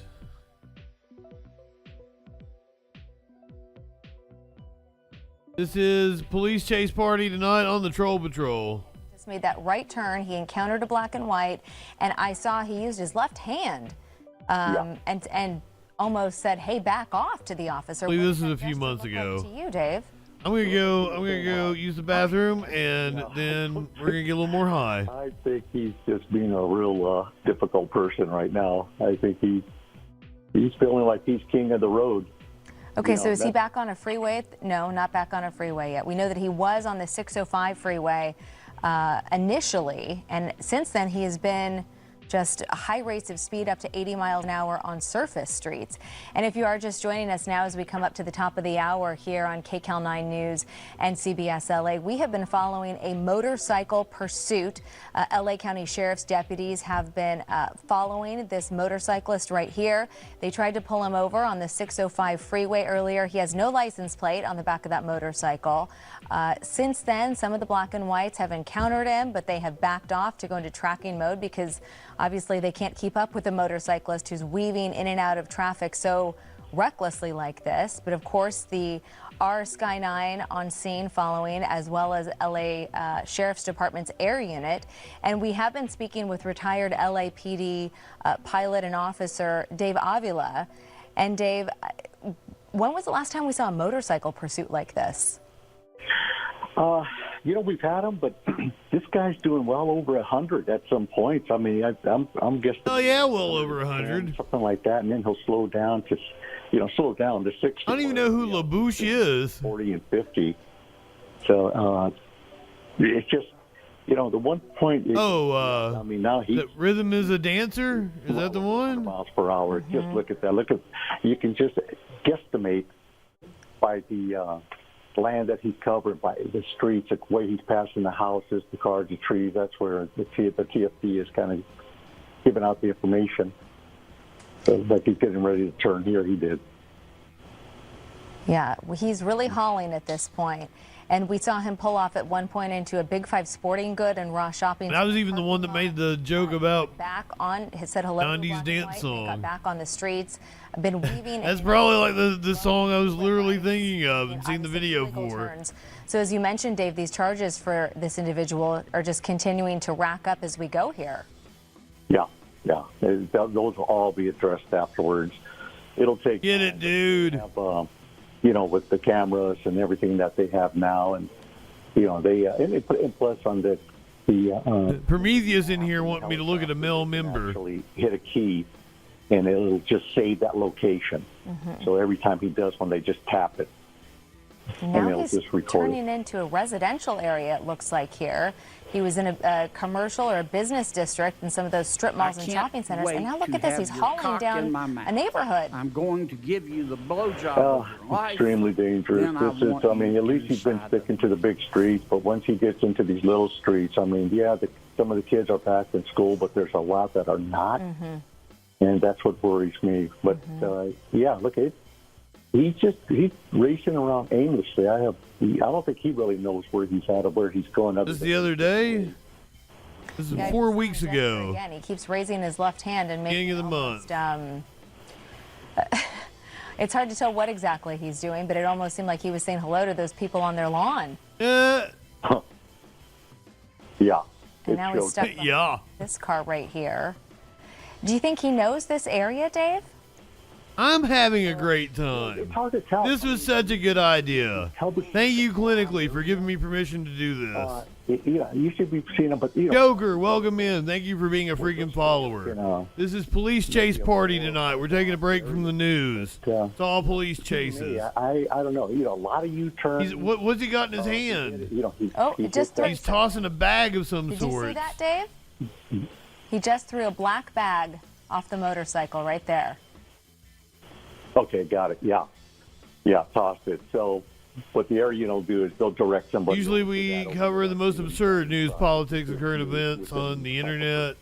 This is police chase party tonight on the Troll Patrol.
Just made that right turn. He encountered a black and white, and I saw he used his left hand and almost said, "Hey, back off," to the officer.
I believe this is a few months ago.
To you, Dave.
I'm gonna go use the bathroom, and then we're gonna get a little more high.
I think he's just being a real difficult person right now. I think he's feeling like he's king of the road.
Okay, so is he back on a freeway? No, not back on a freeway yet. We know that he was on the 605 freeway initially, and since then he has been just high rates of speed up to 80 miles an hour on surface streets. And if you are just joining us now as we come up to the top of the hour here on KCAL 9 News and CBS LA, we have been following a motorcycle pursuit. LA County Sheriff's deputies have been following this motorcyclist right here. They tried to pull him over on the 605 freeway earlier. He has no license plate on the back of that motorcycle. Since then, some of the black and whites have encountered him, but they have backed off to go into tracking mode because obviously they can't keep up with a motorcyclist who's weaving in and out of traffic so recklessly like this. But of course, the Sky 9 on scene following, as well as LA Sheriff's Department's air unit. And we have been speaking with retired LAPD pilot and officer Dave Avila. And Dave, when was the last time we saw a motorcycle pursuit like this?
You know, we've had them, but this guy's doing well over 100 at some points. I mean, I'm guessing.
Oh yeah, well over 100,
something like that, and then he'll slow down to 60.
I don't even know who LaBouche is.
40 and 50. So it's just, the one point. I mean, now he's
Rhythm is a Dancer. Is that the one?
Miles per hour. Just look at that. You can just guesstimate by the land that he's covered, by the streets, the way he's passing the houses, the cars, the trees. That's where the TFD is kind of giving out the information. So, like he's getting ready to turn here, he did.
Yeah, he's really hauling at this point. And we saw him pull off at one point into a Big Five sporting good and Raw shopping.
And I was even the one that made the joke about
back on. He said hello.
90s dance song.
Got back on the streets. Been weaving.
That's probably like the song I was literally thinking of and seen the video for.
So as you mentioned, Dave, these charges for this individual are just continuing to rack up as we go here.
Yeah. Those will all be addressed afterwards. It'll take.
Get it, dude.
With the cameras and everything that they have now, and and plus on the
Prometheus in here wanting me to look at a male member.
Actually hit a key, and it'll just save that location. So every time he does one, they just tap it.
Now he's turning into a residential area, it looks like here. He was in a commercial or a business district in some of those strip malls and shopping centers. And now look at this, he's hauling down a neighborhood.
I'm going to give you the blowjob.
Extremely dangerous. I mean, at least he's been sticking to the big streets, but once he gets into these little streets, I mean, some of the kids are back in school, but there's a lot that are not. And that's what worries me. But, look, he's racing around aimlessly. I don't think he really knows where he's at or where he's going.
This is the other day? This is 4 weeks ago.
Again, he keeps raising his left hand and making
beginning of the month.
It's hard to tell what exactly he's doing, but it almost seemed like he was saying hello to those people on their lawn.
Yeah.
And now he's stuck behind this car right here. Do you think he knows this area, Dave?
I'm having a great time.
It's hard to tell.
This was such a good idea. Thank you, Clinically, for giving me permission to do this.
You should be seeing him, but
Joker, welcome in. Thank you for being a freaking follower. This is police chase party tonight. We're taking a break from the news. It's all police chases.
I don't know. A lot of U-turns.
What's he got in his hand?
He's
tossing a bag of some sort.
Did you see that, Dave? He just threw a black bag off the motorcycle right there.
Okay, got it. Yeah, tossed it. So what the air unit will do is they'll direct somebody.
Usually we cover the most absurd news, politics, and current events on the internet.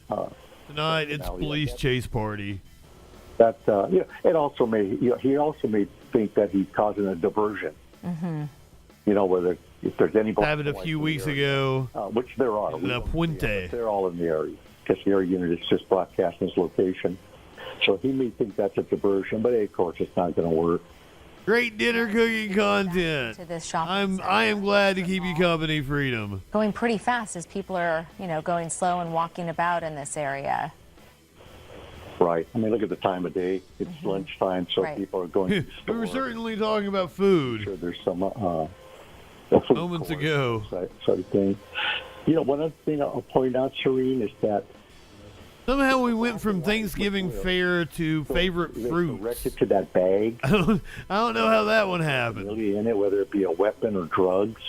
Tonight it's police chase party.
That it also may he also may think that he's causing a diversion. Whether if there's any
happened a few weeks ago,
which there are.
La Puente.
They're all in the area because the air unit is just broadcasting his location. So he may think that's a diversion, but of course it's not going to work.
Great dinner cooking content. I am glad to keep you company, Freedom.
Going pretty fast as people are, going slow and walking about in this area.
Right. I mean, look at the time of day. It's lunchtime, so people are going to the store.
We were certainly talking about food.
Sure, there's some
moments ago.
Sort of thing. One other thing I'll point out, Shireen, is that
somehow we went from Thanksgiving fare to favorite fruits.
Directed to that bag.
I don't know how that one happened.
Really in it, whether it be a weapon or drugs.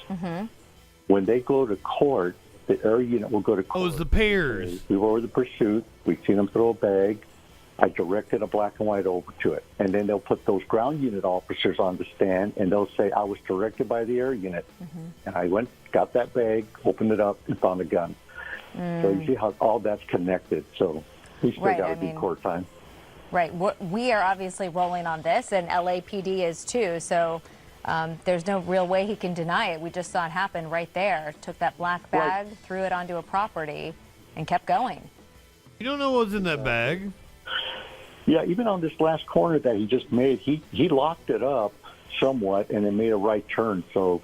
When they go to court, the air unit will go to court.
Oh, it's the pairs.
We were the pursuit. We've seen them throw a bag. I directed a black and white over to it. And then they'll put those ground unit officers on the stand, and they'll say, I was directed by the air unit. And I went, got that bag, opened it up, and found a gun. So you see how all that's connected. So we still got to do court time.
Right. We are obviously rolling on this, and LAPD is too. So there's no real way he can deny it. We just saw it happen right there. Took that black bag, threw it onto a property, and kept going.
You don't know what's in that bag.
Yeah, even on this last corner that he just made, he locked it up somewhat and then made a right turn. So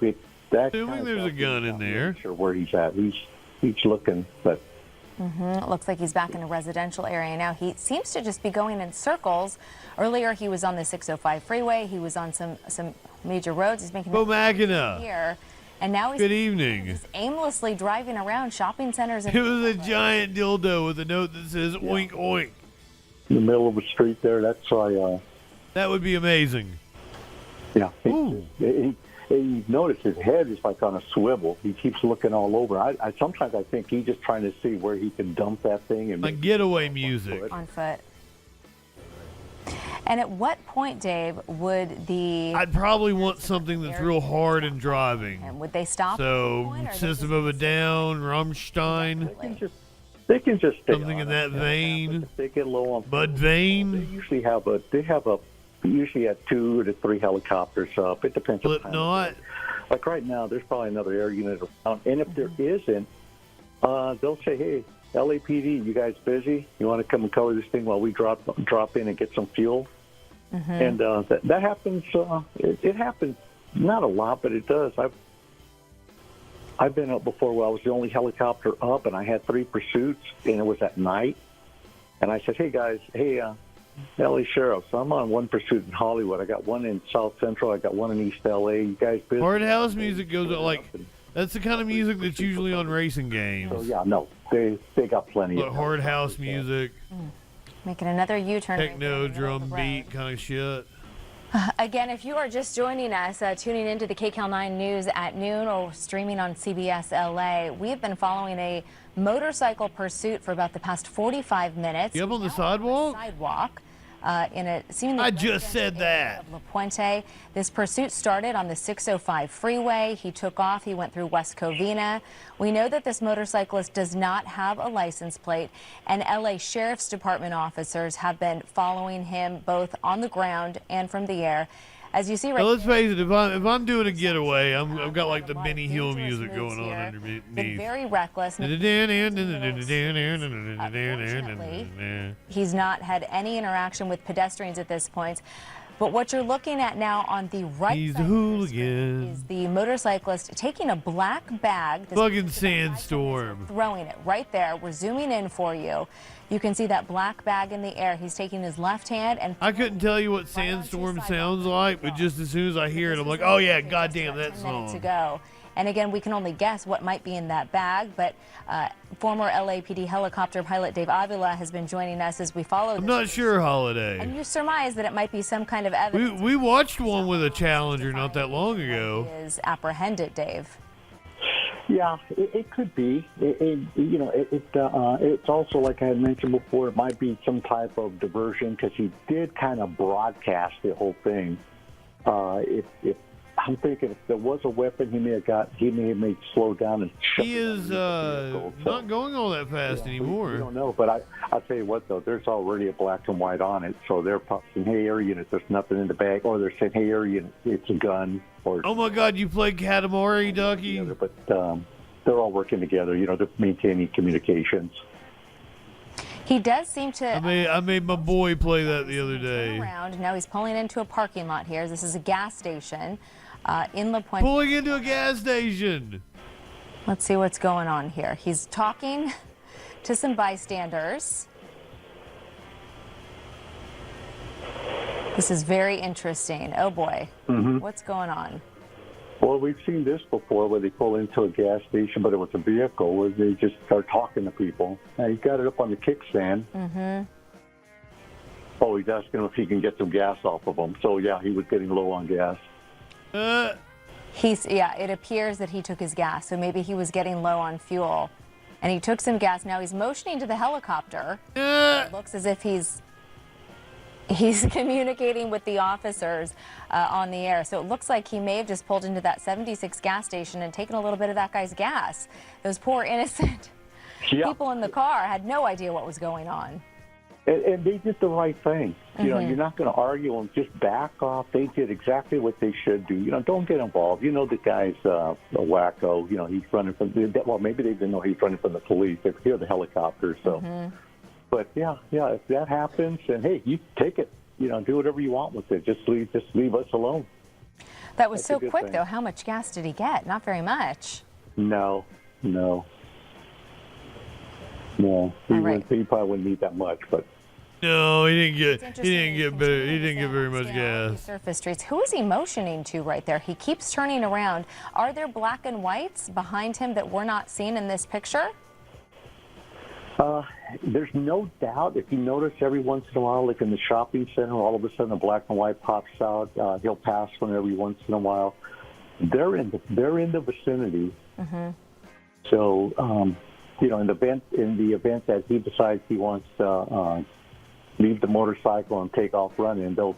assuming there's a gun in there.
Not sure where he's at. He's looking, but.
It looks like he's back in a residential area now. He seems to just be going in circles. Earlier, he was on the 605 freeway. He was on some major roads. He's making here, and now he's
good evening.
He's aimlessly driving around shopping centers.
It was a giant dildo with a note that says "oink oink."
In the middle of the street there. That's why.
That would be amazing.
Yeah. You notice his head is like on a swivel. He keeps looking all over. I sometimes I think he's just trying to see where he can dump that thing. And
like getaway music.
On foot. And at what point, Dave, would
I'd probably want something that's real hard in driving.
And would they stop?
So, System of a Down, Rammstein.
They can just stay
something in that vein.
They get low on
Bud Vein.
They usually have usually have 2 to 3 helicopters up. It depends.
Slipknot.
Like right now, there's probably another air unit around, and if there isn't, they'll say, "Hey, LAPD, you guys busy? You want to come and cover this thing while we drop in and get some fuel?" And that happens. It happens not a lot, but it does. I've been up before where I was the only helicopter up, and I had 3 pursuits, and it was at night. And I said, "Hey guys, LA Sheriff, so I'm on 1 pursuit in Hollywood. I got 1 in South Central. I got 1 in East LA. You guys busy?"
Hard house music goes like that's the kind of music that's usually on racing games.
So yeah, no, they got plenty of
hard house music.
Making another U-turn.
Techno, drum beat kind of shit.
Again, if you are just joining us, tuning into the KCAL 9 News at noon or streaming on CBS LA, we have been following a motorcycle pursuit for about the past 45 minutes.
You up on the sidewalk?
In a seemingly
I just said that.
of La Puente. This pursuit started on the 605 freeway. He took off. He went through West Covina. We know that this motorcyclist does not have a license plate, and LA Sheriff's Department officers have been following him both on the ground and from the air. As you see right
now, let's face it, if I'm doing a getaway, I've got like the Benny Hill music going on underneath.
Been very reckless. He's not had any interaction with pedestrians at this point. But what you're looking at now on the right
He's
side
a hooligan.
is the motorcyclist taking a black bag.
Fucking sandstorm.
Throwing it right there. We're zooming in for you. You can see that black bag in the air. He's taking his left hand and
I couldn't tell you what sandstorm sounds like, but just as soon as I hear it, I'm like, oh yeah, goddamn that song.
To go. And again, we can only guess what might be in that bag, but former LAPD helicopter pilot Dave Avila has been joining us as we follow this.
I'm not sure, Holiday.
And you surmise that it might be some kind of evidence.
We watched one with a Challenger not that long ago.
Is apprehended, Dave.
Yeah, it could be. It's also, like I had mentioned before, it might be some type of diversion because he did kind of broadcast the whole thing. I'm thinking if there was a weapon, he may have made slow down and shut.
He is not going all that fast anymore.
We don't know, but I'll tell you what though, there's already a black and white on it, so they're saying, "Hey, air unit, there's nothing in the bag," or they're saying, "Hey, air unit, it's a gun." Or
oh my God, you played Katamari, Ducky?
But they're all working together. They're maintaining communications.
He does seem to.
I made my boy play that the other day.
Around now, he's pulling into a parking lot here. This is a gas station in La Puente.
Pulling into a gas station.
Let's see what's going on here. He's talking to some bystanders. This is very interesting. Oh boy, what's going on?
Well, we've seen this before where they pull into a gas station, but it was a vehicle where they just start talking to people. Now, he's got it up on the kickstand. Oh, he's asking him if he can get some gas off of them. So, yeah, he was getting low on gas.
Yeah, it appears that he took his gas, so maybe he was getting low on fuel. And he took some gas. Now he's motioning to the helicopter. It looks as if he's communicating with the officers on the air. So it looks like he may have just pulled into that 76 gas station and taken a little bit of that guy's gas. Those poor innocent people in the car had no idea what was going on.
And they did the right thing. You know, you're not going to argue them. Just back off. They did exactly what they should do. You know, don't get involved. You know, the guy's a wacko. You know, he's running from, well, maybe they didn't know he was running from the police. They hear the helicopter. So, but yeah, if that happens, then hey, you take it. You know, do whatever you want with it. Just leave us alone.
That was so
That's a good
quick,
thing.
though. How much gas did he get? Not very much.
No. He probably wouldn't need that much, but.
No, he didn't get very much gas.
Surface streets. Who is he motioning to right there? He keeps turning around. Are there black and whites behind him that we're not seeing in this picture?
There's no doubt. If you notice every once in a while, like in the shopping center, all of a sudden a black and white pops out. He'll pass one every once in a while. They're in the vicinity. So, you know, in the event that he decides he wants to leave the motorcycle and take off running, they'll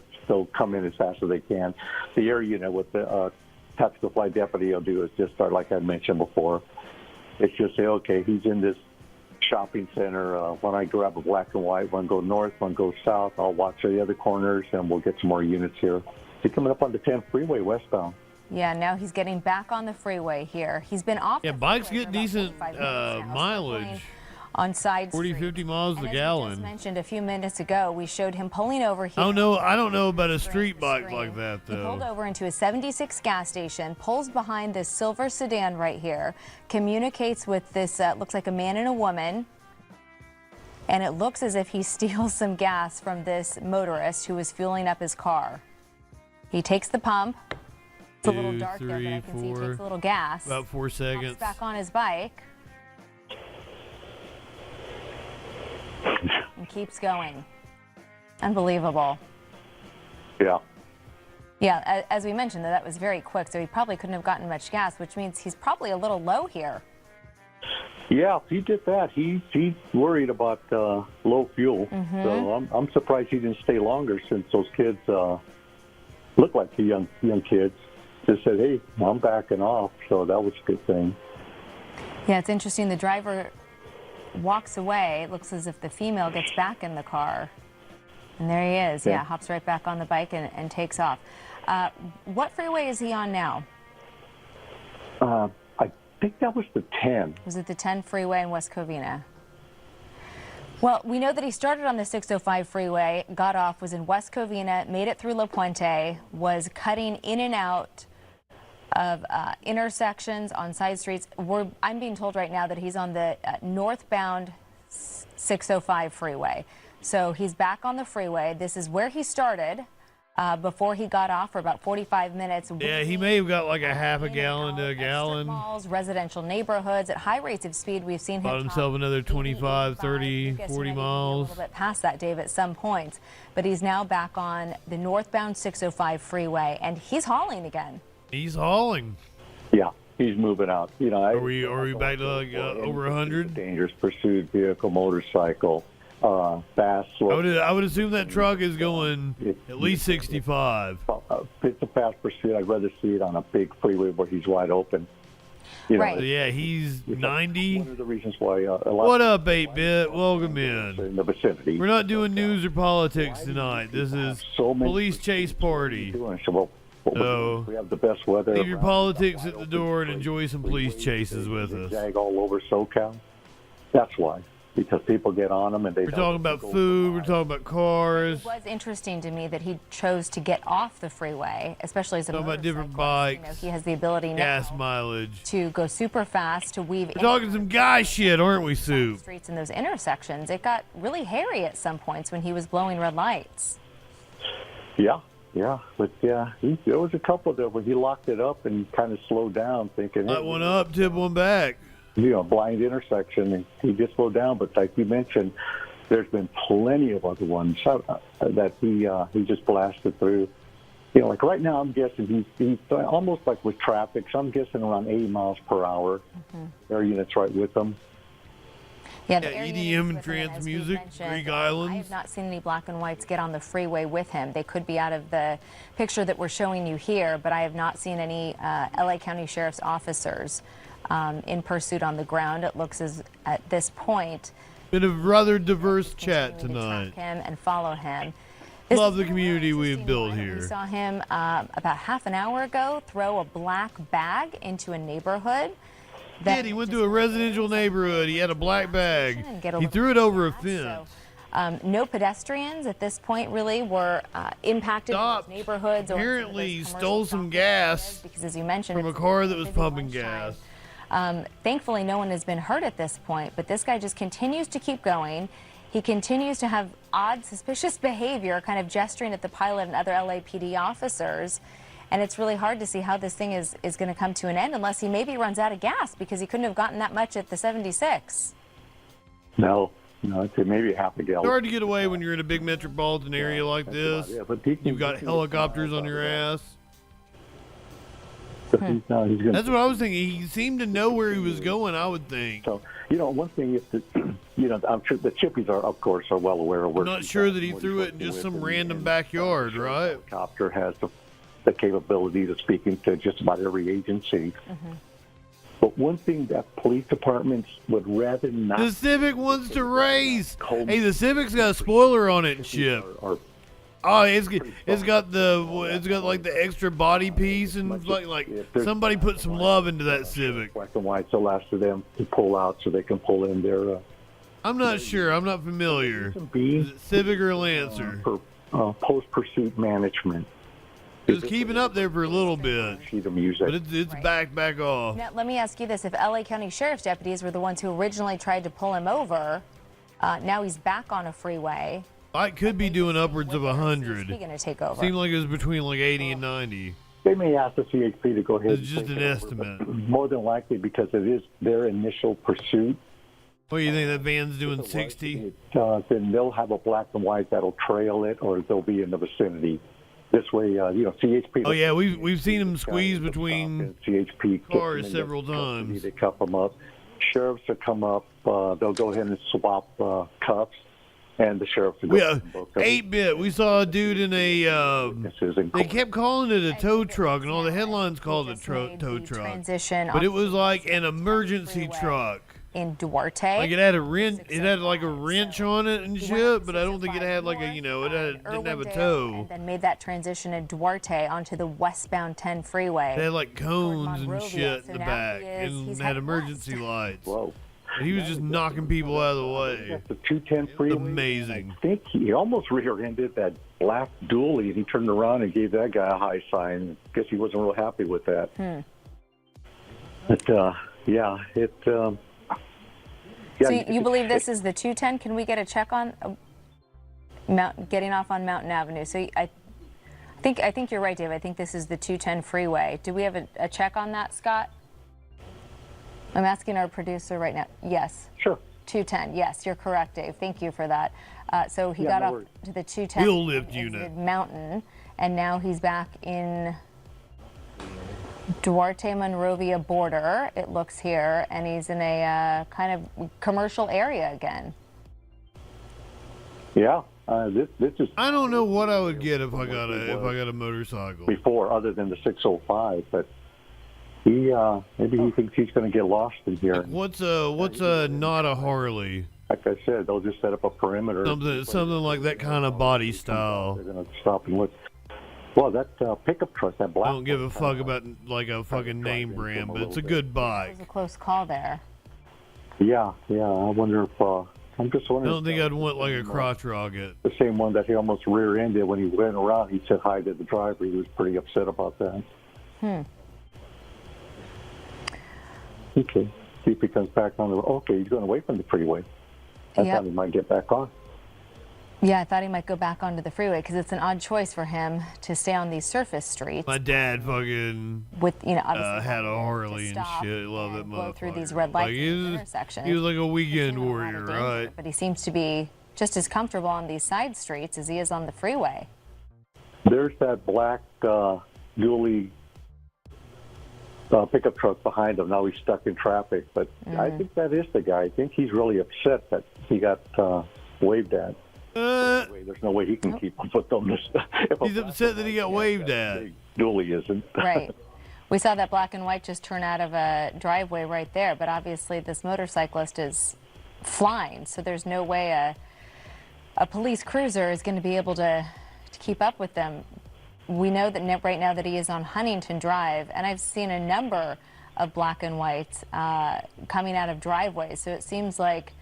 come in as fast as they can. The air unit with the tactical flight deputy will do is just start, like I mentioned before. It's just say, okay, he's in this shopping center. When I grab a black and white, one go north, one go south, I'll watch the other corners, and we'll get some more units here. He's coming up on the 10 freeway westbound.
Yeah, now he's getting back on the freeway here. He's been off.
Yeah, bikes get decent mileage.
On side
40, 50 miles a gallon.
As mentioned a few minutes ago, we showed him pulling over here.
I don't know about a street bike like that, though.
He pulled over into a 76 gas station, pulls behind this silver sedan right here, communicates with this, looks like a man and a woman, and it looks as if he steals some gas from this motorist who is fueling up his car. He takes the pump. It's a little dark there, but I can see he takes a little gas.
About 4 seconds.
Hops back on his bike. And keeps going. Unbelievable.
Yeah.
Yeah, as we mentioned, that was very quick, so he probably couldn't have gotten much gas, which means he's probably a little low here.
Yeah, if he did that, he's worried about low fuel. So I'm surprised he didn't stay longer, since those kids look like the young kids. Just said, hey, I'm backing off, so that was a good thing.
Yeah, it's interesting. The driver walks away. It looks as if the female gets back in the car. And there he is. Yeah, hops right back on the bike and takes off. What freeway is he on now?
I think that was the 10.
Was it the 10 freeway in West Covina? Well, we know that he started on the 605 freeway, got off, was in West Covina, made it through La Puente, was cutting in and out of intersections on side streets. I'm being told right now that he's on the northbound 605 freeway. So he's back on the freeway. This is where he started before he got off for about 45 minutes.
Yeah, he may have got like a half a gallon to a gallon.
Malls, residential neighborhoods at high rates of speed. We've seen him
Bought himself another 25, 30, 40 miles.
A little bit past that, Dave, at some points. But he's now back on the northbound 605 freeway, and he's hauling again.
He's hauling.
Yeah, he's moving out. You know,
are we back to like over 100?
Dangerous pursuit vehicle, motorcycle, fast.
I would assume that truck is going at least 65.
It's a fast pursuit. I'd rather see it on a big freeway where he's wide open. You know,
right. Yeah, he's 90.
One of the reasons why.
What up, 8-Bit? Welcome
in the vicinity.
We're not doing news or politics tonight. This is police chase party. So
we have the best weather.
Leave your politics at the door and enjoy some police chases with us.
Jag all over SoCal. That's why. Because people get on them and they.
We're talking about food. We're talking about cars.
It was interesting to me that he chose to get off the freeway, especially as a
talking about different bikes.
You know, he has the ability now
gas mileage
to go super fast, to weave.
We're talking some guy shit, aren't we, Sue?
Streets in those intersections. It got really hairy at some points when he was blowing red lights.
Yeah, but there was a couple there where he locked it up and kind of slowed down, thinking.
Let one up, tip one back.
You know, blind intersection, and he just slowed down. But like you mentioned, there's been plenty of other ones that he just blasted through. You know, like right now, I'm guessing he's almost like with traffic, so I'm guessing around 80 miles per hour. Air units right with them.
Yeah, the air
EDM and
units with him,
trance
as we
music,
mentioned,
Greek
I
Islands.
have not seen any black and whites get on the freeway with him. They could be out of the picture that we're showing you here, but I have not seen any LA County Sheriff's officers in pursuit on the ground. It looks as, at this point,
been a rather diverse chat tonight.
track him and follow him.
Love the community we've built
We
here.
saw him about half an hour ago throw a black bag into a neighborhood.
He went to a residential neighborhood. He had a black bag. He threw it over a fence.
No pedestrians at this point really were impacted in those neighborhoods.
Apparently, he stole some gas
because, as you mentioned,
from a car that was pumping gas.
Thankfully, no one has been hurt at this point, but this guy just continues to keep going. He continues to have odd, suspicious behavior, kind of gesturing at the pilot and other LAPD officers. And it's really hard to see how this thing is going to come to an end unless he maybe runs out of gas, because he couldn't have gotten that much at the 76.
No, I'd say maybe half a gallon.
It's hard to get away when you're in a big metropolitan area like this. You've got helicopters on your ass. That's what I was thinking. He seemed to know where he was going, I would think.
So, one thing is that, I'm sure the Chippies are, of course, are well aware of where.
I'm not sure that he threw it in just some random backyard, right?
Helicopter has the capability of speaking to just about every agency. But one thing that police departments would rather not.
The Civic wants to race. Hey, the Civic's got a spoiler on it and shit. Oh, it's got like the extra body piece, and like somebody put some love into that Civic.
Black and white, so allows for them to pull out so they can pull in their.
I'm not sure. I'm not familiar. Is it Civic or Lancer?
Post pursuit management.
It was keeping up there for a little bit, but it's back off.
Now, let me ask you this. If LA County Sheriff's deputies were the ones who originally tried to pull him over, now he's back on a freeway.
I could be doing upwards of 100.
Is he going to take over?
Seemed like it was between like 80 and 90.
They may ask the CHP to go ahead.
It's just an estimate.
More than likely, because it is their initial pursuit.
What do you think, that van's doing 60?
Then they'll have a black and white that'll trail it, or they'll be in the vicinity. This way, CHP.
Oh yeah, we've seen them squeeze between
CHP
cars several times.
They cuff them up. Sheriffs will come up. They'll go ahead and swap cuffs, and the sheriffs will go.
8-bit. We saw a dude in a. They kept calling it a tow truck, and all the headlines called it tow truck. But it was like an emergency truck.
In Duarte.
Like it had a wrench, like a wrench on it and shit, but I don't think it had like a, didn't have a tow.
And then made that transition in Duarte onto the westbound 10 freeway.
It had like cones and shit in the back, and had emergency lights.
Whoa.
And he was just knocking people out of the way.
The 210 freeway.
Amazing.
I think he almost rear-ended that black dually, and he turned around and gave that guy a high sign. Guess he wasn't real happy with that. But
so you believe this is the 210? Can we get a check on getting off on Mountain Avenue? So I think you're right, Dave. I think this is the 210 freeway. Do we have a check on that, Scott? I'm asking our producer right now. Yes.
Sure.
210. Yes, you're correct, Dave. Thank you for that. So he got off to the 210
Wheel lift unit
Mountain, and now he's back in Duarte Monrovia border, it looks here, and he's in a kind of commercial area again.
Yeah, this is.
I don't know what I would get if I got a motorcycle
before, other than the 605, but maybe he thinks he's going to get lost in here.
What's not a Harley?
Like I said, they'll just set up a perimeter.
Something like that kind of body style.
They're going to stop and look. Well, that pickup truck, that black.
I don't give a fuck about like a fucking name brand, but it's a good bike.
It was a close call there.
Yeah. I wonder if I'm just wondering.
I don't think I'd want like a crotch rocket.
The same one that he almost rear-ended when he went around. He said hi to the driver. He was pretty upset about that. Okay. See if he comes back on the. Okay, he's going away from the freeway. I thought he might get back on.
Yeah, I thought he might go back onto the freeway because it's an odd choice for him to stay on these surface streets.
My dad fucking
obviously
had a Harley and shit. He loved that motherfucker.
Through these red lights in the intersection.
He was like a weekend warrior, right?
But he seems to be just as comfortable on these side streets as he is on the freeway.
There's that black dually pickup truck behind him. Now he's stuck in traffic. But I think that is the guy. I think he's really upset that he got waved at. There's no way he can keep up with them.
He's upset that he got waved at.
Dually isn't.
Right. We saw that black and white just turn out of a driveway right there, but obviously this motorcyclist is flying, so there's no way a police cruiser is going to be able to keep up with them. We know that right now that he is on Huntington Drive, and I've seen a number of black and whites coming out of driveways, so it seems like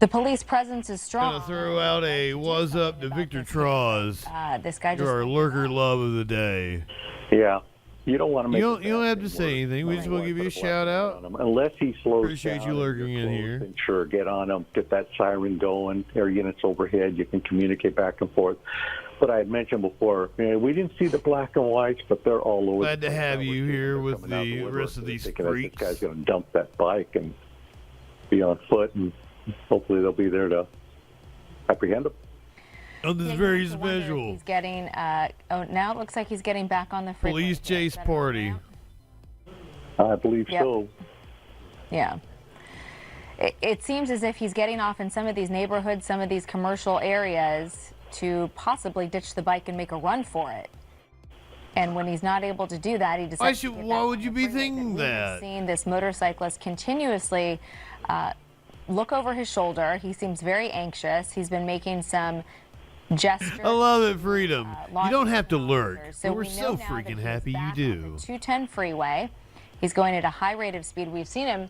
the police presence is strong.
Gonna throw out a "was up" to Victor Traws.
This guy
You're our lurker love of the day.
Yeah. You don't want to make.
You don't have to say anything. We just want to give you a shout out.
Unless he slows
Appreciate
down
you lurking in here.
And sure, get on him, get that siren going. Air units overhead. You can communicate back and forth. But I had mentioned before, we didn't see the black and whites, but they're all over.
Glad to have you here with the rest of these freaks.
This guy's going to dump that bike and be on foot, and hopefully they'll be there to apprehend him.
Oh, this is very special.
He's getting, now it looks like he's getting back on the freeway.
Police chase party.
I believe so.
Yeah. It seems as if he's getting off in some of these neighborhoods, some of these commercial areas to possibly ditch the bike and make a run for it. And when he's not able to do that, he decides to get back
why would
on
you
the
be
freeway.
thinking that?
We've seen this motorcyclist continuously look over his shoulder. He seems very anxious. He's been making some gestures.
I love it, Freedom. You don't have to lurk.
So
We're
we know
so
now that
freaking
he's
happy you
back
do.
on the 210 freeway. He's going at a high rate of speed. We've seen him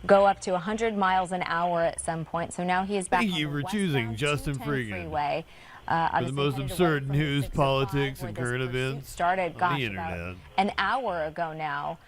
go up to 100 miles an hour at some point. So now he is back
Thank
on
you
the
for choosing Justin
freeway.
Freakin for the
obviously
most
headed away
absurd
from the
news,
605
politics,
where
and
this
current
pursuit
events
started,
on
gosh,
the
about
internet.
an hour ago now,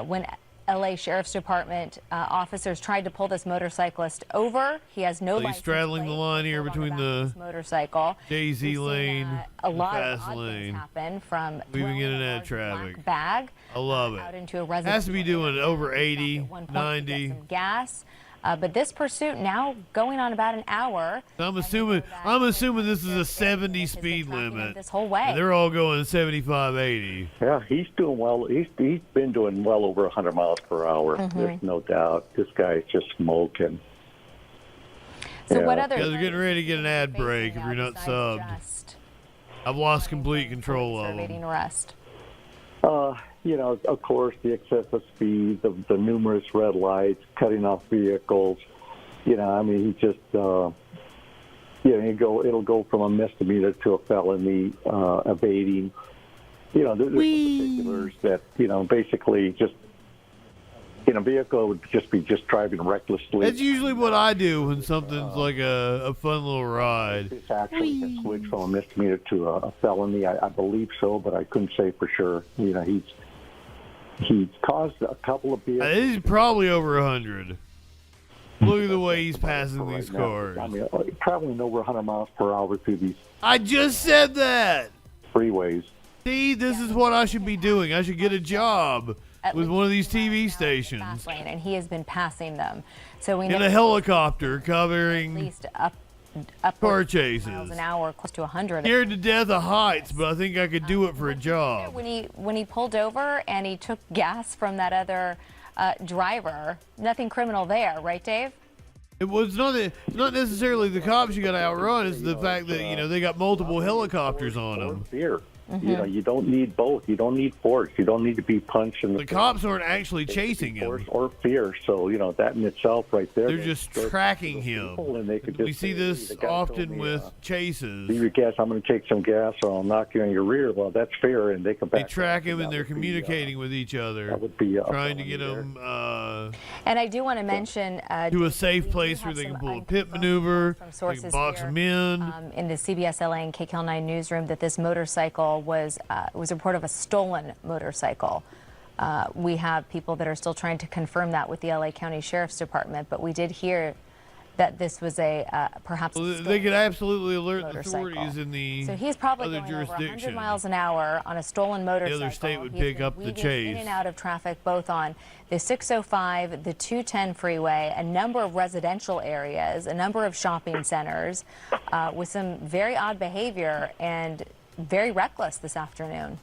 when LA Sheriff's Department officers tried to pull this motorcyclist over. He has no
Well, he's
license
straddling the line here between the
motorcycle.
Jay-Z lane
A
and
lot of
fast
odd things
lane.
happen from
Weaving in and
throwing a
out of
large
traffic.
black bag
I love
out
it.
into a
Has
residential
to be doing
area.
over 80,
At one point to get
90.
some gas. But this pursuit now going on about an hour.
I'm assuming this is a 70 speed limit.
This whole way.
And they're all going 75, 80.
Yeah, he's doing well. He's been doing well over 100 miles per hour. There's no doubt. This guy's just smoking.
So what other?
You guys are getting ready to get an ad break if you're not subbed. I've lost complete control of them.
Evading arrest.
Of course, the excessive speed, the numerous red lights, cutting off vehicles. He just, it'll go from a misdemeanor to a felony, evading. There's particulars that, basically just, vehicle would just be driving recklessly.
That's usually what I do when something's like a fun little ride.
It's actually can switch from a misdemeanor to a felony. I believe so, but I couldn't say for sure. He's caused a couple of vehicles.
He's probably over 100. Look at the way he's passing these
now.
cars.
Traveling over 100 miles per hour through these
I just said that.
freeways.
See, this is what I should be doing. I should get a job with one of these TV stations.
Fast lane, and he has been passing them. So we know
In a helicopter covering
at least
car chases.
miles an hour, close to 100.
Scared to death of heights, but I think I could do it for a job.
When he pulled over and he took gas from that other driver, nothing criminal there, right, Dave?
It was not necessarily the cops you got to outrun. It's the fact that they got multiple helicopters on them.
Fear. You don't need both. You don't need force. You don't need to be punched in the
The cops aren't actually chasing him.
or fear. So that in itself, right there.
They're just tracking him.
And they could
We see this often with chases.
Leave your gas. I'm going to take some gas, or I'll knock you on your rear. Well, that's fair, and they come
They
back.
track him and they're communicating with each other,
That would be
trying to get him
And I do want to mention
to a safe place where they can pull a pit maneuver, they can box him in.
in the CBS LA and KCAL9 newsroom that this motorcycle was a report of a stolen motorcycle. We have people that are still trying to confirm that with the LA County Sheriff's Department, but we did hear that this was perhaps
They could absolutely alert the authorities in the
so he's probably
other
going over 100
jurisdiction.
miles an hour on a stolen motorcycle.
The other state would
He's
pick
been
up the
weaving
chase.
in and out of traffic both on the 605, the 210 freeway, a number of residential areas, a number of shopping centers with some very odd behavior. And very reckless this afternoon.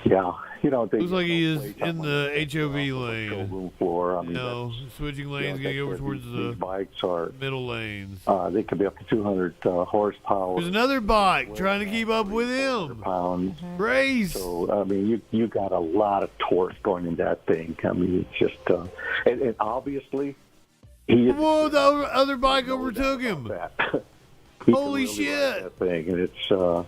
Yeah, you know,
looks like he is in the HOV lane.
Showroom floor. I mean,
no, switching lanes, going over towards
these bikes are
middle lanes.
They could be up to 200 horsepower.
There's another bike trying to keep up with him.
Pounds.
Race.
So I mean, you got a lot of torque going in that thing. I mean, it's just and obviously
whoa, the other bike overtook him. Holy shit!
That thing, and it's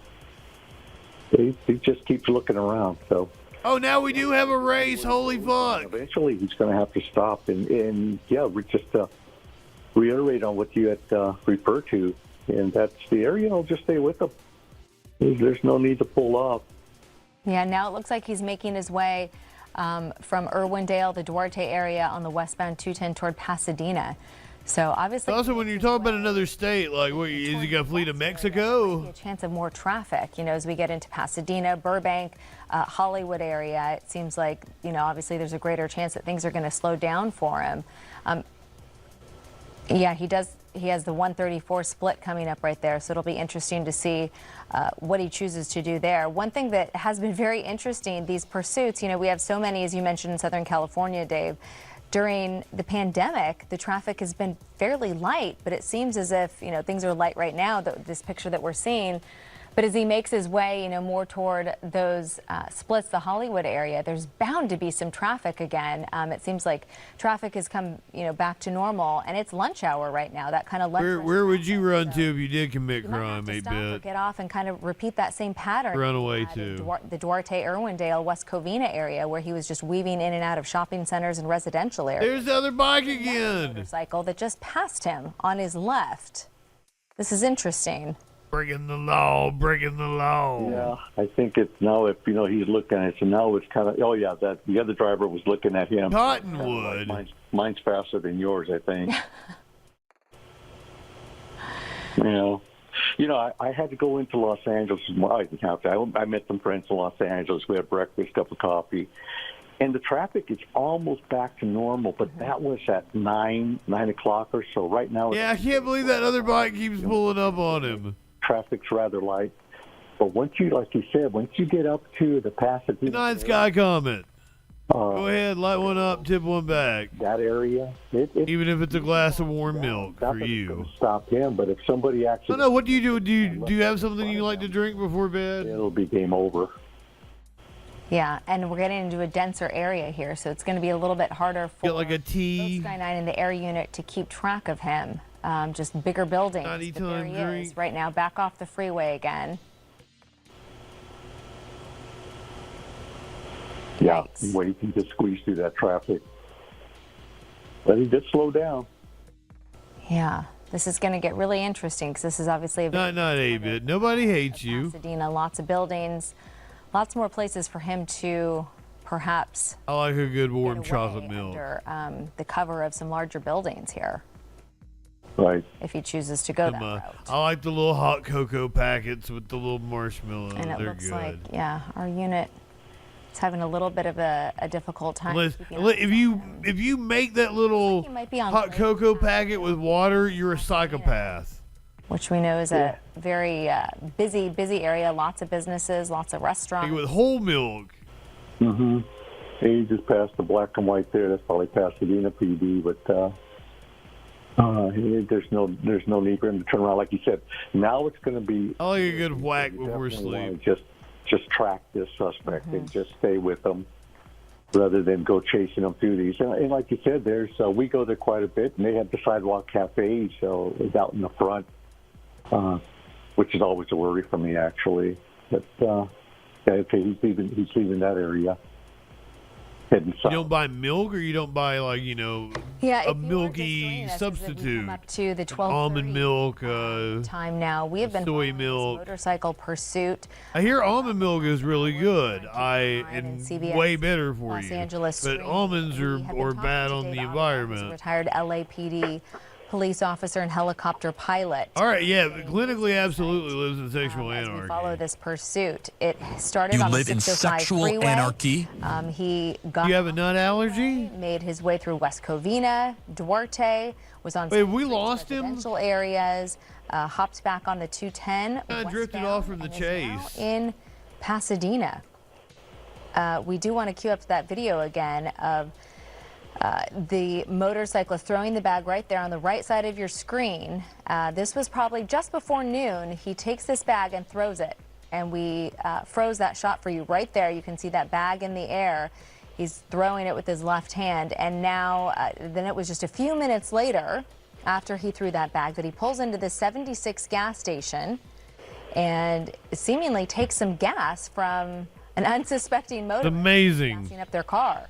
he just keeps looking around. So.
Oh, now we do have a race. Holy fuck!
Eventually, he's going to have to stop, and yeah, we just reiterate on what you had referred to, and that's the area. I'll just stay with him. There's no need to pull off.
Yeah, now it looks like he's making his way from Irwindale, the Duarte area on the westbound 210 toward Pasadena. So obviously,
also when you're talking about another state, like what is he going to flee to Mexico?
A chance of more traffic, you know, as we get into Pasadena, Burbank, Hollywood area. It seems like, you know, obviously there's a greater chance that things are going to slow down for him. Yeah, he does. He has the 134 split coming up right there, so it'll be interesting to see what he chooses to do there. One thing that has been very interesting, these pursuits, you know, we have so many, as you mentioned, in Southern California, Dave. During the pandemic, the traffic has been fairly light, but it seems as if, you know, things are light right now, this picture that we're seeing. But as he makes his way, you know, more toward those splits, the Hollywood area, there's bound to be some traffic again. It seems like traffic has come, you know, back to normal, and it's lunch hour right now. That kind of lunch.
Where would you run to if you did commit crime?
Get off and kind of repeat that same pattern.
Run away to
the Duarte, Irwindale, West Covina area, where he was just weaving in and out of shopping centers and residential areas.
There's the other bike again.
Motorcycle that just passed him on his left. This is interesting.
Breaking the law, breaking the law.
Yeah, I think it's now if, you know, he's looking at it, so now it's kind of, oh yeah, that the other driver was looking at him.
Cottonwood.
Mine's faster than yours, I think. You know, I had to go into Los Angeles. Well, I didn't have to. I met some friends in Los Angeles. We had breakfast, cup of coffee. And the traffic is almost back to normal, but that was at 9 o'clock or so. Right now,
yeah, I can't believe that other bike keeps pulling up on him.
Traffic's rather light, but once you, like you said, once you get up to the Pasadena.
Good night, Sky Comet. Go ahead, light one up, tip one back.
That area,
even if it's a glass of warm milk for you.
Stop him, but if somebody actually.
No, what do you do? Do you have something you like to drink before bed?
It'll be game over.
Yeah, and we're getting into a denser area here, so it's going to be a little bit harder for
like a tea.
Sky 9 and the air unit to keep track of him. Just bigger buildings. But there he is right now, back off the freeway again.
Yeah, waiting to squeeze through that traffic. But he did slow down.
Yeah, this is going to get really interesting because this is obviously a
not a bit. Nobody hates you.
Pasadena, lots of buildings, lots more places for him to perhaps.
I like a good warm chocolate milk.
Under the cover of some larger buildings here.
Right.
If he chooses to go that route.
I like the little hot cocoa packets with the little marshmallow.
And it
They're
looks
good.
like, yeah, our unit is having a little bit of a difficult time.
If you make that little hot cocoa packet with water, you're a psychopath.
Which we know is a very busy area. Lots of businesses, lots of restaurants.
With whole milk.
Mm-hmm. He just passed the black and white there. That's probably Pasadena PD, but. There's no need for him to turn around, like you said. Now it's going to be.
I like a good whack before sleep.
Just track this suspect and just stay with him, rather than go chasing them through these. And like you said, we go there quite a bit, and they have the sidewalk cafes, so it's out in the front, which is always a worry for me actually. But he's leaving that area.
You don't buy milk, or you don't buy a milky substitute.
Up to the
almond milk,
time now. We have been
soy milk,
motorcycle pursuit.
I hear almond milk is really good. And
CBS,
way better for
Los
you.
Angeles
but almonds are bad on the environment.
Retired LAPD police officer and helicopter pilot.
All right, yeah, clinically absolutely lives in sexual
As
anarchy.
we follow this pursuit, it started
You
on the
live in
605
sexual
freeway.
anarchy?
He got
You have a nut allergy?
made his way through West Covina, Duarte, was on
Wait, we lost him?
residential areas, hopped back on the 210.
Drifted off from the chase.
In Pasadena. We do want to cue up that video again of the motorcyclist throwing the bag right there on the right side of your screen. This was probably just before noon. He takes this bag and throws it. And we froze that shot for you right there. You can see that bag in the air. He's throwing it with his left hand. And now, then it was just a few minutes later, after he threw that bag, that he pulls into the 76 gas station and seemingly takes some gas from an unsuspecting motorist.
Amazing.
Gassing up their car.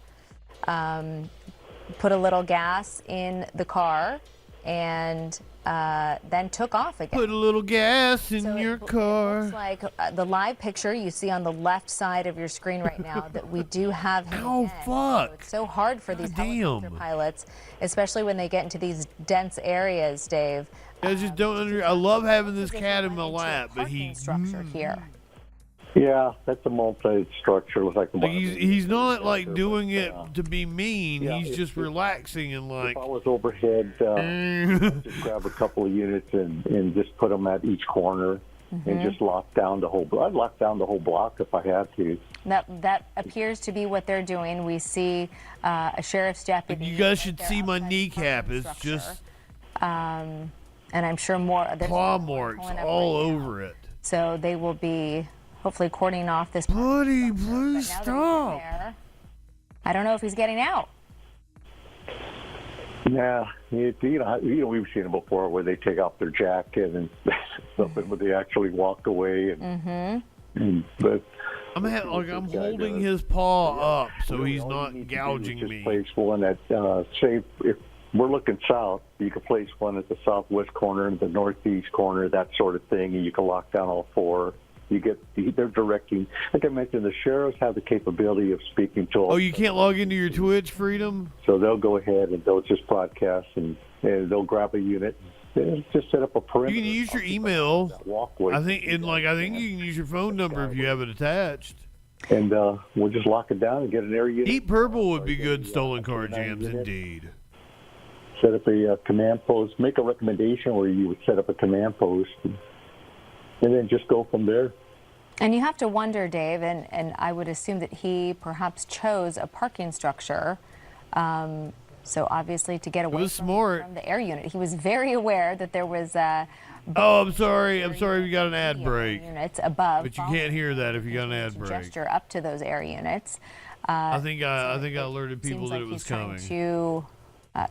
Put a little gas in the car and then took off again.
Put a little gas in your car.
It looks like the live picture you see on the left side of your screen right now that we do have him in.
Fuck.
So it's so hard for these helicopter pilots, especially when they get into these dense areas, Dave.
I just don't I love having this cat in my lap, but
structure here.
Yeah, that's a multi-structure. Looks like
he's not like doing it to be mean. He's just relaxing and like.
If I was overhead, I'd just grab a couple of units and just put them at each corner and just lock down the whole. I'd lock down the whole block if I had to.
That appears to be what they're doing. We see a sheriff's deputy.
You guys should see my kneecap. It's just.
And I'm sure more.
Claw marks all over it.
So they will be. Hopefully cordoning off this.
Buddy, please stop.
I don't know if he's getting out.
Yeah, you know, we've seen it before where they take off their jacket and something, but they actually walk away. But
I'm holding his paw up so he's not gouging me.
Place one at say if we're looking south, you can place one at the southwest corner and the northeast corner, that sort of thing, and you can lock down all four. They're directing. Like I mentioned, the sheriffs have the capability of speaking to all.
Oh, you can't log into your Twitch, Freedom?
So they'll go ahead and they'll just broadcast and they'll grab a unit. They'll just set up a perimeter.
You can use your email.
Walkway.
I think you can use your phone number if you have it attached.
And we'll just lock it down and get an area unit.
Deep Purple would be good stolen car jams, indeed.
Set up a command post. Make a recommendation where you would set up a command post. And then just go from there.
And you have to wonder, Dave, and I would assume that he perhaps chose a parking structure, so obviously to get away from the air unit. He was very aware that there was
oh, I'm sorry we got an ad break.
Units above.
But you can't hear that if you got an ad break.
Gesture up to those air units.
I think I alerted people that it was coming.
To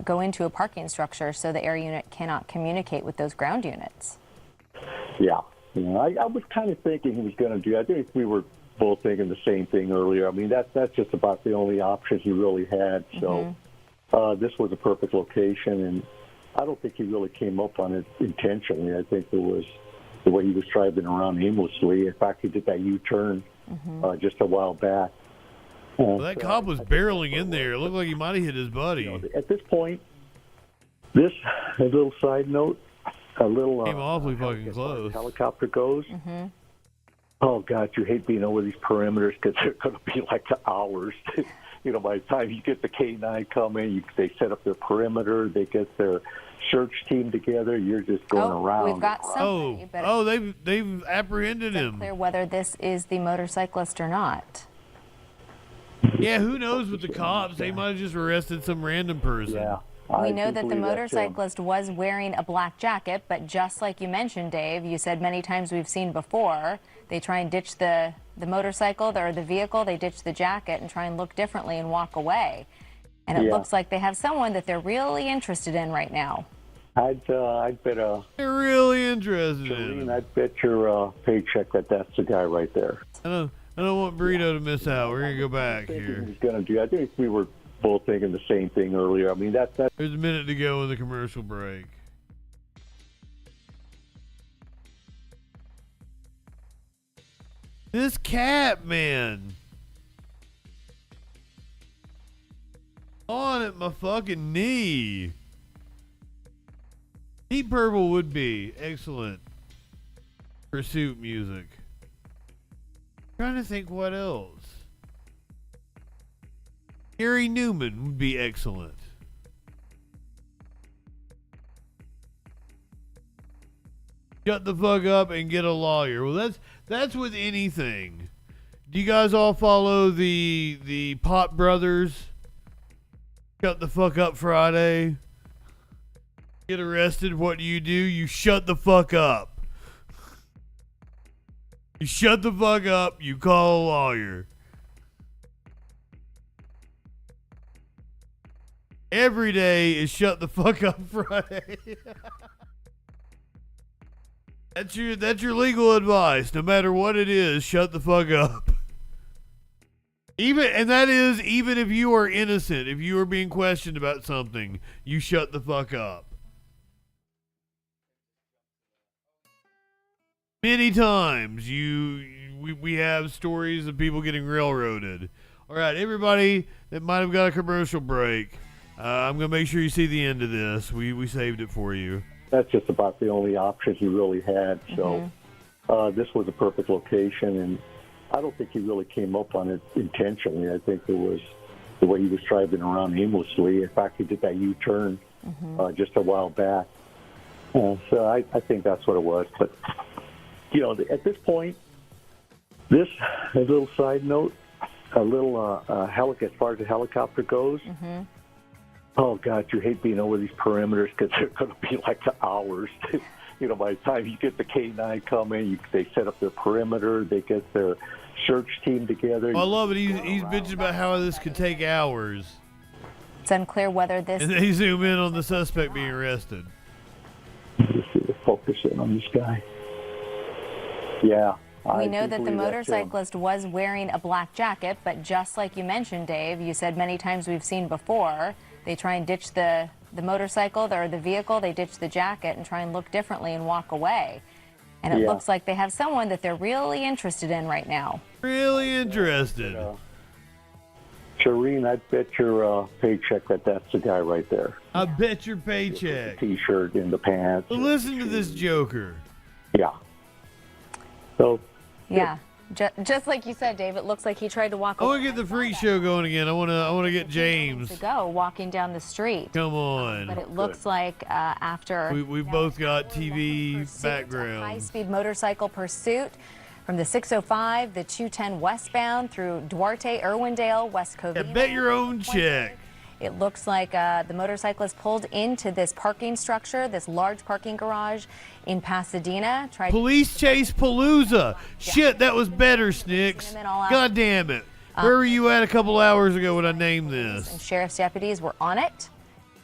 go into a parking structure so the air unit cannot communicate with those ground units.
Yeah. I was kind of thinking he was going to do. I think we were both thinking the same thing earlier. I mean, that's just about the only option he really had. So this was a perfect location, and I don't think he really came up on it intentionally. I think it was the way he was driving around aimlessly. In fact, he did that U-turn just a while back.
Well, that cop was barreling in there. It looked like he might have hit his buddy.
At this point, a little side note. A little
came awfully fucking close.
Helicopter goes. Oh God, you hate being over these perimeters because they're going to be like hours. By the time you get the K9 coming, they set up their perimeter. They get their search team together. You're just going around.
We've got somebody, but
they've apprehended him.
It's unclear whether this is the motorcyclist or not.
Yeah, who knows with the cops? They might have just arrested some random person.
Yeah.
We know that the motorcyclist was wearing a black jacket, but just like you mentioned, Dave, you said many times we've seen before, they try and ditch the motorcycle or the vehicle, they ditch the jacket and try and look differently and walk away. And it looks like they have someone that they're really interested in right now.
I'd bet
they're really interested in.
I'd bet your paycheck that's the guy right there.
I don't want Burrito to miss out. We're gonna go back here.
He's gonna do. I think we were both thinking the same thing earlier. I mean, that.
There's a minute to go in the commercial break. This cat, man. On at my fucking knee. Deep Purple would be excellent pursuit music. Trying to think what else. Gary Newman would be excellent. Shut the fuck up and get a lawyer. Well, that's with anything. Do you guys all follow the Pot Brothers? Shut the fuck up Friday. Get arrested. What do? You shut the fuck up. You shut the fuck up. You call a lawyer. Every day is shut the fuck up Friday. That's your legal advice. No matter what it is, shut the fuck up. Even if you are innocent, if you are being questioned about something, you shut the fuck up. Many times we have stories of people getting railroaded. All right, everybody that might have got a commercial break, I'm gonna make sure you see the end of this. We saved it for you.
That's just about the only option he really had. So this was a perfect location, and I don't think he really came up on it intentionally. I think it was the way he was driving around aimlessly. In fact, he did that U-turn just a while back. So I think that's what it was. But, you know, at this point, a little side note, as far as the helicopter goes, oh, God, you hate being over these perimeters because they're going to be like hours. You know, by the time you get the K-9 coming, they set up their perimeter, they get their search team together.
I love it. He's bitching about how this could take hours.
It's unclear whether this...
And they zoom in on the suspect being arrested.
Just focus in on this guy. Yeah.
We know that the motorcyclist was wearing a black jacket, but just like you mentioned, Dave, you said many times we've seen before, they try and ditch the motorcycle or the vehicle, they ditch the jacket and try and look differently and walk away. And it looks like they have someone that they're really interested in right now.
Really interested.
Shireen, I bet your paycheck that's the guy right there.
I bet your paycheck.
The T-shirt and the pants.
Well, listen to this joker.
Yeah. So.
Yeah. Just like you said, Dave, it looks like he tried to walk away.
I want to get the freak show going again. I want to get James
to go walking down the street.
Come on.
But it looks like after
we've both got TV background.
High-speed motorcycle pursuit from the 605, the 210 westbound through Duarte, Irwindale, West Covina.
Yeah, bet your own check.
It looks like the motorcyclist pulled into this parking structure, this large parking garage in Pasadena.
Police chase Palooza. Shit, that was better, Snicks. God damn it. Where were you at a couple hours ago when I named this?
And sheriff's deputies were on it,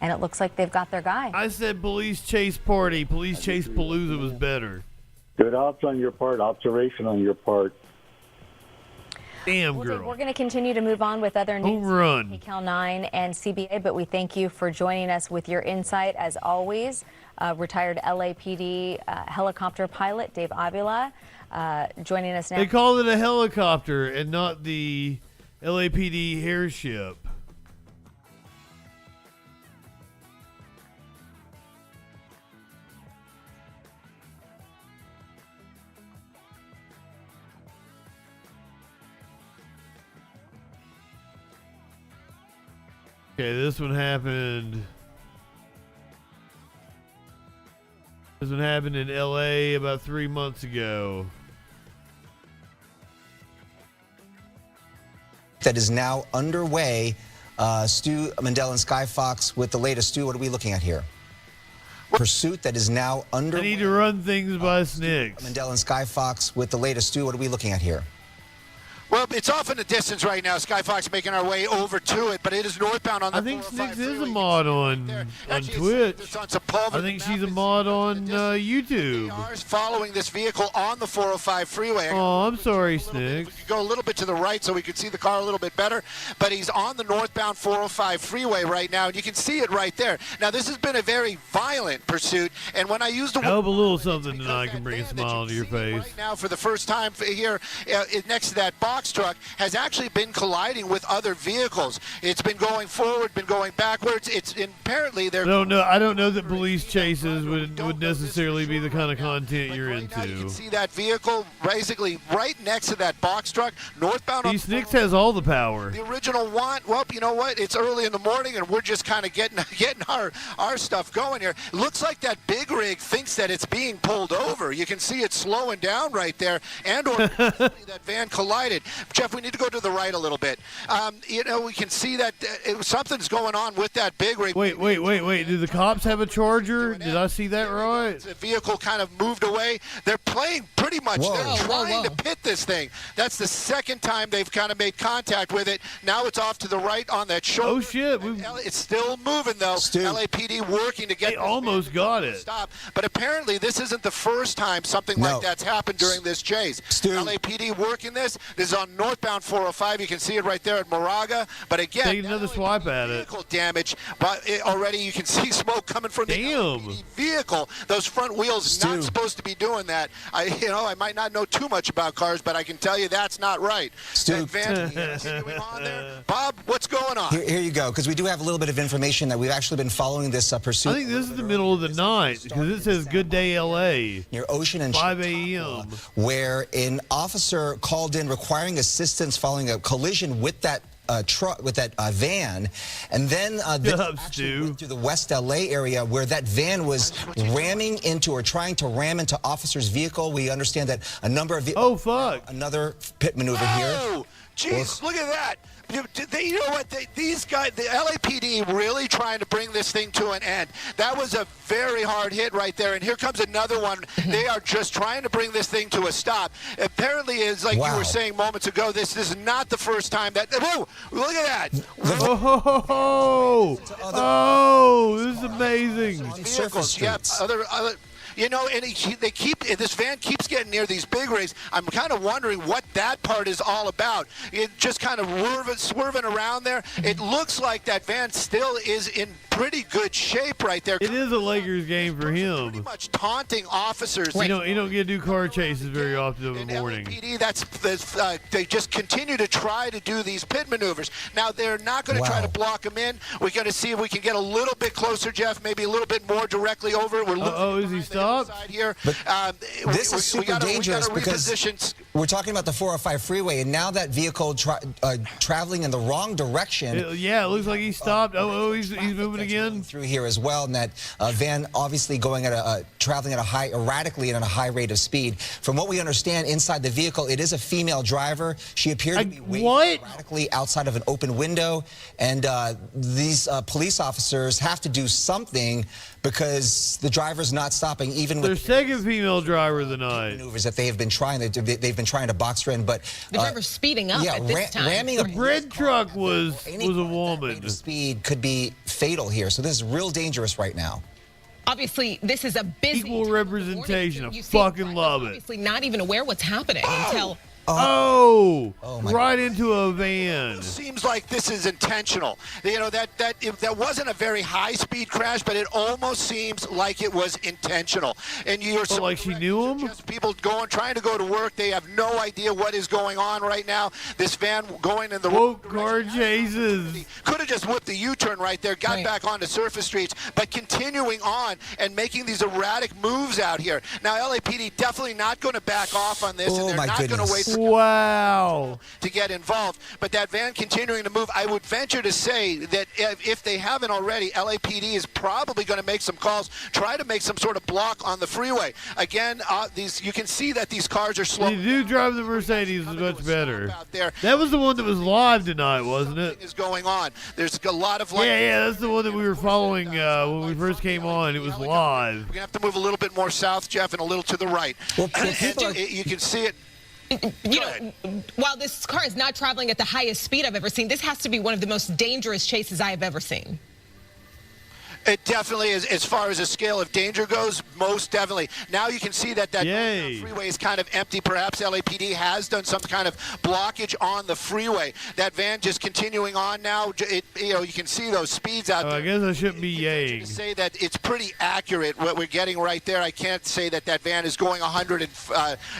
and it looks like they've got their guy.
I said police chase party. Police chase Palooza was better.
Good odds on your part. Observation on your part.
Damn,
Well,
girl.
Dave, we're going to continue to move on with other news.
Home run.
KCAL 9 and CBA, but we thank you for joining us with your insight as always. Retired LAPD helicopter pilot Dave Avila joining us now.
They called it a helicopter and not the LAPD airship. Okay, this one happened. This one happened in LA about 3 months ago.
That is now underway. Stu Mandel and Sky Fox with the latest. Stu, what are we looking at here? Pursuit that is now underway.
I need to run things by Snicks.
Mandel and Sky Fox with the latest. Stu, what are we looking at here?
Well, it's off in the distance right now. Sky Fox making our way over to it, but it is northbound on the
I think Snicks is a mod on Twitch. I think she's a mod on YouTube.
Cars following this vehicle on the 405 freeway.
Oh, I'm sorry, Snicks.
Go a little bit to the right so we could see the car a little bit better, but he's on the northbound 405 freeway right now, and you can see it right there. Now, this has been a very violent pursuit, and when I use the
I hope a little something tonight can bring a smile to your face.
right now for the first time here next to that box, box truck has actually been colliding with other vehicles. It's been going forward, been going backwards. Apparently they're...
I don't know that police chases would necessarily be the kind of content you're into.
Now you can see that vehicle basically right next to that box truck, northbound.
Snicks has all the power.
The original one, well, you know what? It's early in the morning, and we're just kind of getting our stuff going here. It looks like that big rig thinks that it's being pulled over. You can see it slowing down right there, and/or that van collided. Jeff, we need to go to the right a little bit. You know, we can see that something's going on with that big rig.
Wait. Do the cops have a charger? Did I see that right?
The vehicle kind of moved away. They're playing pretty much. They're trying to pit this thing. That's the second time they've kind of made contact with it. Now it's off to the right on that shoulder.
Oh, shit.
It's still moving, though. LAPD working to get
They almost got it.
Stop. But apparently this isn't the first time something like that's happened during this chase. LAPD working this. This is on northbound 405. You can see it right there at Moraga. But again,
take another swipe at it.
Vehicle damage, but already you can see smoke coming from the LAPD vehicle. Those front wheels not supposed to be doing that. I might not know too much about cars, but I can tell you that's not right. That van continuing on there. Bob, what's going on?
Here you go, because we do have a little bit of information that we've actually been following this pursuit.
I think this is the middle of the night, because it says Good Day LA.
Near Ocean and
5 a.m.
Where an officer called in requiring assistance following a collision with that truck, with that van, and then they actually went to the West LA area where that van was ramming into or trying to ram into officer's vehicle. We understand that a number of another pit maneuver here.
Oh, jeez, look at that. You know what? These guys, the LAPD, really trying to bring this thing to an end. That was a very hard hit right there. And here comes another one. They are just trying to bring this thing to a stop. Apparently, it's like you were saying moments ago, this is not the first time that. Whoa! Look at that!
Oh, this is amazing.
Vehicles, other. You know, and this van keeps getting near these big rigs. I'm kind of wondering what that part is all about. It just kind of swerving around there. It looks like that van still is in pretty good shape right there.
It is a Lakers game for him.
Pretty much taunting officers.
You don't get to do car chases very often in the morning.
LAPD, they just continue to try to do these pit maneuvers. Now, they're not going to try to block them in. We're going to see if we can get a little bit closer, Jeff, maybe a little bit more directly over. We're looking
is he stopped?
Here.
This is super dangerous because we're talking about the 405 freeway, and now that vehicle traveling in the wrong direction.
It looks like he stopped. He's moving again
through here as well, and that van obviously going at traveling at erratically and at a high rate of speed. From what we understand, inside the vehicle, it is a female driver. She appeared to be waiting erratically outside of an open window, and these police officers have to do something because the driver's not stopping, even with
their second female driver of the night.
Maneuvers that they've been trying to box her in, but
the driver's speeding up at this time.
Ramming
the bread truck was a woman.
Speed could be fatal here, so this is real dangerous right now.
Obviously, this is a busy
equal representation. I fucking love it.
Obviously, not even aware what's happening until.
Right into a van.
It seems like this is intentional. You know, that wasn't a very high-speed crash, but it almost seems like it was intentional. And you're
like she knew him?
Just people trying to go to work. They have no idea what is going on right now. This van going in the wrong
car chases.
Could have just whipped the U-turn right there, got back onto surface streets, but continuing on and making these erratic moves out here. Now, LAPD definitely not going to back off on this, and they're not going to wait
to
get involved. But that van continuing to move, I would venture to say that if they haven't already, LAPD is probably going to make some calls, try to make some sort of block on the freeway. Again, you can see that these cars are slow.
You do drive the Mercedes much better. That was the one that was live tonight, wasn't it?
Is going on. There's a lot of
yeah, that's the one that we were following when we first came on. It was live.
We're going to have to move a little bit more south, Jeff, and a little to the right.
Well,
you can see it.
You know, while this car is not traveling at the highest speed I've ever seen, this has to be one of the most dangerous chases I have ever seen.
It definitely is, as far as a scale of danger goes, most definitely. Now you can see that freeway is kind of empty. Perhaps LAPD has done some kind of blockage on the freeway. That van just continuing on now. You can see those speeds out there.
I guess I shouldn't be yaying.
To say that it's pretty accurate what we're getting right there. I can't say that that van is going 100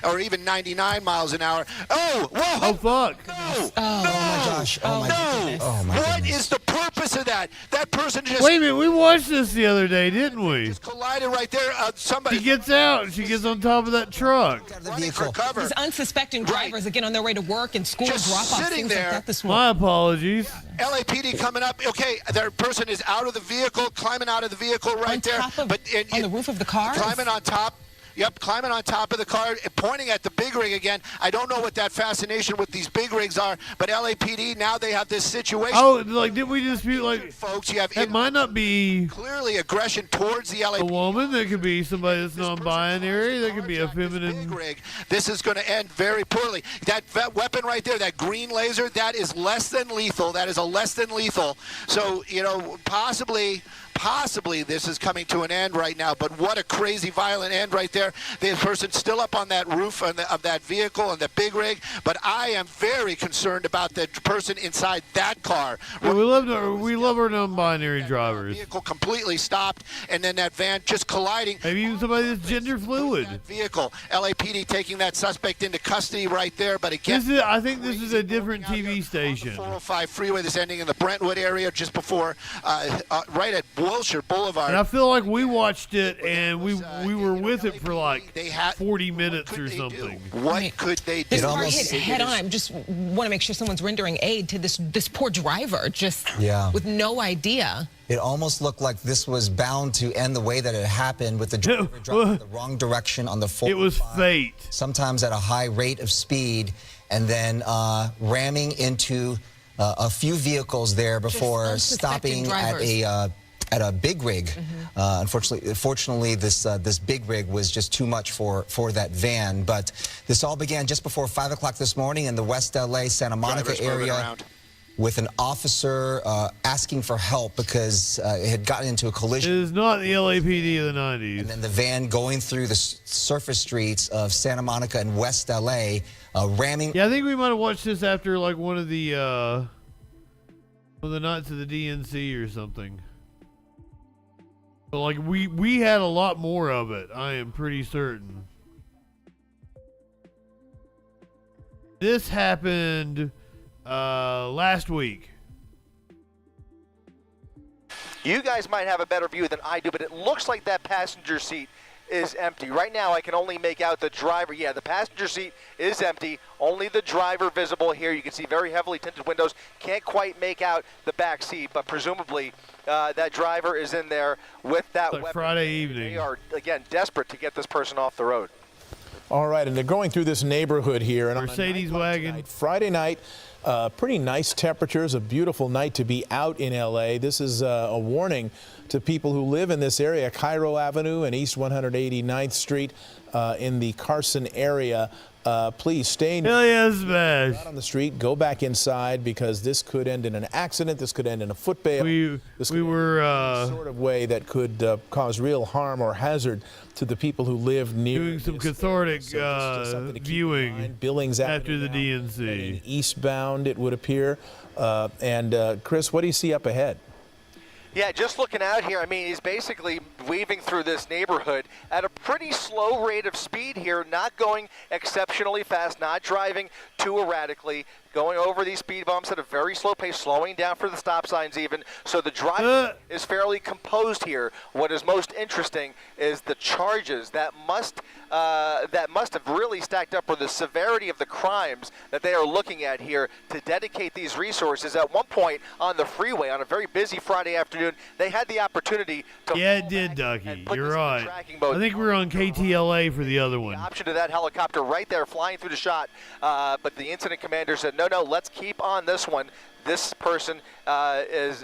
or even 99 miles an hour. Oh, whoa!
Oh, fuck!
No!
Oh my gosh! Oh my goodness! Oh my
What
goodness.
is the purpose of that? That person just
Wait a minute, we watched this the other day, didn't we?
just collided right there. Somebody.
She gets out. She gets on top of that truck.
These unsuspecting drivers again on their way to work and school drop-offs,
sitting
things
there.
like that this morning.
My apologies.
LAPD coming up. Okay, that person is out of the vehicle, climbing out of the vehicle right there.
On the roof of the car?
Climbing on top. Yep, climbing on top of the car, pointing at the big rig again. I don't know what that fascination with these big rigs are, but LAPD, now they have this situation.
Oh, like, did we dispute, like,
folks, you have
it might not be
clearly aggression towards the LAPD.
a woman. That could be somebody that's non-binary. That could be a feminine.
Rig. This is going to end very poorly. That weapon right there, that green laser, that is less than lethal. That is a less than lethal. So, possibly this is coming to an end right now, but what a crazy violent end right there. The person's still up on that roof of that vehicle and the big rig, but I am very concerned about the person inside that car.
Yeah, we love our non-binary drivers.
Vehicle completely stopped, and then that van just colliding.
Maybe even somebody that's gender fluid.
Vehicle. LAPD taking that suspect into custody right there, but again,
I think this is a different TV station.
405 freeway, this ending in the Brentwood area just before, right at Wilshire Boulevard.
And I feel like we watched it and we were with it for like 40 minutes or something.
What could they do?
This car hit head on. I just want to make sure someone's rendering aid to this poor driver, with no idea.
It almost looked like this was bound to end the way that it happened, with the driver driving the wrong direction on the 405.
It was fate.
Sometimes at a high rate of speed, and then ramming into a few vehicles there before stopping at a big rig. Fortunately, this big rig was just too much for that van. But this all began just before 5 o'clock this morning in the West LA Santa Monica area, with an officer asking for help because it had gotten into a collision.
It is not the LAPD of the 90s.
And then the van going through the surface streets of Santa Monica and West LA, ramming.
Yeah, I think we might have watched this after like one of the nights of the DNC or something. But like we had a lot more of it, I am pretty certain. This happened last week.
You guys might have a better view than I do, but it looks like that passenger seat is empty. Right now I can only make out the driver. Yeah, the passenger seat is empty. Only the driver visible here. You can see very heavily tinted windows. Can't quite make out the back seat, but presumably that driver is in there with that
like
weapon.
Friday evening.
They are, again, desperate to get this person off the road.
All right, and they're going through this neighborhood here. And
Mercedes wagon.
Tonight, Friday night, pretty nice temperatures, a beautiful night to be out in L.A. This is a warning to people who live in this area, Cairo Avenue and East 189th Street in the Carson area. Please stay
out
on the street, go back inside, because this could end in an accident. This could end in a foot bail. This could end in a sort of way that could cause real harm or hazard to the people who live near.
Doing some cathartic viewing
Billings
after the DNC.
Eastbound, it would appear. Chris, what do you see up ahead?
Yeah, just looking out here, I mean, he's basically weaving through this neighborhood at a pretty slow rate of speed here, not going exceptionally fast, not driving too erratically, going over these speed bumps at a very slow pace, slowing down for the stop signs even. So the driver is fairly composed here. What is most interesting is the charges that must have really stacked up, or the severity of the crimes that they are looking at here to dedicate these resources. At one point on the freeway, on a very busy Friday afternoon, they had the opportunity to...
Yeah, it did, Ducky. You're right. I think we were on KTLA for the other one.
Option to that helicopter right there flying through the shot, but the incident commander said, no, let's keep on this one. This person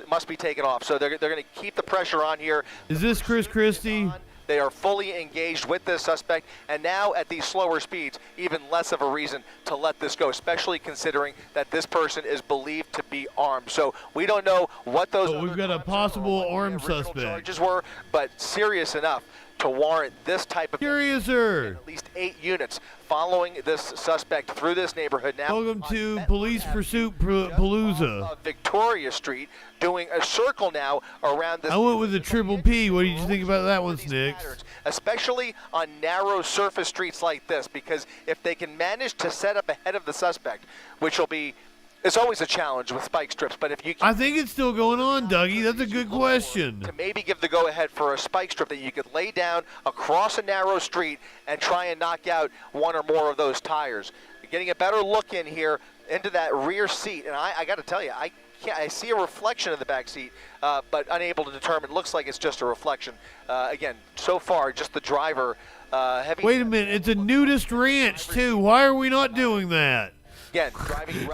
must be taken off. So they're going to keep the pressure on here.
Is this Chris Christie?
They are fully engaged with this suspect, and now at these slower speeds, even less of a reason to let this go, especially considering that this person is believed to be armed. So we don't know what those
we've got a possible armed suspect
charges were, but serious enough to warrant this type of
at
least 8 units following this suspect through this neighborhood now.
Welcome to Police Pursuit Palooza.
Victoria Street, doing a circle now around this.
I went with the triple P. What did you think about that one, Snicks?
Especially on narrow surface streets like this, because if they can manage to set up ahead of the suspect, which will be, it's always a challenge with spike strips, but if you can,
I think it's still going on, Dougie. That's a good question.
to maybe give the go-ahead for a spike strip that you could lay down across a narrow street and try and knock out one or more of those tires. Getting a better look in here into that rear seat, and I got to tell you, I see a reflection in the back seat, but unable to determine. Looks like it's just a reflection. Again, so far, just the driver.
Wait a minute, it's a nudist ranch too. Why are we not doing that?
Again, driving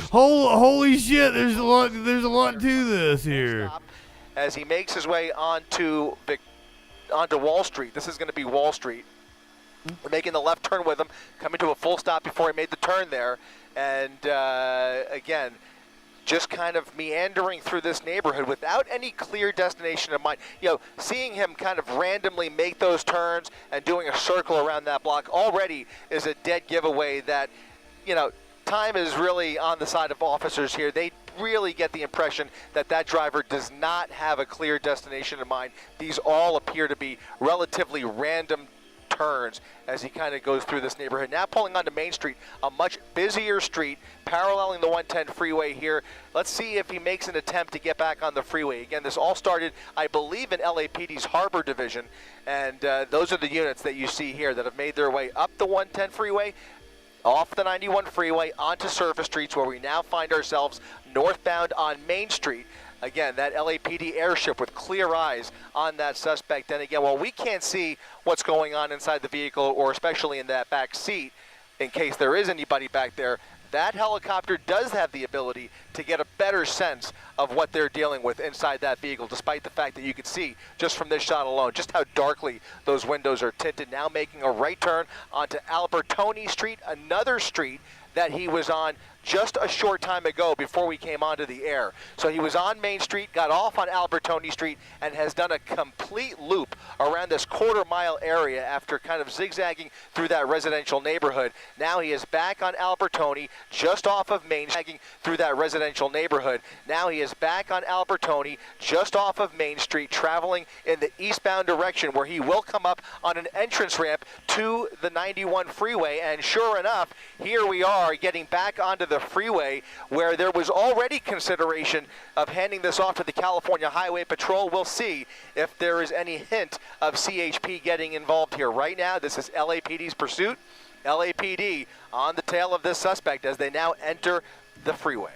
Holy shit! There's a lot to this here.
As he makes his way onto Wall Street. This is going to be Wall Street. We're making the left turn with him, coming to a full stop before he made the turn there, and again, just kind of meandering through this neighborhood without any clear destination in mind. You know, seeing him kind of randomly make those turns and doing a circle around that block already is a dead giveaway that, you know, time is really on the side of officers here. They really get the impression that that driver does not have a clear destination in mind. These all appear to be relatively random turns as he kind of goes through this neighborhood. Now pulling onto Main Street, a much busier street, paralleling the 110 freeway here. Let's see if he makes an attempt to get back on the freeway. Again, this all started, I believe, in LAPD's Harbor Division, and those are the units that you see here that have made their way up the 110 freeway, off the 91 freeway, onto surface streets, where we now find ourselves northbound on Main Street. Again, that LAPD airship with clear eyes on that suspect. And again, while we can't see what's going on inside the vehicle, or especially in that back seat, in case there is anybody back there, that helicopter does have the ability to get a better sense of what they're dealing with inside that vehicle, despite the fact that you can see just from this shot alone just how darkly those windows are tinted. Now making a right turn onto Albertoni Street, another street that he was on just a short time ago before we came onto the air. So he was on Main Street, got off on Albertoni Street, and has done a complete loop around this quarter-mile area after kind of zigzagging through that residential neighborhood. Now he is back on Albertoni, just off of Main Street, through that residential neighborhood. Now he is back on Albertoni, just off of Main Street, traveling in the eastbound direction, where he will come up on an entrance ramp to the 91 freeway. And sure enough, here we are getting back onto the freeway, where there was already consideration of handing this off to the California Highway Patrol. We'll see if there is any hint of CHP getting involved here. Right now, this is LAPD's pursuit. LAPD on the tail of this suspect as they now enter the freeway.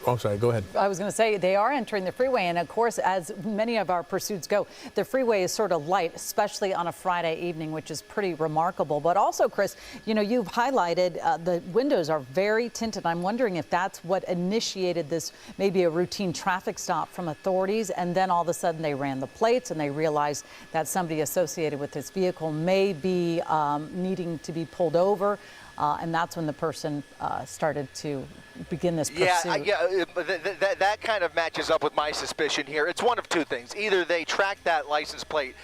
Oh, sorry, go ahead.
I was going to say, they are entering the freeway, and of course, as many of our pursuits go, the freeway is sort of light, especially on a Friday evening, which is pretty remarkable. But also, Chris, you know, you've highlighted the windows are very tinted. I'm wondering if that's what initiated this, maybe a routine traffic stop from authorities, and then all of a sudden they ran the plates and they realized that somebody associated with this vehicle may be needing to be pulled over. And that's when the person started to begin this pursuit.
That kind of matches up with my suspicion here. It's one of two things. Either they tracked that license plate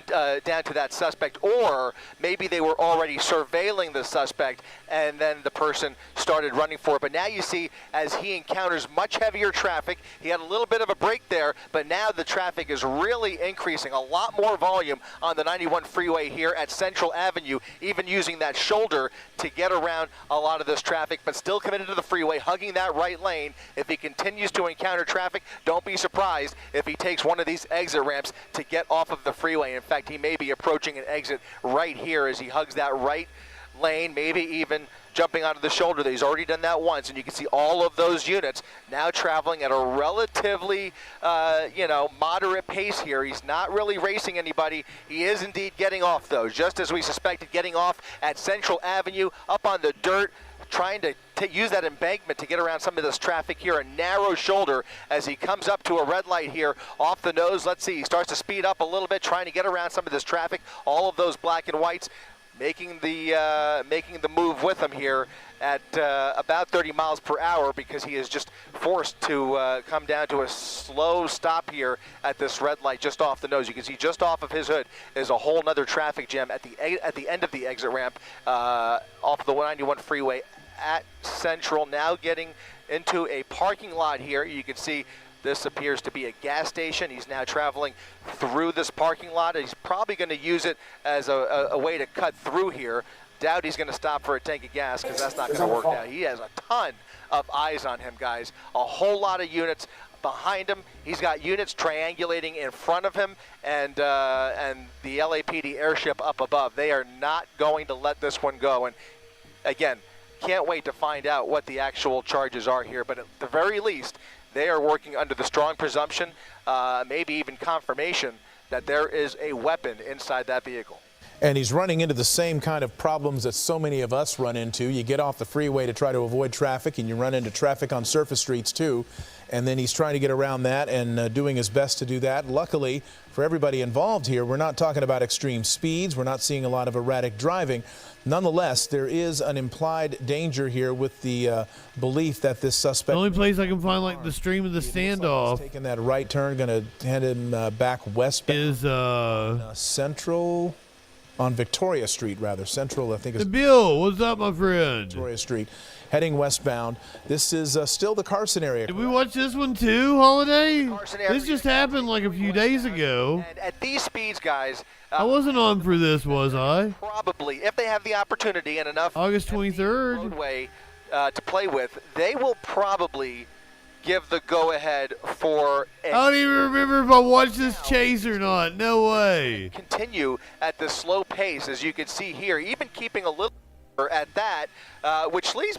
down to that suspect, or maybe they were already surveilling the suspect and then the person started running for it. But now you see, as he encounters much heavier traffic, he had a little bit of a break there, but now the traffic is really increasing. A lot more volume on the 91 freeway here at Central Avenue, even using that shoulder to get around a lot of this traffic, but still committed to the freeway, hugging that right lane. If he continues to encounter traffic, don't be surprised if he takes one of these exit ramps to get off of the freeway. In fact, he may be approaching an exit right here as he hugs that right lane, maybe even jumping onto the shoulder. He's already done that once, and you can see all of those units now traveling at a relatively, moderate pace here. He's not really racing anybody. He is indeed getting off, though, just as we suspected, getting off at Central Avenue, up on the dirt, trying to use that embankment to get around some of this traffic here, a narrow shoulder as he comes up to a red light here off the nose. Let's see, he starts to speed up a little bit, trying to get around some of this traffic. All of those black and whites making the move with him here at about 30 miles per hour, because he is just forced to come down to a slow stop here at this red light just off the nose. You can see just off of his hood is a whole nother traffic jam at the end of the exit ramp off the 191 freeway at Central. Now getting into a parking lot here. You can see this appears to be a gas station. He's now traveling through this parking lot. He's probably going to use it as a way to cut through here. Doubt he's going to stop for a tank of gas, because that's not going to work now. He has a ton of eyes on him, guys. A whole lot of units behind him. He's got units triangulating in front of him, and the LAPD airship up above. They are not going to let this one go. And again, can't wait to find out what the actual charges are here. But at the very least, they are working under the strong presumption, maybe even confirmation, that there is a weapon inside that vehicle.
And he's running into the same kind of problems that so many of us run into. You get off the freeway to try to avoid traffic, and you run into traffic on surface streets too. And then he's trying to get around that and doing his best to do that. Luckily for everybody involved here, we're not talking about extreme speeds. We're not seeing a lot of erratic driving. Nonetheless, there is an implied danger here with the belief that this suspect...
The only place I can find like the stream of the standoff...
Taking that right turn, going to head him back westbound.
Is
Central... On Victoria Street, rather. Central, I think.
The Bill, what's up, my friend?
Victoria Street, heading westbound. This is still the Carson area.
Did we watch this one too, Holiday? This just happened like a few days ago.
And at these speeds, guys...
I wasn't on for this, was I?
Probably, if they have the opportunity and enough...
August 23rd.
...roadway to play with, they will probably... give the go-ahead for...
I don't even remember if I watched this chase or not. No way.
Continue at the slow pace, as you can see here, even keeping a little at that, which leads...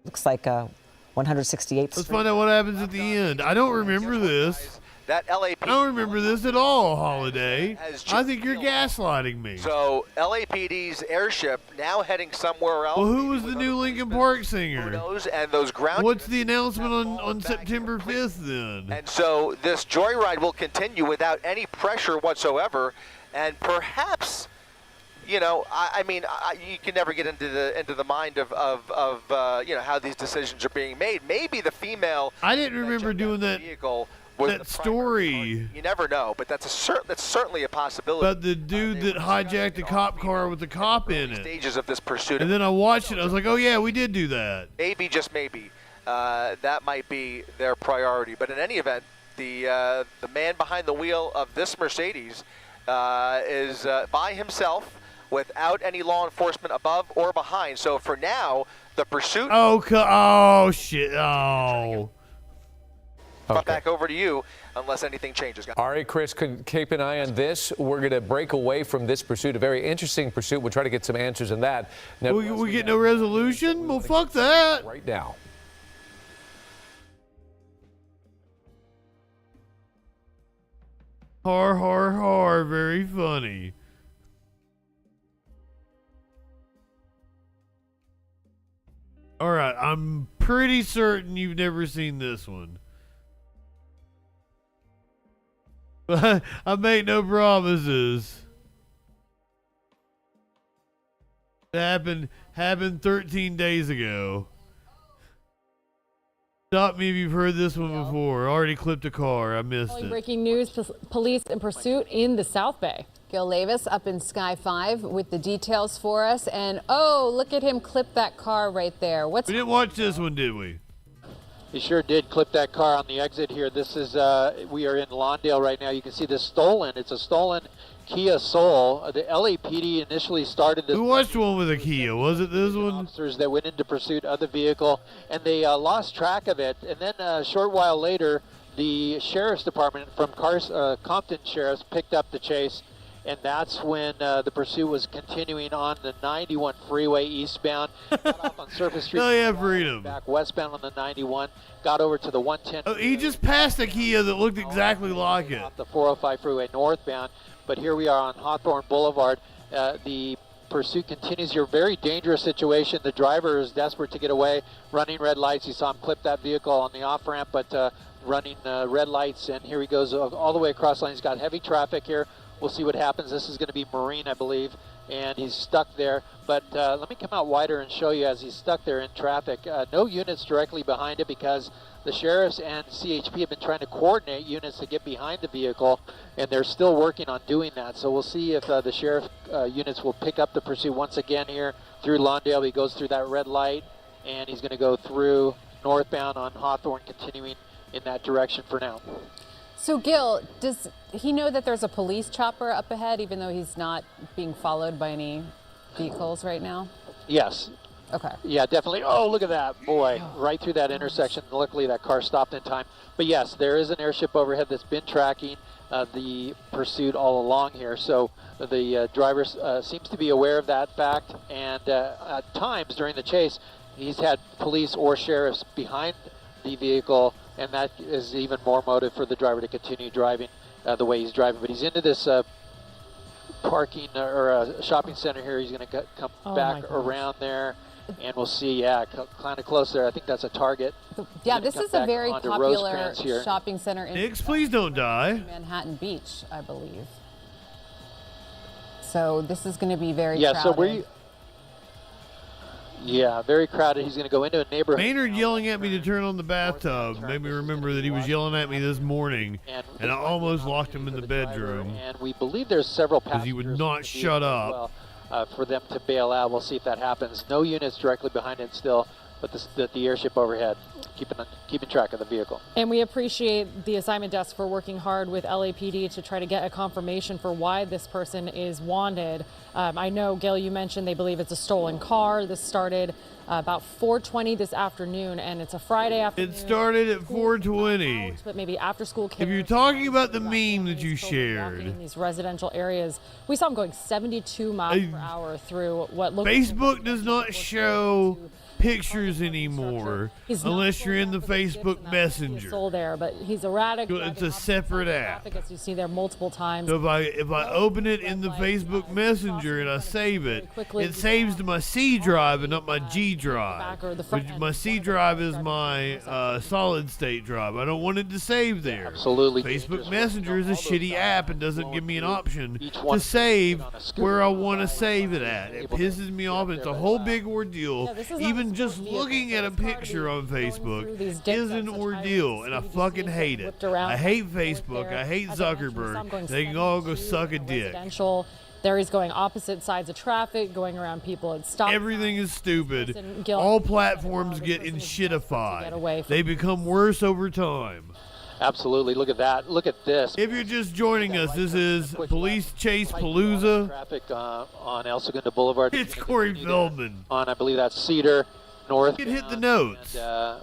Looks like 168th Street.
Let's find out what happens at the end. I don't remember this.
That LAPD...
I don't remember this at all, Holiday. I think you're gaslighting me.
So, LAPD's airship now heading somewhere else.
Well, who was the new Linkin Park singer?
Who knows? And those ground...
What's the announcement on September 5th, then?
And so, this joyride will continue without any pressure whatsoever, and perhaps... You know, I mean, you can never get into the mind of you know, how these decisions are being made. Maybe the female...
I didn't remember doing that... That story.
You never know, but that's certainly a possibility.
But the dude that hijacked the cop car with the cop in it.
Stages of this pursuit.
And then I watched it. I was like, oh yeah, we did do that.
Maybe, just maybe, that might be their priority. But in any event, the man behind the wheel of this Mercedes is by himself, without any law enforcement above or behind. So for now, the pursuit.
Oh shit! Oh.
Okay. Back over to you, unless anything changes, guys.
All right, Chris, keep an eye on this. We're going to break away from this pursuit, a very interesting pursuit. We'll try to get some answers on that. Now,
we get no resolution? Well, fuck that.
Right now.
Har, har, har. Very funny. All right, I'm pretty certain you've never seen this one. I make no promises. It happened 13 days ago. Stop me if you've heard this one before. I already clipped a car. I missed it.
Breaking news, police in pursuit in the South Bay. Gil Levis up in Sky 5 with the details for us. And oh, look at him clip that car right there.
We didn't watch this one, did we?
He sure did clip that car on the exit here. This is, we are in Lawndale right now. You can see this stolen. It's a stolen Kia Soul. The LAPD initially started this.
Who watched one with a Kia? Was it this one?
Officers that went into pursuit of the vehicle, and they lost track of it. And then a short while later, the Sheriff's Department from Compton Sheriff's picked up the chase. And that's when the pursuit was continuing on the 91 freeway eastbound. Got off on Surface Street.
Oh yeah, freedom.
Back westbound on the 91. Got over to the 110.
Oh, he just passed a Kia that looked exactly like it.
Off the 405 freeway northbound. But here we are on Hawthorne Boulevard. The pursuit continues here. Very dangerous situation. The driver is desperate to get away, running red lights. You saw him clip that vehicle on the off ramp, but running red lights, and here he goes all the way across the line. He's got heavy traffic here. We'll see what happens. This is going to be Marine, I believe, and he's stuck there. But let me come out wider and show you as he's stuck there in traffic. No units directly behind it because the sheriffs and CHP have been trying to coordinate units to get behind the vehicle, and they're still working on doing that. So we'll see if the sheriff units will pick up the pursuit once again here through Lawndale. He goes through that red light, and he's going to go through northbound on Hawthorne, continuing in that direction for now.
So, Gil, does he know that there's a police chopper up ahead, even though he's not being followed by any vehicles right now?
Yes.
Okay.
Yeah, definitely. Oh, look at that. Boy, right through that intersection. Luckily, that car stopped in time. But yes, there is an airship overhead that's been tracking the pursuit all along here. So the driver seems to be aware of that fact. And at times during the chase, he's had police or sheriffs behind the vehicle, and that is even more motive for the driver to continue driving the way he's driving. But he's into this parking or shopping center here. He's going to come back around there, and we'll see. Yeah, kind of close there. I think that's a Target.
Yeah, this is a very popular shopping center in
Nix, please don't die.
Manhattan Beach, I believe. So this is going to be very crowded.
So yeah, very crowded. He's going to go into a neighborhood.
Maynard yelling at me to turn on the bathtub made me remember that he was yelling at me this morning, and I almost locked him in the bedroom.
And we believe there's several
because he would not shut up.
For them to bail out. We'll see if that happens. No units directly behind it still, but the airship overhead, keeping track of the vehicle.
And we appreciate the assignment desk for working hard with LAPD to try to get a confirmation for why this person is wanted. I know, Gail, you mentioned they believe it's a stolen car. This started about 4:20 this afternoon, and it's a Friday afternoon.
It started at 4:20.
But maybe after school
If you're talking about the meme that you shared.
In these residential areas, we saw him going 72 miles per hour through what looks
Facebook does not show pictures anymore unless you're in the Facebook Messenger.
Soul there, but he's erratic.
It's a separate app.
As you see there multiple times.
So if I open it in the Facebook Messenger and I save it, it saves to my C drive and not my G drive. My C drive is my solid state drive. I don't want it to save there.
Absolutely.
Facebook Messenger is a shitty app and doesn't give me an option to save where I want to save it at. It pisses me off. It's a whole big ordeal. Even just looking at a picture on Facebook is an ordeal, and I fucking hate it. I hate Facebook. I hate Zuckerberg. They can all go suck a dick.
There he's going opposite sides of traffic, going around people at stop.
Everything is stupid. All platforms get shitified. They become worse over time.
Absolutely. Look at that. Look at this.
If you're just joining us, this is Police Chase Palooza.
Traffic on El Segundo Boulevard.
It's Corey Feldman.
On, I believe that's Cedar North.
He could hit the notes.
And,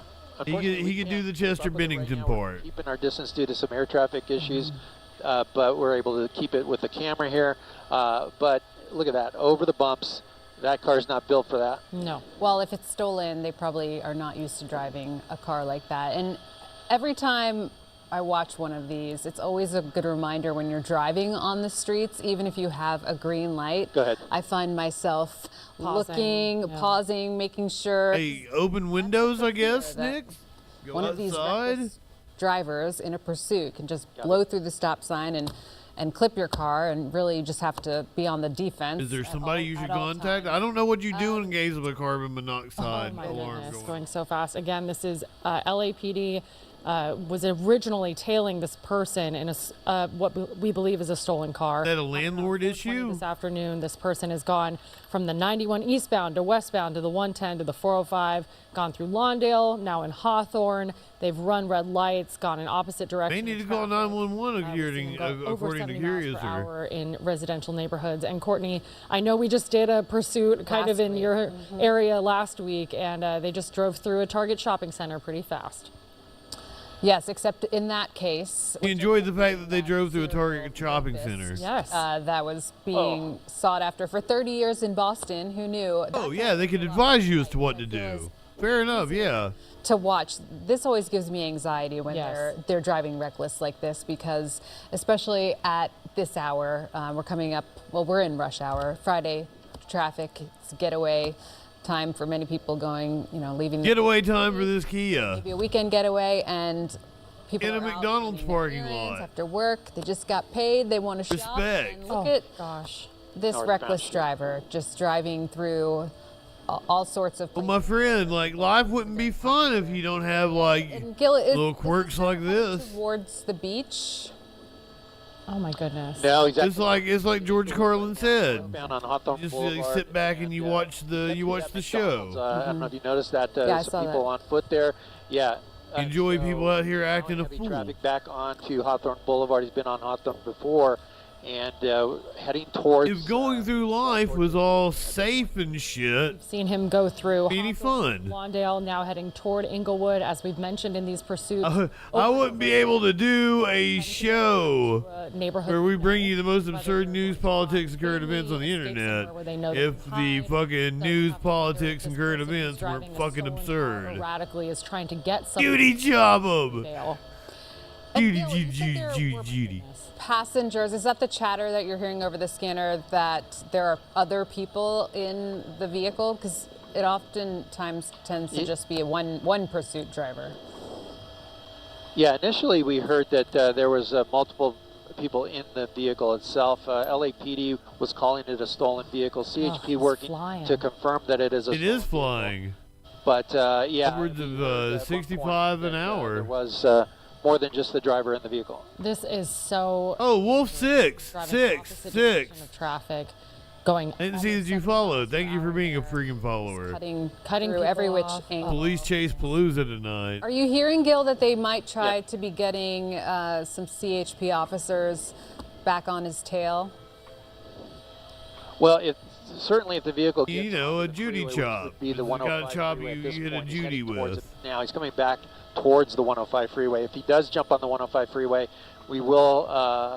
he could do the Chester Bennington part.
Keeping our distance due to some air traffic issues, but we're able to keep it with the camera here. But look at that. Over the bumps. That car's not built for that.
No. Well, if it's stolen, they probably are not used to driving a car like that. And every time I watch one of these, it's always a good reminder when you're driving on the streets, even if you have a green light.
Go ahead.
I find myself pausing, making sure.
Hey, open windows, I guess, Nick.
One of these reckless drivers in a pursuit can just blow through the stop sign and clip your car, and really you just have to be on the defense.
Is there somebody you should contact? I don't know what you do in case of a carbon monoxide alarm
going so fast. Again, this is LAPD. Was originally tailing this person in what we believe is a stolen car.
Is that a landlord issue?
This afternoon, this person has gone from the 91 eastbound to westbound to the 110 to the 405, gone through Lawndale, now in Hawthorne. They've run red lights, gone in opposite directions.
They need to call 911 according to Curiouser.
Hour in residential neighborhoods. And Courtney, I know we just did a pursuit kind of in your area last week, and they just drove through a Target shopping center pretty fast.
Yes, except in that case.
We enjoyed the fact that they drove through a Target shopping center.
Yes.
That was being sought after for 30 years in Boston. Who knew?
Oh, yeah, they could advise you as to what to do. Fair enough, yeah.
To watch, this always gives me anxiety when they're driving reckless like this, because especially at this hour, we're coming up, well, we're in rush hour, Friday traffic. It's a getaway time for many people going, leaving.
Getaway time for this Kia.
Maybe a weekend getaway, and people
in a McDonald's parking lot
after work. They just got paid. They want to shop. And look at this reckless driver just driving through all sorts of places.
Well, my friend, life wouldn't be fun if you don't have little quirks like this.
Towards the beach. Oh my goodness.
No,
it's like George Carlin said.
Down on Hawthorne
Just
Boulevard,
sit back and you watch the show.
I don't know if you noticed that.
Yeah, I
some
saw
people
that.
on foot there. Yeah.
Enjoy people out here acting a
heavy
fool.
Traffic back onto Hawthorne Boulevard. He's been on Hawthorne before, and heading towards.
If going through life was all safe and shit,
We've seen him go through
any fun?
Lawndale, now heading toward Inglewood, as we've mentioned in these pursuits.
I wouldn't be able to do a show where we bring you the most absurd news, politics, and current events on the internet if the fucking news, politics, and current events weren't fucking absurd.
Erratically is trying to get some
Judy job 'em. Judy.
Passengers, is that the chatter that you're hearing over the scanner, that there are other people in the vehicle? Because it oftentimes tends to just be a one pursuit driver.
Yeah, initially we heard that there was multiple people in the vehicle itself. LAPD was calling it a stolen vehicle. CHP working to confirm that it is a stolen vehicle.
Flying.
But yeah,
upwards of 65 an hour.
There was more than just the driver in the vehicle.
This is so.
Oh, Wolf 6.
Of traffic going.
I didn't see that you followed. Thank you for being a freaking follower.
Cutting through every which angle.
Police chase Palooza tonight.
Are you hearing, Gil, that they might try to be getting some CHP officers back on his tail?
Well, certainly if the vehicle gets
a Judy chop.
Would be the
Got a
105
chop
freeway.
you hit a Judy with.
Now he's coming back towards the 105 freeway. If he does jump on the 105 freeway, we will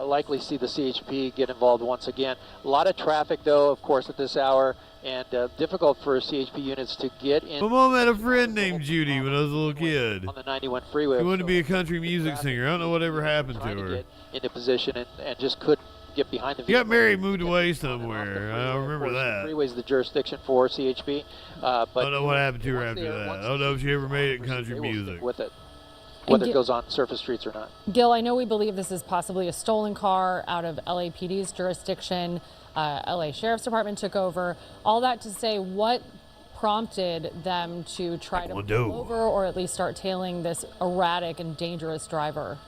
likely see the CHP get involved once again. A lot of traffic, though, of course, at this hour, and difficult for CHP units to get in.
My mom had a friend named Judy when I was a little kid.
On the 91 freeway.
She wanted to be a country music singer. I don't know whatever happened to her.
Get into position and just couldn't get behind the
She
vehicle.
got married, moved away somewhere. I remember that.
The freeway is the jurisdiction for CHP. But
I don't know what happened to her after that. I don't know if she ever made it in country music.
With it, whether it goes on surface streets or not.
Gil, I know we believe this is possibly a stolen car out of LAPD's jurisdiction. LA Sheriff's Department took over. All that to say, what prompted them to try to pull over or at least start tailing this erratic and dangerous driver?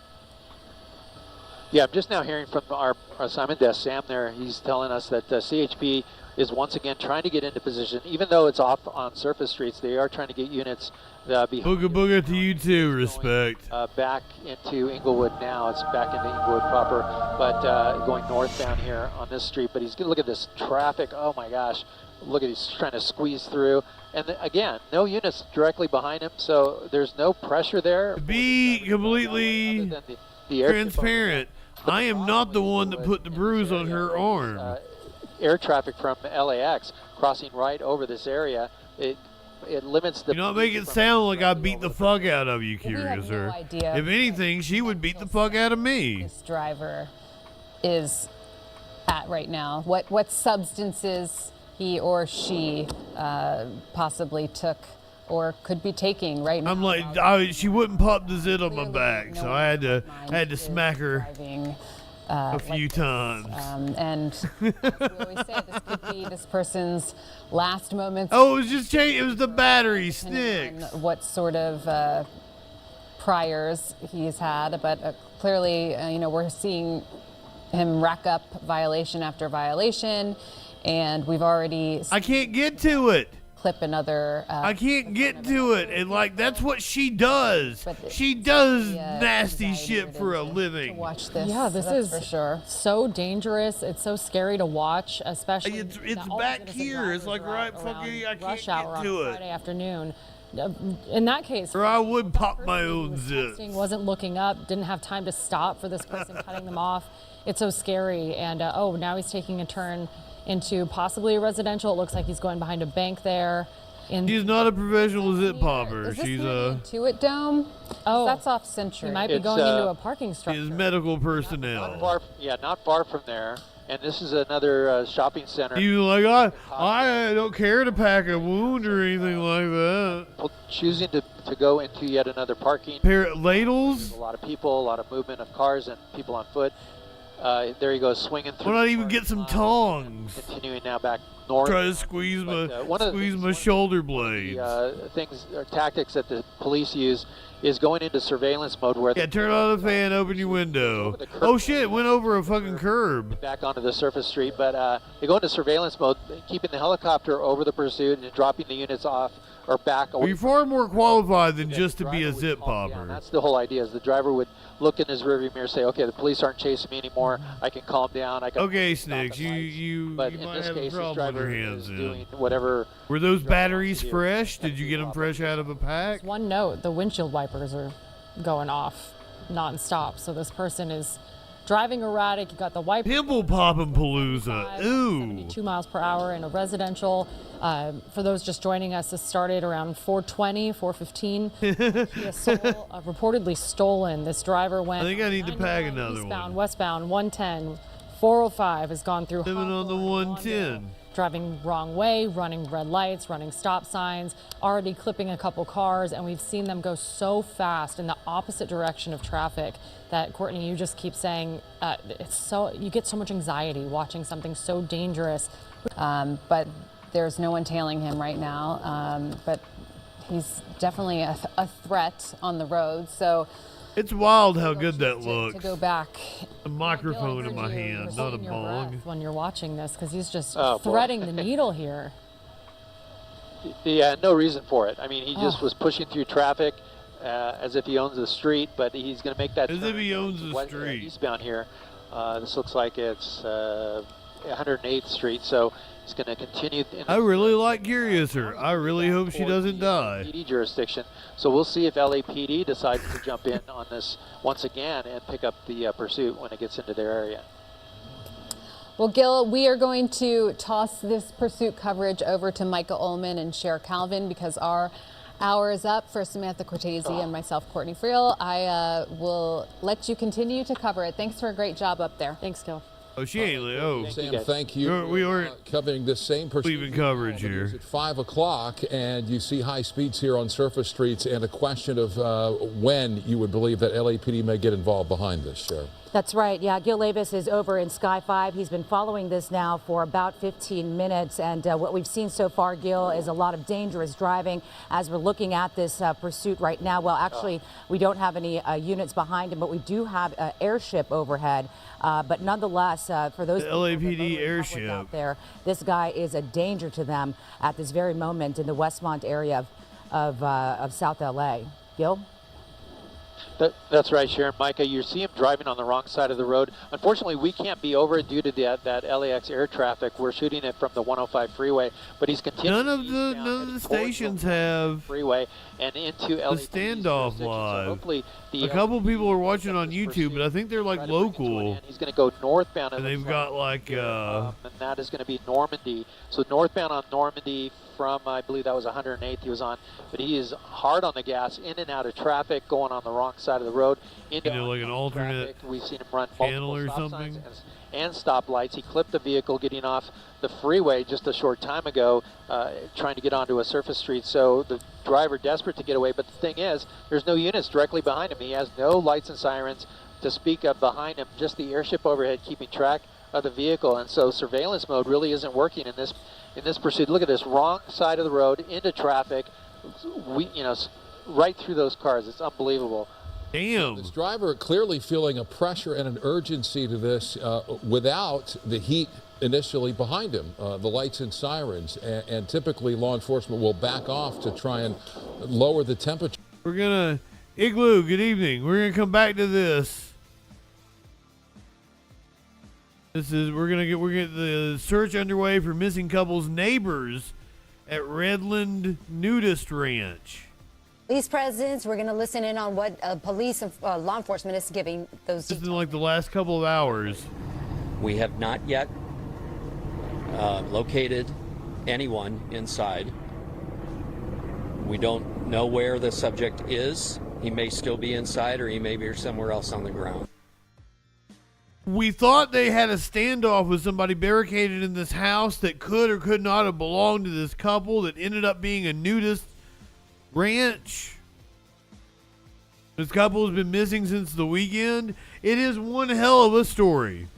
Yeah, I'm just now hearing from our assignment desk, Sam there. He's telling us that CHP is once again trying to get into position. Even though it's off on surface streets, they are trying to get units behind.
Booga booga to you too, respect.
Back into Inglewood now. It's back into Inglewood proper, but going northbound here on this street. But he's going to look at this traffic. Oh my gosh. Look at he's trying to squeeze through. And again, no units directly behind him, so there's no pressure there.
To be completely transparent, I am not the one that put the bruise on her arm.
Air traffic from LAX crossing right over this area, it limits the.
You not make it sound like I beat the fuck out of you, Curiouser.
No idea.
If anything, she would beat the fuck out of me.
This driver is at right now. What substances he or she possibly took or could be taking right now.
I'm like, she wouldn't pop the zit on my back, so I had to smack her a few times.
And as we always say, this could be this person's last moments.
Oh, it was just it was the battery sticks.
What sort of priors he's had, but clearly, we're seeing him rack up violation after violation, and we've already.
I can't get to it.
Clip another.
I can't get to it, and that's what she does. She does nasty shit for a living.
Watch this.
Yeah, this is
for sure.
So dangerous. It's so scary to watch, especially.
It's back here. It's like right fucking. I can't
rush
get
hour
to
on
it.
Friday afternoon. In that case,
or I would pop my own zit.
Wasn't looking up. Didn't have time to stop for this person cutting them off. It's so scary. And now he's taking a turn into possibly a residential. It looks like he's going behind a bank there.
She's not a professional zit popper. She's a
Intuit Dome. Oh, that's off Century.
He might be going into a parking structure.
She's medical personnel.
Not far from there. And this is another shopping center.
You like, I don't care to pack a wound or anything like that.
Choosing to go into yet another parking.
Pair of ladles.
There's a lot of people, a lot of movement of cars and people on foot. There he goes, swinging through.
Why not even get some tongs?
Continuing now back north.
Try to squeeze my shoulder blades.
Things or tactics that the police use is going into surveillance mode where
turn on the fan, open your window. Oh shit, it went over a fucking curb.
Back onto the surface street, but they go into surveillance mode, keeping the helicopter over the pursuit and dropping the units off or back away.
You're far more qualified than just to be a zip popper.
That's the whole idea, is the driver would look in his rearview mirror, say, okay, the police aren't chasing me anymore, I can calm down.
Okay, Snicks, you
but
might
in this
have
case,
a problem with your hands
doing whatever.
Were those batteries fresh? Did you get them fresh out of a pack?
One note, the windshield wipers are going off non-stop, so this person is driving erratic. You got the wiper.
Pimple poppin' palooza. Ooh.
72 miles per hour in a residential. For those just joining us, this started around 4:20, 4:15. Reportedly stolen. This driver went.
I think I need to pack another
eastbound, westbound, 110, 405 has gone through.
Living on the 110.
Driving wrong way, running red lights, running stop signs, already clipping a couple cars, and we've seen them go so fast in the opposite direction of traffic that, Courtney, you just keep saying you get so much anxiety watching something so dangerous.
But there's no one tailing him right now, but he's definitely a threat on the road. So
it's wild how good that looks.
To go back.
A microphone in my hand, not a bong.
When you're watching this, because he's just threading the needle here.
Yeah, no reason for it. I mean, he just was pushing through traffic as if he owns the street, but he's going to make that
as if he owns the street.
Eastbound here. This looks like it's 108th Street, so he's going to continue.
I really like Curiouser. I really hope she doesn't die.
PD jurisdiction. So we'll see if LAPD decides to jump in on this once again and pick up the pursuit when it gets into their area.
Well, Gil, we are going to toss this pursuit coverage over to Micah Ullman and Cher Calvin because our hour is up. For Samantha Cortese and myself, Courtney Friel, I will let you continue to cover it. Thanks for a great job up there.
Thanks, Gil.
Oh, she ain't Leo.
Sam, thank you.
We weren't
covering this same pursuit.
Leaving coverage here.
At 5 o'clock, and you see high speeds here on surface streets, and a question of when you would believe that LAPD may get involved behind this, Sheriff.
That's right. Yeah, Gil Levis is over in Sky 5. He's been following this now for about 15 minutes. And what we've seen so far, Gil, is a lot of dangerous driving as we're looking at this pursuit right now. Well, actually, we don't have any units behind him, but we do have an airship overhead. But nonetheless, for those
LAPD airship
out there, this guy is a danger to them at this very moment in the Westmont area of South LA. Gil?
That's right, Sharon. Micah, you see him driving on the wrong side of the road. Unfortunately, we can't be over it due to that LAX air traffic. We're shooting it from the 105 freeway, but he's continuing.
None of the stations have
freeway and into
the standoff live. So hopefully, a couple people are watching on YouTube, but I think they're like local.
He's going to go northbound,
and they've got like
and that is going to be Normandy. So northbound on Normandy from, I believe that was 108th he was on, but he is hard on the gas, in and out of traffic, going on the wrong side of the road.
Into like an alternate
traffic. We've seen him run
channel or
stop
something.
Signs and stoplights. He clipped the vehicle getting off the freeway just a short time ago, trying to get onto a surface street. So the driver desperate to get away, but the thing is, there's no units directly behind him. He has no lights and sirens to speak of behind him, just the airship overhead keeping track of the vehicle, and so surveillance mode really isn't working in this pursuit. Look at this, wrong side of the road into traffic, right through those cars. It's unbelievable.
Damn.
This driver clearly feeling a pressure and an urgency to this without the heat initially behind him, the lights and sirens, and typically law enforcement will back off to try and lower the temperature.
We're gonna, Igloo, good evening. We're gonna come back to this. We're gonna get the search underway for missing couple's neighbors at Redland Nudist Ranch.
Police presence. We're gonna listen in on what police and law enforcement is giving those details.
Just in like the last couple of hours.
We have not yet located anyone inside. We don't know where the subject is. He may still be inside, or he may be somewhere else on the ground.
We thought they had a standoff with somebody barricaded in this house that could or could not have belonged to this couple that ended up being a nudist ranch. This couple has been missing since the weekend. It is one hell of a story.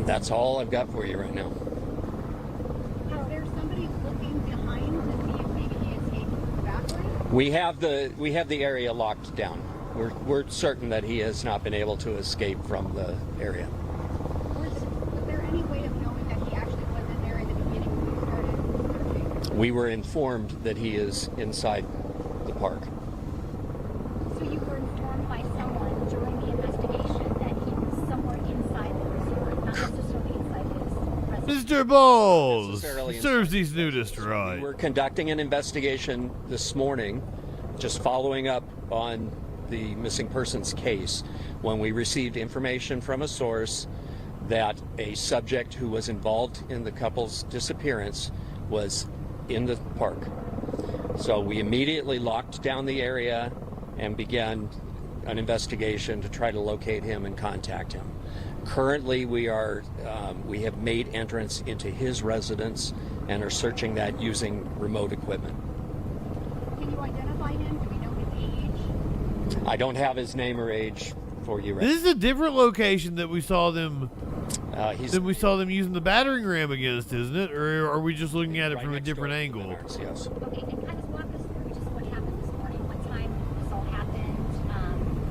That's all I've got for you right now.
Is there somebody looking behind to see if maybe he escaped from the bathroom?
We have the area locked down. We're certain that he has not been able to escape from the area.
Was there any way of knowing that he actually was in there in the beginning when we started searching?
We were informed that he is inside the park.
So you were informed by someone during the investigation that he was somewhere inside the resort, not necessarily inside his residence?
Mr. Bowles serves these nudists right.
We were conducting an investigation this morning, just following up on the missing persons case, when we received information from a source that a subject who was involved in the couple's disappearance was in the park. So we immediately locked down the area and began an investigation to try to locate him and contact him. Currently, we have made entrance into his residence and are searching that using remote equipment.
Can you identify him? Do we know his age?
I don't have his name or age for you right
This is a different location that we saw them using the battering ram against, isn't it? Or are we just looking at it from a different angle?
Yes.
Okay, and kind of walk us through just what happened this morning, what time this all happened,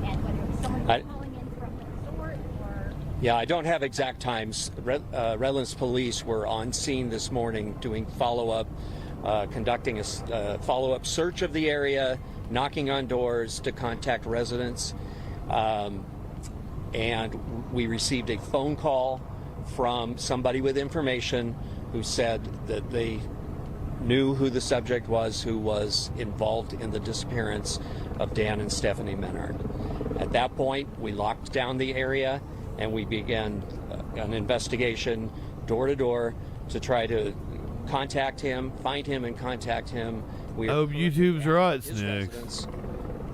and whether it was someone calling in from the resort or...
Yeah, I don't have exact times. Redlands Police were on scene this morning doing follow-up, conducting a follow-up search of the area, knocking on doors to contact residents. And we received a phone call from somebody with information who said that they knew who the subject was who was involved in the disappearance of Dan and Stephanie Menard. At that point, we locked down the area and we began an investigation door to door to try to contact him, find him and contact him.
I hope YouTube's right, Snick.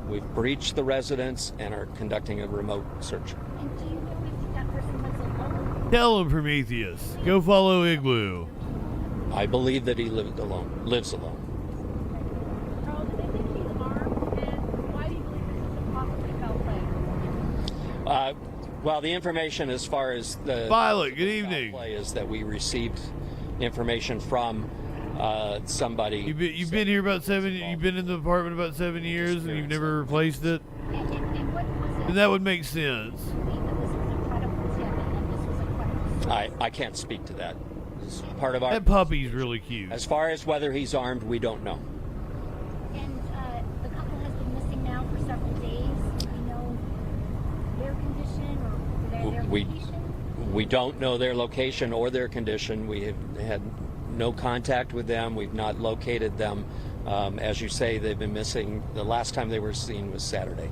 We've breached the residence and are conducting a remote search.
And do you know if that person was alone?
Tell him, Prometheus. Go follow Igloo.
I believe that he lives alone.
Carl, do they think he's armed? And why do you believe this is a possibly foul play?
Well, the information as far as the
Violet, good evening.
Play is that we received information from somebody.
You've been here about 7. You've been in the apartment about 7 years, and you've never replaced it. And that would make sense.
I can't speak to that. It's part of our.
That puppy's really cute.
As far as whether he's armed, we don't know.
And the couple has been missing now for several days. Do we know their condition or their location?
We don't know their location or their condition. We have had no contact with them. We've not located them. As you say, they've been missing. The last time they were seen was Saturday.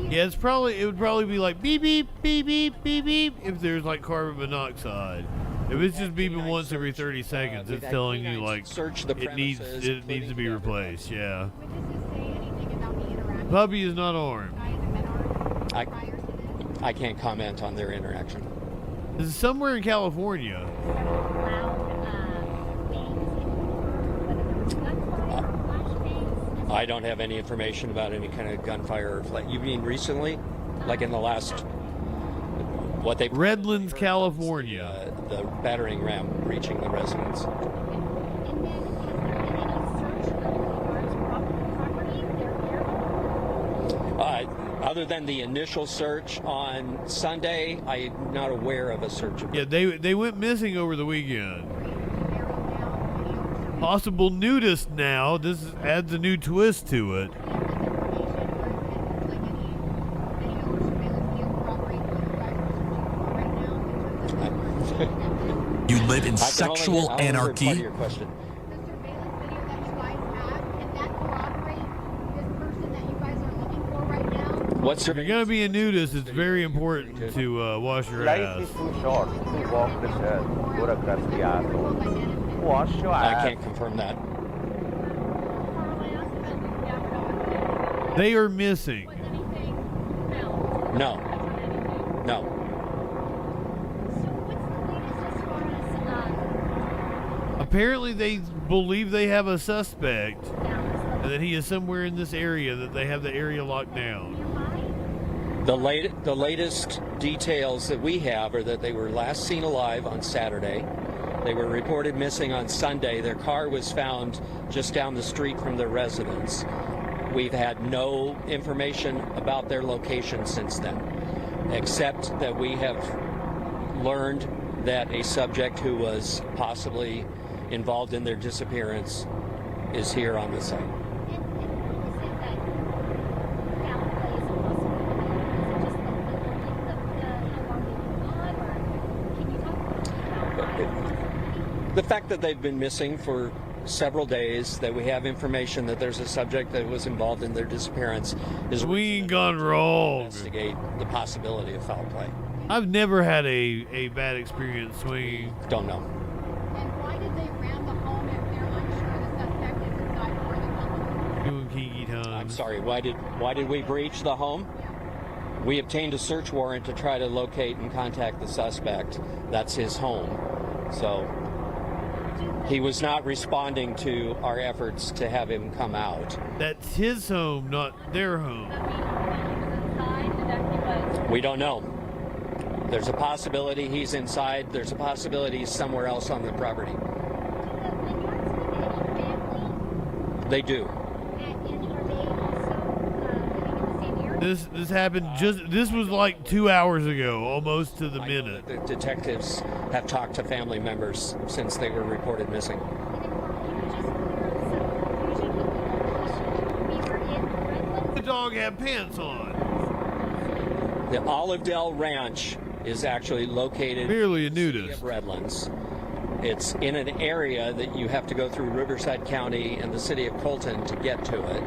Yeah, it would probably be like beep beep beep beep beep beep if there's like carbon monoxide. If it's just beeping once every 30 seconds, it's telling you like it needs to be replaced. Yeah. Puppy is not armed.
I can't comment on their interaction.
This is somewhere in California.
I don't have any information about any kind of gunfire or flight. You mean recently? Like in the last, what they...
Redlands, California.
The battering ram reaching the residence. Other than the initial search on Sunday, I'm not aware of a search.
Yeah, they went missing over the weekend. Possible nudist now. This adds a new twist to it.
You live in sexual anarchy.
If you're going to be a nudist, it's very important to wash your ass.
Life is too short to walk this earth, go across the asshole. Wash your ass.
I can't confirm that.
They are missing.
No. No.
Apparently they believe they have a suspect and that he is somewhere in this area, that they have the area locked down.
The latest details that we have are that they were last seen alive on Saturday. They were reported missing on Sunday. Their car was found just down the street from their residence. We've had no information about their location since then, except that we have learned that a subject who was possibly involved in their disappearance is here on the site. The fact that they've been missing for several days, that we have information that there's a subject that was involved in their disappearance, is
we ain't gone wrong.
Investigate the possibility of foul play.
I've never had a bad experience swinging.
Don't know.
And why did they ram the home if they're unsure the suspect is inside or the home?
Doing kinky times.
I'm sorry, why did we breach the home? We obtained a search warrant to try to locate and contact the suspect. That's his home. So he was not responding to our efforts to have him come out.
That's his home, not their home.
We don't know. There's a possibility he's inside. There's a possibility he's somewhere else on the property. They do.
This happened this was like 2 hours ago, almost to the minute.
The detectives have talked to family members since they were reported missing.
The dog had pants on.
The Olivedale Ranch is actually located
merely a
in the city
nudist
of Redlands. It's in an area that you have to go through Riverside County and the city of Colton to get to it.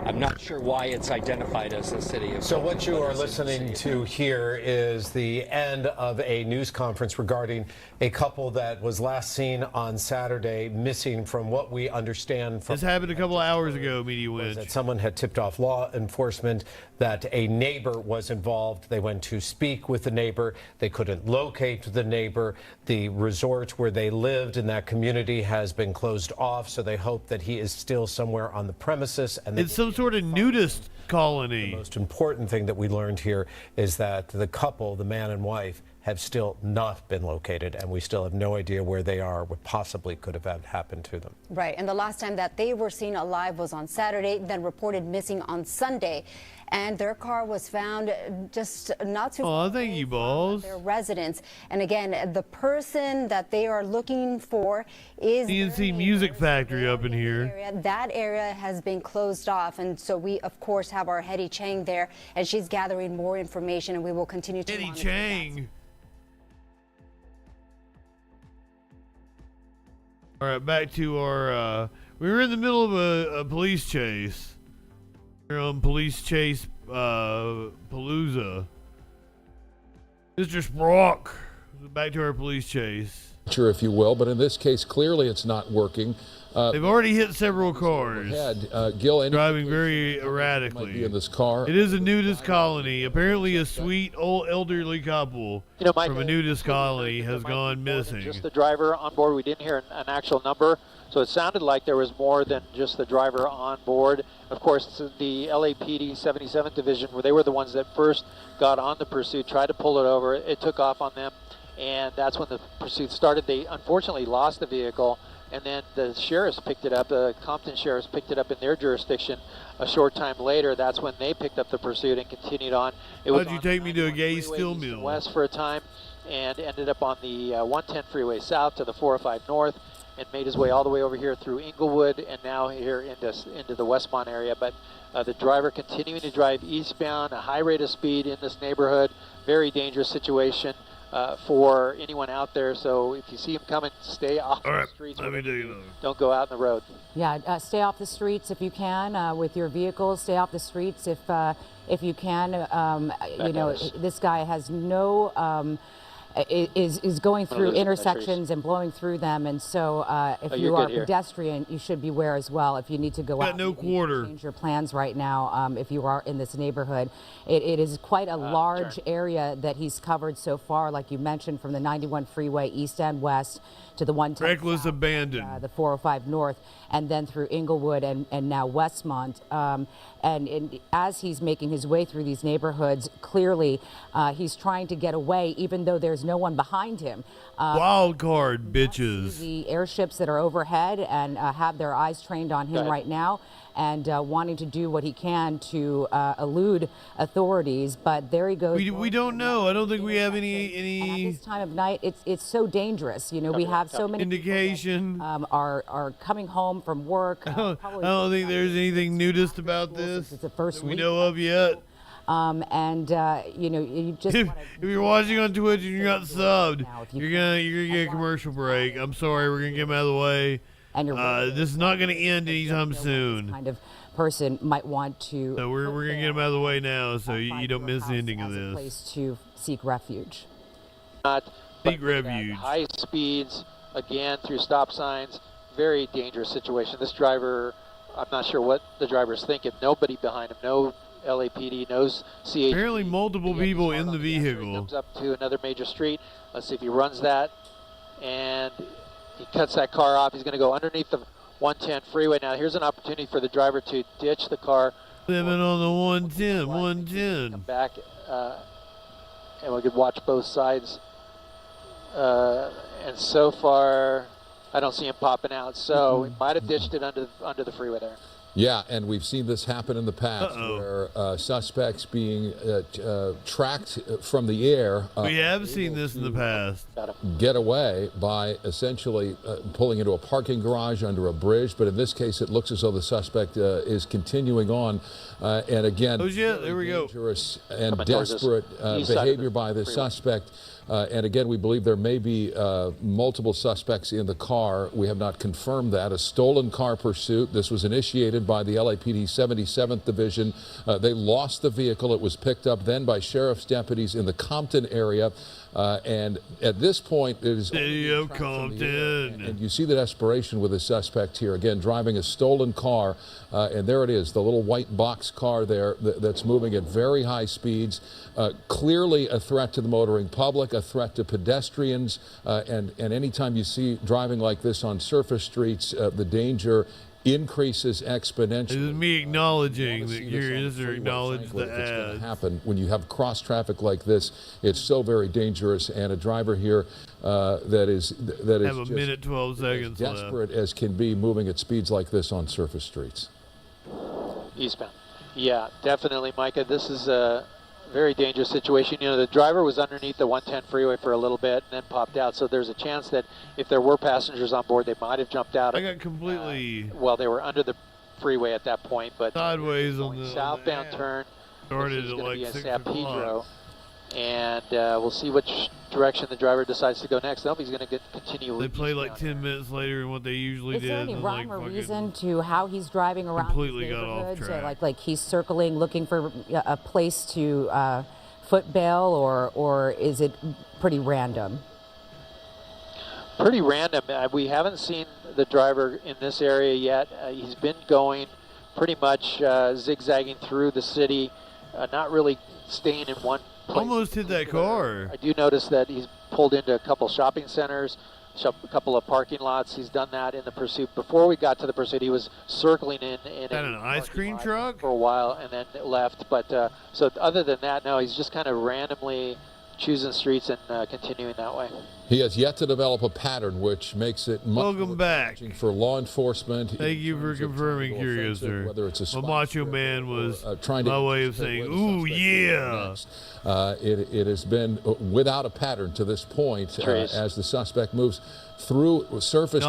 I'm not sure why it's identified as the city of
So
Colton,
what you
but
are
it's in the
listening
city
to here is the end of a news conference regarding a couple that was last seen on Saturday, missing from what we understand from...
This happened a couple of hours ago, Media Winch.
That someone had tipped off law enforcement that a neighbor was involved. They went to speak with the neighbor. They couldn't locate the neighbor. The resort where they lived in that community has been closed off, so they hope that he is still somewhere on the premises. And
it's some sort of nudist colony.
The most important thing that we learned here is that the couple, the man and wife, have still not been located, and we still have no idea where they are, what possibly could have happened to them.
Right, and the last time that they were seen alive was on Saturday, then reported missing on Sunday. And their car was found just not too far away from their residence. And again, the person that they are looking for is
CNC Music Factory up in here.
That area has been closed off, and so we, of course, have our Hetty Chang there, and she's gathering more information, and we will continue to
Hetty Chang. All right, back to our, we were in the middle of a police chase. We're on Police Chase Palooza. Mr. Sprock, back to our police chase.
Sure, if you will, but in this case, clearly it's not working.
They've already hit several cars.
Gil,
driving very erratically.
In this car.
It is a nudist colony. Apparently, a sweet old elderly couple from a nudist colony has gone missing.
Just the driver on board. We didn't hear an actual number, so it sounded like there was more than just the driver on board. Of course, the LAPD 77th Division, where they were the ones that first got on the pursuit, tried to pull it over. It took off on them, and that's when the pursuit started. They unfortunately lost the vehicle. And then the sheriffs picked it up, the Compton sheriffs picked it up in their jurisdiction a short time later. That's when they picked up the pursuit and continued on.
Why'd you take me to a gay steel mill?
West for a time, and ended up on the 110 freeway south to the 405 north, and made his way all the way over here through Inglewood, and now here into the Westmont area. But the driver continuing to drive eastbound, a high rate of speed in this neighborhood, very dangerous situation. For anyone out there, so if you see him coming, stay off the streets. Don't go out in the road.
Yeah, stay off the streets if you can with your vehicles. Stay off the streets if you can. You know, this guy has no is going through intersections and blowing through them. And so if you are a pedestrian, you should beware as well. If you need to go out, change your plans right now. If you are in this neighborhood, it is quite a large area that he's covered so far, like you mentioned, from the 91 freeway east and west to the 110
reckless
south,
abandon,
the 405 north, and then through Inglewood and now Westmont. And as he's making his way through these neighborhoods, clearly he's trying to get away, even though there's no one behind him.
Wild card, bitches.
The airships that are overhead and have their eyes trained on him right now, and wanting to do what he can to elude authorities. But there he goes.
We don't know. I don't think we have any.
And at this time of night, it's so dangerous. You know, we have so many
indication
that, are coming home from work.
I don't think there's anything nudist about this
it's the first
that we know of yet.
You know, you just
if you're watching on Twitch and you're not subbed, you're gonna get a commercial break. I'm sorry, we're gonna get them out of the way.
And
this is not gonna end anytime soon.
Kind of person might want to.
So we're gonna get them out of the way now, so you don't miss the ending of this.
A place to seek refuge.
Seek refuge.
High speeds again through stop signs. Very dangerous situation. This driver, I'm not sure what the driver's thinking. Nobody behind him. No LAPD, no CHP.
Apparently multiple people in the vehicle.
He comes up to another major street. Let's see if he runs that. And he cuts that car off. He's going to go underneath the 110 freeway. Now here's an opportunity for the driver to ditch the car.
Living on the 110.
Come back, and we could watch both sides. And so far, I don't see him popping out. So he might have ditched it under the freeway there.
Yeah, and we've seen this happen in the past where suspects being tracked from the air.
We have seen this in the past.
Get away by essentially pulling into a parking garage under a bridge, but in this case it looks as though the suspect is continuing on. And again,
there we go.
Dangerous and desperate behavior by the suspect. And again, we believe there may be multiple suspects in the car. We have not confirmed that. A stolen car pursuit. This was initiated by the LAPD 77th Division. They lost the vehicle. It was picked up then by sheriff's deputies in the Compton area. And at this point, it is
Compton.
And you see the desperation with the suspect here. Again, driving a stolen car. And there it is, the little white box car there that's moving at very high speeds. Clearly a threat to the motoring public, a threat to pedestrians. And anytime you see driving like this on surface streets, the danger increases exponentially.
This is me acknowledging that you're acknowledge the ad.
Happen when you have cross traffic like this. It's so very dangerous, and a driver here that is
have a minute 12 seconds
desperate
left.
as can be, moving at speeds like this on surface streets.
Eastbound. Yeah, definitely, Micah. This is a very dangerous situation. You know, the driver was underneath the 110 freeway for a little bit and then popped out. So there's a chance that if there were passengers on board, they might have jumped out.
I got completely.
Well, they were under the freeway at that point, but
sideways on the
southbound turn.
Started at like 6 o'clock.
And we'll see which direction the driver decides to go next. He's going to continue.
They play like 10 minutes later than what they usually did.
Is there any rhyme or reason to how he's driving around?
Completely got off track.
Like he's circling, looking for a place to foot bail, or is it pretty random?
Pretty random. We haven't seen the driver in this area yet. He's been going pretty much zigzagging through the city, not really staying in one place.
Almost hit that car.
I do notice that he's pulled into a couple shopping centers, a couple of parking lots. He's done that in the pursuit. Before we got to the pursuit, he was circling in
an ice cream truck
for a while and then left. But so other than that, no, he's just kind of randomly choosing streets and continuing that way.
He has yet to develop a pattern, which makes it much
welcome back
for law enforcent.
Thank you for confirming, Curious Sir.
Whether it's a
Macho Man was
trying to
my way of saying, "Ooh, yeah."
It has been without a pattern to this point as the suspect moves through surface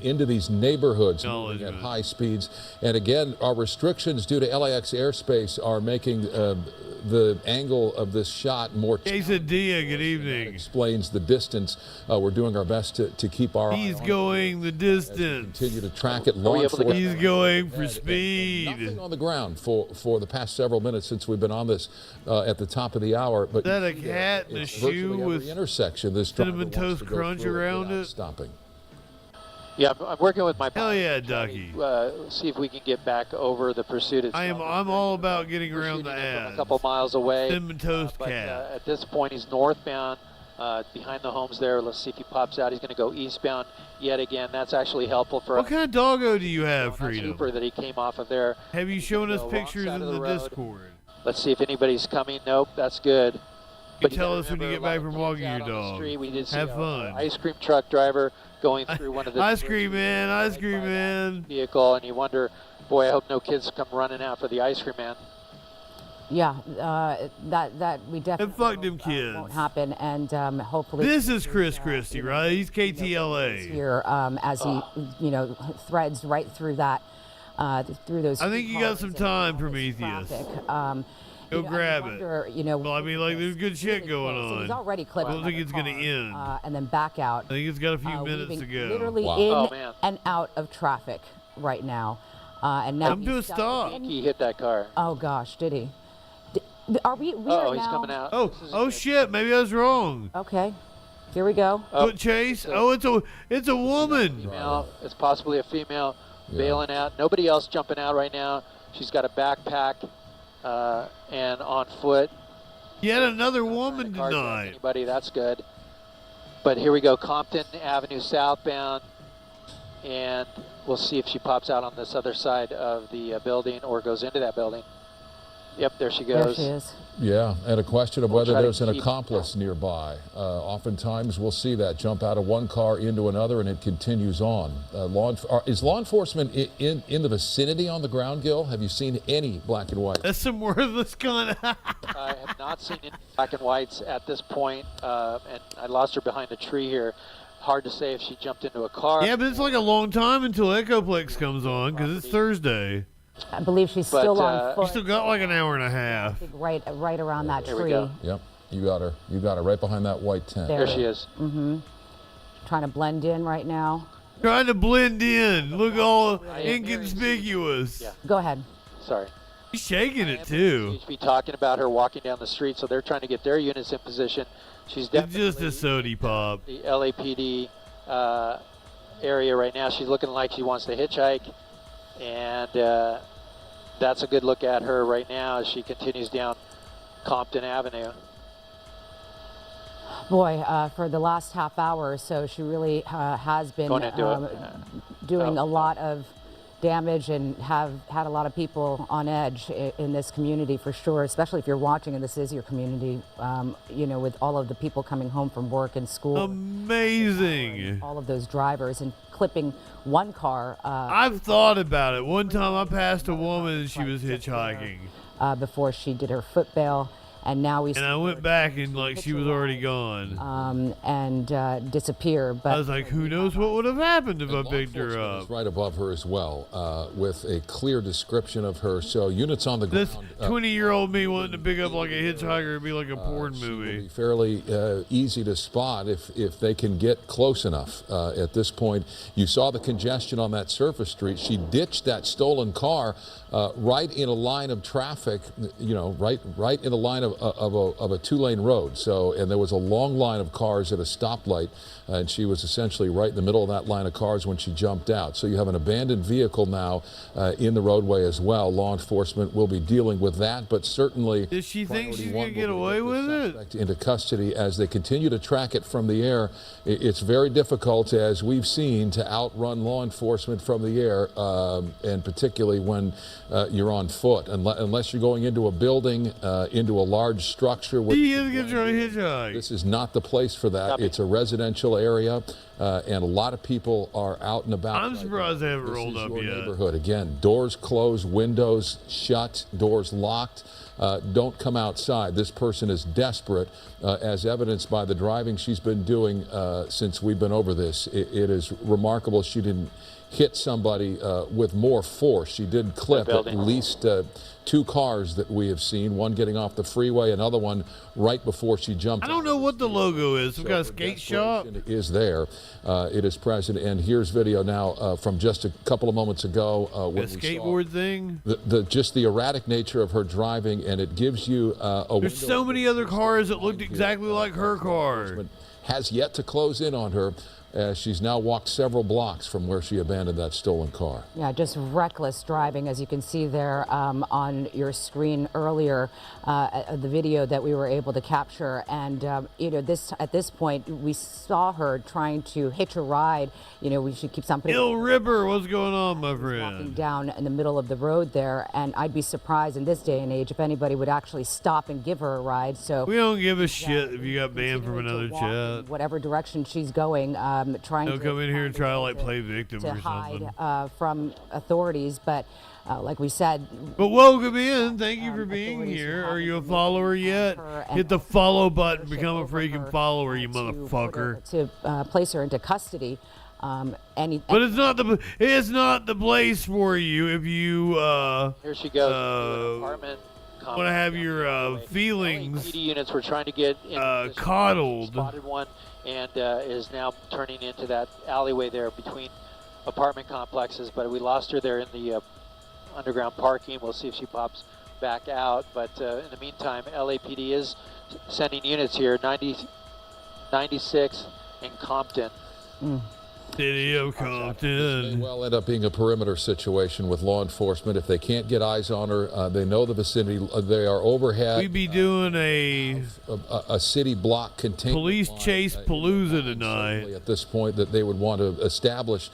into these neighborhoods moving at high speeds. And again, our restrictions due to LAX airspace are making the angle of this shot more challenging.
said Dia. Good evening.
Explains the distance. We're doing our best to keep our
He's going the distance.
Continue to track it. Law enforcement.
He's going for speed.
Nothing on the ground for the past several minutes since we've been on this at the top of the hour. But
is that a cat in a shoe with
intersection? This
Cinnamon Toast Crunch around it?
Stopping.
Yeah, I'm working with my
Hell yeah, Ducky.
See if we can get back over the pursuit.
I'm all about getting around the ad.
A couple miles away.
Cinnamon Toast
but,
cat.
At this point, he's northbound behind the homes there. Let's see if he pops out. He's going to go eastbound yet again. That's actually helpful for.
What kind of doggo do you have, Freedom?
Super that he came off of there.
Have you shown us pictures in the Discord?
Let's see if anybody's coming. Nope, that's good.
You tell us when you get back from walking your dog.
We did see
have fun.
Ice cream truck driver going through one of the
ice cream man
vehicle, and you wonder, boy, I hope no kids come running out for the ice cream man.
Yeah, that we definitely
fuck them kids.
Won't happen, and hopefully.
This is Chris Christie, right? He's KTLA
here as he, threads right through that, through those.
I think you got some time, Prometheus. Go grab it. Well, I mean, like, there's good shit going on.
So he's already clipped.
I don't think it's going to end.
And then back out.
I think it's got a few minutes to go.
Literally in and out of traffic right now. And now
come to a stop.
He hit that car.
Oh gosh, did he? Are we?
He's
now...
coming out.
Oh shit! Maybe I was wrong.
Okay, here we go.
Chase. Oh, it's a woman.
Female. It's possibly a female bailing out. Nobody else jumping out right now. She's got a backpack. And on foot.
Yet another woman tonight.
Anybody, that's good. But here we go, Compton Avenue southbound, and we'll see if she pops out on this other side of the building or goes into that building. Yep, there she goes.
There she is.
Yeah, and a question of whether there's an accomplice nearby. Oftentimes we'll see that jump out of one car into another and it continues on. Is law enforcement in the vicinity on the ground, Gil? Have you seen any black and white?
That's some worthless kind of...
I have not seen any black and whites at this point, and I lost her behind a tree here. Hard to say if she jumped into a car.
Yeah, but it's like a long time until Echoplex comes on because it's Thursday.
I believe she's still on foot.
You still got like an hour and a half.
Right around that tree.
Yep, you got her. You got her right behind that white tent.
There she is.
Mm-hmm. Trying to blend in right now.
Trying to blend in. Look all inconspicuous.
Yeah.
Go ahead.
Sorry.
He's shaking it too.
Be talking about her walking down the street, so they're trying to get their units in position. She's definitely
just a sody pop.
The LAPD area right now. She's looking like she wants to hitchhike. And that's a good look at her right now as she continues down Compton Avenue.
Boy, for the last half hour or so, she really has been doing a lot of damage and have had a lot of people on edge in this community for sure, especially if you're watching and this is your community, with all of the people coming home from work and school.
Amazing.
All of those drivers and clipping one car.
I've thought about it. One time I passed a woman and she was hitchhiking.
Before she did her foot bail. And now we.
And I went back and like she was already gone.
And disappear. But
I was like, who knows what would have happened if I picked her up?
Right above her as well, with a clear description of her. So units on the ground.
This 20-year-old me wanting to pick up like a hitchhiker would be like a porn movie.
Be fairly easy to spot if they can get close enough. At this point, you saw the congestion on that surface street. She ditched that stolen car right in a line of traffic. Right in a line of a two-lane road. So, and there was a long line of cars at a stoplight, and she was essentially right in the middle of that line of cars when she jumped out. So you have an abandoned vehicle now in the roadway as well. Law enforcement will be dealing with that, but certainly
does she think she's going to get away with it?
Into custody as they continue to track it from the air. It's very difficult, as we've seen, to outrun law enforcement from the air, and particularly when you're on foot, unless you're going into a building, into a large structure.
He is going to try to hitchhike.
This is not the place for that. It's a residential area, and a lot of people are out and about.
I'm surprised they haven't rolled up yet.
Neighborhood. Again, doors closed, windows shut, doors locked. Don't come outside. This person is desperate, as evidenced by the driving she's been doing since we've been over this. It is remarkable she didn't hit somebody with more force. She did clip at least two cars that we have seen, one getting off the freeway, another one right before she jumped.
I don't know what the logo is. Some kind of skate shop?
Is there. It is present. And here's video now from just a couple of moments ago. When
a skateboard thing?
Just the erratic nature of her driving, and it gives you a
There's so many other cars that looked exactly like her car.
Has yet to close in on her. She's now walked several blocks from where she abandoned that stolen car.
Yeah, just reckless driving, as you can see there on your screen earlier, the video that we were able to capture. And you know, at this point, we saw her trying to hitch a ride. You know, we should keep something.
Ill Ripper, what's going on, my friend?
Walking down in the middle of the road there, and I'd be surprised in this day and age if anybody would actually stop and give her a ride. So
we don't give a shit if you got banned from another chat.
Whatever direction she's going, trying
to come in here and try to like play victim
to
or something.
hide from authorities, but like we said.
But welcome in. Thank you for being here. Are you a follower yet? Hit the follow button. Become a freaking follower, you motherfucker.
To place her into custody.
But it's not the place for you if you
here she goes. Apartment.
Want to have your feelings
LAPD units were trying to get in
coddled.
Spotted one and is now turning into that alleyway there between apartment complexes. But we lost her there in the underground parking. We'll see if she pops back out. But in the meantime, LAPD is sending units here. 96 in Compton.
City of Compton.
This may well end up being a perimeter situation with law enforcement. If they can't get eyes on her, they know the vicinity. They are overhead.
We'd be doing a
city block containment
police chase palooza tonight.
At this point, that they would want to establish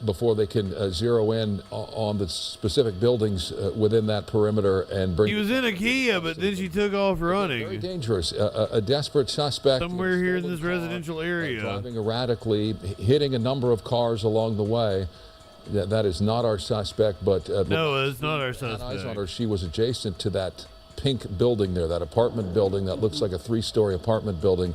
before they can zero in on the specific buildings within that perimeter and bring.
He was in a Kia, but then she took off running.
Very dangerous. A desperate suspect.
Somewhere here in this residential area.
Driving erratically, hitting a number of cars along the way. That is not our suspect, but
no, it's not our suspect.
Eyes on her. She was adjacent to that pink building there, that apartment building that looks like a 3-story apartment building.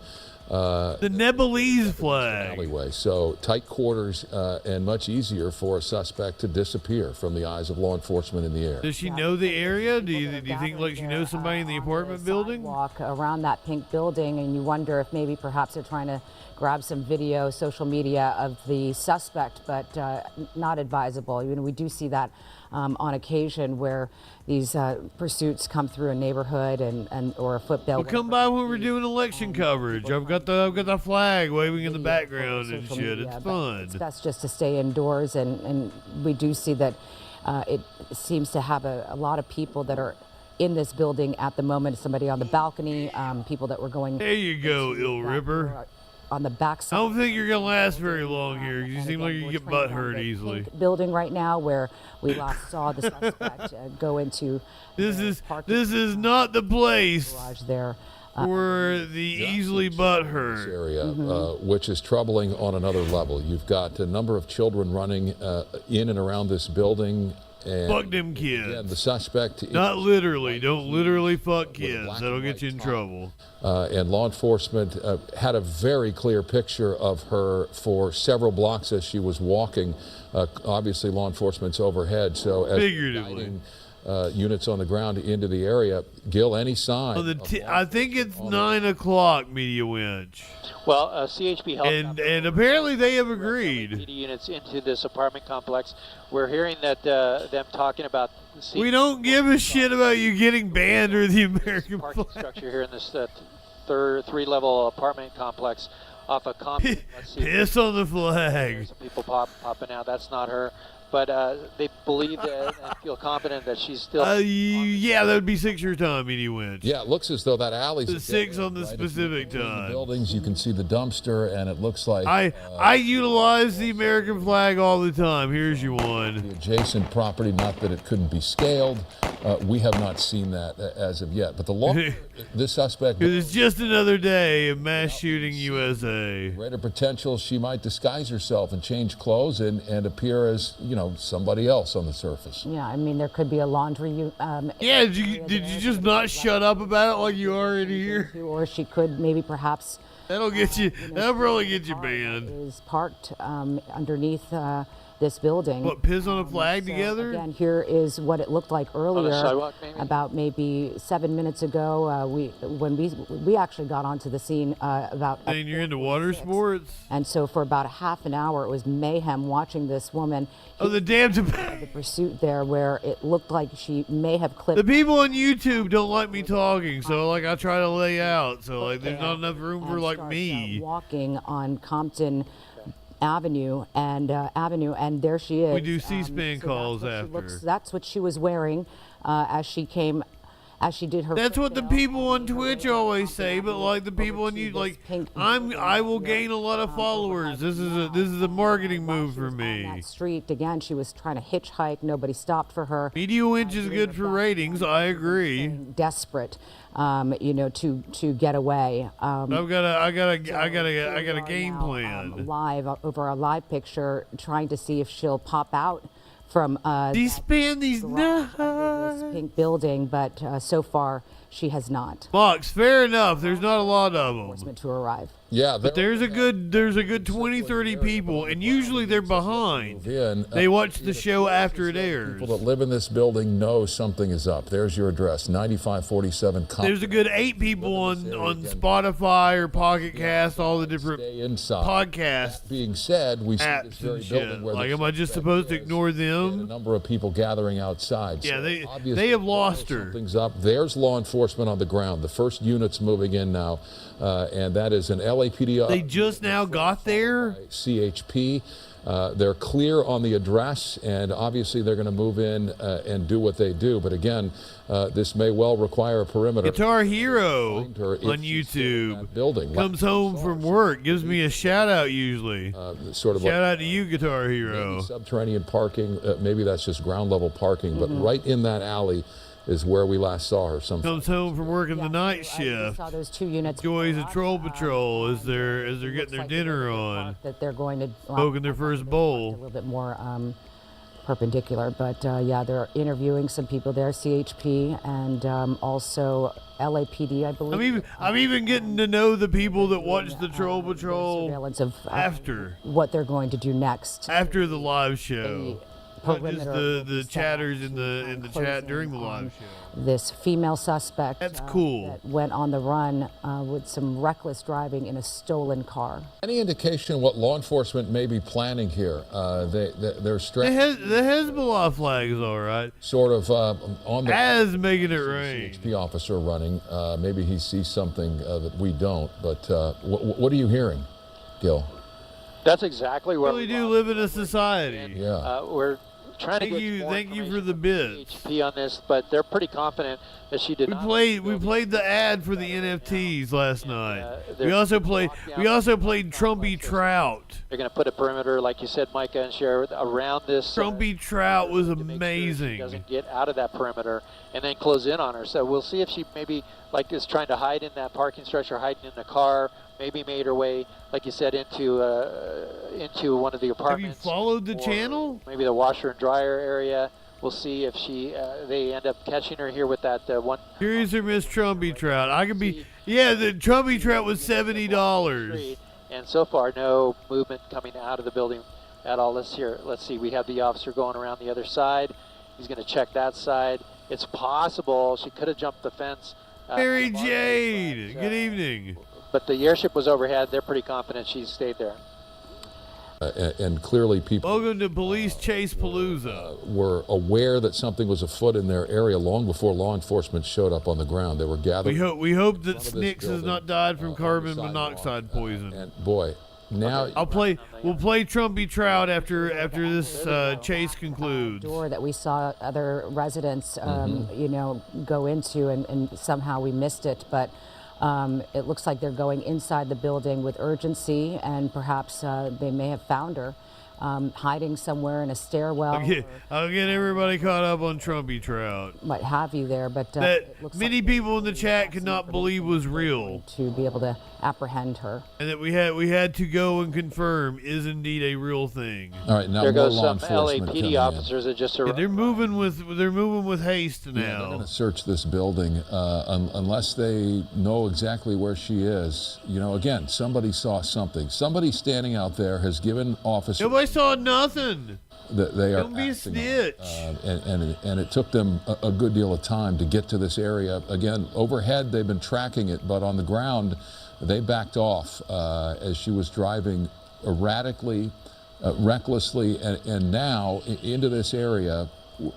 The Nepalese flag.
Alleyway. So tight quarters and much easier for a suspect to disappear from the eyes of law enforcement in the air.
Does she know the area? Do you think like she knows somebody in the apartment building?
Walk around that pink building, and you wonder if maybe perhaps they're trying to grab some video, social media of the suspect, but not advisable. You know, we do see that on occasion where these pursuits come through a neighborhood and or a football.
Well, come by when we're doing election coverage. I've got the flag waving in the background and shit. It's fun.
It's best just to stay indoors, and we do see that it seems to have a lot of people that are in this building at the moment. Somebody on the balcony, people that were going.
There you go, Ill Ripper.
On the backside.
I don't think you're gonna last very long here. You seem like you get butt hurt easily.
Building right now where we last saw the suspect go into.
This is not the place
there
for the easily butt hurt
area, which is troubling on another level. You've got a number of children running in and around this building. And
fuck them kids.
Again, the suspect.
Not literally. Don't literally fuck kids. That'll get you in trouble.
And law enforcement had a very clear picture of her for several blocks as she was walking. Obviously, law enforcement's overhead, so as guiding units on the ground into the area. Gil, any sign?
I think it's 9 o'clock, Media Winch.
Well, CHP helped.
And apparently they have agreed.
Units into this apartment complex. We're hearing that them talking about.
We don't give a shit about you getting banned or the American
parking
flag.
Structure here in this third 3-level apartment complex off of Compton.
Piss on the flag.
Some people popping out. That's not her. But they believe and feel confident that she's still.
Yeah, that would be 6 your time, Media Winch.
Yeah, it looks as though that alley's.
The 6 on the specific time.
The buildings, you can see the dumpster, and it looks like.
I utilize the American flag all the time. Here's your one.
The adjacent property, not that it couldn't be scaled. We have not seen that as of yet. But the law, this suspect.
It's just another day of mass shooting USA.
Greater potential, she might disguise herself and change clothes and appear as, somebody else on the surface.
Yeah, I mean, there could be a laundry.
Yeah, did you just not shut up about it like you are in here?
Or she could maybe
perhaps. That'll get you. That'll probably get you banned.
Is parked underneath this building.
What, piss on a flag together?
Again, here is what it looked like earlier.
sidewalk, maybe?
About maybe 7 minutes ago. When we actually got onto the scene about.
And you're into water sports?
And so for about a half an hour, it was mayhem watching this woman.
Oh, the damn
the pursuit there, where it looked like she may have clipped.
The people on YouTube don't like me talking, so like I try to lay out. So like there's not enough room for like me.
Walking on Compton Avenue, and there she is.
We do C-SPAN calls after.
That's what she was wearing as she did her.
That's what the people on Twitch always say, but like the people on YouTube, like I will gain a lot of followers. This is a marketing move for me.
On that street again, she was trying to hitchhike. Nobody stopped for her.
Media Winch is good for ratings. I agree.
Desperate, to get away.
I got a game plan.
Live over a live picture, trying to see if she'll pop out from
C-SPAN these nuts.
Pink building, but so far she has not.
Box, fair enough. There's not a lot of them.
To arrive.
Yeah,
but there's a good 20, 30 people, and usually they're behind. They watch the show after it airs.
People that live in this building know something is up. There's your address, 9547 Compton.
There's a good 8 people on Spotify or Pocket Cast, all the different podcasts.
That being said, we see this very building where
am I just supposed to ignore them?
A number of people gathering outside.
Yeah, they have lost her.
Something's up. There's law enforcement on the ground. The first unit's moving in now, and that is an LAPD.
They just now got there?
CHP. They're clear on the address, and obviously they're going to move in and do what they do. But again, this may well require a perimeter.
Guitar Hero on YouTube
building
comes home from work, gives me a shout out usually. Shout out to you, Guitar Hero.
Maybe subterranean parking, maybe that's just ground level parking, but right in that alley is where we last saw her.
Comes home from working the night shift.
Saw those 2 units.
Joys of Troll Patrol as they're getting their dinner on.
That they're going to
smoking their first bowl.
A little bit more perpendicular, but yeah, they're interviewing some people there, CHP and also LAPD, I believe.
I'm even getting to know the people that watch the Troll Patrol
surveillance of
after
what they're going to do next
after the live show. Not just the chatters in the chat during the live show.
This female suspect
that's cool.
That went on the run with some reckless driving in a stolen car.
Any indication what law enforcement may be planning here? They're stretching.
The Hezbollah flag is all right.
Sort of on the.
As making it rain.
CHP officer running. Maybe he sees something that we don't. But what are you hearing, Gil?
That's exactly where
we do live in a society.
Yeah.
We're trying to get
thank you for the bid.
HP on this, but they're pretty confident that she did not.
We played the ad for the NFTs last night. We also played Trumpy Trout.
They're going to put a perimeter, like you said, Micah and Cher, around this.
Trumpy Trout was amazing.
Sure she doesn't get out of that perimeter and then close in on her. So we'll see if she maybe is trying to hide in that parking structure, hiding in the car. Maybe made her way, like you said, into one of the apartments.
Have you followed the channel?
Maybe the washer and dryer area. We'll see if they end up catching her here with that one.
Here's her Miss Trumpy Trout. The Trumpy Trout was $70.
And so far, no movement coming out of the building at all. Let's see. We have the officer going around the other side. He's going to check that side. It's possible she could have jumped the fence.
Mary Jade, good evening.
But the airship was overhead. They're pretty confident she stayed there.
And clearly people...
Welcome to Police Chase Palooza.
Were aware that something was afoot in their area long before law enforcement showed up on the ground. They were gathering...
We hope that Snicks has not died from carbon monoxide poison.
And boy, now...
We'll play Trumpy Trout after this chase concludes.
Door that we saw other residents, go into, and somehow we missed it, but... it looks like they're going inside the building with urgency, and perhaps they may have found her hiding somewhere in a stairwell.
I'll get everybody caught up on Trumpy Trout.
What have you there, but
that many people in the chat could not believe was real.
To be able to apprehend her.
And that we had to go and confirm is indeed a real thing.
All right, now
there goes some LAPD officers that just arrived.
They're moving with haste now.
They're going to search this building unless they know exactly where she is. Again, somebody saw something. Somebody standing out there has given officers.
Nobody saw nothing.
They are
Don't be a snitch.
And it took them a good deal of time to get to this area. Again, overhead they've been tracking it, but on the ground they backed off as she was driving erratically, recklessly, and now into this area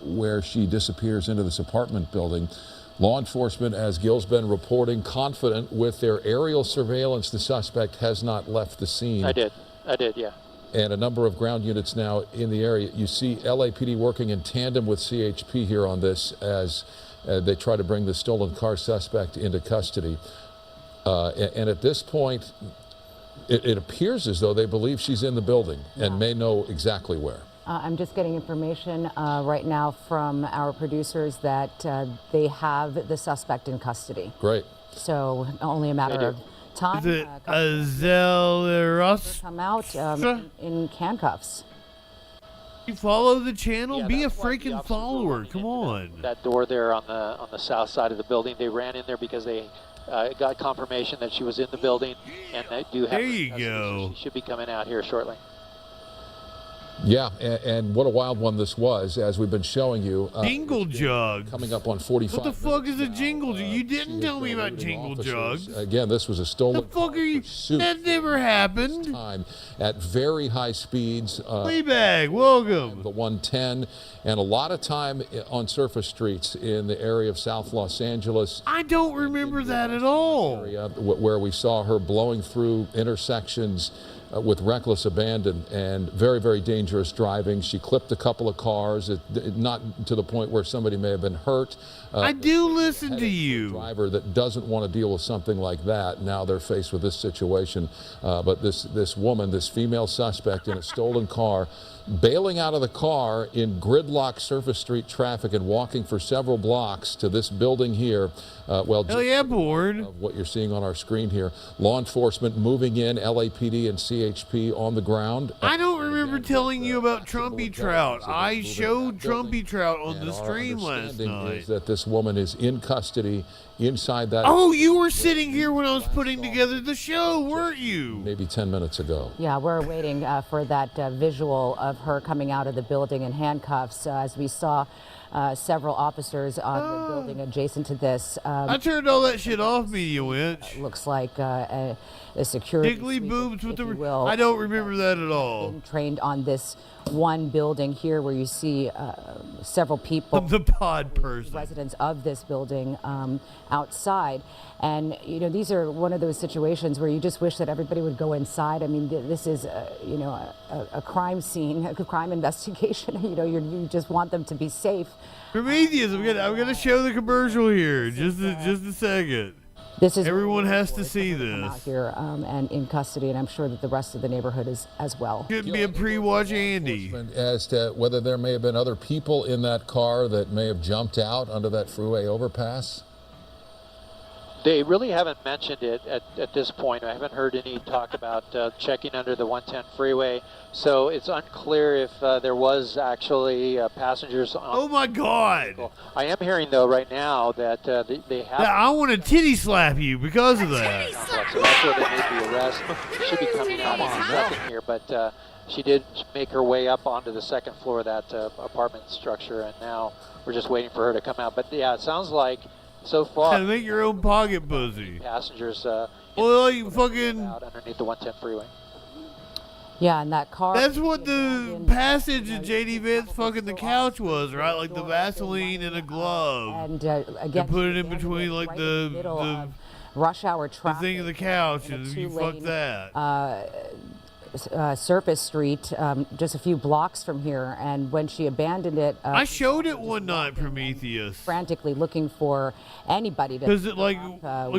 where she disappears into this apartment building. Law enforcement, as Gil's been reporting, confident with their aerial surveillance, the suspect has not left the scene.
I did, yeah.
And a number of ground units now in the area. You see LAPD working in tandem with CHP here on this as they try to bring the stolen car suspect into custody. And at this point, it appears as though they believe she's in the building and may know exactly where.
I'm just getting information right now from our producers that they have the suspect in custody.
Great.
So only a matter of time.
Is it Azel
come out in handcuffs.
You follow the channel?
Yeah,
be a
that's why the
freaking
officers
follower.
were
Come on.
That door there on the south side of the building, they ran in there because they got confirmation that she was in the building, and they do have.
There you go.
She should be coming out here shortly.
Yeah, and what a wild one this was, as we've been showing you.
Jingle jug.
Coming up on 45.
What the fuck is a jingle jug? You didn't tell me about jingle jugs.
Again, this was a stolen
The fuck are you? That never happened.
Time at very high speeds.
Fleabag, welcome.
The 110, and a lot of time on surface streets in the area of South Los Angeles.
I don't remember that at all.
Area where we saw her blowing through intersections with reckless abandon and very, very dangerous driving. She clipped a couple of cars, not to the point where somebody may have been hurt.
I do listen to you.
A driver that doesn't want to deal with something like that. Now they're faced with this situation. But this woman, this female suspect in a stolen car, bailing out of the car in gridlock surface street traffic and walking for several blocks to this building here.
Hell yeah, board.
What you're seeing on our screen here. Law enforcement moving in, LAPD and CHP on the ground.
I don't remember telling you about Trumpy Trout. I showed Trumpy Trout on the stream last night.
Is that this woman is in custody inside that.
Oh, you were sitting here when I was putting together the show, weren't you?
Maybe 10 minutes ago.
Yeah, we're waiting for that visual of her coming out of the building in handcuffs as we saw several officers on the building adjacent to this.
I turned all that shit off, Media Winch.
Looks like a security
Diggly boobs with the.
will.
I don't remember that at all.
Trained on this one building here where you see several people.
The pod person.
Residents of this building outside. And, you know, these are one of those situations where you just wish that everybody would go inside. I mean, this is, you know, a crime scene, a crime investigation. You know, you just want them to be safe.
Prometheus, I'm gonna show the commercial here. Just a second.
This is
everyone has to see this.
Out here and in custody, and I'm sure that the rest of the neighborhood is as well.
Could be a pre-watch Andy.
As to whether there may have been other people in that car that may have jumped out under that freeway overpass.
They really haven't mentioned it at this point. I haven't heard any talk about checking under the 110 freeway, so it's unclear if there was actually passengers on.
Oh my God!
I am hearing though right now that they have.
Yeah, I want to titty slap you because of that.
So that's where they made the arrest. Should be coming out in a second here, but she did make her way up onto the second floor of that apartment structure, and now we're just waiting for her to come out. But yeah, it sounds like. So far,
gotta make your own pocket pussy.
Passengers,
well, you fucking
out underneath the 110 freeway.
Yeah, in that car.
That's what the passage of JD Vance fucking the couch was, right? Like the Vaseline and a glove.
And again,
put it in between like
right
the
rush hour traffic.
The thing of the couch, and you fuck that.
Surface Street, just a few blocks from here, and when she abandoned it,
I showed it one night, Prometheus.
Frantically looking for anybody to.
Because it like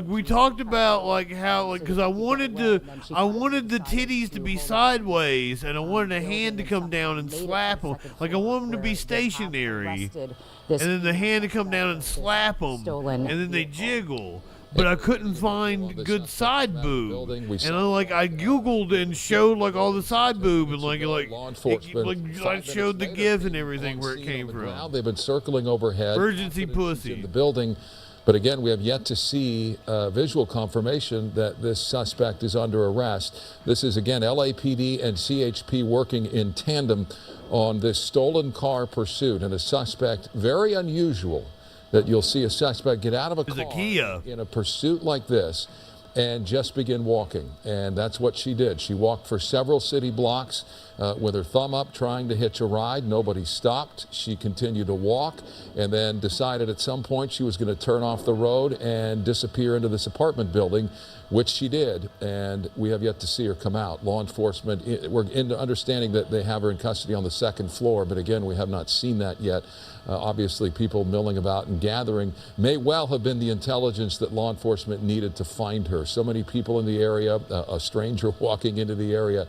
we talked about like how because I wanted the titties to be sideways, and I wanted a hand to come down and slap them. Like I want them to be stationary, and then the hand to come down and slap them, and then they jiggle. But I couldn't find good side boob, and I googled and showed like all the side boob, and I showed the GIF and everything where it came from.
Now they've been circling overhead.
Emergency pussy.
In the building, But again, we have yet to see visual confirmation that this suspect is under arrest. This is, again, LAPD and CHP working in tandem on this stolen car pursuit, and a suspect, very unusual that you'll see a suspect get out of a car in a pursuit like this and just begin walking. And that's what she did. She walked for several city blocks with her thumb up, trying to hitch a ride. Nobody stopped. She continued to walk and then decided at some point she was going to turn off the road and disappear into this apartment building, which she did. And we have yet to see her come out. Law enforcement, we're into understanding that they have her in custody on the second floor, but again, we have not seen that yet. Obviously, people milling about and gathering may well have been the intelligence that law enforcement needed to find her. So many people in the area, a stranger walking into the area,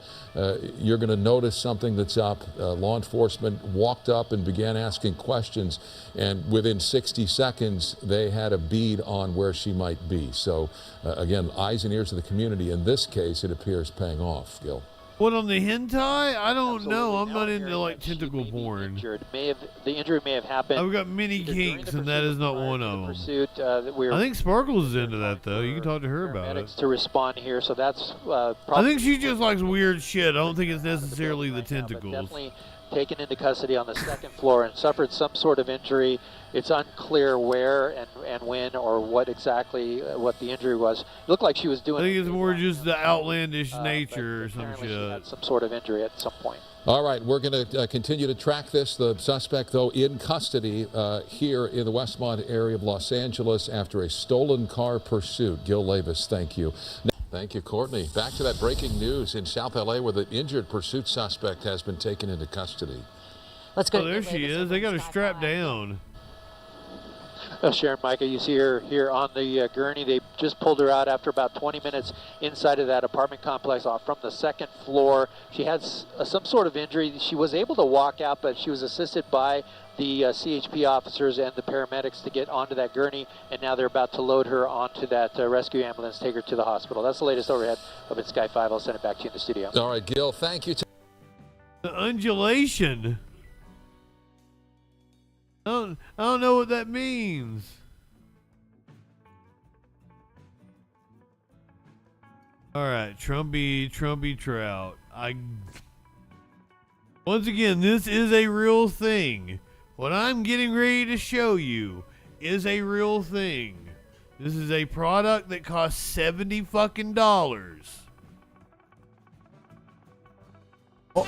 you're going to notice something that's up. Law enforcement walked up and began asking questions, and within 60 seconds, they had a bead on where she might be. So, again, eyes and ears of the community. In this case, it appears paying off, Gil.
What, on the hentai? I don't know. I'm not into like tentacle porn.
The injury may have happened.
I've got many kinks, and that is not one of them. I think Sparkles is into that, though. You can talk to her about it.
To respond here, so that's.
I think she just likes weird shit. I don't think it's necessarily the tentacles.
Definitely taken into custody on the second floor and suffered some sort of injury. It's unclear where and when or what exactly what the injury was. It looked like she was doing.
I think it's more just the outlandish nature or some shit.
She had some sort of injury at some point.
All right, we're going to continue to track this. The suspect, though, in custody here in the Westmont area of Los Angeles after a stolen car pursuit. Gil Levis, thank you. Thank you, Courtney. Back to that breaking news in South LA where the injured pursuit suspect has been taken into custody.
Let's go.
Oh, there she is. They got her strapped down.
Sharon, Micah, you see her here on the gurney. They just pulled her out after about 20 minutes inside of that apartment complex from the second floor. She had some sort of injury. She was able to walk out, but she was assisted by the CHP officers and the paramedics to get onto that gurney, and now they're about to load her onto that rescue ambulance, take her to the hospital. That's the latest overhead up at Sky 5. I'll send it back to you in the studio.
All right, Gil, thank you.
The undulation. I don't know what that means. All right, Trumpy Trout. Once again, this is a real thing. What I'm getting ready to show you is a real thing. This is a product that costs $70 fucking.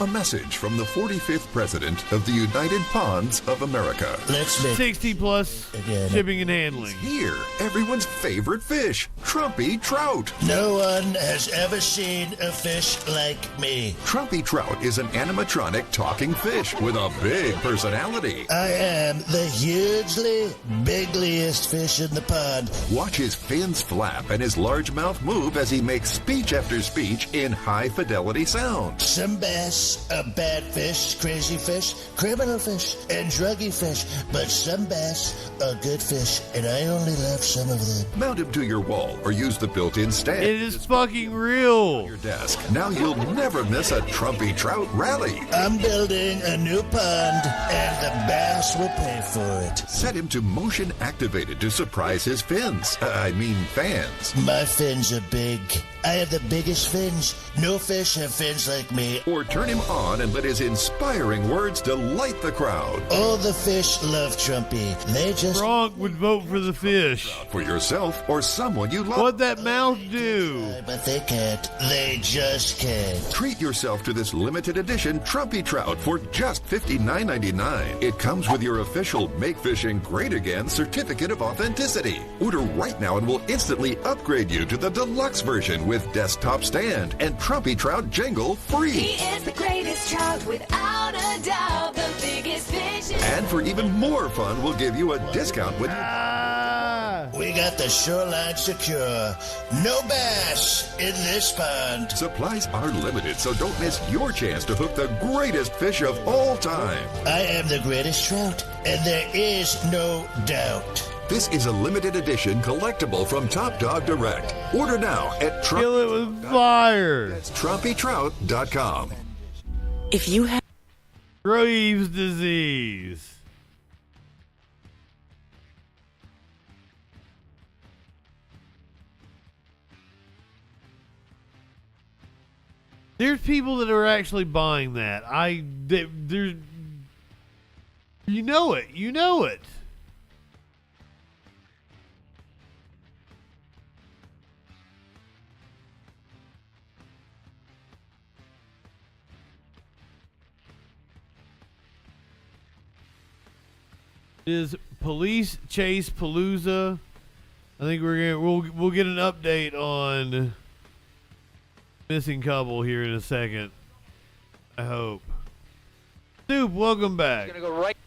A message from the 45th President of the United Ponds of America.
60 plus shipping and handling.
Here, everyone's favorite fish, Trumpy Trout.
No one has ever seen a fish like me.
Trumpy Trout is an animatronic talking fish with a big personality.
I am the hugely bigliest fish in the pond.
Watch his fins flap and his large mouth move as he makes speech after speech in high-fidelity sound.
Some bass are bad fish, crazy fish, criminal fish, and druggy fish. But some bass are good fish, and I only love some of them.
Mount him to your wall or use the built-in stand.
It is fucking real.
Your desk. Now you'll never miss a Trumpy Trout rally.
I'm building a new pond, and the bass will pay for it.
Set him to motion activated to surprise his fins. Fans.
My fins are big. I have the biggest fins. No fish have fins like me.
Or turn him on and let his inspiring words delight the crowd.
All the fish love Trumpy. They just...
Gronk would vote for the fish.
For yourself or someone you love.
What'd that mouth do?
But they can't. They just can't.
Treat yourself to this limited edition Trumpy Trout for just $59.99. It comes with your official Make Fishing Great Again certificate of authenticity. Order right now and we'll instantly upgrade you to the deluxe version with desktop stand and Trumpy Trout jingle free.
He is the greatest trout without a doubt, the biggest fish.
And for even more fun, we'll give you a discount when
We got the shoreline secure. No bass in this pond.
Supplies are limited, so don't miss your chance to hook the greatest fish of all time.
I am the greatest trout, and there is no doubt.
This is a limited edition collectible from Top Dog Direct. Order now at
Kill it with fire.
That's TrumpyTrout.com.
If you have Graves' disease. There's people that are actually buying that. There's, you know it. You know it. Is police chase palooza? I think we'll get an update on missing couple here in a second. I hope. Dude, welcome back.
Gonna go right.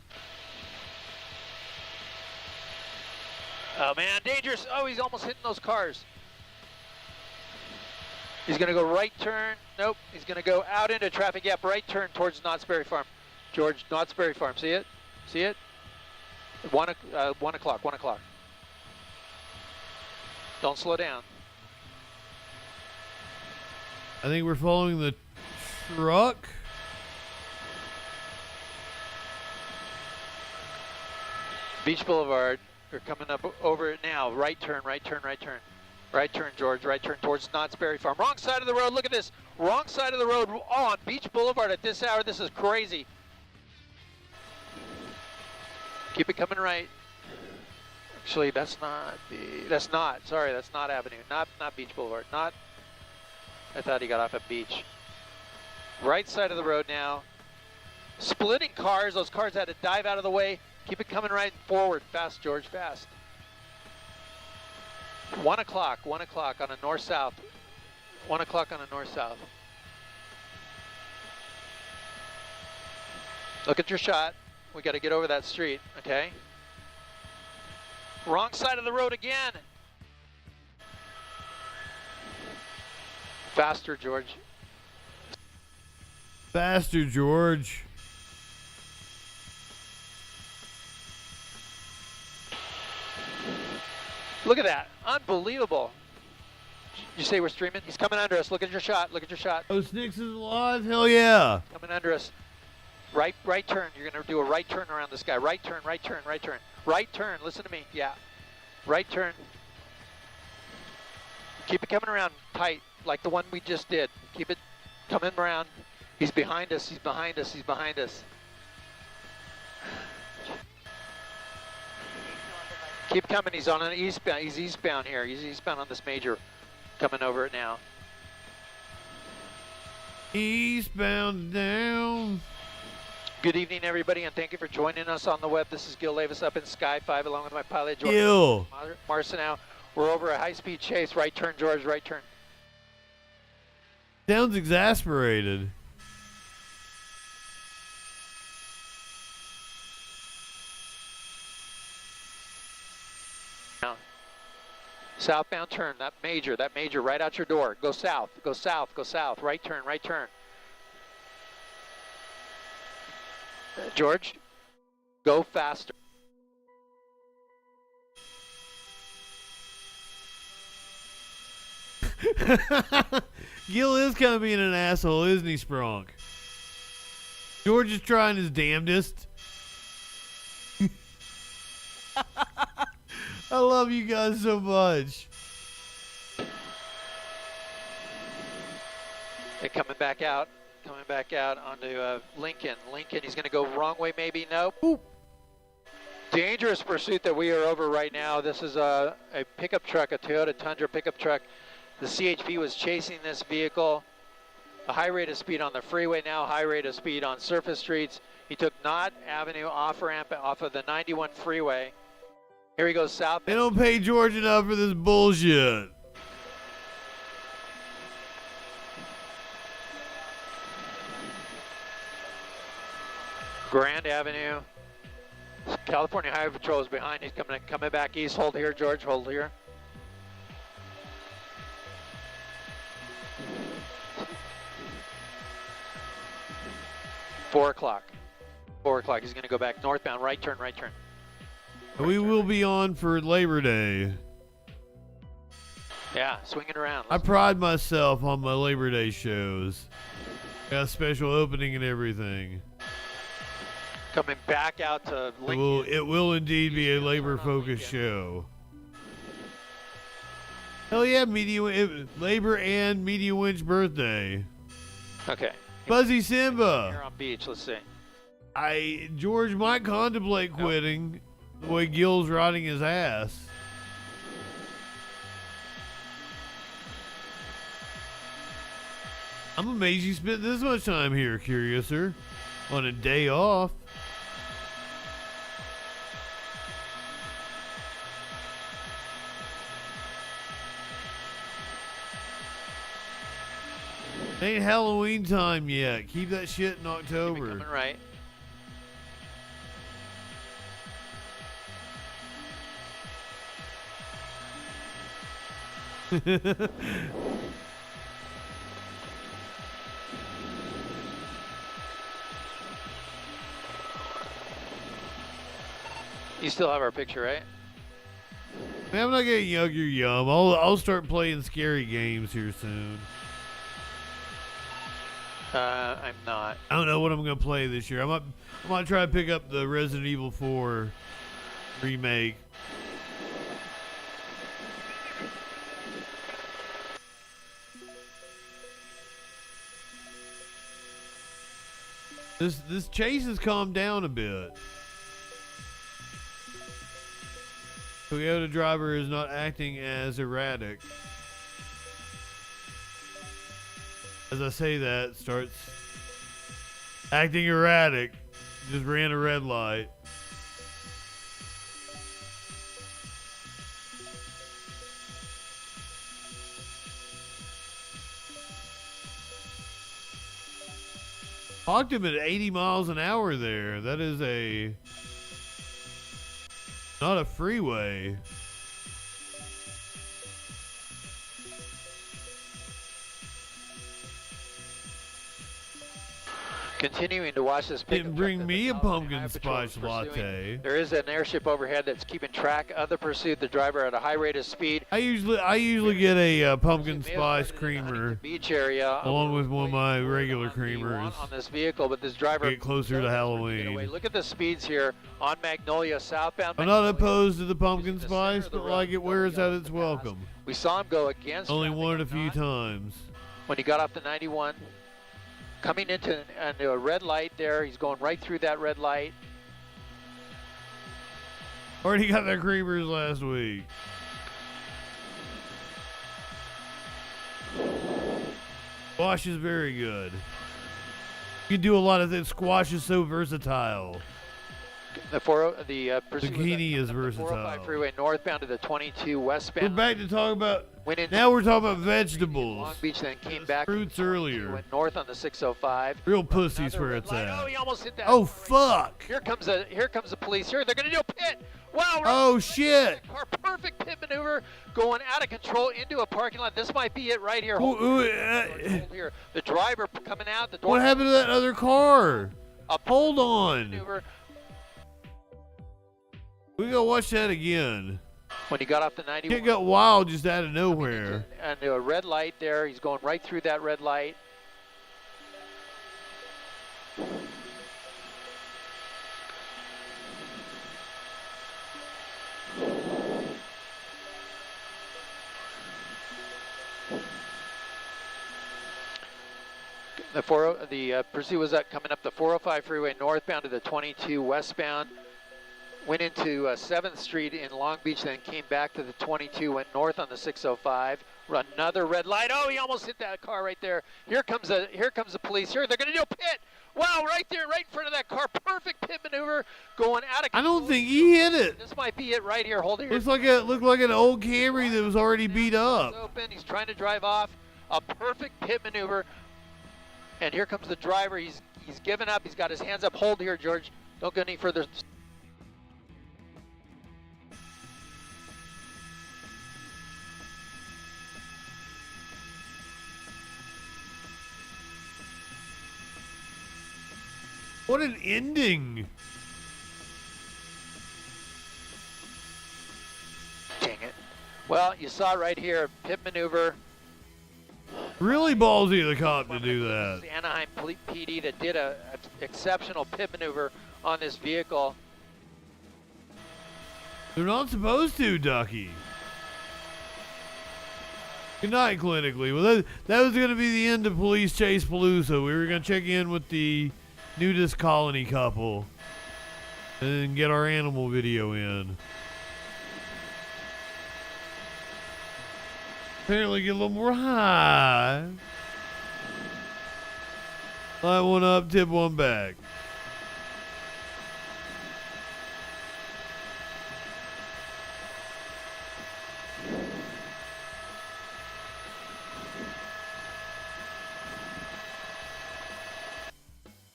Oh man, dangerous! Oh, he's almost hitting those cars. He's gonna go right turn. Nope. He's gonna go out into traffic. Yep, right turn towards Knott's Berry Farm. George, Knott's Berry Farm. See it? See it? 1 o'clock. 1 o'clock. Don't slow down.
I think we're following the truck.
Beach Boulevard. We're coming up over it now. Right turn, right turn, right turn. Right turn, George. Right turn towards Knott's Berry Farm. Wrong side of the road. Look at this. Wrong side of the road on Beach Boulevard at this hour. This is crazy. Keep it coming right. Actually, that's not Avenue. Not Beach Boulevard. Not. I thought he got off at Beach. Right side of the road now. Splitting cars. Those cars had to dive out of the way. Keep it coming right forward. Fast, George, fast. 1 o'clock. 1 o'clock on a north-south. 1 o'clock on a north-south. Look at your shot. We got to get over that street, okay? Wrong side of the road again. Faster, George.
Faster, George.
Look at that. Unbelievable. You say we're streaming? He's coming under us. Look at your shot. Look at your shot.
Oh, Snicks is alive? Hell yeah.
Coming under us. Right turn. You're going to do a right turn around this guy. Right turn, right turn, right turn. Right turn. Listen to me. Yeah. Right turn. Keep it coming around tight, like the one we just did. Keep it coming around. He's behind us. He's behind us. He's behind us. Keep coming. He's on an eastbound. He's eastbound here. He's eastbound on this major. Coming over it now.
Eastbound down.
Good evening, everybody, and thank you for joining us on the web. This is Gil Davis up in Sky 5, along with my pilot, George
Gil
Marcineau. We're over a high-speed chase. Right turn, George, right turn.
Sounds exasperated.
Southbound turn, that major right out your door. Go south, go south, go south. Right turn, right turn. George, go faster.
Gil is kind of being an asshole, isn't he, Spronk? George is trying his damnedest. I love you guys so much.
They're coming back out onto Lincoln. He's going to go wrong way maybe. Nope. Ooh. Dangerous pursuit that we are over right now. This is a pickup truck, a Toyota Tundra pickup truck. The CHP was chasing this vehicle. A high rate of speed on the freeway now, high rate of speed on surface streets. He took Knott Avenue off-ramp off of the 91 freeway. Here he goes south.
They don't pay George enough for this bullshit.
Grand Avenue. California Highway Patrol is behind. He's coming back east. Hold here, George. Hold here. Four o'clock. He's going to go back northbound. Right turn, right turn.
We will be on for Labor Day.
Yeah, swinging around.
I pride myself on my Labor Day shows. Got a special opening and everything.
Coming back out to Lincoln.
It will indeed be a labor-focused show. Hell yeah, Labor and Media Winch birthday.
Okay.
Buzzy Simba.
Here on beach, let's see.
George might contemplate quitting the way Gil's riding his ass. I'm amazed you spent this much time here, Curiouser, on a day off. Ain't Halloween time yet. Keep that shit in October.
Coming right. You still have our picture, right?
Man, I'm not getting younger, yum. I'll start playing scary games here soon.
I'm not.
I don't know what I'm gonna play this year. I might try to pick up the Resident Evil 4 remake. This chase has calmed down a bit. Toyota driver is not acting as erratic. As I say that, starts acting erratic. Just ran a red light. Clocked him at 80 miles an hour there. That is not a freeway.
Continuing to watch this pickup
Didn't bring me a pumpkin
Highway Patrol is
spice latte.
There is an airship overhead that's keeping track of the pursuit. The driver at a high rate of speed.
I usually get a pumpkin spice creamer
Beach area,
along with one of my regular creamers.
On this vehicle, but this driver
Get closer to Halloween.
Look at the speeds here on Magnolia southbound.
I'm not opposed to the pumpkin spice, but like it wears out its welcome.
We saw him go against.
Only won it a few times.
When he got off the 91. Coming into a red light there. He's going right through that red light.
Already got their creamers last week. Squash is very good. You can do a lot of things. Squash is so versatile.
The
zucchini is versatile.
405 freeway northbound to the 22 westbound.
We're back to talk about. Now we're talking about vegetables.
Long Beach, then came back.
Fruits earlier.
Went north on the 605.
Real pussy's where it's at.
Oh, he almost hit that.
Oh fuck!
Here comes the police. Here they're gonna do a pit. Wow.
Oh shit!
Car, perfect pit maneuver, going out of control into a parking lot. This might be it right here. Here, the driver coming out the door.
What happened to that other car? Hold on.
Maneuver.
We gotta watch that again.
When he got off the 91.
It got wild just out of nowhere.
And a red light there. He's going right through that red light. The pursuit was coming up the 405 freeway northbound to the 22 westbound. Went into 7th Street in Long Beach, then came back to the 22, went north on the 605. Another red light. Oh, he almost hit that car right there. Here comes the police. Here, they're going to do a pit. Wow, right there, right in front of that car. Perfect pit maneuver, going out of control.
I don't think he hit it.
This might be it right here. Hold it here.
Looked like an old Camry that was already beat up.
Open. He's trying to drive off. A perfect pit maneuver. And here comes the driver. He's given up. He's got his hands up. Hold here, George. Don't go any further.
What an ending.
Dang it. Well, you saw right here, pit maneuver.
Really ballsy of the cop to do that.
The Anaheim PD that did an exceptional pit maneuver on this vehicle.
They're not supposed to, Ducky. Good night, clinically. Well, that was going to be the end of Police Chase Palooza. We were going to check in with the nudist colony couple and then get our animal video in. Apparently get a little more high. Light one up, tip one back.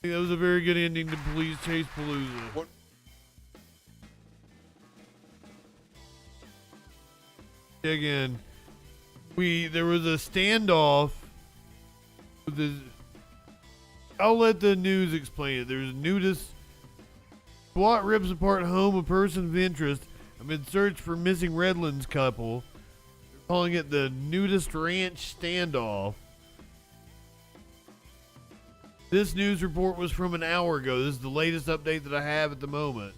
That was a very good ending to Police Chase Palooza. Again, there was a standoff. I'll let the news explain it. There's a nudist. SWAT rips apart home of person of interest amid search for missing Redlands couple. They're calling it the Nudist Ranch Standoff. This news report was from an hour ago. This is the latest update that I have at the moment.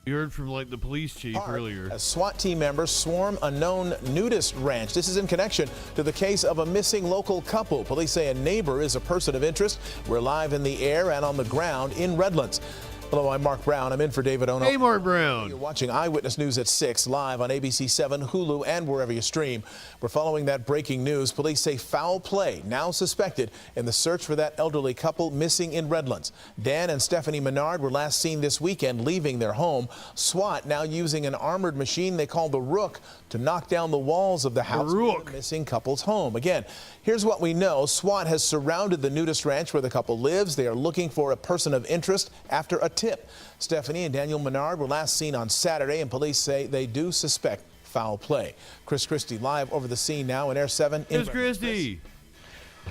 You heard from the police chief earlier.
As SWAT team members swarm a known nudist ranch. This is in connection to the case of a missing local couple. Police say a neighbor is a person of interest. We're live in the air and on the ground in Redlands. Hello, I'm Mark Brown. I'm in for David Ono.
Hey, Mark Brown.
You're watching Eyewitness News at 6, live on ABC 7, Hulu, and wherever you stream. We're following that breaking news. Police say foul play now suspected in the search for that elderly couple missing in Redlands. Dan and Stephanie Menard were last seen this weekend leaving their home. SWAT now using an armored machine they call the Rook to knock down the walls of the house of the missing couple's home. Again, here's what we know. SWAT has surrounded the nudist ranch where the couple lives. They are looking for a person of interest after a tip. Stephanie and Daniel Menard were last seen on Saturday, and police say they do suspect foul play. Chris Christie live over the scene now in Air 7.
Chris Christie.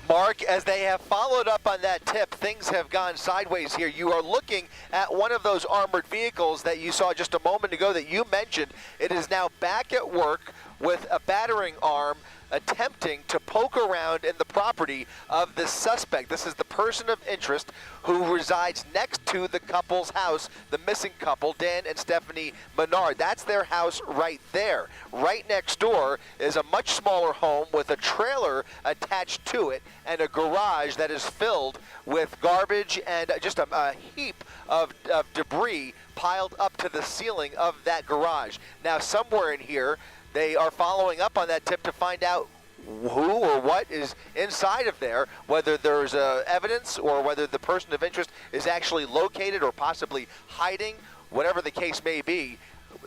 Mark, as they have followed up on that tip, things have gone sideways here. You are looking at one of those armored vehicles that you saw just a moment ago that you mentioned. It is now back at work with a battering arm attempting to poke around in the property of the suspect. This is the person of interest who resides next to the couple's house, the missing couple, Dan and Stephanie Menard. That's their house right there. Right next door is a much smaller home with a trailer attached to it and a garage that is filled with garbage and just a heap of debris piled up to the ceiling of that garage. Now, somewhere in here, they are following up on that tip to find out who or what is inside of there, whether there's evidence or whether the person of interest is actually located or possibly hiding. Whatever the case may be,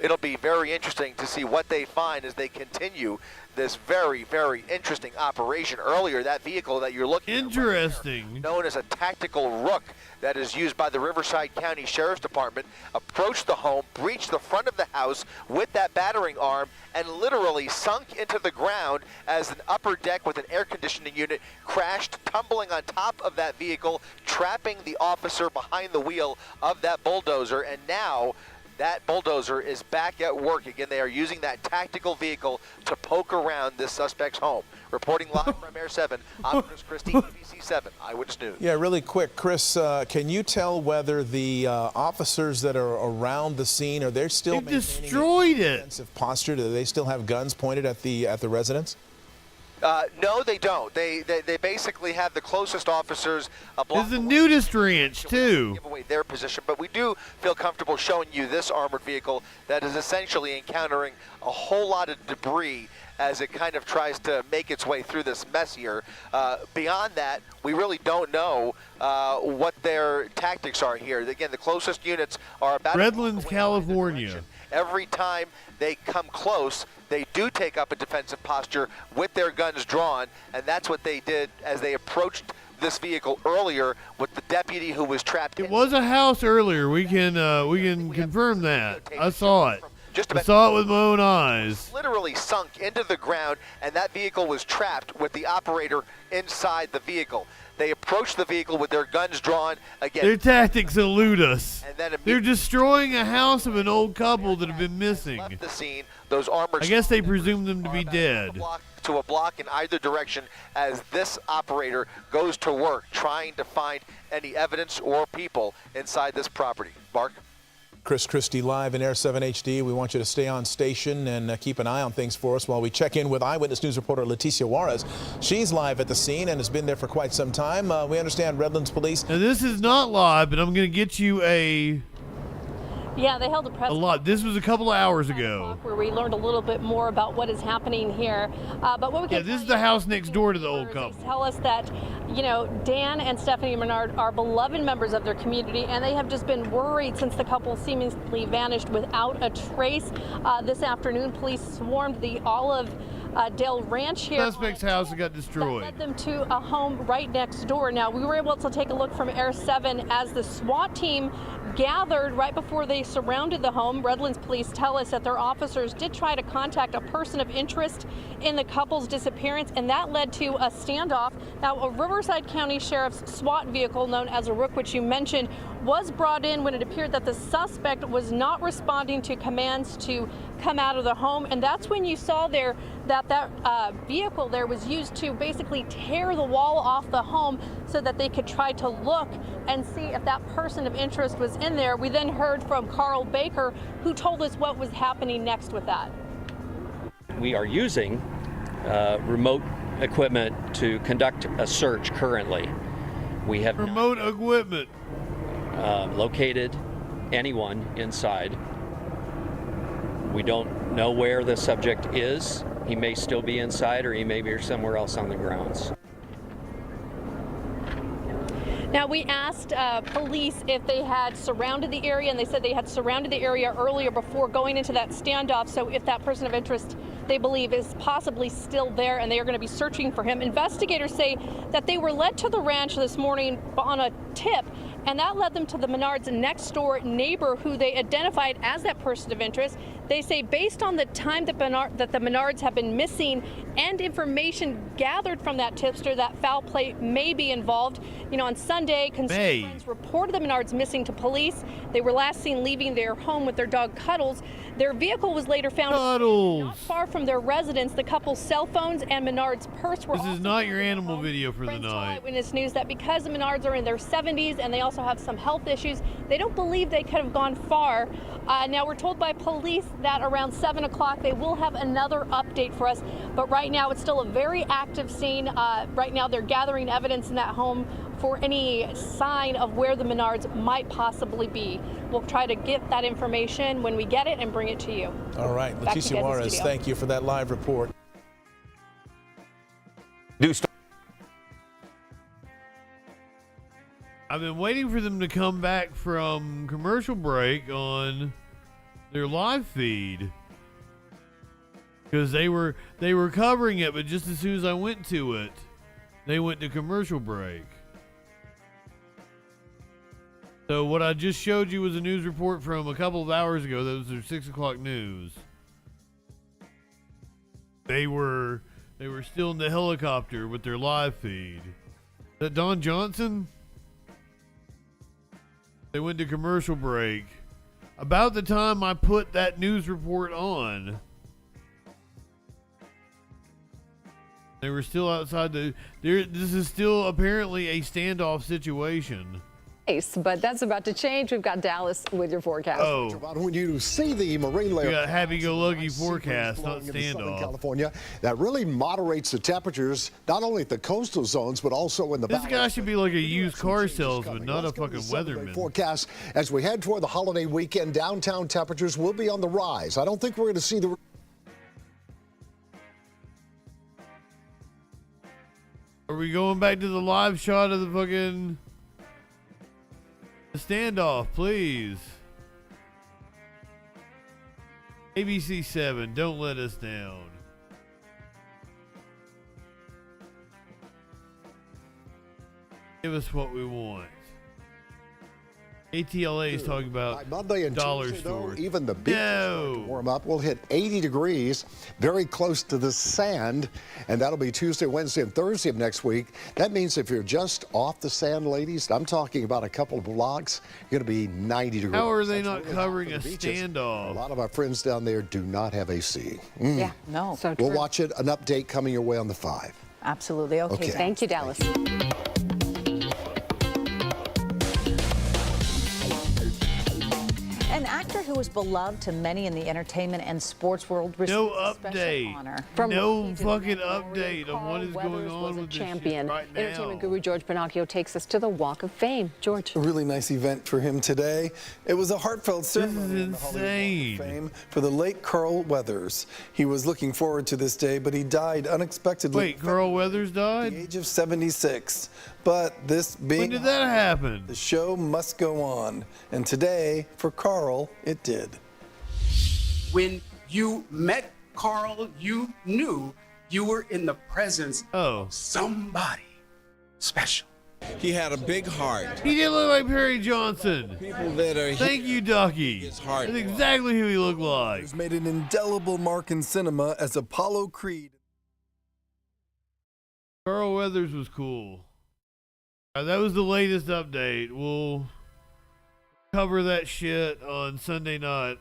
it'll be very interesting to see what they find as they continue this very, very interesting operation. Earlier, that vehicle that you're looking at right there, known as a tactical Rook that is used by the Riverside County Sheriff's Department, approached the home, breached the front of the house with that battering arm, and literally sunk into the ground as an upper deck with an air conditioning unit crashed, tumbling on top of that vehicle, trapping the officer behind the wheel of that bulldozer. And now that bulldozer is back at work again. They are using that tactical vehicle to poke around this suspect's home. Reporting live from Air 7, I'm Chris Christie, ABC 7 Eyewitness News.
Yeah, really quick, Chris, can you tell whether the officers that are around the scene, are they still
destroyed it?
Defensive posture? Do they still have guns pointed at the residence?
No, they don't. They basically have the closest officers a block.
There's a nudist ranch, too.
Give away their position, but we do feel comfortable showing you this armored vehicle that is essentially encountering a whole lot of debris as it kind of tries to make its way through this mess here. Beyond that, we really don't know what their tactics are here. Again, the closest units are about
Redlands, California.
Every time they come close, they do take up a defensive posture with their guns drawn, and that's what they did as they approached this vehicle earlier with the deputy who was trapped.
It was a house earlier. We can confirm that. I saw it. I saw it with my own eyes.
Literally sunk into the ground, and that vehicle was trapped with the operator inside the vehicle. They approached the vehicle with their guns drawn. Again,
their tactics elude us.
And then
they're destroying a house of an old couple that have been missing.
Left the scene. Those armored.
I guess they presume them to be dead.
To a block in either direction as this operator goes to work trying to find any evidence or people inside this property. Mark?
Chris Christie live in Air 7 HD. We want you to stay on station and keep an eye on things for us while we check in with Eyewitness News reporter Leticia Juarez. She's live at the scene and has been there for quite some time. We understand Redlands Police.
Now, this is not live, but I'm going to get you
Yeah, they held a press conference.
This was a couple of hours ago.
Where we learned a little bit more about what is happening here. But what we can
this is the house next door to the old couple.
Tell us that, Dan and Stephanie Menard are beloved members of their community, and they have just been worried since the couple seemingly vanished without a trace. This afternoon, police swarmed the Dale Ranch here.
Suspect's house got destroyed.
That led them to a home right next door. Now, we were able to take a look from Air 7 as the SWAT team gathered right before they surrounded the home. Redlands police tell us that their officers did try to contact a person of interest in the couple's disappearance, and that led to a standoff. Now, a Riverside County Sheriff's SWAT vehicle known as a Rook, which you mentioned, was brought in when it appeared that the suspect was not responding to commands to come out of the home, and that's when you saw there that vehicle there was used to basically tear the wall off the home so that they could try to look and see if that person of interest was in there. We then heard from Carl Baker, who told us what was happening next with that.
We are using remote equipment to conduct a search currently. We have
remote equipment
located anyone inside. We don't know where the subject is. He may still be inside, or he may be somewhere else on the grounds.
Now, we asked police if they had surrounded the area, and they said they had surrounded the area earlier before going into that standoff. So if that person of interest, they believe, is possibly still there, and they are going to be searching for him. Investigators say that they were led to the ranch this morning on a tip, and that led them to the Menards' next door neighbor, who they identified as that person of interest. They say based on the time that the Menards have been missing and information gathered from that tipster, that foul play may be involved. On Sunday, concerned friends reported the Menards missing to police. They were last seen leaving their home with their dog Cuddles. Their vehicle was later found not far from their residence. The couple's cell phones and Menard's purse were.
This is not your animal video for the night.
Eyewitness News that because the Menards are in their 70s and they also have some health issues, they don't believe they could have gone far. Now, we're told by police that around 7 o'clock they will have another update for us. But right now, it's still a very active scene. Right now, they're gathering evidence in that home for any sign of where the Menards might possibly be. We'll try to get that information when we get it and bring it to you.
All right, Leticia Juarez, thank you for that live report.
I've been waiting for them to come back from commercial break on their live feed because they were covering it, but just as soon as I went to it, they went to commercial break. So what I just showed you was a news report from a couple of hours ago. That was their 6 o'clock news. They were still in the helicopter with their live feed. Is that Don Johnson? They went to commercial break about the time I put that news report on. They were still outside this is still apparently a standoff situation.
But that's about to change. We've got Dallas with your forecast.
When you see the marine layer,
we got happy-go-lucky forecast, not standoff.
California, that really moderates the temperatures, not only at the coastal zones, but also in the.
This guy should be like a used car salesman, not a fucking weatherman.
Forecast as we head toward the holiday weekend, downtown temperatures will be on the rise. I don't think we're going to see the.
Are we going back to the live shot of the fucking? The standoff, please. ABC 7, don't let us down. Give us what we want. ATLA is talking about
Monday and
dollar
Tuesday,
stores.
though, even the beaches start to warm up. We'll hit 80 degrees, very close to the sand, and that'll be Tuesday, Wednesday, and Thursday of next week. That means if you're just off the sand, ladies, I'm talking about a couple of blocks, you're going to be 90 degrees.
How are they not covering a standoff?
A lot of our friends down there do not have AC.
Yeah, no. So
we'll watch it. An update coming your way on the 5.
Absolutely. Okay. Thank you, Dallas.
An was beloved to many in the entertainment and sports world.
No
received a special
update.
honor.
No fucking update on what is going on with this
champion.
shit right now.
Entertainment guru George Pinocchio takes us to the Walk of Fame. George.
A really nice event for him today. It was a heartfelt ceremony in the Hollywood Walk of Fame for the late Carl Weathers. He was looking forward to this day, but he died unexpectedly.
Wait, Carl Weathers died?
At the age of 76. But this being
When did that happen?
The show must go on. And today, for Carl, it did.
When you met Carl, you knew you were in the presence of somebody special.
He had a big heart.
He did look like Perry Johnson.
People that are
Thank you, Ducky.
His heart.
That's exactly who he looked like.
He's made an indelible mark in cinema as Apollo Creed.
Carl Weathers was cool. That was the latest update. We'll cover that shit on Sunday night.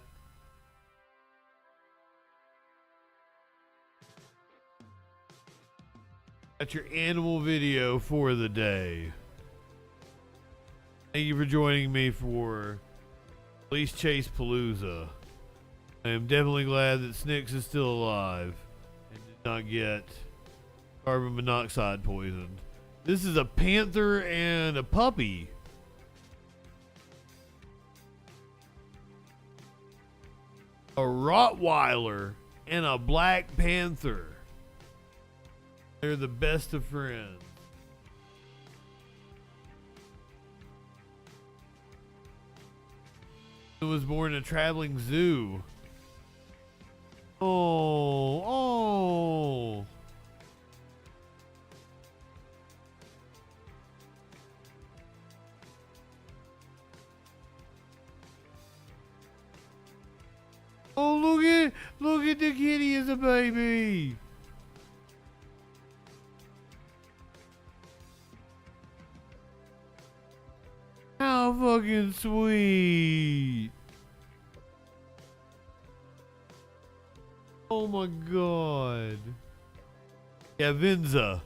That's your animal video for the day. Thank you for joining me for Police Chase Palooza. I am definitely glad that Snicks is still alive and did not get carbon monoxide poisoned. This is a panther and a puppy. A Rottweiler and a black panther. They're the best of friends. It was born in a traveling zoo. Oh. Oh, look at the kitty as a baby. How fucking sweet. Oh my god. Yeah, Vinza.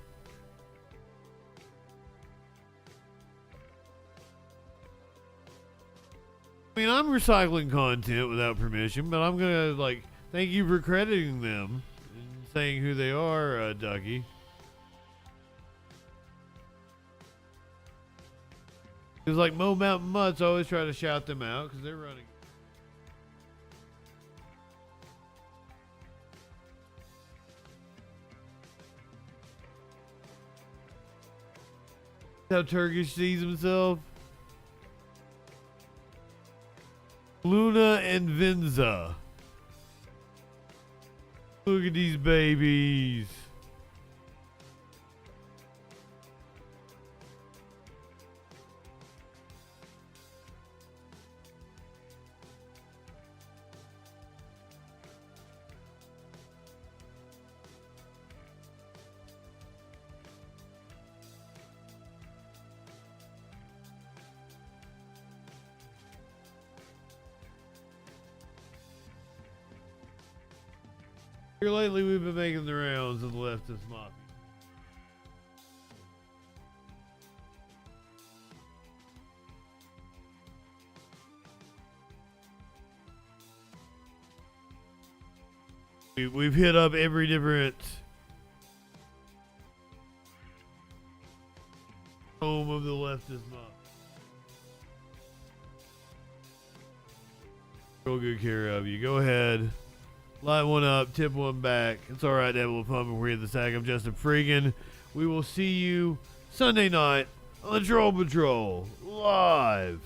I mean, I'm recycling content without permission, but I'm gonna, like, thank you for crediting them and saying who they are, Ducky. Because, like, Mo Mountain Mutts, I always try to shout them out because they're running. How Turkish sees himself. Luna and Vinza. Look at these babies. Here lately, we've been making the rounds of the leftist mafia. We've hit up every different home of the leftist mafia. Real good care of you. Go ahead. Light one up, tip one back. It's all right to have a little fun before we hit the sack. I'm JustinFREAKIN. We will see you Sunday night on the Troll Patrol live.